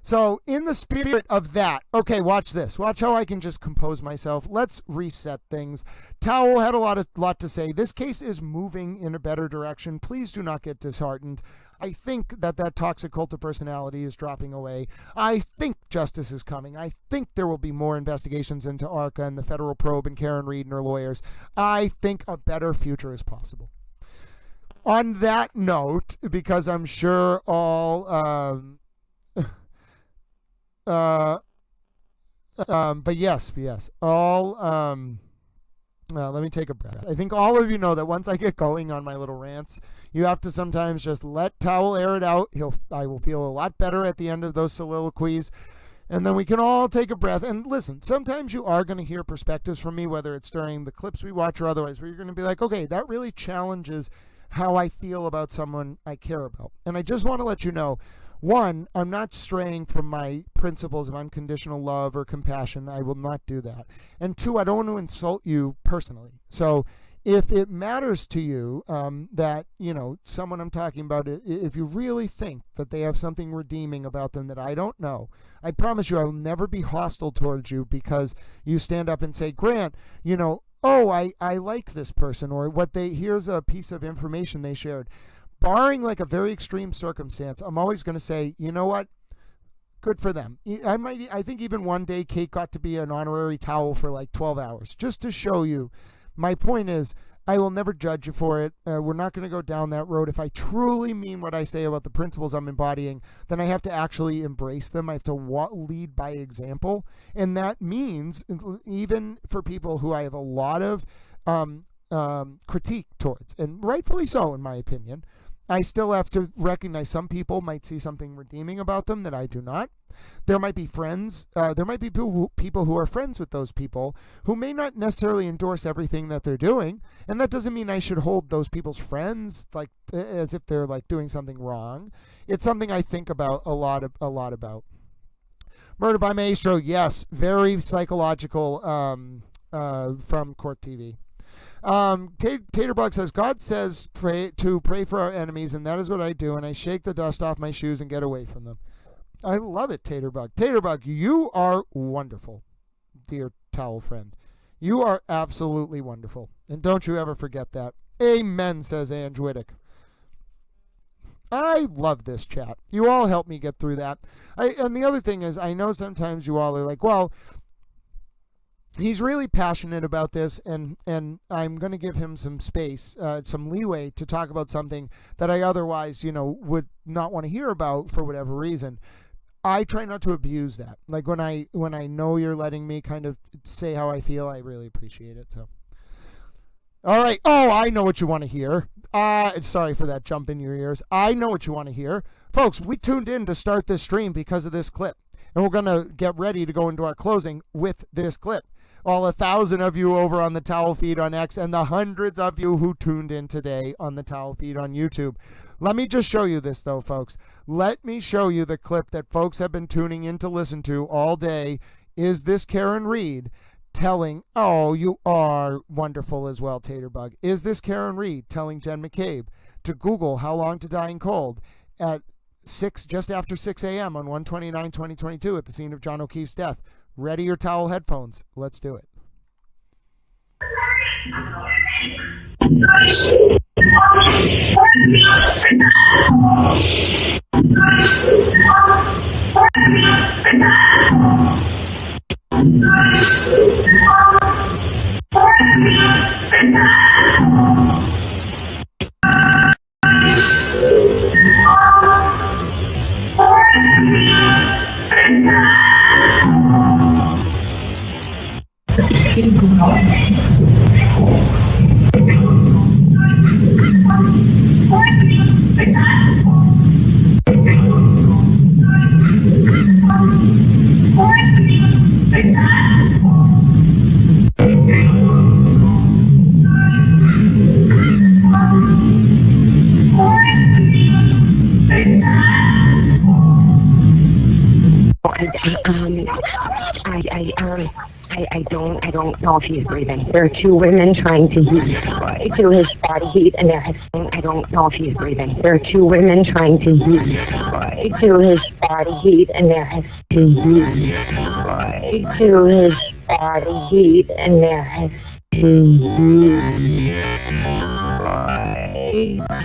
So in the spirit of that, okay, watch this. Watch how I can just compose myself. Let's reset things. Towel had a lot to say. This case is moving in a better direction. Please do not get disheartened. I think that toxic cult of personality is dropping away. I think justice is coming. I think there will be more investigations into ARCA and the federal probe and Karen Reed and her lawyers. I think a better future is possible. On that note, because I'm sure all... But yes. All. Let me take a breath. I think all of you know that once I get going on my little rants, you have to sometimes just let Towel air it out. I will feel a lot better at the end of those soliloquies. And then we can all take a breath. And listen, sometimes you are going to hear perspectives from me, whether it's during the clips we watch or otherwise, where you're going to be like, okay, that really challenges how I feel about someone I care about. And I just want to let you know, one, I'm not straying from my principles of unconditional love or compassion. I will not do that. And two, I don't want to insult you personally. So if it matters to you that, someone I'm talking about, if you really think that they have something redeeming about them that I don't know, I promise you I will never be hostile towards you because you stand up and say, Grant, oh, I like this person, or here's a piece of information they shared. Barring like a very extreme circumstance, I'm always going to say, you know what? Good for them. I think even one day Kate got to be an honorary towel for like 12 hours, just to show you. My point is, I will never judge you for it. We're not going to go down that road. If I truly mean what I say about the principles I'm embodying, then I have to actually embrace them. I have to lead by example. And that means, even for people who I have a lot of critique towards, and rightfully so in my opinion, I still have to recognize some people might see something redeeming about them that I do not. There might be friends, there might be people who are friends with those people who may not necessarily endorse everything that they're doing, and that doesn't mean I should hold those people's friends like as if they're like doing something wrong. It's something I think about a lot about. Murder by Maestro, yes, very psychological from Court TV. Taterbug says, God says pray for our enemies, and that is what I do, and I shake the dust off my shoes and get away from them. I love it, Taterbug. Taterbug, you are wonderful, dear towel friend. You are absolutely wonderful, and don't you ever forget that. Amen, says Ange Whittick. I love this chat. You all help me get through that. And the other thing is, I know sometimes you all are like, well, he's really passionate about this, and I'm going to give him some space, some leeway to talk about something that I otherwise, would not want to hear about for whatever reason. I try not to abuse that. Like when I know you're letting me kind of say how I feel, I really appreciate it. So, all right. Oh, I know what you want to hear. Sorry for that jump in your ears. I know what you want to hear, folks. We tuned in to start this stream because of this clip, and we're going to get ready to go into our closing with this clip. All 1,000 of you over on the Towel feed on X, and the hundreds of you who tuned in today on the Towel feed on YouTube. Let me just show you this, though, folks. Let me show you the clip that folks have been tuning in to listen to all day. Is this Karen Reed telling, oh, you are wonderful as well, Taterbug. Is this Karen Reed telling Jen McCabe to Google how long to die in cold at just after 6 a.m. on 1/29/2022 at the scene of John O'Keefe's death? Ready your towel headphones. Let's do it. I don't know if he's breathing. There are two women trying to do his body heat, and I don't know if he's breathing. There are two women trying to do his body heat, and there has to do his body heat, and there has to do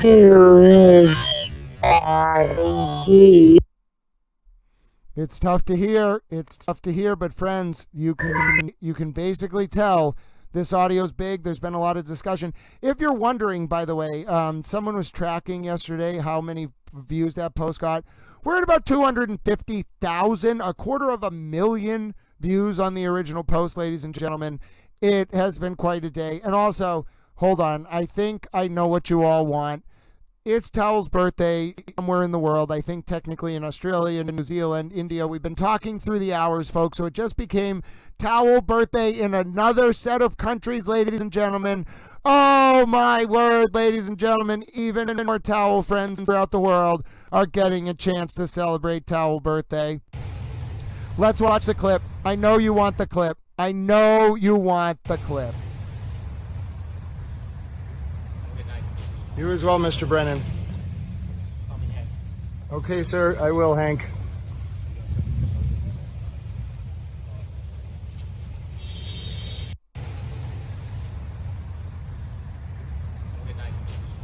his body heat. It's tough to hear, but friends, you can basically tell this audio's big. There's been a lot of discussion. If you're wondering, by the way, someone was tracking yesterday how many views that post got. We're at about 250,000, 250,000 views on the original post, ladies and gentlemen. It has been quite a day. And also, hold on, I think I know what you all want. It's Towel's birthday somewhere in the world. I think technically in Australia, New Zealand, India. We've been talking through the hours, folks. So it just became Towel birthday in another set of countries, ladies and gentlemen. Oh, my word, ladies and gentlemen. Even more Towel friends throughout the world are getting a chance to celebrate Towel birthday. Let's watch the clip. I know you want the clip. I know you want the clip. You as well, Mr. Brennan. Okay, sir, I will, Hank.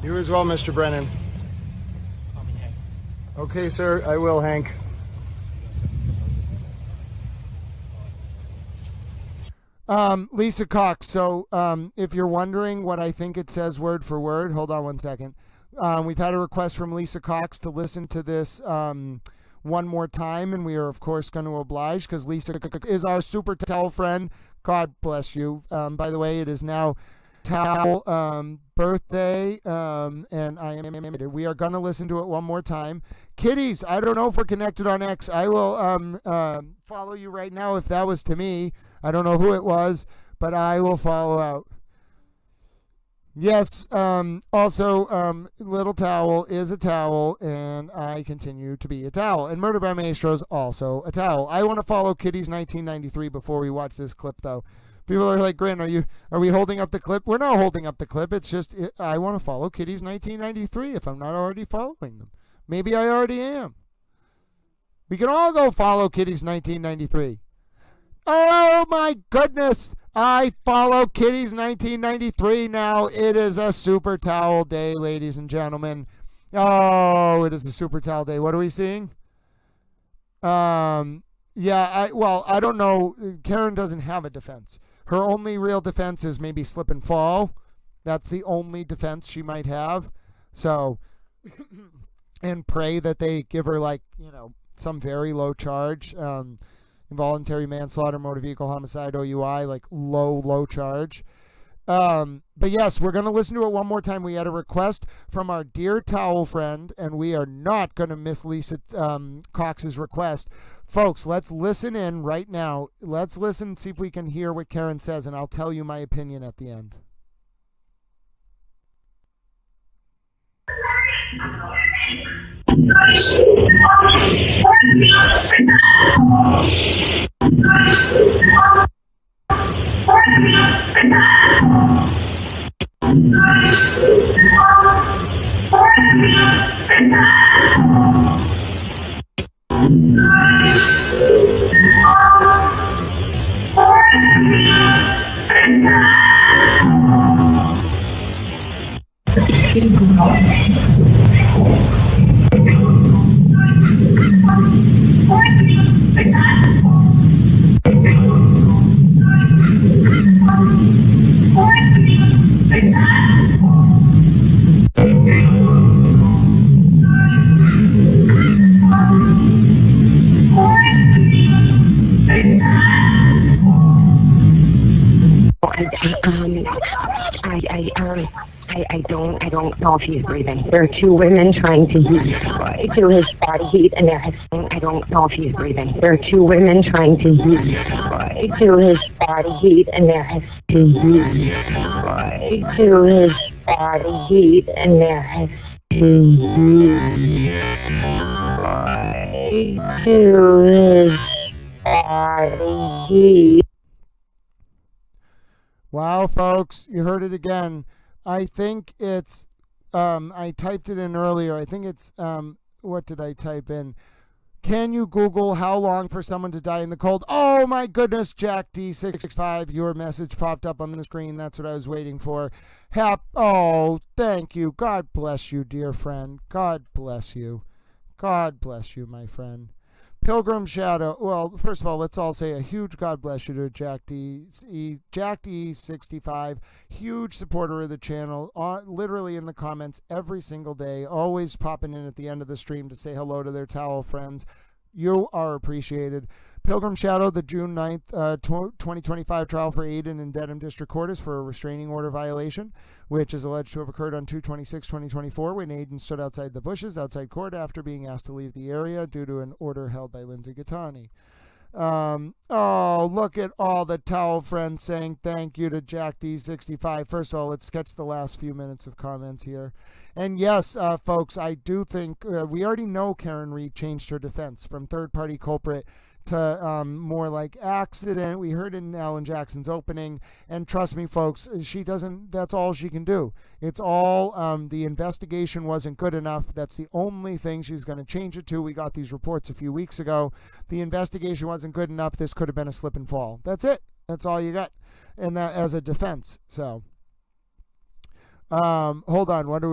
You as well, Mr. Brennan. Okay, sir, I will, Hank. Lisa Cox. So if you're wondering what I think it says word for word, hold on one second. We've had a request from Lisa Cox to listen to this one more time, and we are, of course, going to oblige because Lisa is our super Towel friend. God bless you. By the way, it is now Towel birthday, and I am. We are going to listen to it one more time. Kitties, I don't know if we're connected on X. I will follow you right now if that was to me. I don't know who it was, but I will follow out. Yes, also, Little Towel is a towel, and I continue to be a towel. And Murder by Maestro is also a towel. I want to follow Kitty's 1993 before we watch this clip, though. People are like, Grant, are we holding up the clip? We're not holding up the clip. It's just I want to follow Kitty's 1993 if I'm not already following them. Maybe I already am. We can all go follow Kitty's 1993. Oh my goodness! I follow Kitty's 1993 now. It is a super towel day, ladies and gentlemen. Oh, it is a super towel day. What are we seeing? Yeah, I don't know. Karen doesn't have a defense. Her only real defense is maybe slip and fall. That's the only defense she might have. So, and pray that they give her some very low charge. Involuntary manslaughter, motor vehicle homicide, OUI, like low charge. But yes, we're going to listen to it one more time. We had a request from our dear towel friend, and we are not going to miss Lisa Cox's request. Folks, let's listen in right now. Let's listen and see if we can hear what Karen says, and I'll tell you my opinion at the end. I don't know if he's breathing. There are two women trying to do his body heat, and I don't know if he's breathing. There are two women trying to do his body heat, and there has to do his body heat, and there has to do his body heat. Wow, folks, you heard it again. I think it's, I typed it in earlier. I think it's, what did I type in? Can you Google how long for someone to die in the cold? Oh my goodness, Jack D665, your message popped up on the screen. That's what I was waiting for. Oh, thank you. God bless you, dear friend. God bless you. God bless you, my friend. Pilgrim Shadow. Well, first of all, let's all say a huge God bless you to Jack D65, huge supporter of the channel, literally in the comments every single day, always popping in at the end of the stream to say hello to their towel friends. You are appreciated. Pilgrim Shadow, the June 9th, 2025 trial for Aiden in Dedham District Court is for a restraining order violation, which is alleged to have occurred on 2/26/2024 when Aiden stood outside the bushes outside court after being asked to leave the area due to an order held by Lindsay Gattani. Oh, look at all the towel friends saying thank you to Jack D65. First of all, let's catch the last few minutes of comments here. And yes, folks, I do think we already know Karen Reed changed her defense from third-party culprit to more like accident. We heard it in Alan Jackson's opening, and trust me, folks, she doesn't. That's all she can do. It's all the investigation wasn't good enough. That's the only thing she's going to change it to. We got these reports a few weeks ago. The investigation wasn't good enough. This could have been a slip and fall. That's it. That's all you got, and that as a defense. So. Hold on. What are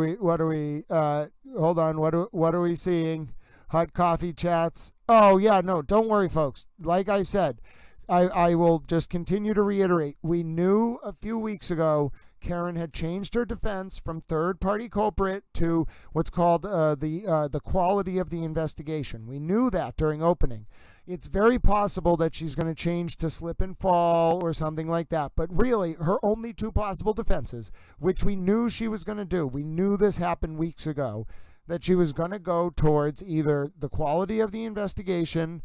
we seeing? Hot coffee chats. Oh, yeah, no, don't worry, folks. Like I said, I will just continue to reiterate. We knew a few weeks ago Karen had changed her defense from third-party culprit to what's called the quality of the investigation. We knew that during opening. It's very possible that she's going to change to slip and fall or something like that. But really, her only two possible defenses, which we knew she was going to do, we knew this happened weeks ago, that she was going to go towards either the quality of the investigation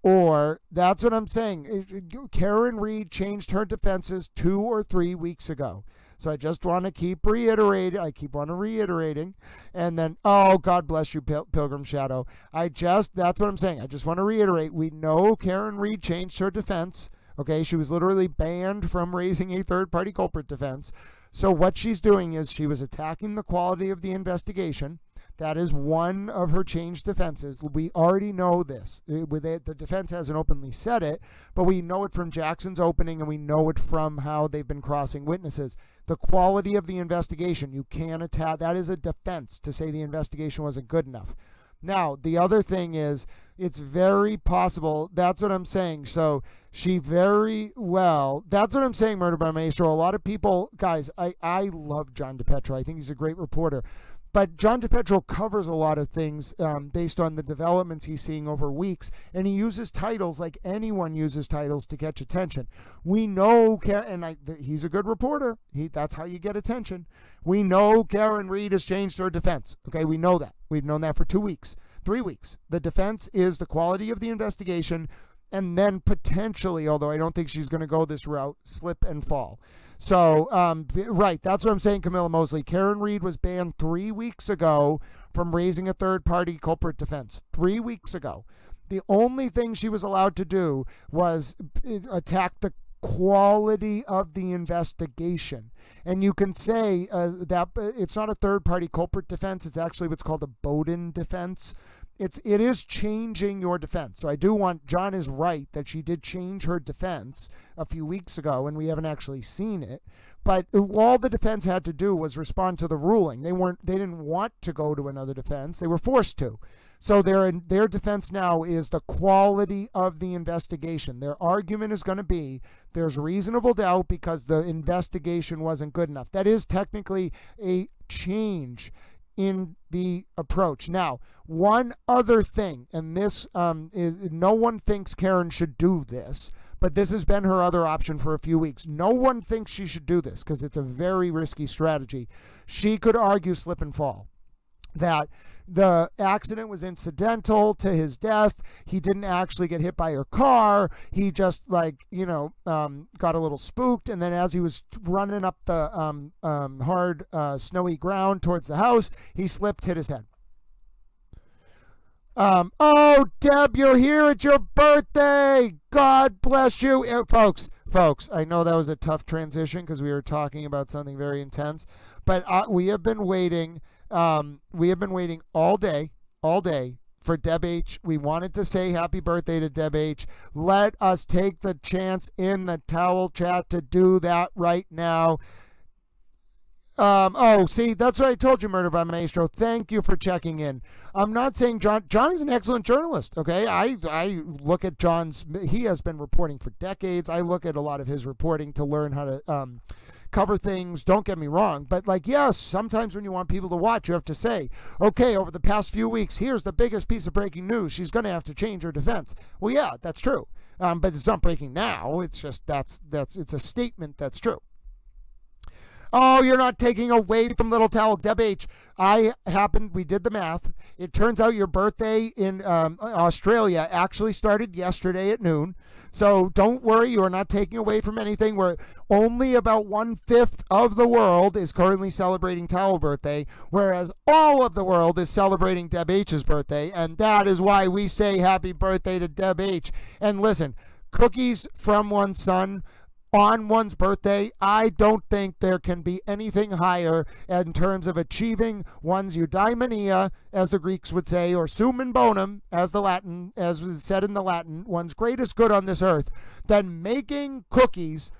or, that's what I'm saying, Karen Reed changed her defenses 2 or 3 weeks ago. So I just want to keep reiterating. And then, oh, God bless you, Pilgrim Shadow. That's what I'm saying. I just want to reiterate. We know Karen Reed changed her defense. Okay, she was literally banned from raising a third-party culprit defense. So what she's doing is she was attacking the quality of the investigation. That is one of her changed defenses. We already know this. The defense hasn't openly said it, but we know it from Jackson's opening, and we know it from how they've been crossing witnesses. The quality of the investigation, you can't attack. That is a defense to say the investigation wasn't good enough. Now, the other thing is, it's very possible. That's what I'm saying. So she very well, that's what I'm saying, Murder by Maestro. A lot of people, guys, I love John DePetro. I think he's a great reporter. But John DePetro covers a lot of things based on the developments he's seeing over weeks, and he uses titles like anyone uses titles to catch attention. We know, he's a good reporter. That's how you get attention. We know Karen Reed has changed her defense. Okay, we know that. We've known that for 2 weeks, 3 weeks. The defense is the quality of the investigation, and then potentially, although I don't think she's going to go this route, slip and fall. So, right, that's what I'm saying, Camilla Mosley. Karen Reed was banned 3 weeks ago from raising a third-party culprit defense. 3 weeks ago. The only thing she was allowed to do was attack the quality of the investigation. And you can say that it's not a third-party culprit defense. It's actually what's called a Bowden defense. It is changing your defense. So I do want, John is right that she did change her defense a few weeks ago, and we haven't actually seen it. But all the defense had to do was respond to the ruling. They didn't want to go to another defense. They were forced to. So their defense now is the quality of the investigation. Their argument is going to be there's reasonable doubt because the investigation wasn't good enough. That is technically a change in the approach. Now, one other thing, and this is, no one thinks Karen should do this, but this has been her other option for a few weeks. No one thinks she should do this because it's a very risky strategy. She could argue slip and fall, that the accident was incidental to his death. He didn't actually get hit by her car. He just got a little spooked. And then as he was running up the hard, snowy ground towards the house, he slipped, hit his head. Oh, Deb, you're here. It's your birthday. God bless you. Folks, I know that was a tough transition because we were talking about something very intense, but we have been waiting. We have been waiting all day for Deb H. We wanted to say happy birthday to Deb H. Let us take the chance in the towel chat to do that right now. See, that's what I told you, Murder by Maestro. Thank you for checking in. I'm not saying John is an excellent journalist, okay? I look at John's, he has been reporting for decades. I look at a lot of his reporting to learn how to cover things. Don't get me wrong. But like, yes, sometimes when you want people to watch, you have to say, okay, over the past few weeks, here's the biggest piece of breaking news. She's going to have to change her defense. Well, yeah, that's true. But it's not breaking now. It's just it's a statement that's true. Oh, you're not taking away from Little Towel. Deb H, we did the math. It turns out your birthday in Australia actually started yesterday at noon. So don't worry, you are not taking away from anything. Where only about 1/5 of the world is currently celebrating Towel birthday, whereas all of the world is celebrating Deb H's birthday. And that is why we say happy birthday to Deb H. And listen, cookies from one's son on one's birthday, I don't think there can be anything higher in terms of achieving one's eudaimonia, as the Greeks would say, or summum bonum, as was said in the Latin, one's greatest good on this earth, than making cookies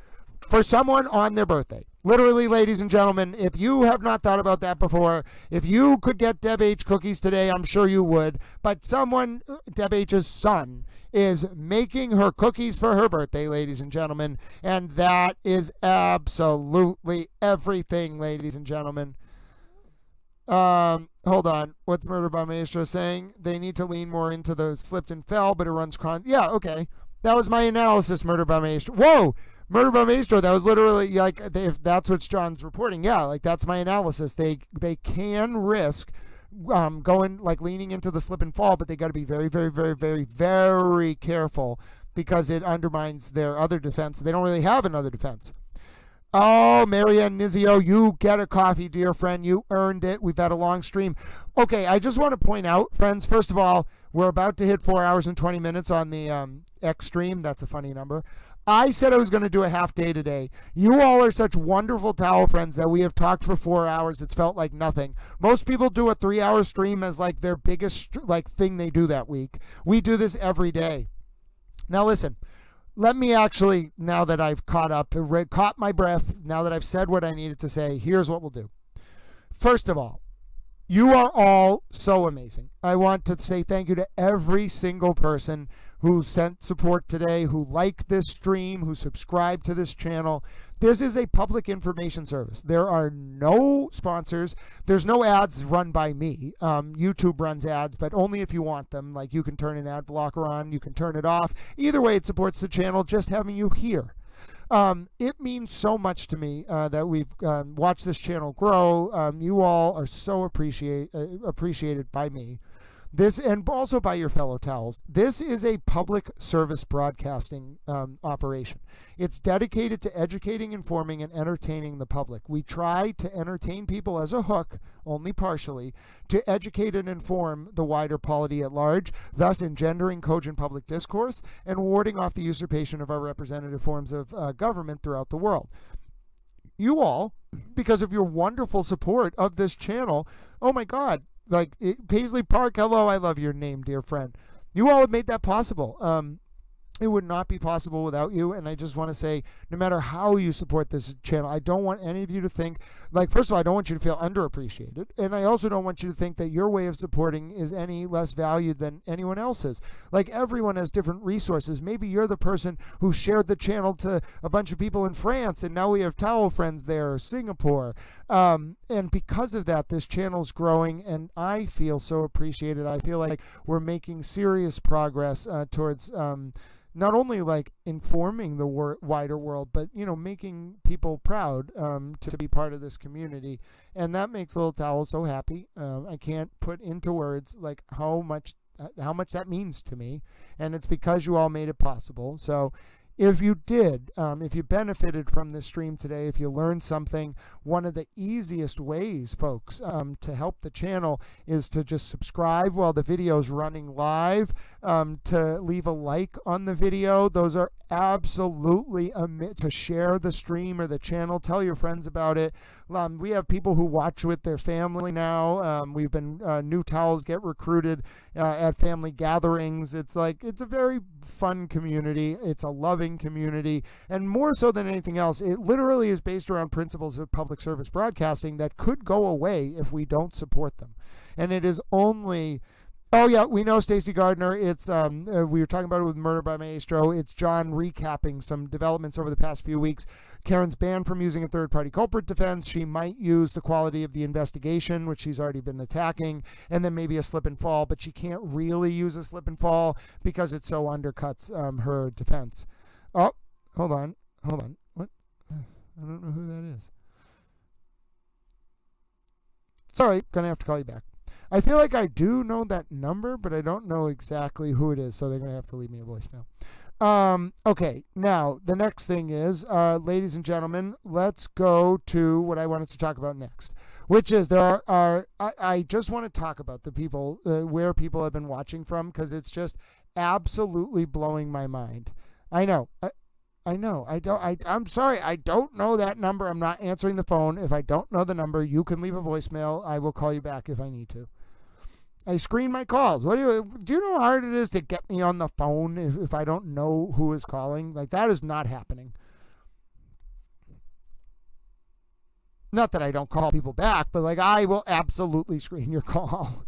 for someone on their birthday. Literally, ladies and gentlemen, if you have not thought about that before, if you could get Deb H cookies today, I'm sure you would. But someone, Deb H's son, is making her cookies for her birthday, ladies and gentlemen. And that is absolutely everything, ladies and gentlemen. Hold on. What's Murder by Maestro saying? They need to lean more into the slipped and fell, but it runs yeah, okay. That was my analysis, Murder by Maestro. Whoa! Murder by Maestro, that was literally, like, if that's what John's reporting, yeah, like, that's my analysis. They can risk going, like, leaning into the slip and fall, but they got to be very, very, very, very, very careful because it undermines their other defense. They don't really have another defense. Oh, Marianne Nizio, you get a coffee, dear friend. You earned it. We've had a long stream. Okay, I just want to point out, friends, first of all, we're about to hit 4 hours and 20 minutes on the X stream. That's a funny number. I said I was going to do a half day today. You all are such wonderful towel friends that we have talked for 4 hours. It's felt like nothing. Most people do a 3-hour stream as like their biggest thing they do that week. We do this every day. Now listen, let me actually, now that I've caught my breath, now that I've said what I needed to say, here's what we'll do. First of all, you are all so amazing. I want to say thank you to every single person who sent support today, who liked this stream, who subscribed to this channel. This is a public information service. There are no sponsors. There's no ads run by me. YouTube runs ads, but only if you want them. Like, you can turn an ad blocker on, you can turn it off. Either way, it supports the channel, just having you here. It means so much to me that we've watched this channel grow. You all are so appreciated by me. This, and also by your fellow towels. This is a public service broadcasting operation. It's dedicated to educating, informing, and entertaining the public. We try to entertain people as a hook, only partially, to educate and inform the wider polity at large, thus engendering cogent public discourse and warding off the usurpation of our representative forms of government throughout the world. You all, because of your wonderful support of this channel, oh my God, like Paisley Park, hello, I love your name, dear friend. You all have made that possible. It would not be possible without you, and I just want to say, no matter how you support this channel, I don't want any of you to think, like, first of all, I don't want you to feel underappreciated, and I also don't want you to think that your way of supporting is any less valued than anyone else's. Like, everyone has different resources. Maybe you're the person who shared the channel to a bunch of people in France, and now we have towel friends there, or Singapore, and because of that, this channel's growing, and I feel so appreciated. I feel like we're making serious progress towards not only like informing the wider world, but, you know, making people proud to be part of this community. And that makes Little Towel so happy. I can't put into words like how much that means to me. And it's because you all made it possible. So if you did, if you benefited from this stream today, if you learned something, one of the easiest ways, folks, to help the channel is to just subscribe while the video is running live, to leave a like on the video. Those are absolutely to share the stream or the channel. Tell your friends about it. We have people who watch with their family now. We've been new towels get recruited at family gatherings. It's like, it's a very fun community. It's a loving community, and more so than anything else, it literally is based around principles of public service broadcasting that could go away if we don't support them. And it is only Oh yeah, we know Stacey Gardner. It's we were talking about it with Murder by Maestro. It's John recapping some developments over the past few weeks. Karen's banned from using a third-party culprit defense. She might use the quality of the investigation, which she's already been attacking, and then maybe a slip and fall. But she can't really use a slip and fall because it so undercuts her defense. Oh, hold on. What? I don't know who that is. Sorry, gonna have to call you back. I feel like I do know that number, but I don't know exactly who it is, so they're going to have to leave me a voicemail. Okay, now, the next thing is, ladies and gentlemen, let's go to what I wanted to talk about next, which is I just want to talk about the people, where people have been watching from, because it's just absolutely blowing my mind. I know. I'm sorry. I don't know that number. I'm not answering the phone. If I don't know the number, you can leave a voicemail. I will call you back if I need to. I screen my calls. Do you know how hard it is to get me on the phone if I don't know who is calling? Like, that is not happening. Not that I don't call people back, but like, I will absolutely screen your call.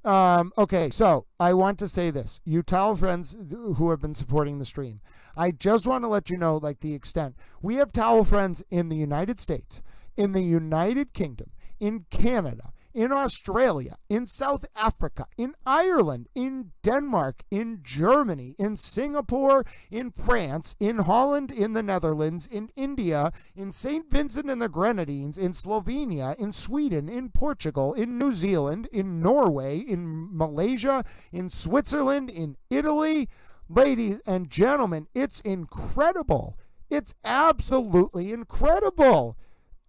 Okay, so I want to say this. You towel friends who have been supporting the stream, I just want to let you know, like, the extent. We have towel friends in the United States, in the United Kingdom, in Canada, in Australia, in South Africa, in Ireland, in Denmark, in Germany, in Singapore, in France, in Holland, in the Netherlands, in India, in St. Vincent and the Grenadines, in Slovenia, in Sweden, in Portugal, in New Zealand, in Norway, in Malaysia, in Switzerland, in Italy. Ladies and gentlemen, it's incredible. It's absolutely incredible.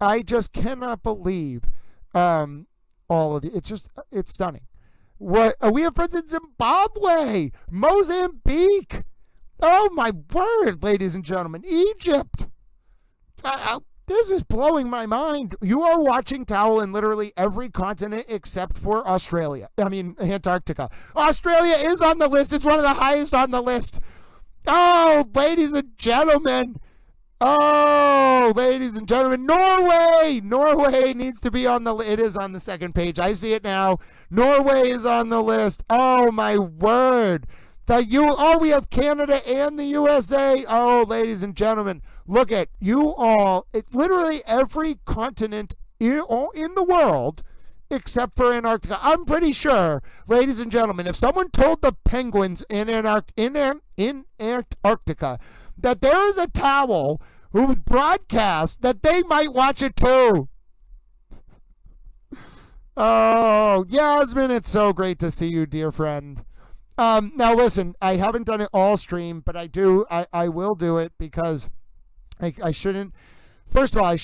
I just cannot believe all of you. It's stunning. We have friends in Zimbabwe, Mozambique. Oh my word, ladies and gentlemen, Egypt. This is blowing my mind. You are watching Towel in literally every continent except for Antarctica. Australia is on the list. It's one of the highest on the list. Oh, ladies and gentlemen. Oh, ladies and gentlemen, Norway! Norway needs to be on the list. It is on the second page. I see it now. Norway is on the list. Oh, my word. We have Canada and the USA. Oh, ladies and gentlemen, look at you all. It's literally every continent in the world except for Antarctica. I'm pretty sure, ladies and gentlemen, if someone told the penguins in Antarctica that there is a towel who broadcasts, that they might watch it too. Oh, Yasmin, it's so great to see you, dear friend. Now listen, I haven't done it all stream, but I will do it because I shouldn't. First of all,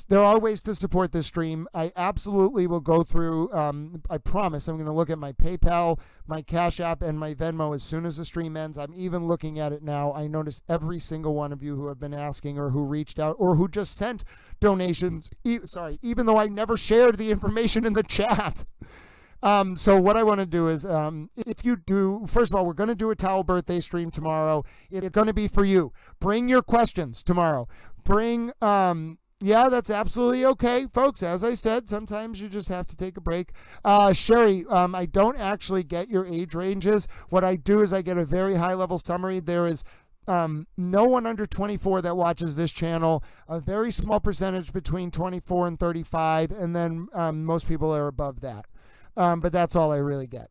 there are ways to support this stream. I absolutely will go through, I promise I'm going to look at my PayPal, my Cash App, and my Venmo as soon as the stream ends. I'm even looking at it now. I notice every single one of you who have been asking or who reached out or who just sent donations, even though I never shared the information in the chat. So what I want to do is, if you do, first of all, we're going to do a towel birthday stream tomorrow. It's going to be for you. Bring your questions tomorrow. Yeah, that's absolutely okay, folks. As I said, sometimes you just have to take a break. Sherry, I don't actually get your age ranges. What I do is I get a very high-level summary. There is no one under 24 that watches this channel, a very small percentage between 24 and 35, and then most people are above that. But that's all I really get.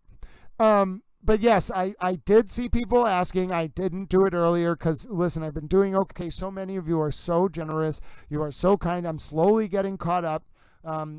But yes, I did see people asking. I didn't do it earlier because, listen, I've been doing okay. So many of you are so generous. You are so kind. I'm slowly getting caught up. I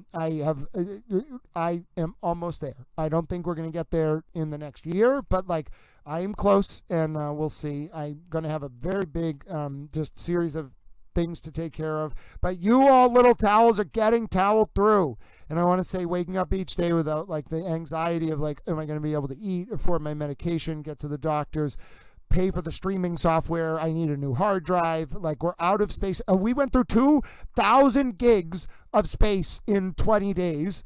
am almost there. I don't think we're going to get there in the next year, but like I am close, and we'll see. I'm going to have a very big just series of things to take care of. But you all little towels are getting toweled through. And I want to say waking up each day without like the anxiety of like, am I going to be able to eat, afford my medication, get to the doctors, pay for the streaming software. I need a new hard drive. Like, we're out of space. We went through 2,000 gigs of space in 20 days.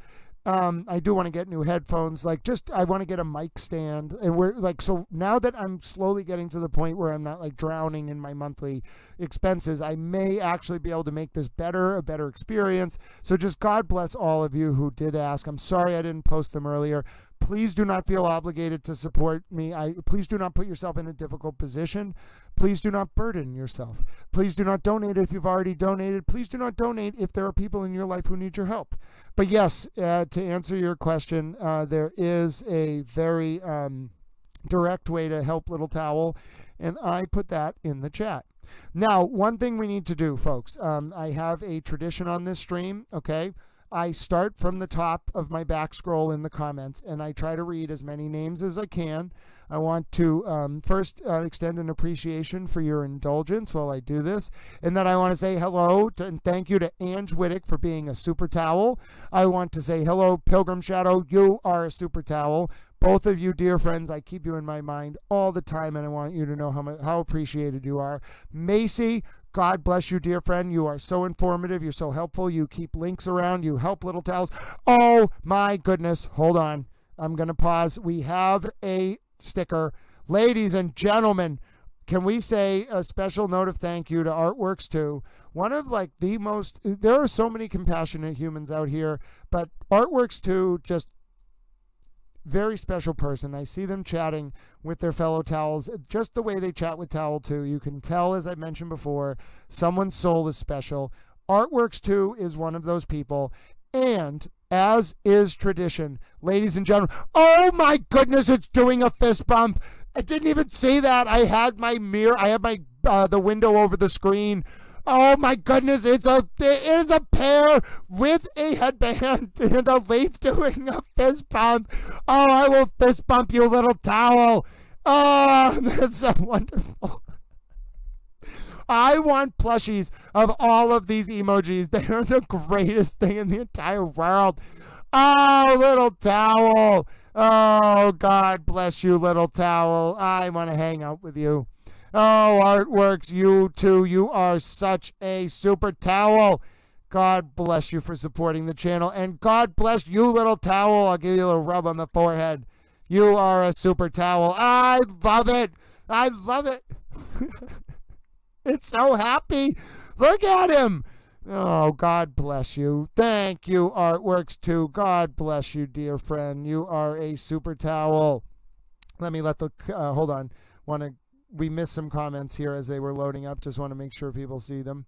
I do want to get new headphones. I want to get a mic stand. And so now that I'm slowly getting to the point where I'm not like drowning in my monthly expenses, I may actually be able to make this a better experience. So just God bless all of you who did ask. I'm sorry I didn't post them earlier. Please do not feel obligated to support me. Please do not put yourself in a difficult position. Please do not burden yourself. Please do not donate if you've already donated. Please do not donate if there are people in your life who need your help. But yes, to answer your question, there is a very direct way to help Little Towel, and I put that in the chat. Now, one thing we need to do, folks, I have a tradition on this stream, okay? I start from the top of my back scroll in the comments, and I try to read as many names as I can. I want to first extend an appreciation for your indulgence while I do this, and then I want to say hello and thank you to Ange Whittick for being a super towel. I want to say hello, Pilgrim Shadow, you are a super towel. Both of you, dear friends, I keep you in my mind all the time, and I want you to know how appreciated you are. Macy, God bless you, dear friend. You are so informative. You're so helpful. You keep links around. You help Little Towels. Oh, my goodness. Hold on. I'm going to pause. We have a sticker. Ladies and gentlemen, can we say a special note of thank you to Artworks 2? One of the most, there are so many compassionate humans out here, but Artworks 2 just very special person. I see them chatting with their fellow towels, just the way they chat with Towel 2. You can tell, as I mentioned before, someone's soul is special. Artworks 2 is one of those people. And as is tradition, ladies and gentlemen, oh my goodness, it's doing a fist bump. I didn't even see that. I had my mirror, I had my the window over the screen. Oh my goodness, it is a pair with a headband and a leaf doing a fist bump. Oh, I will fist bump you, Little Towel. Oh, that's so wonderful. I want plushies of all of these emojis. They are the greatest thing in the entire world. Oh, Little Towel. Oh, God bless you, Little Towel. I want to hang out with you. Oh, Artworks, you too. You are such a super towel. God bless you for supporting the channel. And God bless you, Little Towel. I'll give you a little rub on the forehead. You are a super towel. I love it. I love it. It's so happy. Look at him. Oh, God bless you. Thank you, Artworks 2. God bless you, dear friend. You are a super towel. Let me hold on. We missed some comments here as they were loading up. Just want to make sure people see them.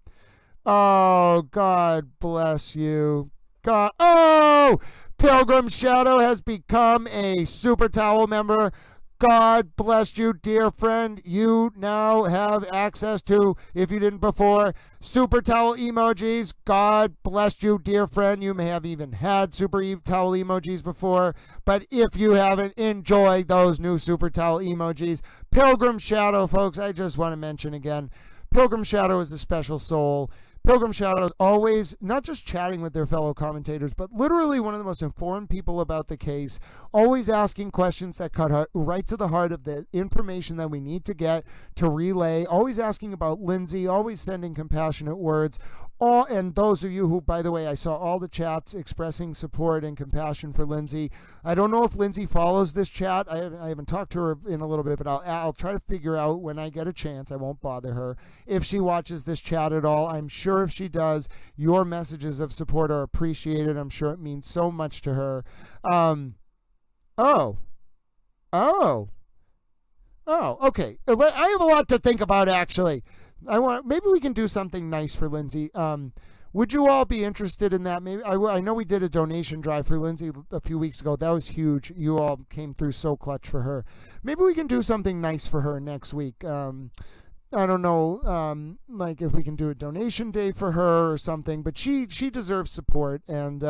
Oh, God bless you. Pilgrim Shadow has become a super towel member. God bless you, dear friend. You now have access to, if you didn't before, super towel emojis. God bless you, dear friend. You may have even had super towel emojis before, but if you haven't, enjoy those new super towel emojis. Pilgrim Shadow, folks, I just want to mention again, Pilgrim Shadow is a special soul. Pilgrim Shadow is always not just chatting with their fellow commentators, but literally one of the most informed people about the case, always asking questions that cut right to the heart of the information that we need to get to relay, always asking about Lindsay, always sending compassionate words. And those of you who, by the way, I saw all the chats expressing support and compassion for Lindsay. I don't know if Lindsay follows this chat. I haven't talked to her in a little bit, but I'll try to figure out when I get a chance. I won't bother her if she watches this chat at all. I'm sure if she does, your messages of support are appreciated. I'm sure it means so much to her. Okay. I have a lot to think about, actually. Maybe we can do something nice for Lindsay. Would you all be interested in that? Maybe I know we did a donation drive for Lindsay a few weeks ago. That was huge. You all came through so clutch for her. Maybe we can do something nice for her next week. I don't know, like if we can do a donation day for her or something, but she deserves support, and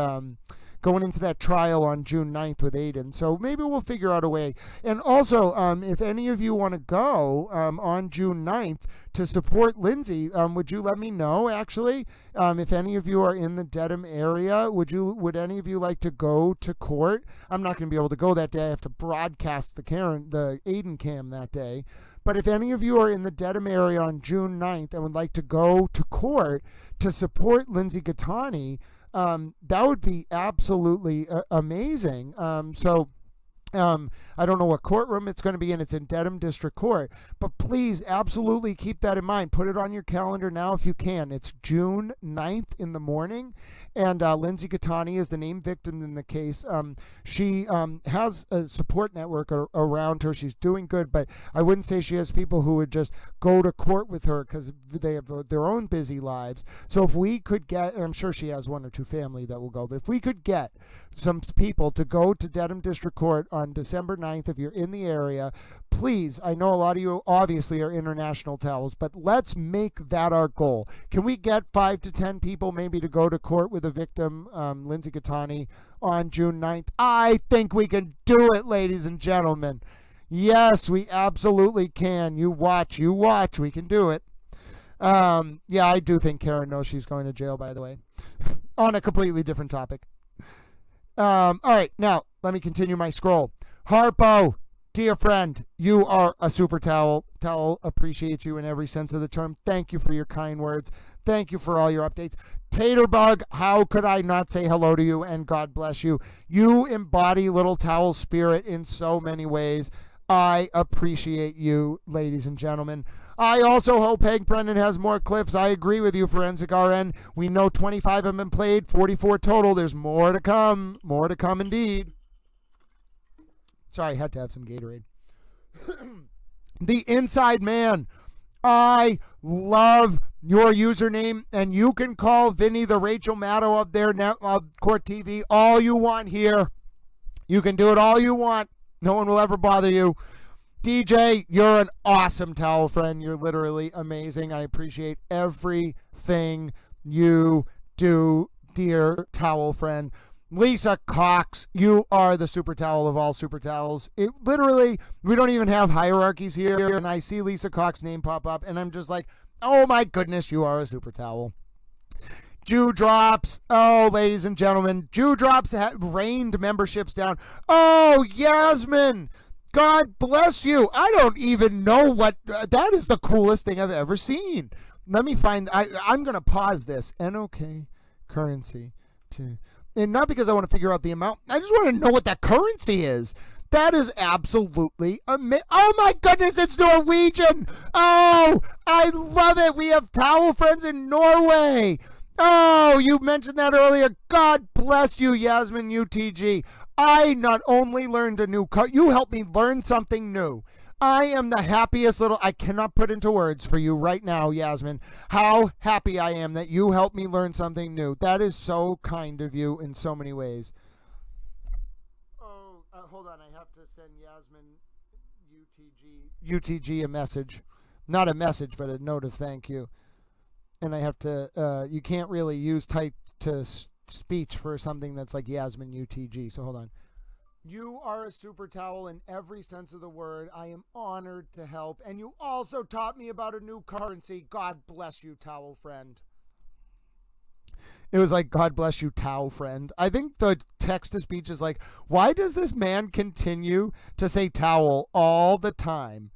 going into that trial on June 9th with Aiden. So maybe we'll figure out a way. And also, if any of you want to go on June 9th to support Lindsay, would you let me know, actually? If any of you are in the Dedham area, would any of you like to go to court? I'm not going to be able to go that day. I have to broadcast the Aiden cam that day. But if any of you are in the Dedham area on June 9th and would like to go to court to support Lindsay Gattani, That would be absolutely amazing. I don't know what courtroom it's going to be in. It's in Dedham District Court. But please, absolutely keep that in mind. Put it on your calendar now if you can. It's June 9th in the morning. And Lindsay Gattani is the named victim in the case. She has a support network around her. She's doing good. But I wouldn't say she has people who would just go to court with her because they have their own busy lives. So if we could get, and I'm sure she has one or two family that will go, but if we could get some people to go to Dedham District Court on December 9th, if you're in the area, please, I know a lot of you obviously are international towels, but let's make that our goal. Can we get 5 to 10 people maybe to go to court with a victim, Lindsay Gattani, on June 9th? I think we can do it, ladies and gentlemen. Yes, we absolutely can. You watch, we can do it. Yeah, I do think Karen knows she's going to jail, by the way, on a completely different topic. All right, now let me continue my scroll. Harpo, dear friend, you are a super towel. Towel appreciates you in every sense of the term. Thank you for your kind words. Thank you for all your updates. Taterbug, how could I not say hello to you and God bless you? You embody Little Towel spirit in so many ways. I appreciate you, ladies and gentlemen. I also hope Hank Brennan has more clips. I agree with you, Forensic RN. We know 25 have been played, 44 total. There's more to come. More to come indeed. Sorry, I had to have some Gatorade. The Inside Man. I love your username, and you can call Vinny the Rachel Maddow of their Court TV all you want here. You can do it all you want. No one will ever bother you. DJ, you're an awesome towel friend. You're literally amazing. I appreciate everything you do, dear towel friend. Lisa Cox, you are the super towel of all super towels. It literally, we don't even have hierarchies here, and I see Lisa Cox's name pop up, and I'm just like, oh my goodness, you are a super towel. Jew Drops, oh, ladies and gentlemen, Jew Drops rained memberships down. Oh, Yasmin, God bless you. I don't even know what, that is the coolest thing I've ever seen. Let me find, I'm going to pause this. NOK currency. And not because I want to figure out the amount. I just want to know what that currency is. That is absolutely amazing. Oh my goodness, it's Norwegian. Oh, I love it. We have towel friends in Norway. Oh, you mentioned that earlier. God bless you, Yasmin UTG. I not only learned a new you helped me learn something new. I am the happiest little, I cannot put into words for you right now, Yasmin, how happy I am that you helped me learn something new. That is so kind of you in so many ways. Oh, hold on, I have to send Yasmin UTG a message. Not a message, but a note of thank you. And I have to, you can't really use type to speech for something that's like Yasmin UTG, so hold on. You are a super towel in every sense of the word. I am honored to help. And you also taught me about a new currency. God bless you, towel friend. It was like, God bless you, towel friend. I think the text to speech is like, why does this man continue to say towel all the time?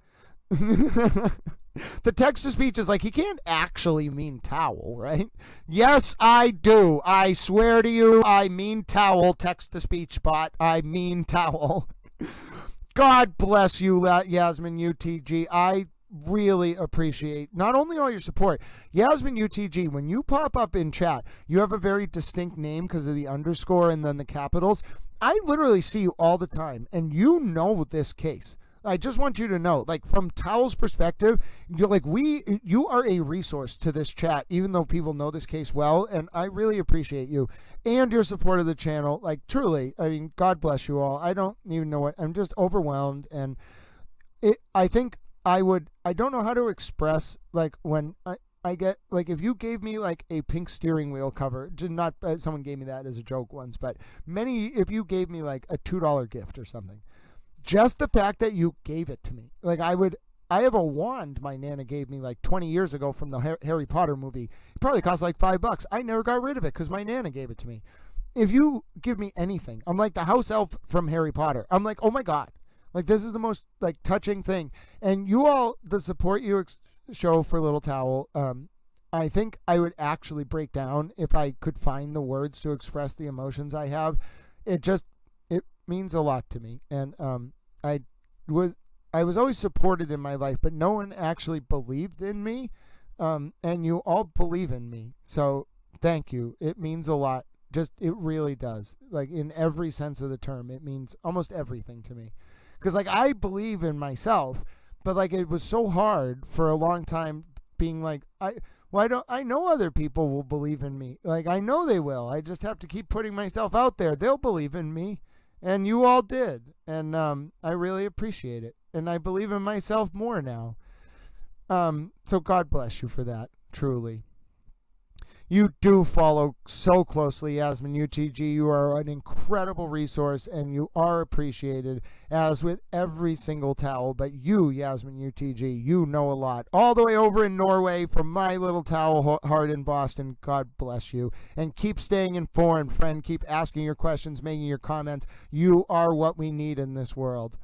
The text to speech is like, he can't actually mean towel, right? Yes, I do. I swear to you, I mean towel, text to speech bot. I mean towel. God bless you, Yasmin UTG. I really appreciate not only all your support. Yasmin UTG, when you pop up in chat, you have a very distinct name because of the underscore and then the capitals. I literally see you all the time, and you know this case. I just want you to know, like, from Towel's perspective, you are a resource to this chat, even though people know this case well, and I really appreciate you and your support of the channel. Like, truly, I mean, God bless you all. I don't even know what, I'm just overwhelmed, and I think I don't know how to express, like, when I get, like, if you gave me, like, a pink steering wheel cover, not, someone gave me that as a joke once, but if you gave me, like, a $2 gift or something, just the fact that you gave it to me. Like, I have a wand my Nana gave me like 20 years ago from the Harry Potter movie. It probably cost like $5. I never got rid of it because my Nana gave it to me. If you give me anything, I'm like the house elf from Harry Potter. I'm like, oh my God. Like, this is the most, like, touching thing. And you all, the support you show for Little Towel, I think I would actually break down if I could find the words to express the emotions I have. It means a lot to me. And I was always supported in my life, but no one actually believed in me. And you all believe in me. So thank you. It means a lot. It really does. Like, in every sense of the term, it means almost everything to me. Because, like, I believe in myself, but, like, it was so hard for a long time being like, I know other people will believe in me. Like, I know they will. I just have to keep putting myself out there. They'll believe in me. And you all did. And I really appreciate it. And I believe in myself more now. So God bless you for that, truly. You do follow so closely, Yasmin UTG. You are an incredible resource, and you are appreciated, as with every single towel. But you, Yasmin UTG, you know a lot. All the way over in Norway from my little towel heart in Boston. God bless you. And keep staying informed, friend. Keep asking your questions, making your comments. You are what we need in this world.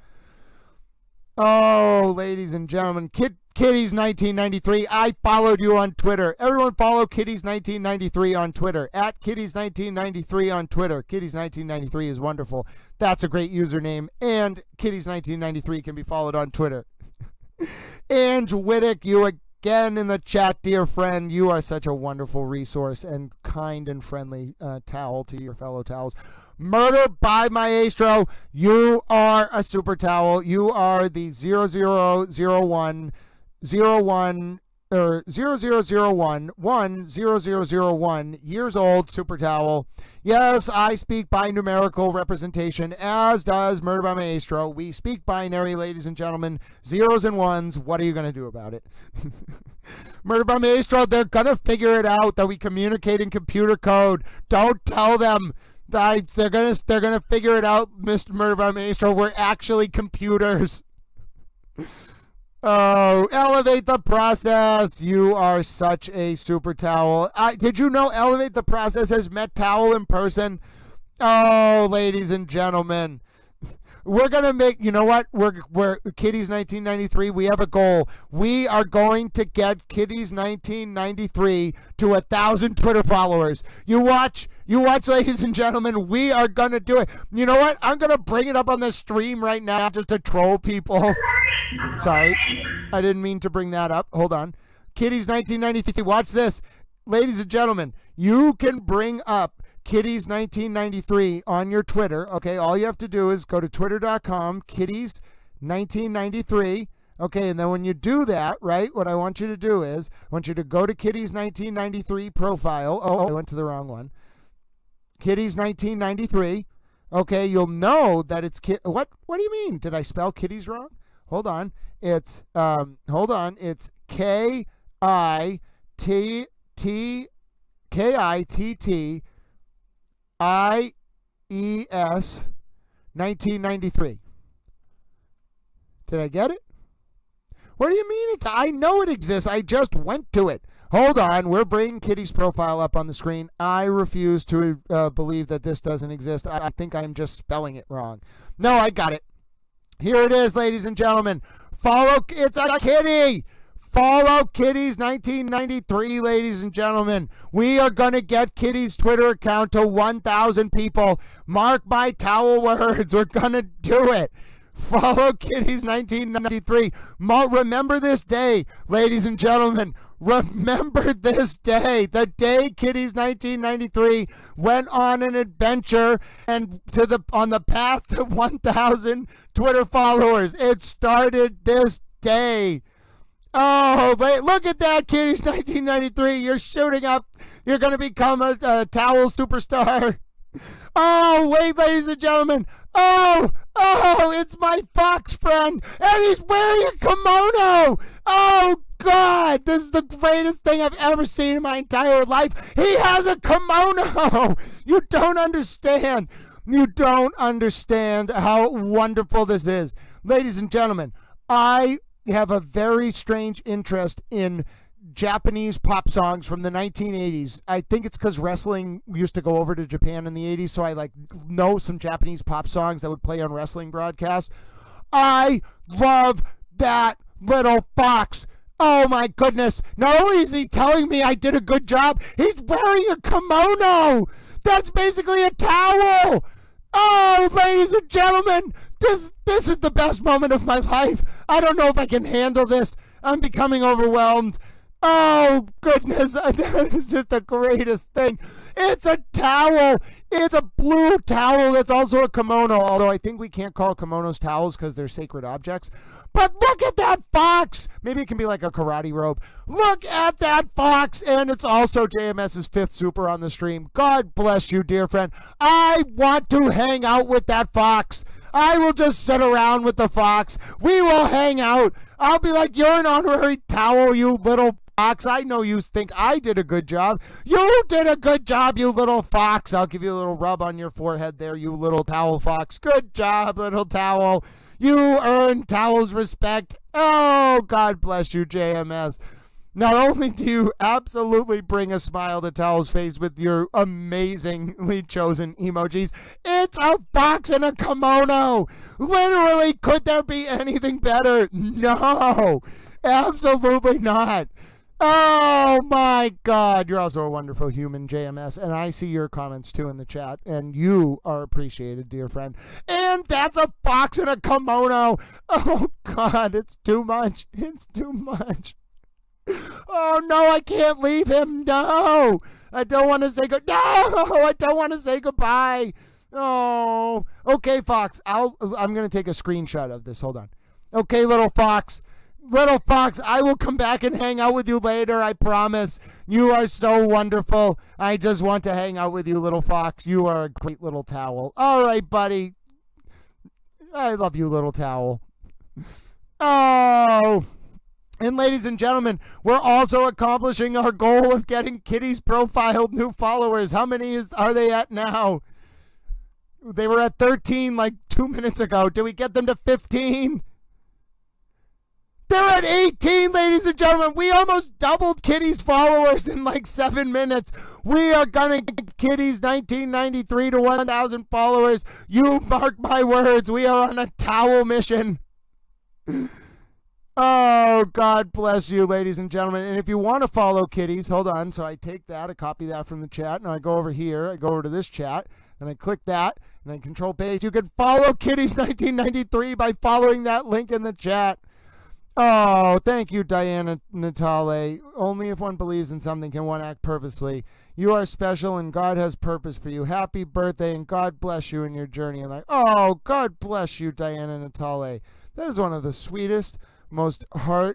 Oh, ladies and gentlemen, Kitties1993, I followed you on Twitter. Everyone follow Kitties1993 on Twitter, at Kitties1993 on Twitter. Kitties1993 is wonderful. That's a great username, and Kitties1993 can be followed on Twitter. Ange Whittick, you again in the chat, dear friend. You are such a wonderful resource and kind and friendly towel to your fellow towels. Murder by Maestro, you are a super towel. You are the 0001 or 0001 years old super towel. Yes, I speak by numerical representation, as does Murder by Maestro. We speak binary, ladies and gentlemen. Zeros and ones. What are you going to do about it? Murder by Maestro, they're going to figure it out that we communicate in computer code. Don't tell them. They're gonna figure it out, Mr. Murder by Maestro. We're actually computers. Oh, Elevate the Process. You are such a super towel. Did you know Elevate the Process has met Towel in person? Oh, ladies and gentlemen. We're going to make, you know what? We're Kitties1993. We have a goal. We are going to get Kitties1993 to 1,000 Twitter followers. You watch, ladies and gentlemen. We are going to do it. You know what? I'm going to bring it up on the stream right now just to troll people. Sorry. I didn't mean to bring that up. Hold on. Kitties1993. Watch this. Ladies and gentlemen, you can bring up Kitties1993 on your Twitter. Okay, all you have to do is go to twitter.com, Kitties1993. Okay, and then when you do that, right, what I want you to do is, I want you to go to Kitties1993 profile. Oh, I went to the wrong one. Kitties1993. Okay, you'll know that it's What do you mean? Did I spell kitties wrong? Hold on. It's It's KITTIES 1993. Did I get it? What do you mean? I know it exists. I just went to it. Hold on. We're bringing Kitty's profile up on the screen. I refuse to believe that this doesn't exist. I think I'm just spelling it wrong. No, I got it. Here it is, ladies and gentlemen. It's a kitty. Follow Kitties1993, ladies and gentlemen. We are going to get Kitty's Twitter account to 1,000 people. Mark my towel words. We're going to do it. Follow Kitties1993. Remember this day, ladies and gentlemen. Remember this day. The day Kitties1993 went on an adventure and on the path to 1,000 Twitter followers. It started this day. Oh, wait, look at that, Kitties1993. You're shooting up. You're going to become a towel superstar. Oh, wait, ladies and gentlemen. Oh, it's my fox friend. And he's wearing a kimono. Oh, God. This is the greatest thing I've ever seen in my entire life. He has a kimono. You don't understand. You don't understand how wonderful this is. Ladies and gentlemen, I have a very strange interest in Japanese pop songs from the 1980s. I think it's because wrestling used to go over to Japan in the 80s, so I know some Japanese pop songs that would play on wrestling broadcasts. I love that little fox. Oh my goodness. Not only is he telling me I did a good job, he's wearing a kimono. That's basically a towel. Oh, ladies and gentlemen, this is the best moment of my life. I don't know if I can handle this. I'm becoming overwhelmed. Oh, goodness. That is just the greatest thing. It's a towel. It's a blue towel that's also a kimono, although I think we can't call kimonos towels because they're sacred objects. But look at that fox. Maybe it can be like a karate robe. Look at that fox. And it's also JMS's 5th super on the stream. God bless you, dear friend. I want to hang out with that fox. I will just sit around with the fox. We will hang out. I'll be like, you're an honorary towel, you little fox. I know you think I did a good job. You did a good job, you little fox. I'll give you a little rub on your forehead there, you little towel fox. Good job, little towel. You earned towel's respect. Oh, God bless you, JMS. Not only do you absolutely bring a smile to Towel's face with your amazingly chosen emojis, it's a fox in a kimono. Literally, could there be anything better? No, absolutely not. Oh my God, you're also a wonderful human, JMS, and I see your comments too in the chat, and you are appreciated, dear friend. And that's a fox in a kimono. Oh God, it's too much. It's too much. Oh no, I can't leave him. No, I don't want to say no, I don't want to say goodbye. Oh, okay, Fox. I'm gonna take a screenshot of this. Hold on. Okay, little fox, I will come back and hang out with you later. I promise. You are so wonderful. I just want to hang out with you, little fox. You are a great little towel. All right, buddy. I love you, little towel. Oh. And ladies and gentlemen, we're also accomplishing our goal of getting Kitty's profiled new followers. How many are they at now? They were at 13 like 2 minutes ago. Did we get them to 15? They're at 18, ladies and gentlemen. We almost doubled Kitty's followers in like 7 minutes. We are going to get Kitty's 1993 to 1,000 followers. You mark my words. We are on a towel mission. Oh, God bless you, ladies and gentlemen. And if you want to follow Kitties, hold on. So I take that, I copy that from the chat, and I go over here. I go over to this chat, and I click that, and I control page. You can follow Kitties 1993 by following that link in the chat. Oh, thank you, Diana Natale. Only if one believes in something can one act purposefully. You are special, and God has purpose for you. Happy birthday, and God bless you in your journey. And like, oh, God bless you, Diana Natale. That is one of the sweetest, most heartfelt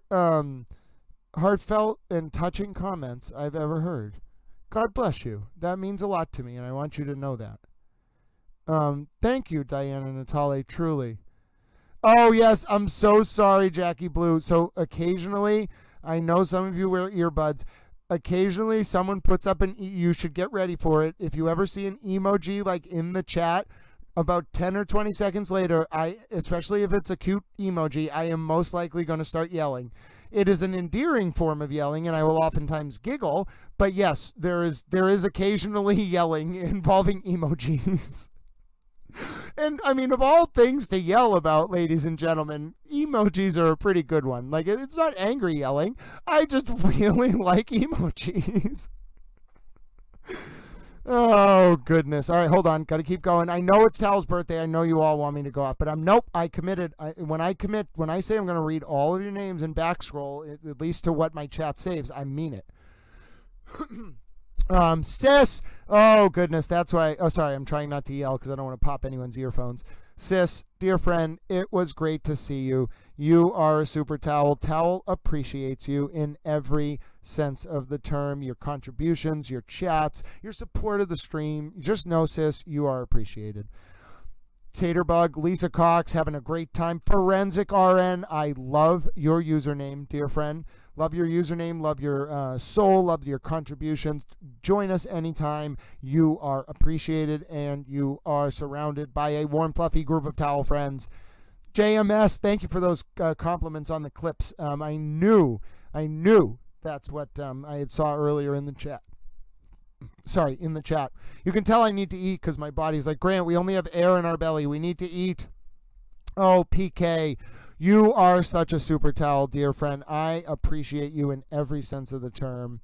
and touching comments I've ever heard. God bless you. That means a lot to me, and I want you to know that. Thank you, Diana Natale, truly. Oh, yes, I'm so sorry, Jackie Blue. So occasionally, I know some of you wear earbuds. Occasionally, someone puts up you should get ready for it. If you ever see an emoji like in the chat, about 10 or 20 seconds later, especially if it's a cute emoji, I am most likely going to start yelling. It is an endearing form of yelling, and I will oftentimes giggle. But yes, there is occasionally yelling involving emojis. And I mean, of all things to yell about, ladies and gentlemen, emojis are a pretty good one. Like, it's not angry yelling. I just really like emojis. Oh, goodness. All right, hold on. Got to keep going. I know it's Tal's birthday. I know you all want me to go off, but I committed. When I say I'm going to read all of your names and back scroll, at least to what my chat saves, I mean it. Sis. Oh, goodness. That's why. Oh, sorry. I'm trying not to yell because I don't want to pop anyone's earphones. Sis, dear friend, it was great to see you. You are a super towel. Towel appreciates you in every sense of the term. Your contributions, your chats, your support of the stream. Just know, sis, you are appreciated. Taterbug, Lisa Cox, having a great time. Forensic RN, I love your username, dear friend. Love your username, love your soul, love your contributions. Join us anytime. You are appreciated, and you are surrounded by a warm, fluffy group of towel friends. JMS, thank you for those compliments on the clips. I knew that's what I had saw earlier in the chat. Sorry, in the chat. You can tell I need to eat because my body's like, Grant, we only have air in our belly. We need to eat. Oh, PK. You are such a super towel, dear friend. I appreciate you in every sense of the term.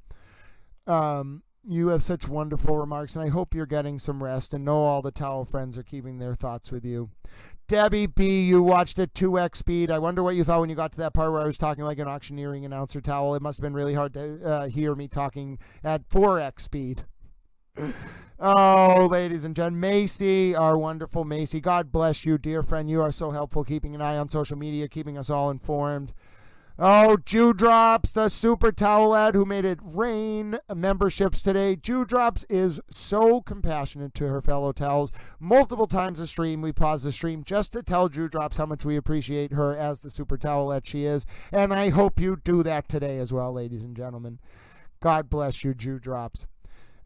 You have such wonderful remarks, and I hope you're getting some rest and know all the towel friends are keeping their thoughts with you. Debbie B, you watched at 2x speed. I wonder what you thought when you got to that part where I was talking like an auctioneering announcer towel. It must have been really hard to hear me talking at 4x speed. Oh, ladies and gentlemen, Macy, our wonderful Macy, God bless you, dear friend. You are so helpful, keeping an eye on social media, keeping us all informed. Oh, Dewdrops, the super towelette who made it rain memberships today. Dewdrops is so compassionate to her fellow towels. Multiple times a stream, we pause the stream just to tell Dewdrops how much we appreciate her as the super towelette she is. And I hope you do that today as well, ladies and gentlemen. God bless you, Dewdrops.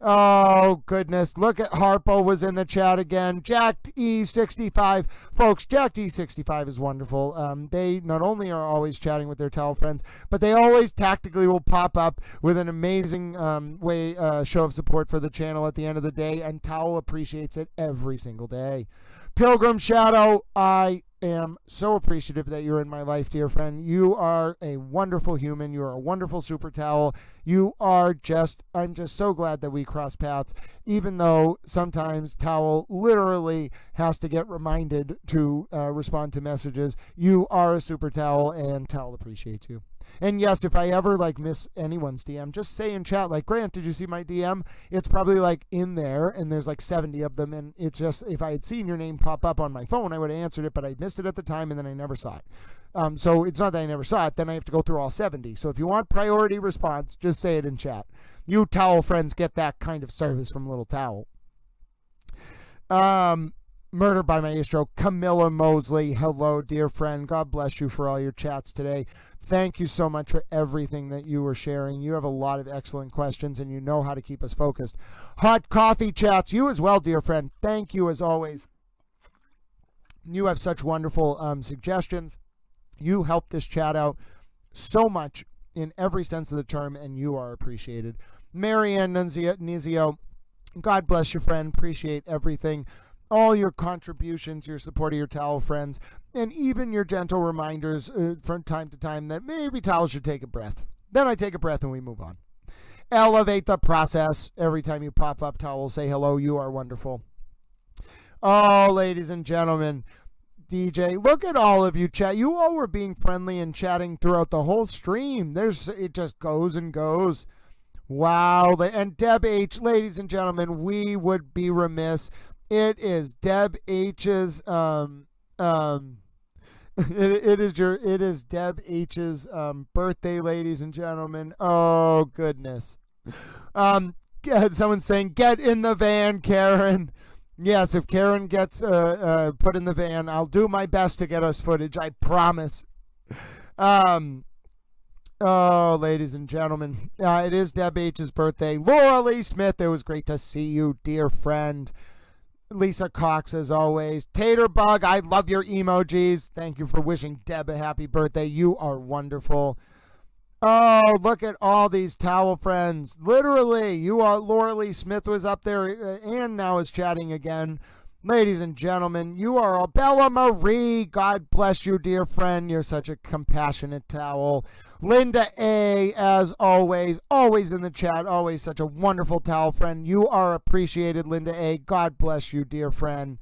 Oh, goodness. Look at Harpo was in the chat again. Jack E65. Folks, Jack E65 is wonderful. They not only are always chatting with their towel friends, but they always tactically will pop up with an amazing show of support for the channel at the end of the day, and Towel appreciates it every single day. Pilgrim Shadow, I am so appreciative that you're in my life, dear friend. You are a wonderful human. You are a wonderful super towel. I'm just so glad that we cross paths, even though sometimes Towel literally has to get reminded to respond to messages. You are a super towel, and Towel appreciates you. And yes, if I ever miss anyone's DM, just say in chat, Grant, did you see my DM? It's probably in there, and there's 70 of them, and it's just, if I had seen your name pop up on my phone, I would have answered it, but I missed it at the time, and then I never saw it. So it's not that I never saw it, then I have to go through all 70. So if you want priority response, just say it in chat. You towel friends get that kind of service from Little Towel. Murder by Maestro, Camilla Mosley. Hello, dear friend. God bless you for all your chats today. Thank you so much for everything that you were sharing. You have a lot of excellent questions, and you know how to keep us focused. Hot Coffee Chats, you as well, dear friend. Thank you as always. You have such wonderful suggestions. You help this chat out so much in every sense of the term, and you are appreciated. Marianne Nizio, God bless you, friend. Appreciate everything. All your contributions, your support of your towel friends, and even your gentle reminders from time to time that maybe towels should take a breath. Then I take a breath and we move on. Elevate the process. Every time you pop up, Towel, say hello. You are wonderful. Oh, ladies and gentlemen, DJ, look at all of you chat. You all were being friendly and chatting throughout the whole stream. It just goes and goes. Wow. And Deb H, ladies and gentlemen, we would be remiss. It is Deb H's it is Deb H's birthday, ladies and gentlemen. Oh goodness. Someone's saying, get in the van, Karen. Yes, if Karen gets put in the van, I'll do my best to get us footage, I promise. Oh, ladies and gentlemen, it is Deb H's birthday. Laura Lee Smith, it was great to see you, dear friend. Lisa Cox, as always. Taterbug, I love your emojis. Thank you for wishing Deb a happy birthday. You are wonderful. Oh, look at all these towel friends. Literally, Laura Lee Smith was up there and now is chatting again. Ladies and gentlemen, you are all. Bella Marie, God bless you, dear friend. You're such a compassionate towel. Linda A, as always in the chat, always such a wonderful towel friend. You are appreciated, Linda A. God bless you, dear friend.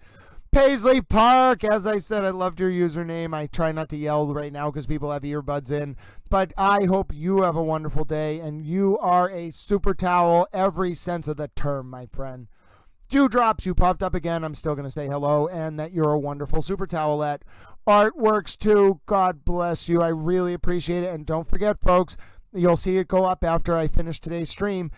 Paisley Park, as I said, I loved your username. I try not to yell right now because people have earbuds in, but I hope you have a wonderful day, and you are a super towel, every sense of the term, my friend. Dewdrops, you popped up again. I'm still going to say hello, and that you're a wonderful super towelette. Artworks too, God bless you. I really appreciate it. And don't forget, folks, you'll see it go up after I finish today's stream.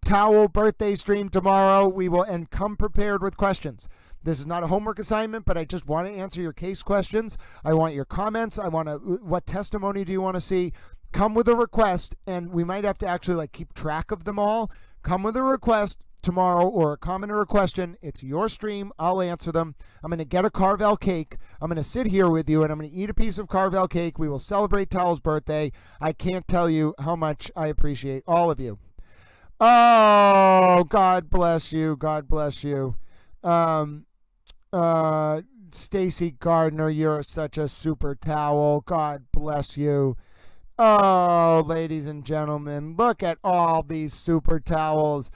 Towel birthday stream tomorrow. We will, and come prepared with questions. This is not a homework assignment, but I just want to answer your case questions. I want your comments. What testimony do you want to see? Come with a request, and we might have to actually keep track of them all. Come with a request tomorrow, or a comment or a question. It's your stream. I'll answer them. I'm going to get a Carvel cake. I'm going to sit here with you, and I'm going to eat a piece of Carvel cake. We will celebrate Towel's birthday. I can't tell you how much I appreciate all of you. Oh, God bless you. God bless you. Stacy Gardner, you're such a super towel. God bless you. Oh, ladies and gentlemen, look at all these super towels.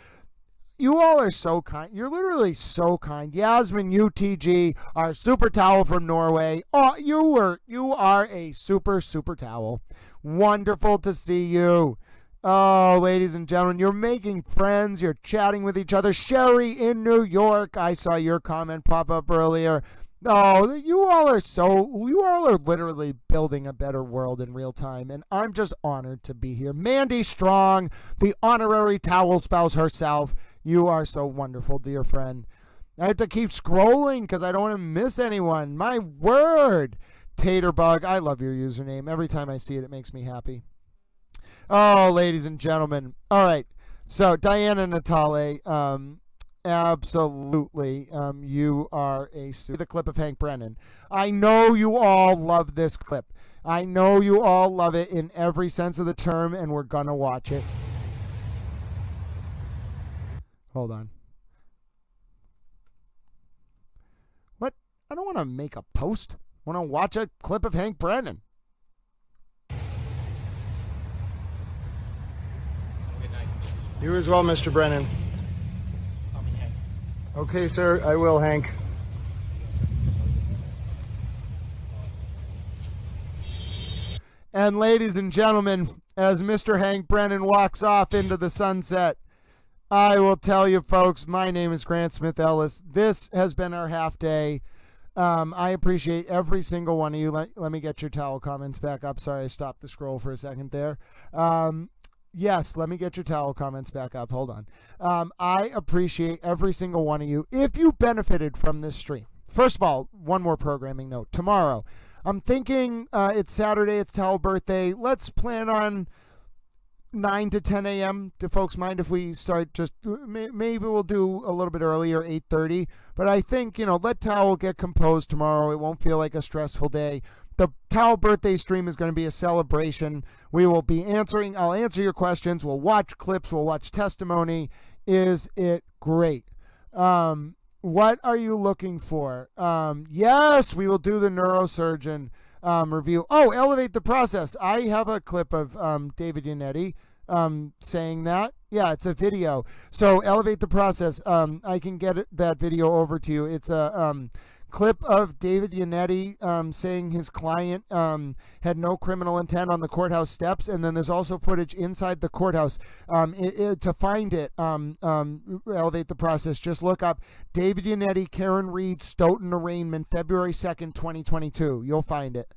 You all are so kind. You're literally so kind. Yasmin UTG, our super towel from Norway. Oh, you are a super towel. Wonderful to see you. Oh, ladies and gentlemen, you're making friends. You're chatting with each other. Sherry in New York. I saw your comment pop up earlier. Oh, you all are literally building a better world in real time, and I'm just honored to be here. Mandy Strong, the honorary towel spouse herself. You are so wonderful, dear friend. I have to keep scrolling because I don't want to miss anyone. My word. Taterbug, I love your username. Every time I see it, it makes me happy. Oh, ladies and gentlemen. All right. So, Diana Natale, absolutely, you are the clip of Hank Brennan. I know you all love this clip. I know you all love it in every sense of the term, and we're going to watch it. Hold on. What? I don't want to make a post. I want to watch a clip of Hank Brennan. Good night. You as well, Mr. Brennan. Call me Hank. Okay, sir. I will, Hank. And ladies and gentlemen, as Mr. Hank Brennan walks off into the sunset, I will tell you, folks, my name is Grant Smith Ellis. This has been our half day. I appreciate every single one of you. Let me get your towel comments back up. Sorry, I stopped the scroll for a second there. Yes, let me get your towel comments back up. Hold on. I appreciate every single one of you. If you benefited from this stream, first of all, one more programming note. Tomorrow, I'm thinking it's Saturday, it's Towel birthday. Let's plan on 9 to 10 a.m. Do folks mind if we start just, maybe we'll do a little bit earlier, 8:30. But I think, let Towel get composed tomorrow. It won't feel like a stressful day. The Towel birthday stream is going to be a celebration. We will be I'll answer your questions. We'll watch clips. We'll watch testimony. Is it great? What are you looking for? Yes, we will do the neurosurgeon review. Oh, elevate the process. I have a clip of David Yannetti saying that. Yeah, it's a video. So elevate the process. I can get that video over to you. It's a clip of David Yannetti saying his client had no criminal intent on the courthouse steps, and then there's also footage inside the courthouse. To find it, elevate the process, just look up David Yannetti, Karen Reed, Stoughton arraignment, February 2nd, 2022. You'll find it.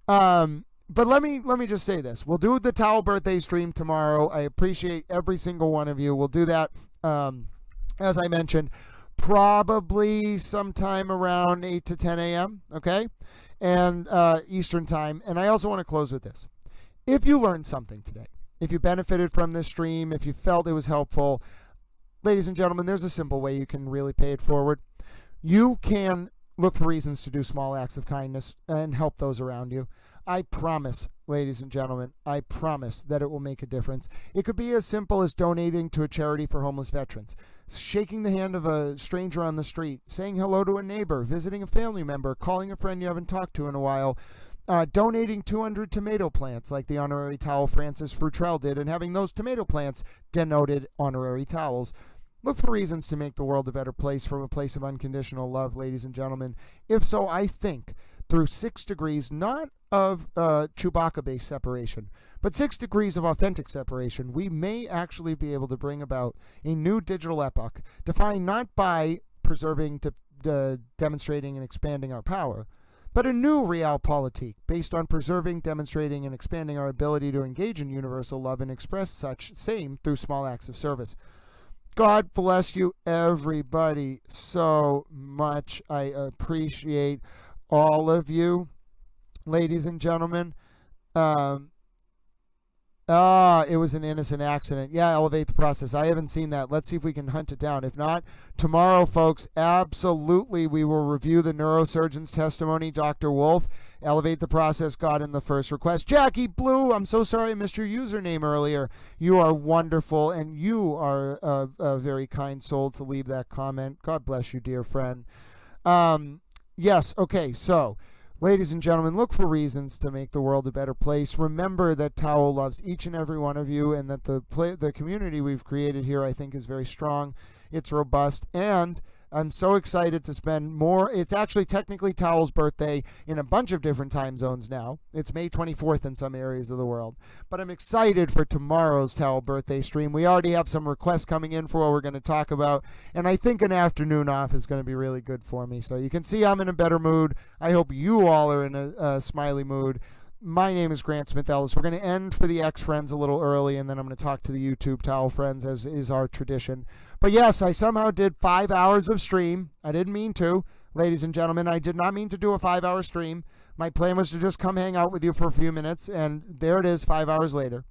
But let me just say this. We'll do the Towel birthday stream tomorrow. I appreciate every single one of you. We'll do that, as I mentioned, probably sometime around 8 to 10 a.m., okay? And Eastern time. And I also want to close with this. If you learned something today, if you benefited from this stream, if you felt it was helpful, ladies and gentlemen, there's a simple way you can really pay it forward. You can look for reasons to do small acts of kindness and help those around you. I promise, ladies and gentlemen, I promise that it will make a difference. It could be as simple as donating to a charity for homeless veterans, shaking the hand of a stranger on the street, saying hello to a neighbor, visiting a family member, calling a friend you haven't talked to in a while, donating 200 tomato plants like the honorary towel Francis Frutrell did, and having those tomato plants denoted honorary towels. Look for reasons to make the world a better place from a place of unconditional love, ladies and gentlemen. If so, I think through 6 degrees, not of Chewbacca-based separation, but 6 degrees of authentic separation, we may actually be able to bring about a new digital epoch, defined not by preserving, demonstrating, and expanding our power, but a new realpolitik based on preserving, demonstrating, and expanding our ability to engage in universal love and express such same through small acts of service. God bless you, everybody, so much. I appreciate all of you, ladies and gentlemen. It was an innocent accident. Yeah, elevate the process. I haven't seen that. Let's see if we can hunt it down. If not, tomorrow, folks, absolutely, we will review the neurosurgeon's testimony, Dr. Wolf. Elevate the process, God in the first request. Jackie Blue, I'm so sorry I missed your username earlier. You are wonderful, and you are a very kind soul to leave that comment. God bless you, dear friend. Yes, okay, so, ladies and gentlemen, look for reasons to make the world a better place. Remember that Towel loves each and every one of you, and that the community we've created here, I think, is very strong. It's robust, and I'm so excited to spend more. It's actually technically Towel's birthday in a bunch of different time zones now. It's May 24th in some areas of the world. But I'm excited for tomorrow's Towel birthday stream. We already have some requests coming in for what we're going to talk about. And I think an afternoon off is going to be really good for me. So you can see I'm in a better mood. I hope you all are in a smiley mood. My name is Grant Smith Ellis. We're going to end for the X friends a little early, and then I'm going to talk to the YouTube Towel friends, as is our tradition. But yes, I somehow did 5 hours of stream. I didn't mean to, ladies and gentlemen. I did not mean to do a 5-hour stream. My plan was to just come hang out with you for a few minutes, and there it is, 5 hours later.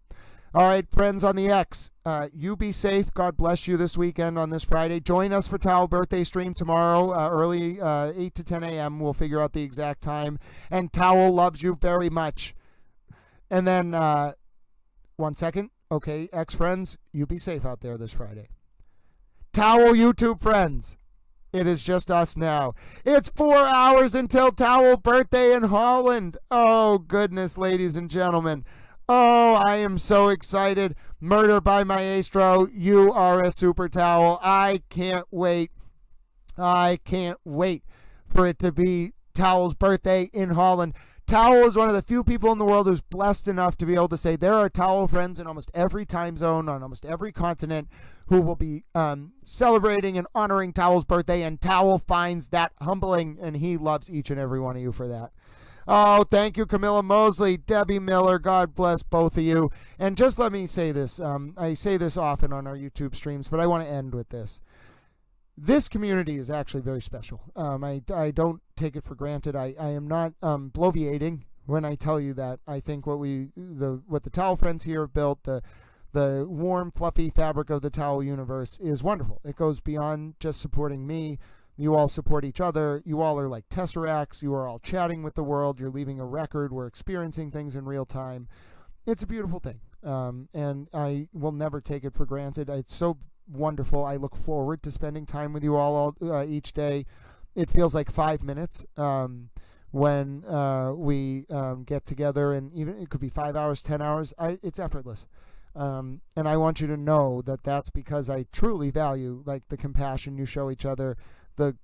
All right, friends on the X, you be safe. God bless you this weekend on this Friday. Join us for Towel birthday stream tomorrow, early 8 to 10 a.m. We'll figure out the exact time. And Towel loves you very much. And then, 1 second. Okay, X friends, you be safe out there this Friday. Towel YouTube friends, it is just us now. It's 4 hours until Towel birthday in Holland. Oh, goodness, ladies and gentlemen. Oh, I am so excited. Murder by Maestro, you are a super Towel. I can't wait. I can't wait for it to be Towel's birthday in Holland. Towel is one of the few people in the world who's blessed enough to be able to say there are Towel friends in almost every time zone, on almost every continent, who will be celebrating and honoring Towel's birthday, and Towel finds that humbling, and he loves each and every one of you for that. Oh, thank you, Camilla Mosley, Debbie Miller. God bless both of you. And just let me say this. I say this often on our YouTube streams, but I want to end with this. This community is actually very special. I don't take it for granted. I am not bloviating when I tell you that. I think what the Towel friends here have built, the warm, fluffy fabric of the Towel universe, is wonderful. It goes beyond just supporting me. You all support each other. You all are like tesseracts. You are all chatting with the world. You're leaving a record. We're experiencing things in real time. It's a beautiful thing. And I will never take it for granted. It's so wonderful. I look forward to spending time with you all each day. It feels like 5 minutes when we get together, and even it could be 5 hours, 10 hours. It's effortless. And I want you to know that that's because I truly value like the compassion you show each other, the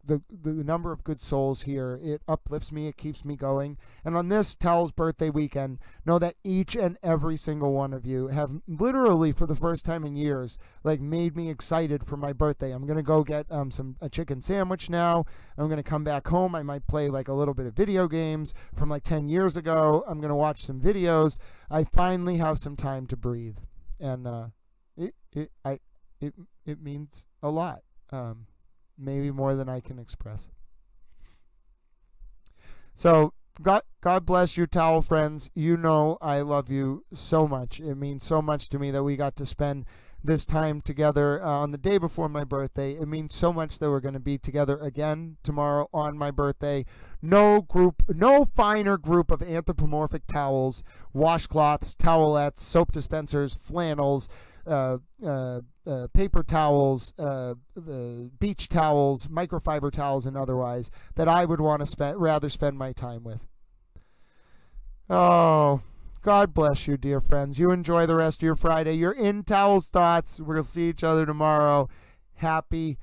number of good souls here. It uplifts me. It keeps me going. And on this Towel's birthday weekend, know that each and every single one of you have literally, for the first time in years, like made me excited for my birthday. I'm gonna go get a chicken sandwich now. I'm gonna come back home. I might play like a little bit of video games from like 10 years ago. I'm gonna watch some videos. I finally have some time to breathe, and it means a lot. Maybe more than I can express. So God bless you, Towel friends. You know I love you so much. It means so much to me that we got to spend this time together on the day before my birthday. It means so much that we're going to be together again tomorrow on my birthday. No finer group of anthropomorphic towels, washcloths, towelettes, soap dispensers, flannels, paper towels, beach towels, microfiber towels, and otherwise, that I would want to rather spend my time with. Oh, God bless you, dear friends. You enjoy the rest of your Friday. You're in Towel's thoughts. We'll see each other tomorrow. Happy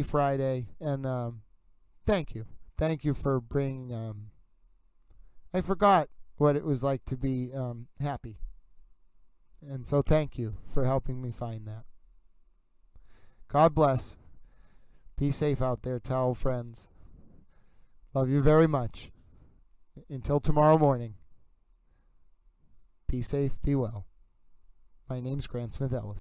Friday. And thank you. Thank you for bringing... I forgot what it was like to be happy. And so thank you for helping me find that. God bless. Be safe out there, Towel friends. Love you very much. Until tomorrow morning. Be safe, be well. My name's Grant Smith Ellis.